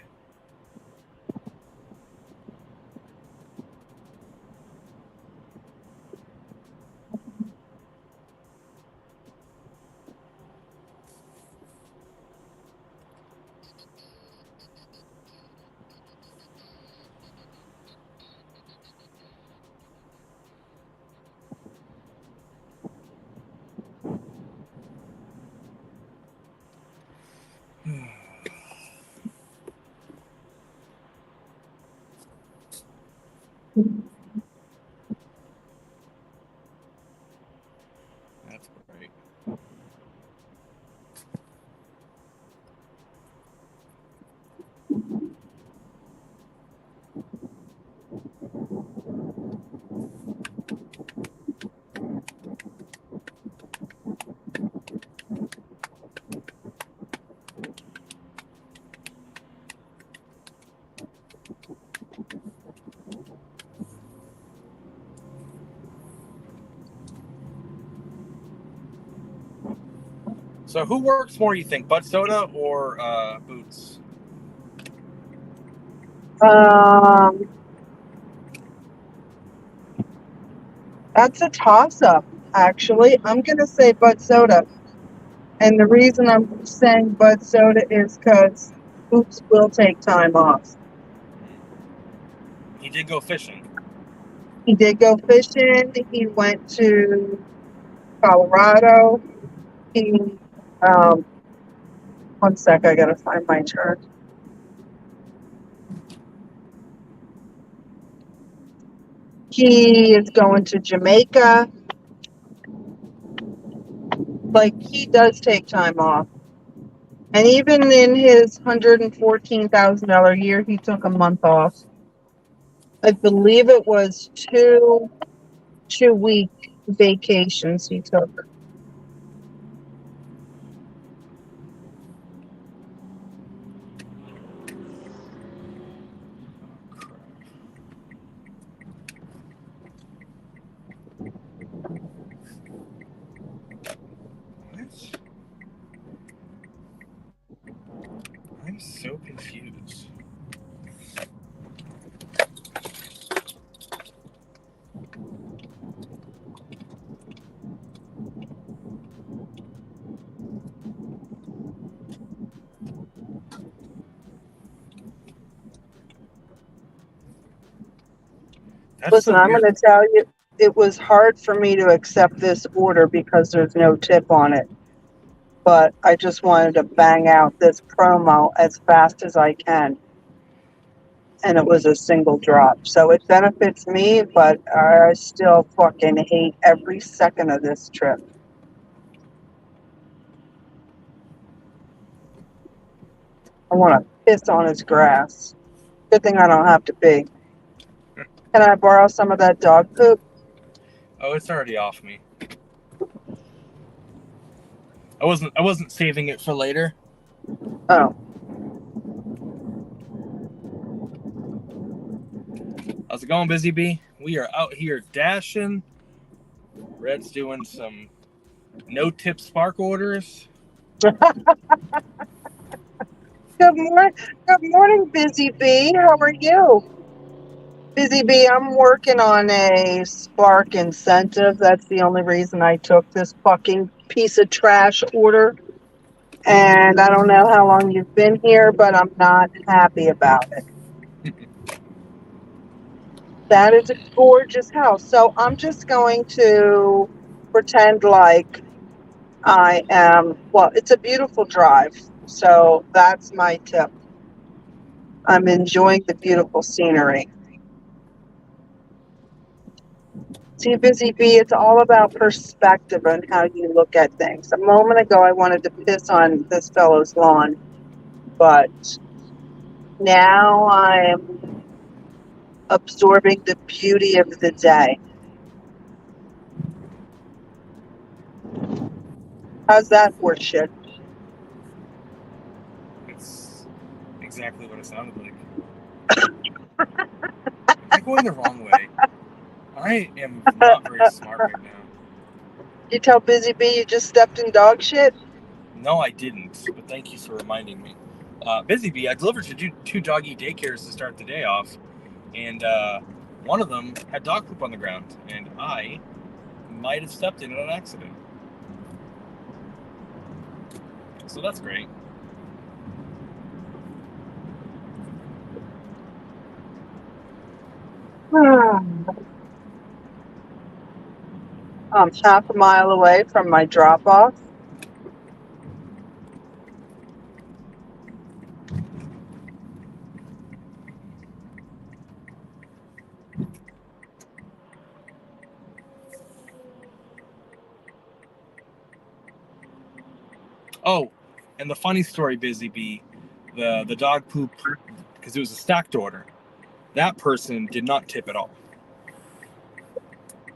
That's great. So who works more, you think, Bud Soda or Boots? That's a toss-up, actually. I'm going to say Bud Soda. And the reason I'm saying Bud Soda is because Boots will take time off. He did go fishing. He did go fishing. He went to Colorado. He, um, one sec, I gotta find my turn. He is going to Jamaica. Like, he does take time off. And even in his $114,000 year, he took a month off. I believe it was 2-week vacations he took. I'm so confused. That's Listen, so I'm weird. going to tell you, it was hard for me to accept this order because there's no tip on it. But I just wanted to bang out this promo as fast as I can. And it was a single drop. So it benefits me, but I still fucking hate every second of this trip. I want to piss on his grass. Good thing I don't have to pee. Can I borrow some of that dog poop? Oh, it's already off me. I wasn't saving it for later. Oh. How's it going, Busy Bee? We are out here dashing. Red's doing some no-tip spark orders. Good morning, Busy Bee. How are you? Busy Bee, I'm working on a Spark incentive. That's the only reason I took this fucking piece of trash order. And I don't know how long you've been here, but I'm not happy about it. That is a gorgeous house. So I'm just going to pretend like I am, well, it's a beautiful drive. So that's my tip. I'm enjoying the beautiful scenery. See, Busy Bee, it's all about perspective and how you look at things. A moment ago, I wanted to piss on this fellow's lawn, but now I'm absorbing the beauty of the day. How's that for shit? It's exactly what it sounded like. I'm going the wrong way. I am not very smart right now. You tell Busy Bee you just stepped in dog shit? No, I didn't, but thank you for reminding me. Busy Bee, I delivered to two doggy daycares to start the day off, and one of them had dog poop on the ground, and I might have stepped in it on accident. So that's great. I'm half a mile away from my drop-off. Oh, and the funny story, Busy Bee, the dog poop, because it was a stacked order, that person did not tip at all.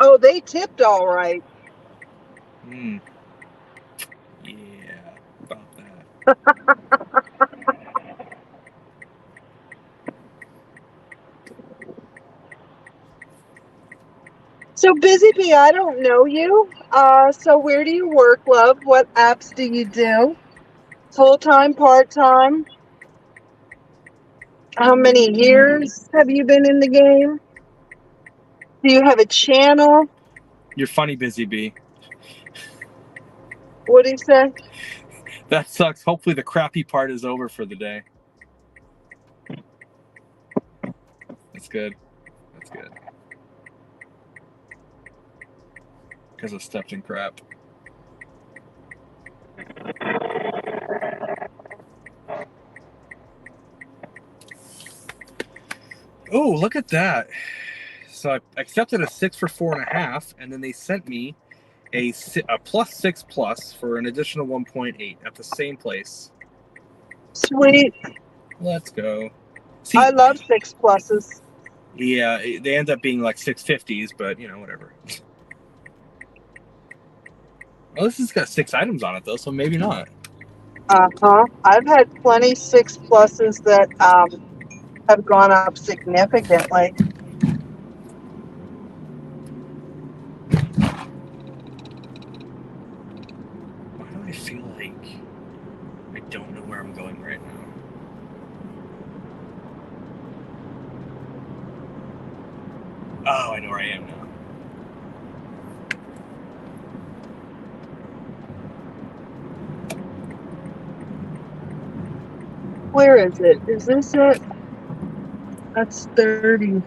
Oh, they tipped all right. Yeah, about that. So, Busy Bee, I don't know you. So where do you work, love? What apps do you do? Full-time, part-time? How many years have you been in the game? Do you have a channel? You're funny, Busy Bee. What do you say? That sucks. Hopefully the crappy part is over for the day. That's good. That's good. Because I stepped in crap. Oh, look at that. So I accepted a 6 for 4.5, and then they sent me a plus 6 plus for an additional 1.8 at the same place. Sweet. Let's go. See, I love 6 pluses. yeah, they end up being like 650s, but you know, whatever. Well, this has got 6 items on it though, so maybe not. I've had plenty 6 pluses that have gone up significantly. Why do I feel like I don't know where I'm going right now? Oh, I know where I am now. Where is it? Is this it? That's 33.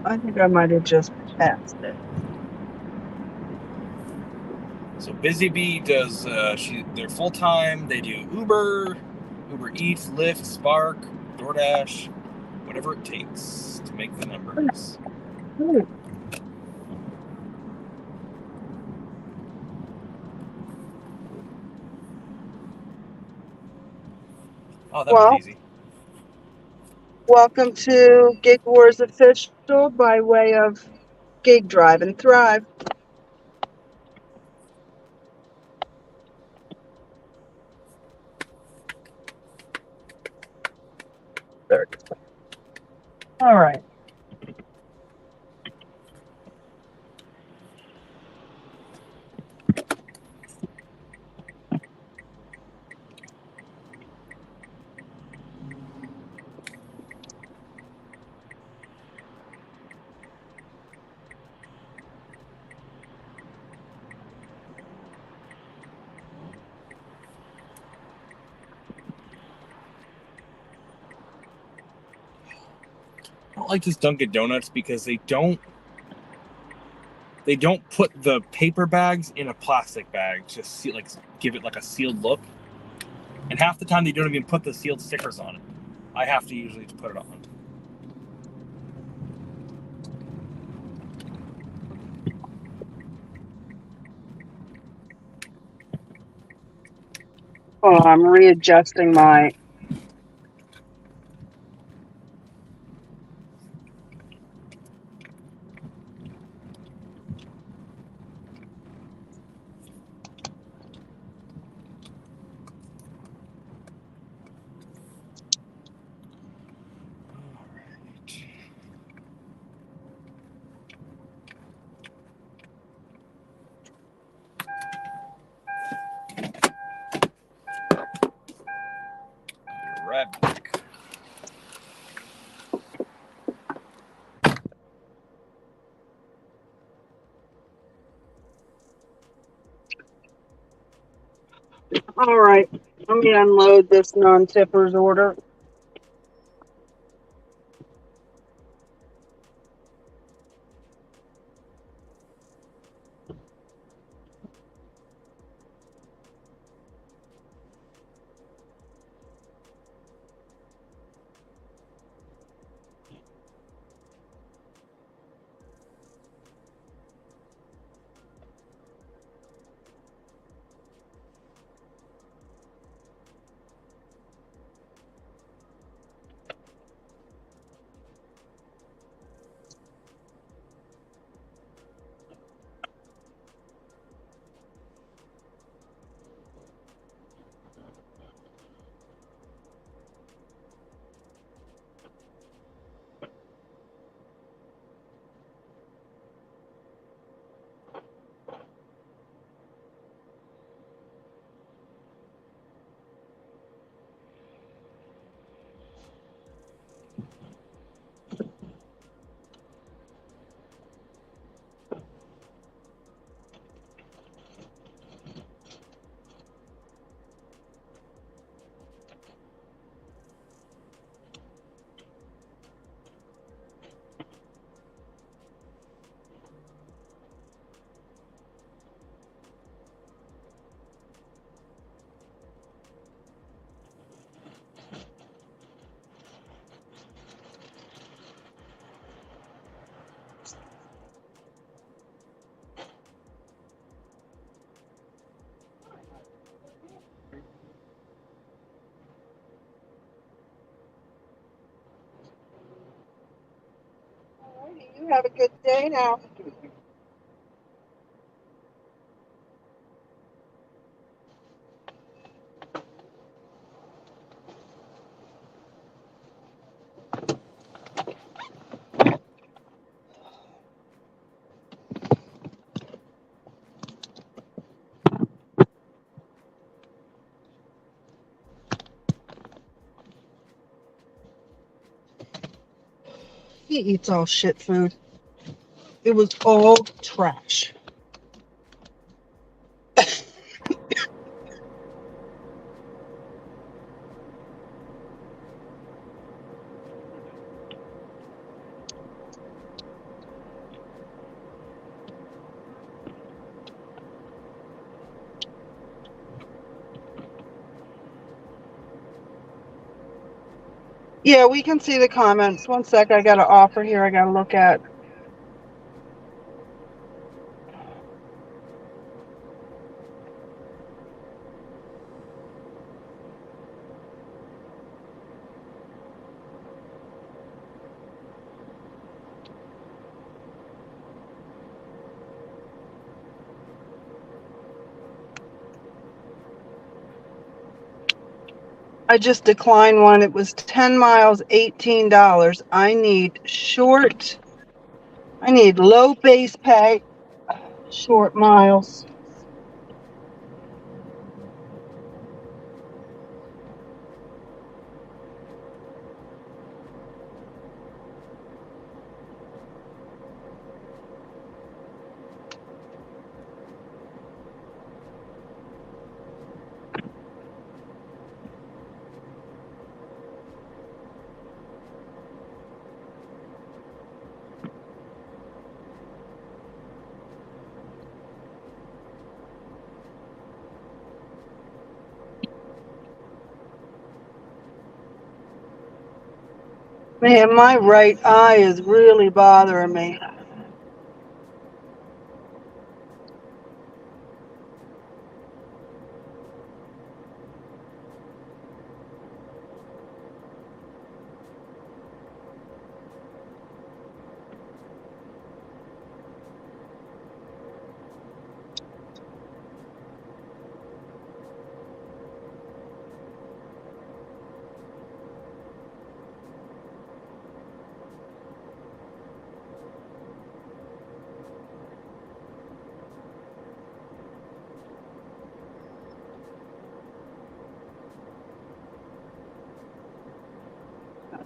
I think I might have just passed it. So Busy Bee does. They're full time. They do Uber Eats, Lyft, Spark, DoorDash, whatever it takes to make the numbers. Ooh. Oh, that was easy. Welcome to Gig Wars Official by way of Gig Drive and Thrive. All right. I don't like this Dunkin' Donuts because they don't put the paper bags in a plastic bag. Just give it like a sealed look. And half the time they don't even put the sealed stickers on it. I have to usually put it on. Oh, I'm readjusting my. Right back. All right. Let me unload this non-tippers order. You have a good day now. He eats all shit food. It was all trash. Yeah, we can see the comments. One sec, I got an offer here I got to look at. I just declined one. It was 10 miles, $18. I need low base pay, short miles. Man, my right eye is really bothering me.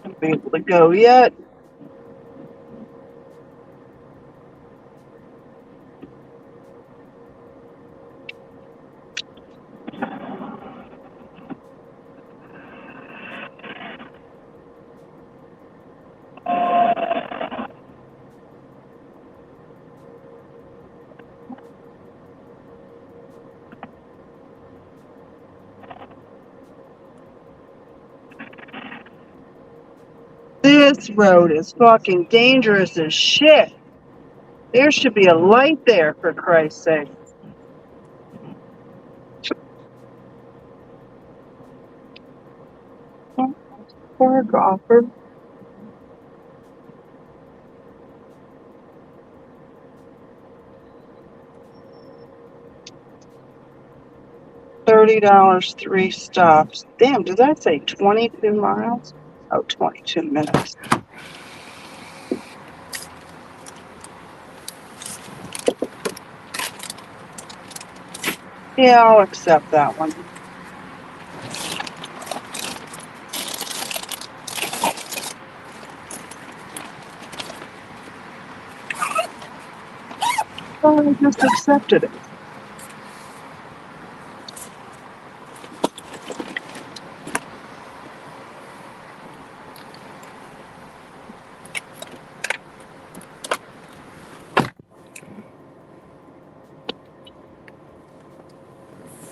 Not be able to go yet. This road is fucking dangerous as shit. There should be a light there, for Christ's sake. Poor golfer. $30, 3 stops. Damn, did that say 22 miles? Oh, 22 minutes. Yeah, I'll accept that one. Oh, I just accepted it.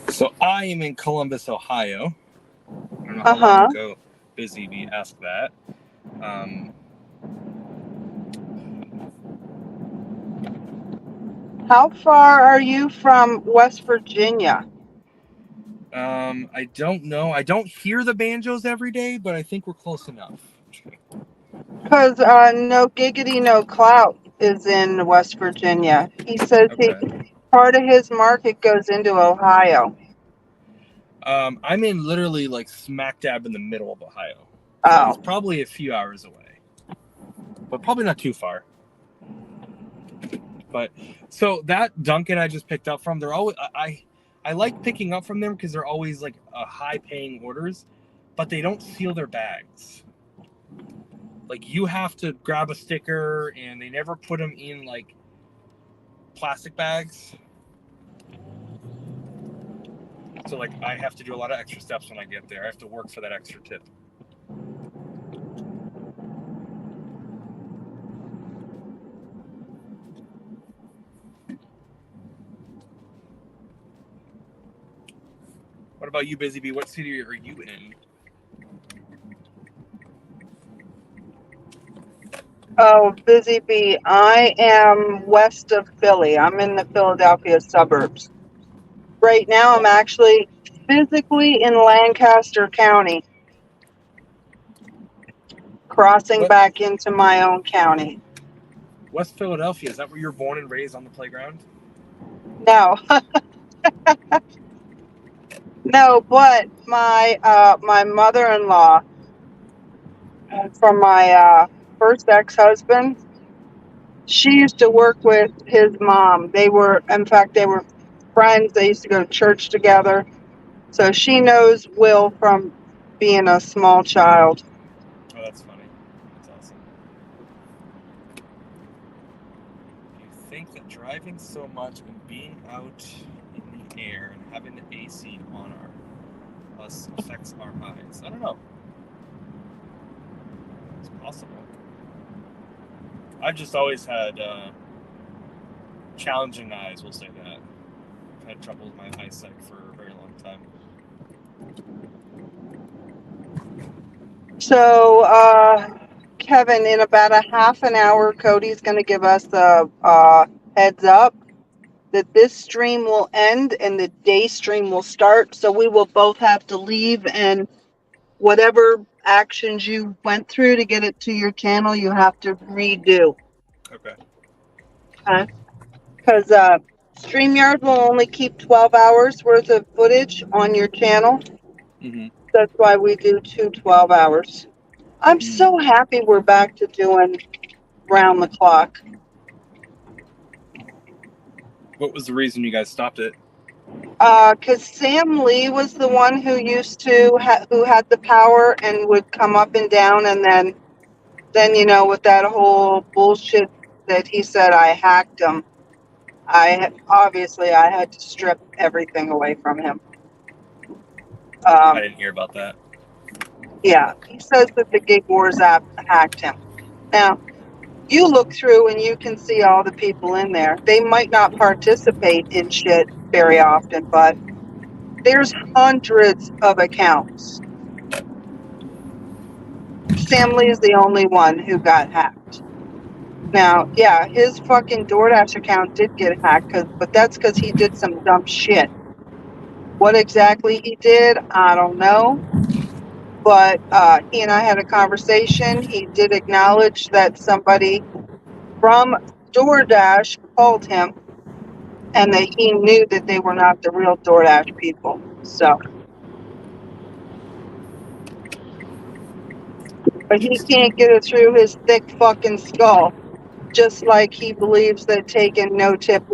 So I am in Columbus, Ohio. I don't know how long ago Busy Bee asked that. How far are you from West Virginia? I don't know. I don't hear the banjos every day, but I think we're close enough. Because No Giggity No Clout is in West Virginia. He says part of his market goes into Ohio. I'm in literally like smack dab in the middle of Ohio. Oh. It's probably a few hours away, but probably not too far. But so that Dunkin' I just picked up from, they're always I like picking up from them because they're always like high paying orders, but they don't seal their bags. Like you have to grab a sticker, and they never put them in like plastic bags. So like I have to do a lot of extra steps when I get there. I have to work for that extra tip. What about you, Busy Bee? What city are you in? Oh, Busy Bee, I am west of Philly. I'm in the Philadelphia suburbs. Right now, I'm actually physically in Lancaster County, crossing back into my own county. West Philadelphia, is that where you were born and raised on the playground? No. No, but my mother-in-law from my first ex-husband, she used to work with his mom. They were friends. They used to go to church together. So she knows Will from being a small child. Oh, that's funny. That's awesome. Do you think that driving so much and being out in the air and having the AC on us affects our eyes? I don't know. It's possible. I've just always had challenging eyes, we'll say that. I've had trouble with my eyesight for a very long time. So, Kevin, in about a half an hour, Cody's going to give us a heads up that this stream will end and the day stream will start. So we will both have to leave, and whatever actions you went through to get it to your channel, you have to redo. Okay. Because StreamYard will only keep 12 hours worth of footage on your channel. Mm-hmm. That's why we do 12 hours. I'm so happy we're back to doing round the clock. What was the reason you guys stopped it? Because Sam Lee was the one who used to who had the power and would come up and down, and then with that whole bullshit that he said I hacked him. I had to strip everything away from him. I didn't hear about that. Yeah, he says that the Gig Wars app hacked him. Now, you look through and you can see all the people in there. They might not participate in shit very often, but there's hundreds of accounts. Sam Lee is the only one who got hacked. Now, yeah, his fucking DoorDash account did get hacked, but that's because he did some dumb shit. What exactly he did, I don't know. But he and I had a conversation. He did acknowledge that somebody from DoorDash called him and that he knew that they were not the real DoorDash people. So. But he can't get it through his thick fucking skull. Just like he believes that taking no tip.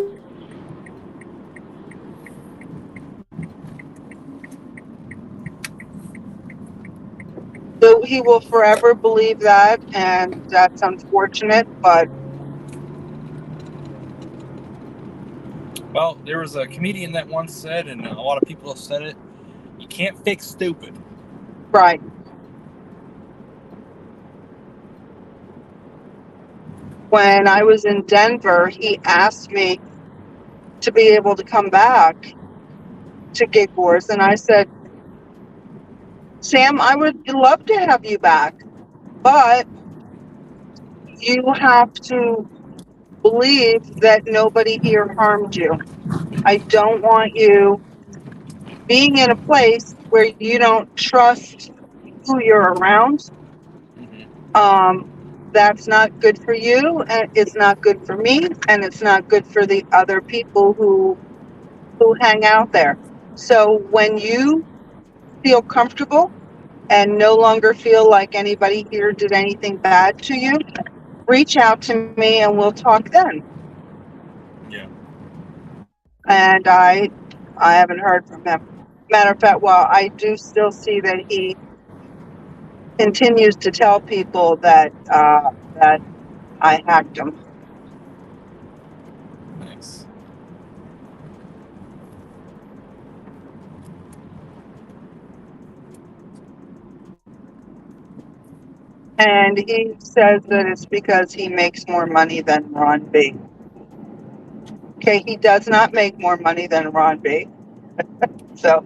So he will forever believe that, and that's unfortunate, but. Well, there was a comedian that once said, and a lot of people have said it, you can't fix stupid. Right. When I was in Denver, he asked me to be able to come back to Gig Wars, and I said, Sam, I would love to have you back, but you have to believe that nobody here harmed you. I don't want you being in a place where you don't trust who you're around. that's not good for you, and it's not good for me, and it's not good for the other people who hang out there. So when you feel comfortable and no longer feel like anybody here did anything bad to you, reach out to me and we'll talk then. Yeah. And I haven't heard from him. Matter of fact, well, I do still see that he continues to tell people that that I hacked him. Nice. And he says that it's because he makes more money than Ron B. Okay, he does not make more money than Ron B. So,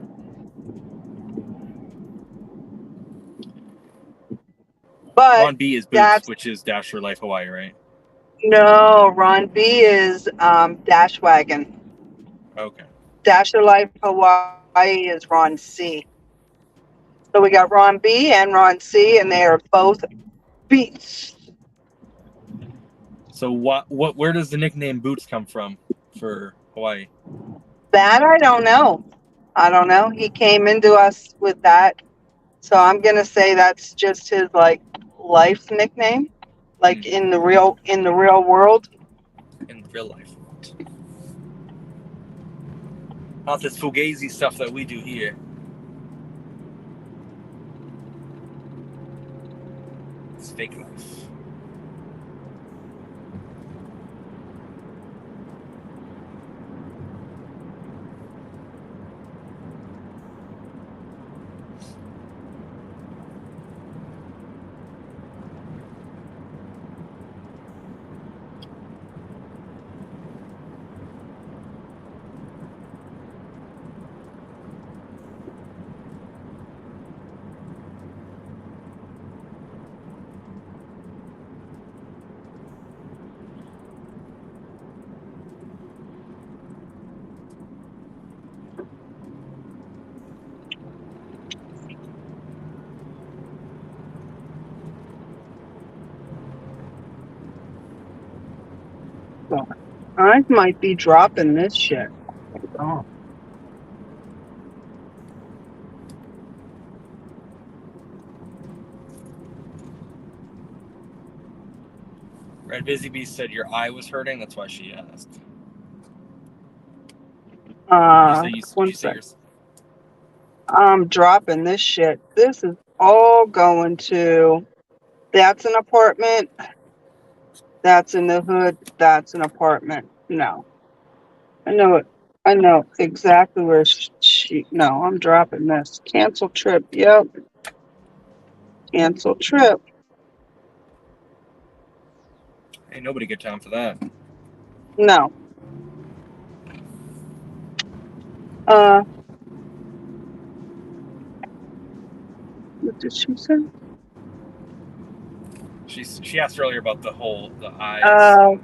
but Ron B is Boots, that's which is Dasher Life Hawaii, right? no, Ron B is Dash Wagon. Okay. Dasher Life Hawaii is Ron C. So we got Ron B and Ron C, and they are both beats. So where does the nickname Boots come from for Hawaii? That I don't know. I don't know. He came into us with that. So I'm gonna say that's just his like life nickname. Like in the real world. In real life. Not this fugazi stuff that we do here. It's fake life. I might be dropping this shit. Oh. Red Busy Bee said your eye was hurting. That's why she asked. One sec. I'm dropping this shit. This is all going to. That's an apartment. That's in the hood. That's an apartment. No, I know it. I know exactly where she. No, I'm dropping this. Cancel trip. Yep. Cancel trip. Ain't nobody got time for that. No. What did she say? She asked earlier about the eyes.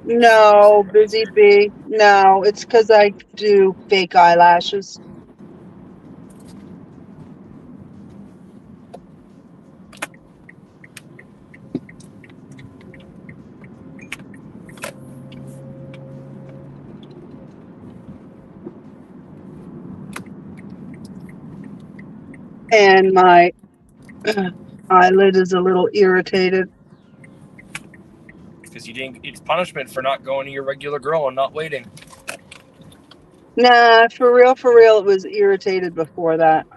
No, Busy Bee. No, it's because I do fake eyelashes. And my eyelid is a little irritated. Because you didn't. It's punishment for not going to your regular girl and not waiting. Nah, for real, it was irritated before that.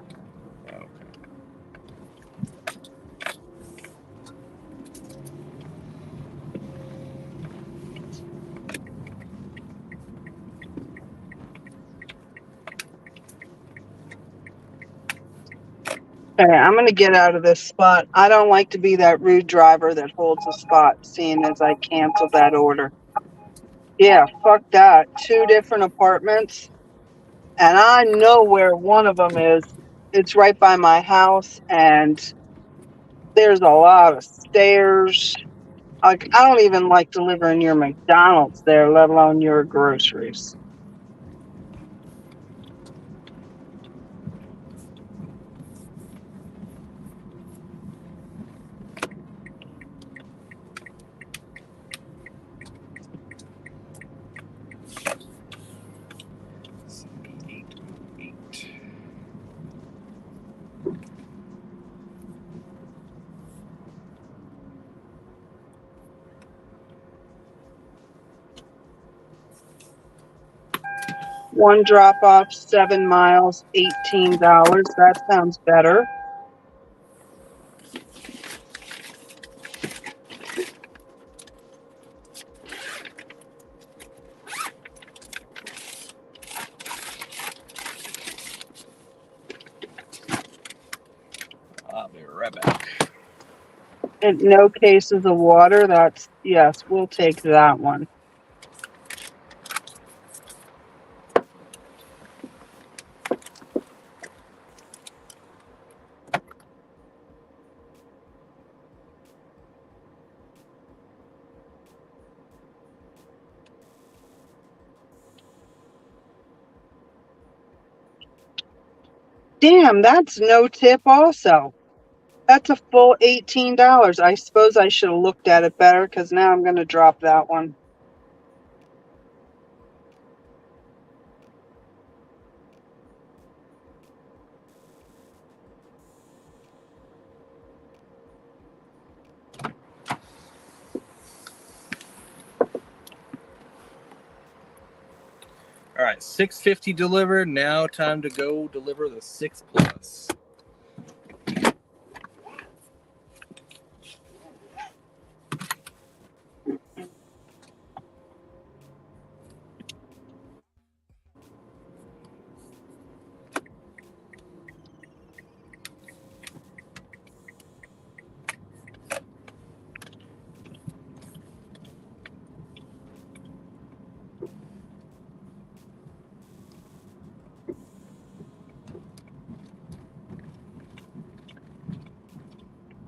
Okay, I'm going to get out of this spot. I don't like to be that rude driver that holds a spot, seeing as I canceled that order. Yeah, fuck that. 2 different apartments. And I know where one of them is. It's right by my house, and there's a lot of stairs. Like, I don't even like delivering your McDonald's there, let alone your groceries. One drop off, 7 miles, $18. That sounds better. I'll be right back. And no cases of water. That's, yes, we'll take that one. Damn, that's no tip also. That's a full $18. I suppose I should have looked at it better because now I'm going to drop that one. All right, 650 delivered. Now time to go deliver the 6 Plus.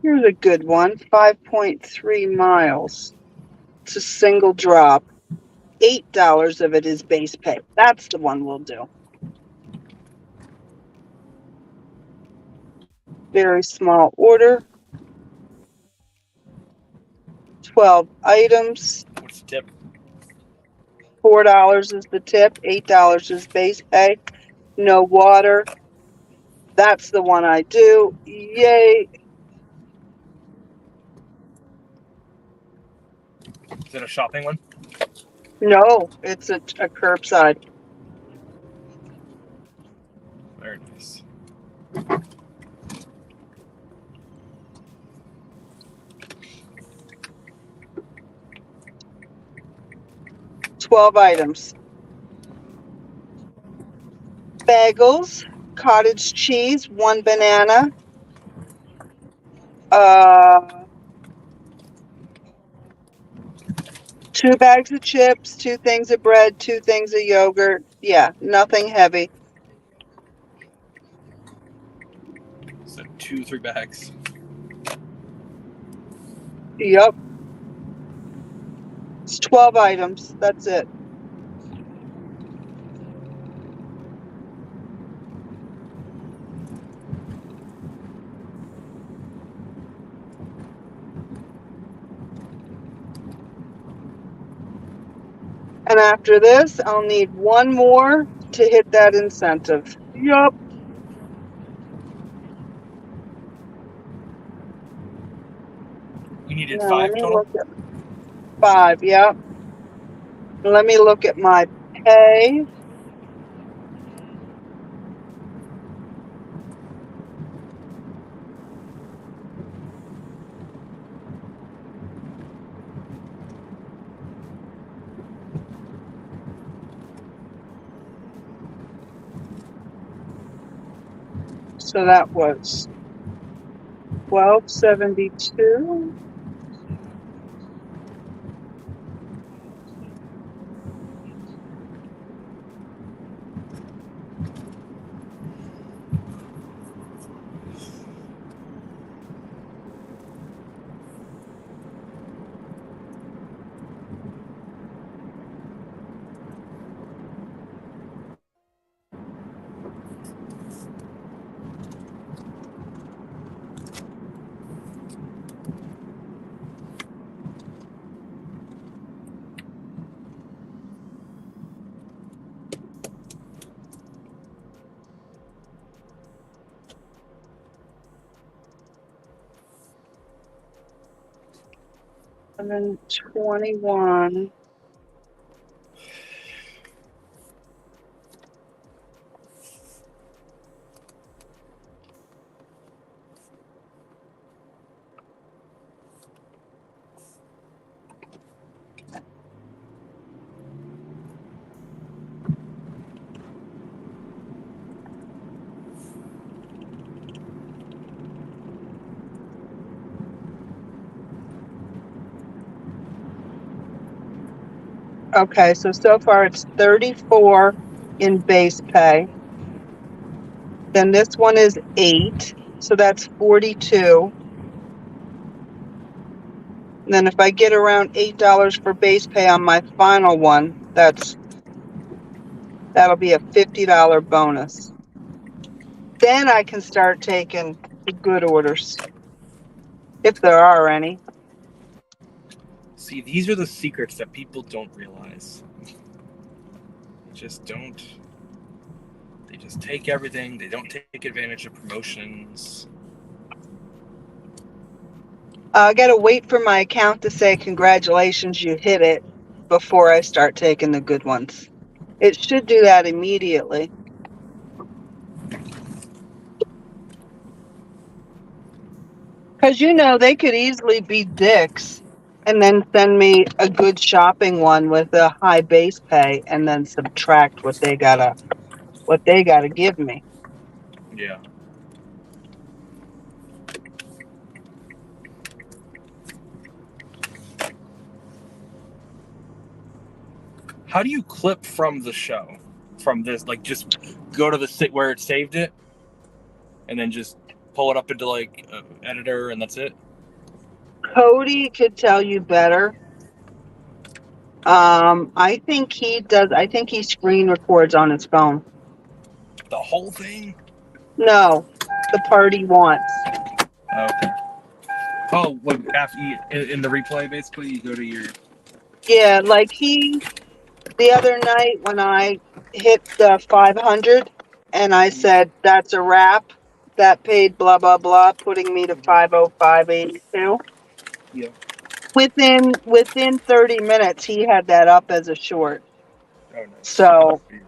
Here's a good one, 5.3 miles. It's a single drop. $8 of it is base pay. That's the one we'll do. Very small order. 12 items. What's the tip? $4 is the tip. $8 is base pay. No water. That's the one I do. Yay. Is it a shopping one? No, it's a curbside. Very nice. $12 items. Bagels, cottage cheese, 1 banana, 2 bags of chips, 2 things of bread, 2 things of yogurt. Yeah, nothing heavy. So 2-3 bags. Yep. It's 12 items. That's it. And after this, I'll need 1 more to hit that incentive. Yup. You needed Now, 5 let me total? look at 5, yep. Let me look at my pay. So that was 1272. And then 21. Okay, so far it's 34 in base pay. Then this one is 8, so that's 42. And then if I get around $8 for base pay on my final one, that'll be a $50 bonus. Then I can start taking the good orders, if there are any. See, these are the secrets that people don't realize. Just don't. They just take everything. They don't take advantage of promotions. I gotta wait for my account to say congratulations, you hit it, before I start taking the good ones. It should do that immediately. Because, they could easily be dicks and then send me a good shopping one with a high base pay and then subtract what they gotta give me. Yeah. How do you clip from the show? From this, like, just go to the sit where it saved it, and then just pull it up into like editor, and that's it. Cody could tell you better. I think he does. I think he screen records on his phone. The whole thing? No, the part he wants. Okay. Oh, like after in the replay, basically, you go to your. Yeah, like the other night when I hit the 500 and I said, that's a wrap, that paid blah, blah, blah, putting me to 505.82. Yeah. Within 30 minutes, he had that up as a short. Oh, nice. So. Okay.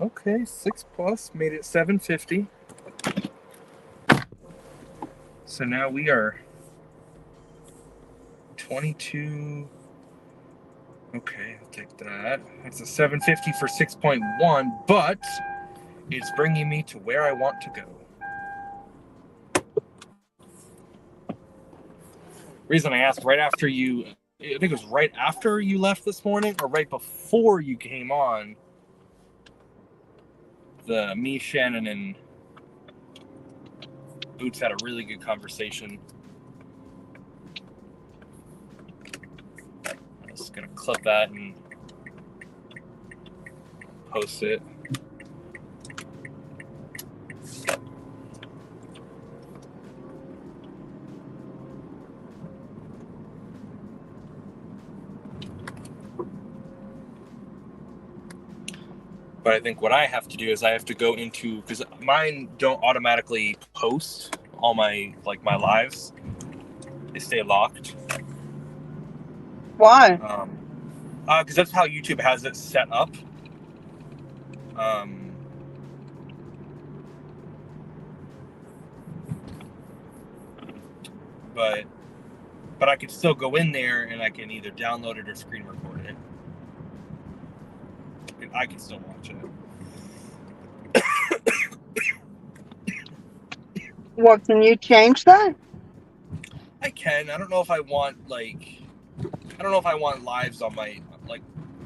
Okay, 6+ made it 750. So now we are 22. Okay, I'll take that. That's a 750 for 6.1, but it's bringing me to where I want to go. Reason I asked, right after you, I think it was right after you left this morning, or right before you came on. Me, Shannon, and Boots had a really good conversation. I'm just gonna clip that and post it. But I think what I have to do is I have to go into, because mine don't automatically post all my lives. They stay locked. Why? Because that's how YouTube has it set up. But I can still go in there and I can either download it or screen record it. I can still watch it. What, can you change that? I can. I don't know if I want lives on my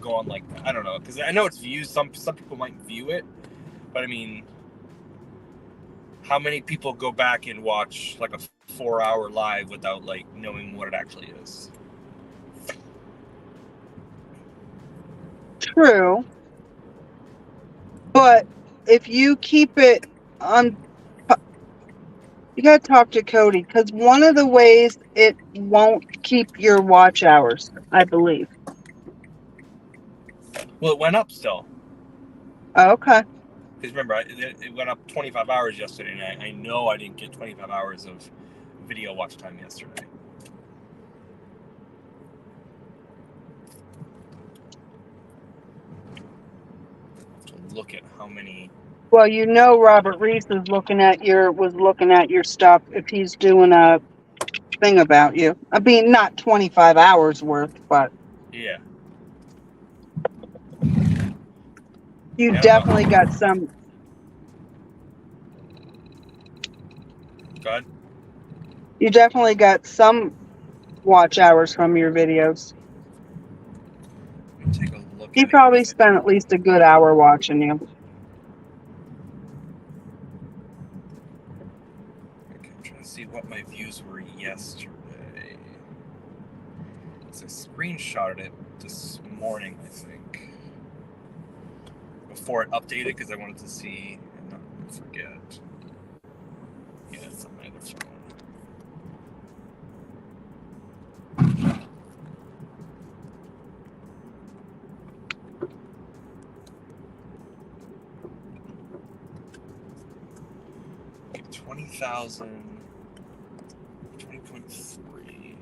go on I don't know, because I know it's views. Some people might view it, but I mean, how many people go back and watch like a 4-hour live without knowing what it actually is? True. But if you keep it on, you gotta talk to Cody, because one of the ways it won't keep your watch hours, I believe. Well, it went up still. Okay. Because remember, it went up 25 hours yesterday, and I know I didn't get 25 hours of video watch time yesterday. look at how many. Well, you know, Robert Reese was looking at your stuff if he's doing a thing about you. I mean, not 25 hours worth, but Yeah. you Yeah, I don't definitely know. got some. Go ahead. You definitely got some watch hours from your videos. Let me take a look He at it. probably spent at least a good hour watching you. Okay, I'm trying to see what my views were yesterday. So I screenshotted it this morning, I think, before it updated because I wanted to see and not forget. Yeah, it's on my other phone. Okay, 20,000, 20.3.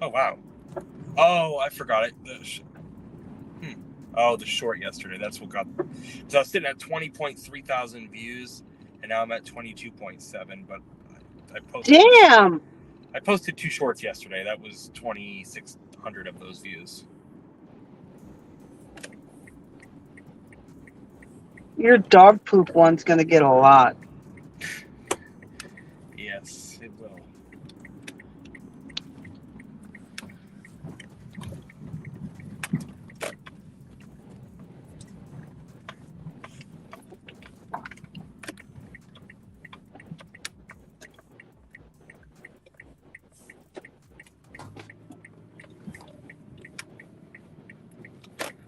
Oh, wow. Oh, I forgot it. Oh, the short yesterday. That's what got. So I was sitting at 20.3 thousand views, and now I'm at 22.7. But I posted. Damn! I posted 2 shorts yesterday. That was 2,600 of those views. Your dog poop one's gonna get a lot. Yes, it will.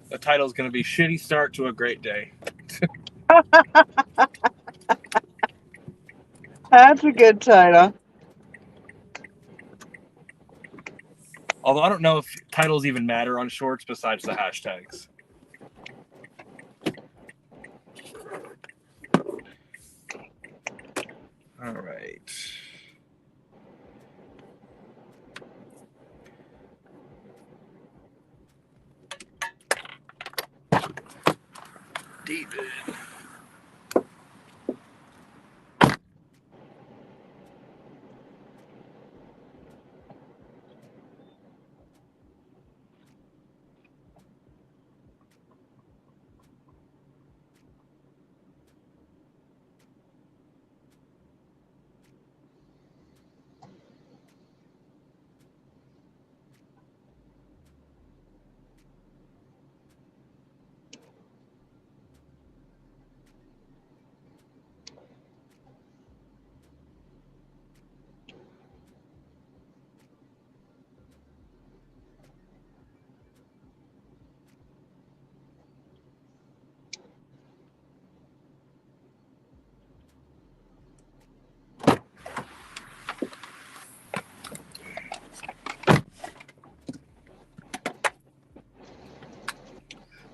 The title is going to be "Shitty Start to a Great Day." That's a good title. Although I don't know if titles even matter on shorts besides the hashtags. All right. David.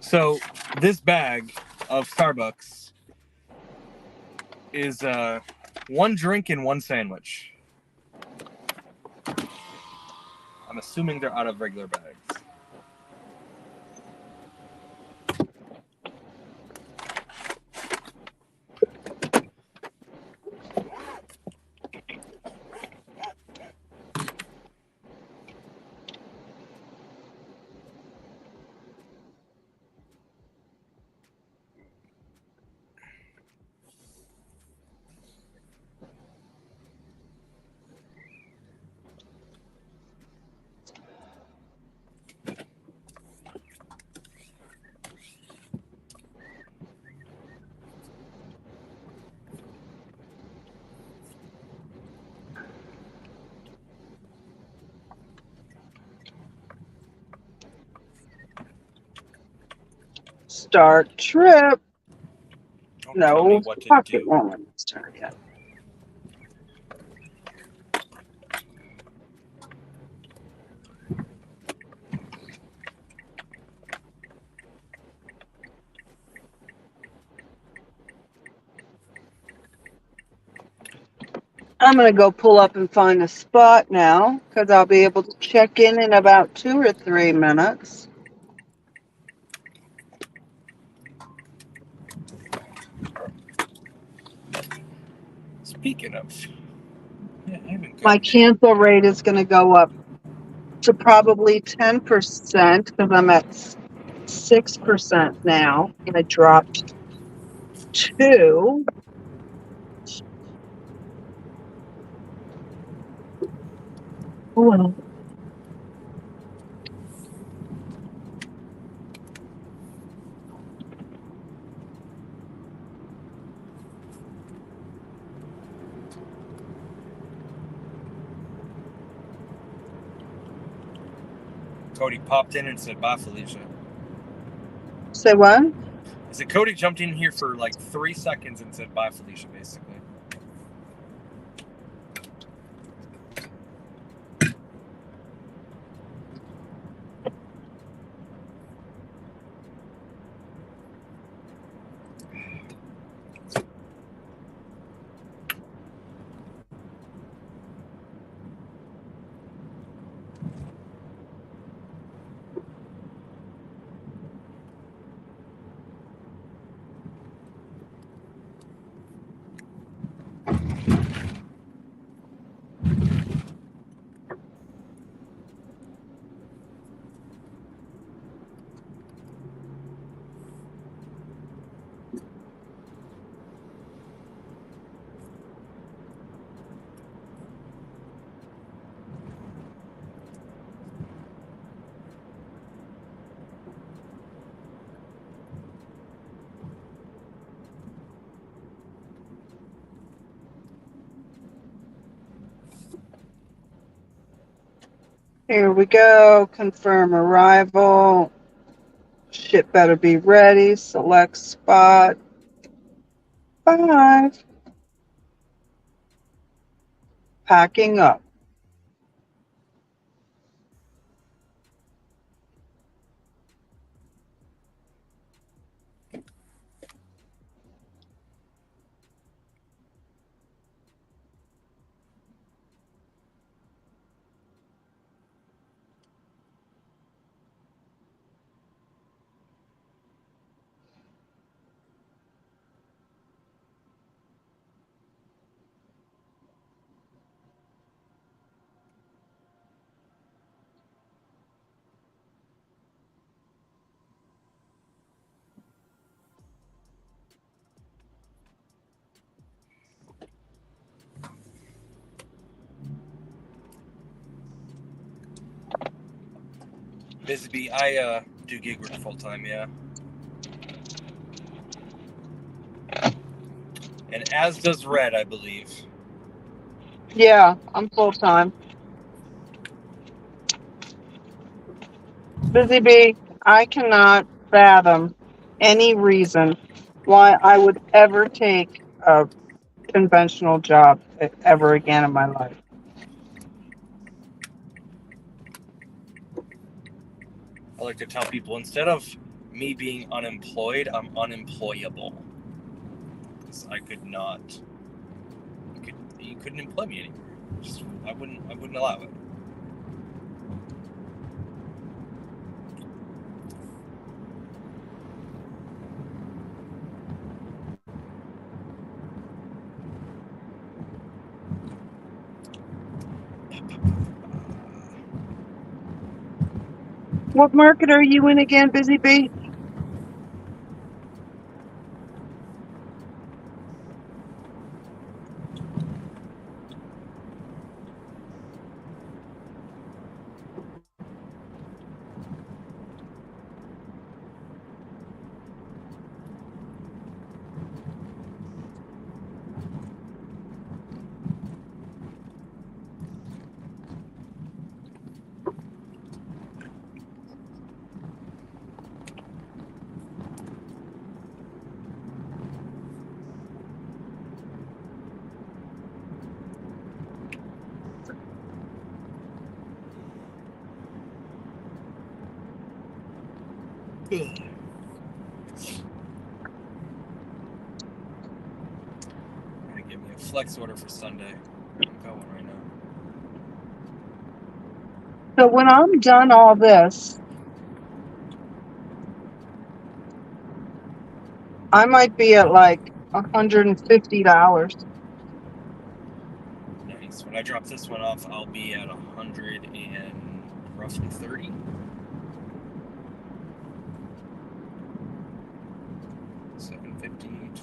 So this bag of Starbucks is 1 drink and 1 sandwich. I'm assuming they're out of regular bags. Start trip. Don't tell me No, what to fuck do. it won't let me start yet. I'm gonna go pull up and find a spot now because I'll be able to check in about 2 or 3 minutes. Speaking of, yeah, I haven't My got cancel rate is going to go up to probably 10% because I'm at 6% now. I dropped 2. Well, Cody popped in and said, "Bye, Felicia." say what? I said Cody jumped in here for like 3 seconds and said, "Bye, Felicia," basically. Here we go. Confirm arrival. Ship better be ready. Select spot. 5. Packing up. Bisbee, I do gig work full time, yeah. And as does Red, I believe. Yeah, I'm full time. Busy Bee, I cannot fathom any reason why I would ever take a conventional job ever again in my life. I like to tell people, instead of me being unemployed, I'm unemployable. Because I could not. You couldn't employ me anymore. I wouldn't allow it. What market are you in again, Busy Bee? Gonna give me a flex order for Sunday. I'm going right now. So when I'm done all this, I might be at like $150. So when I drop this one off, I'll be at 100 and roughly 30. $750, $29.50.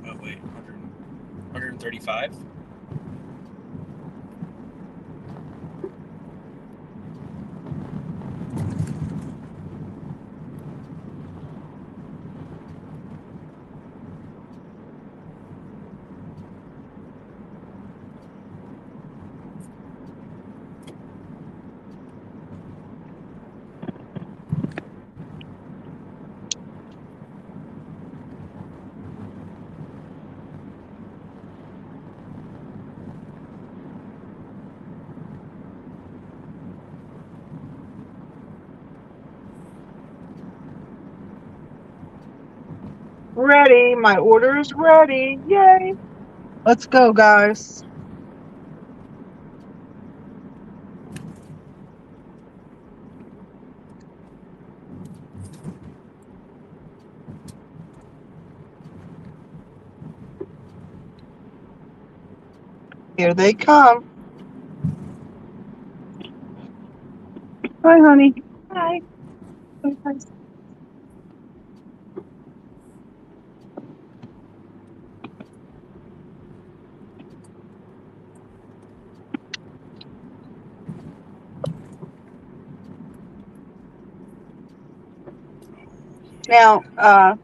Oh wait, 135. Ready. My order is ready. Yay. Let's go, guys. Here they come. Hi, honey. Hi. Now,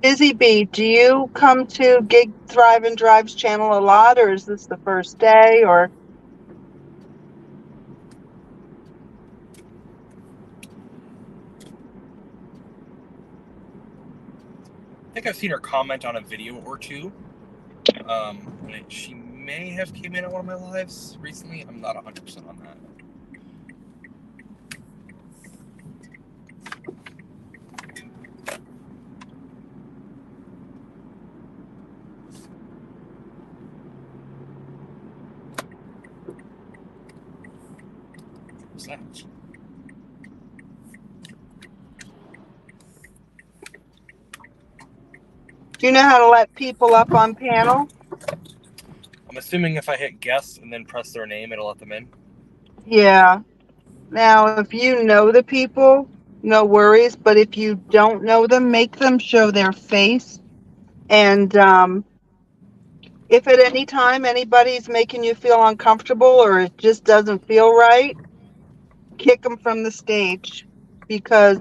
Izzy B, do you come to Gig Thrive and Drive's channel a lot, or is this the first day, or? I think I've seen her comment on a video or two. She may have came in on one of my lives recently. I'm not 100% on that. What's that? Do you know how to let people up on panel? I'm assuming if I hit guess and then press their name, it'll let them in. Yeah. Now, if you know the people, no worries. But if you don't know them, make them show their face. And if at any time anybody's making you feel uncomfortable or it just doesn't feel right, kick them from the stage. Because,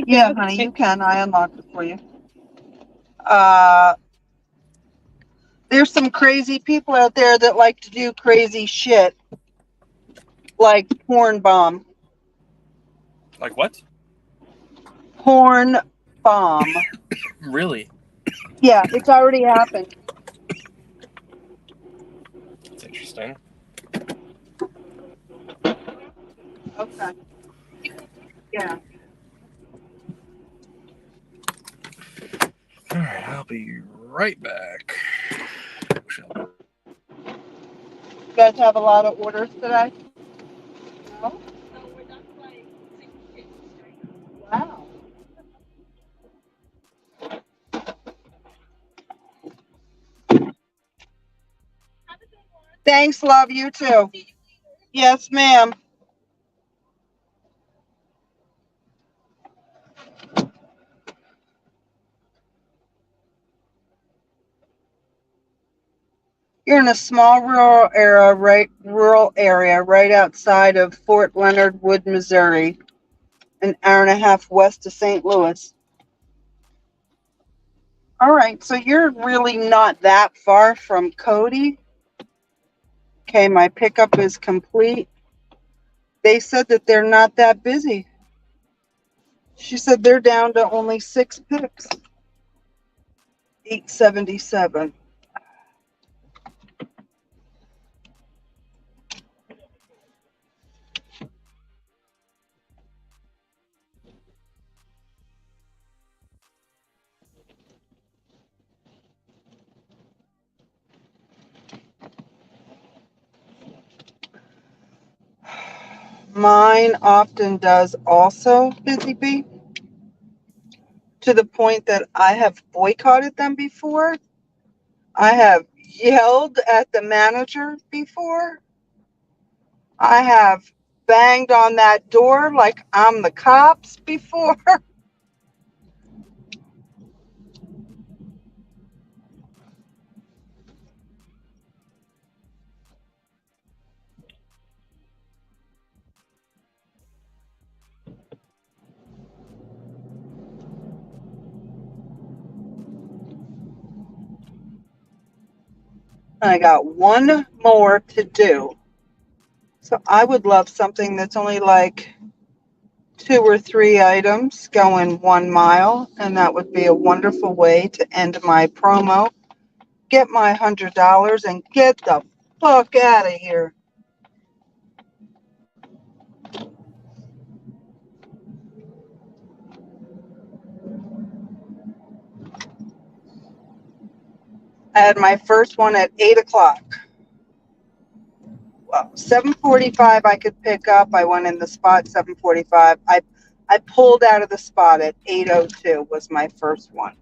yeah, honey, you can. I unlocked it for you. There's some crazy people out there that like to do crazy shit, like porn bomb. Like what? Porn bomb. Really? Yeah, it's already happened. That's interesting. Okay. Yeah. All right, I'll be right back. You guys have a lot of orders today? No? Wow. Thanks, love. You too. Yes, ma'am. You're in a small rural area right outside of Fort Leonard Wood, Missouri, an hour and a half west of St. Louis. All right, so you're really not that far from Cody. Okay, my pickup is complete. They said that they're not that busy. She said they're down to only 6 picks. 877. Mine often does also, Busy Bee, to the point that I have boycotted them before. I have yelled at the manager before. I have banged on that door like I'm the cops before. I got one more to do. So I would love something that's only like 2 or 3 items going 1 mile, and that would be a wonderful way to end my promo. Get my $100 and get the fuck out of here. I had my first one at 8 o'clock. Well, 7:45 I could pick up. I went in the spot 7:45. I pulled out of the spot at 8:02 was my first one.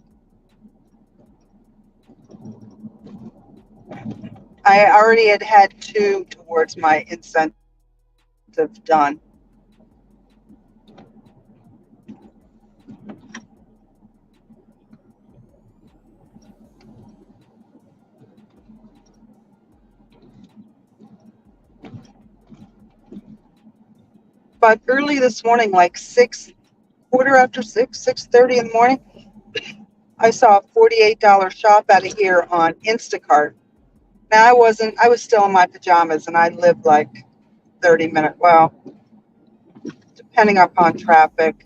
I already had 2 towards my incentive done. But early this morning, like 6:30 in the morning, I saw a $48 shop out of here on Instacart. Now I was still in my pajamas and I lived like 30 minutes, well, depending upon traffic,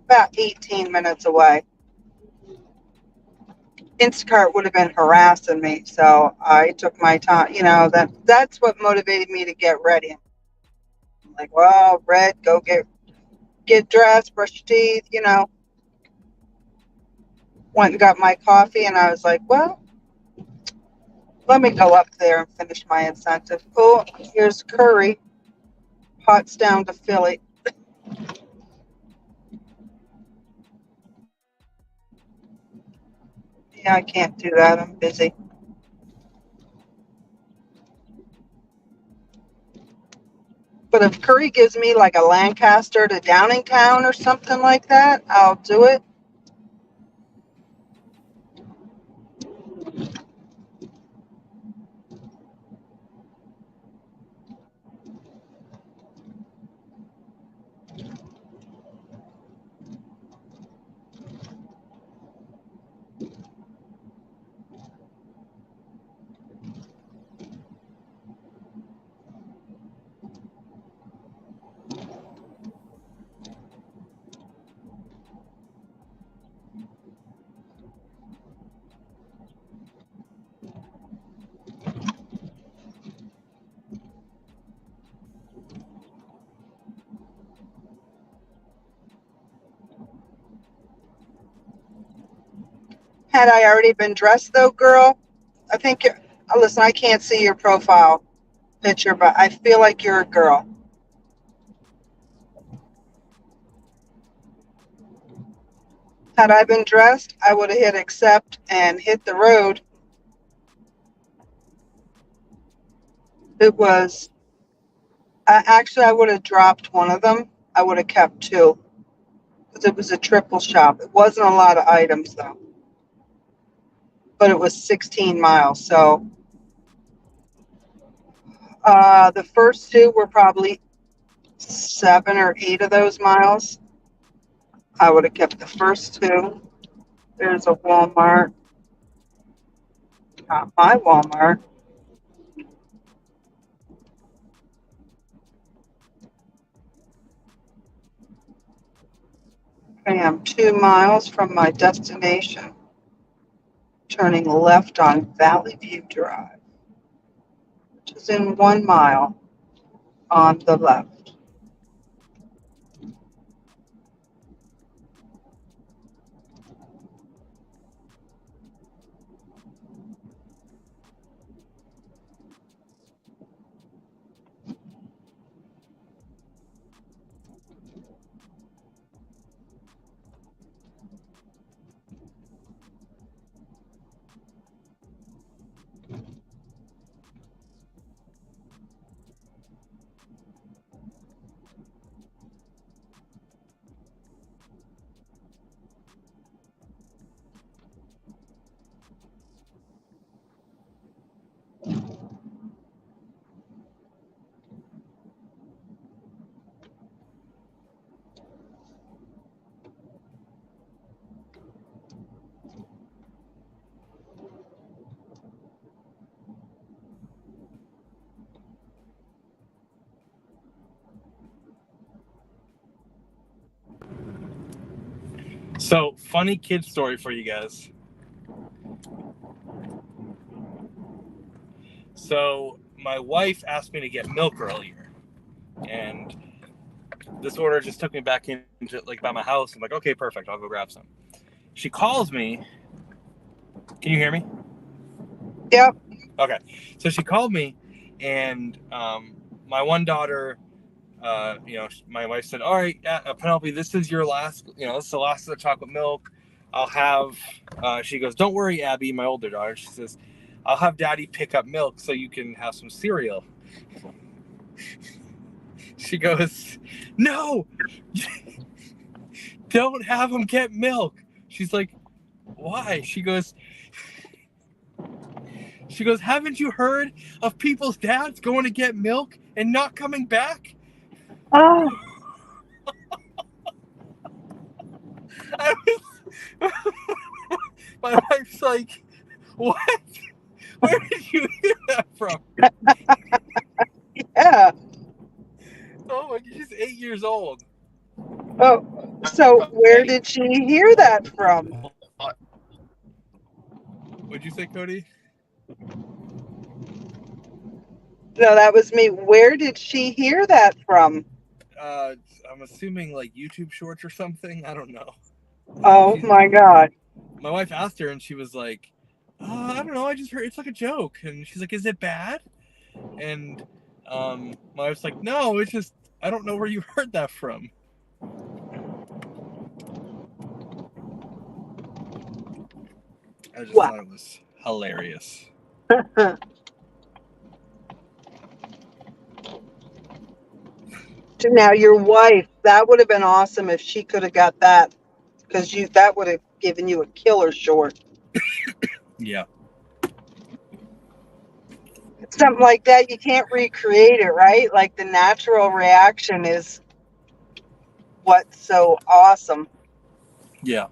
about 18 minutes away. Instacart would have been harassing me, so I took my time. That's what motivated me to get ready. I'm like, well, Red, go get dressed, brush your teeth, Went and got my coffee, and I was like, well, let me go up there and finish my incentive. Oh, here's Curry. Pots down to Philly. Yeah, I can't do that. I'm busy. But if Curry gives me like a Lancaster to Downingtown or something like that, I'll do it. Had I already been dressed though, girl? I think you're, listen, I can't see your profile picture, but I feel like you're a girl. Had I been dressed, I would have hit accept and hit the road. It was, actually, I would have dropped one of them. I would have kept 2 because it was a triple shop. It wasn't a lot of items though, but it was 16 miles. So the first 2 were probably 7 or 8 of those miles. I would have kept the first 2. There's a Walmart. Not my Walmart. I am 2 miles from my destination, turning left on Valley View Drive, which is in 1 mile on the left. So, funny kid story for you guys. So, my wife asked me to get milk earlier, and this order just took me back into like by my house. I'm like, okay, perfect. I'll go grab some. She calls me. Can you hear me? Yep. Okay. So she called me, and my one daughter, my wife said, all right, Penelope, this is your last, this is the last of the chocolate milk. I'll have, she goes, don't worry, Abby, my older daughter. She says, I'll have Daddy pick up milk so you can have some cereal. She goes, no, don't have him get milk. She's like, why? She goes, haven't you heard of people's dads going to get milk and not coming back? Oh, My wife's like, what? Where did you hear that from? yeah. Oh my, she's 8 years old. Oh, so where did she hear that from? What'd you say, Cody? No, that was me. Where did she hear that from? I'm assuming like YouTube Shorts or something. I don't know. Oh my God. My wife asked her, and she was like, I don't know. I just heard it's like a joke. And she's like, is it bad? And my wife's like, no, it's just, I don't know where you heard that from. I just thought it was hilarious. Now, your wife, that would have been awesome if she could have got that, because that would have given you a killer short. Yeah. Something like that, you can't recreate it, right? Like the natural reaction is what's so awesome. Yeah.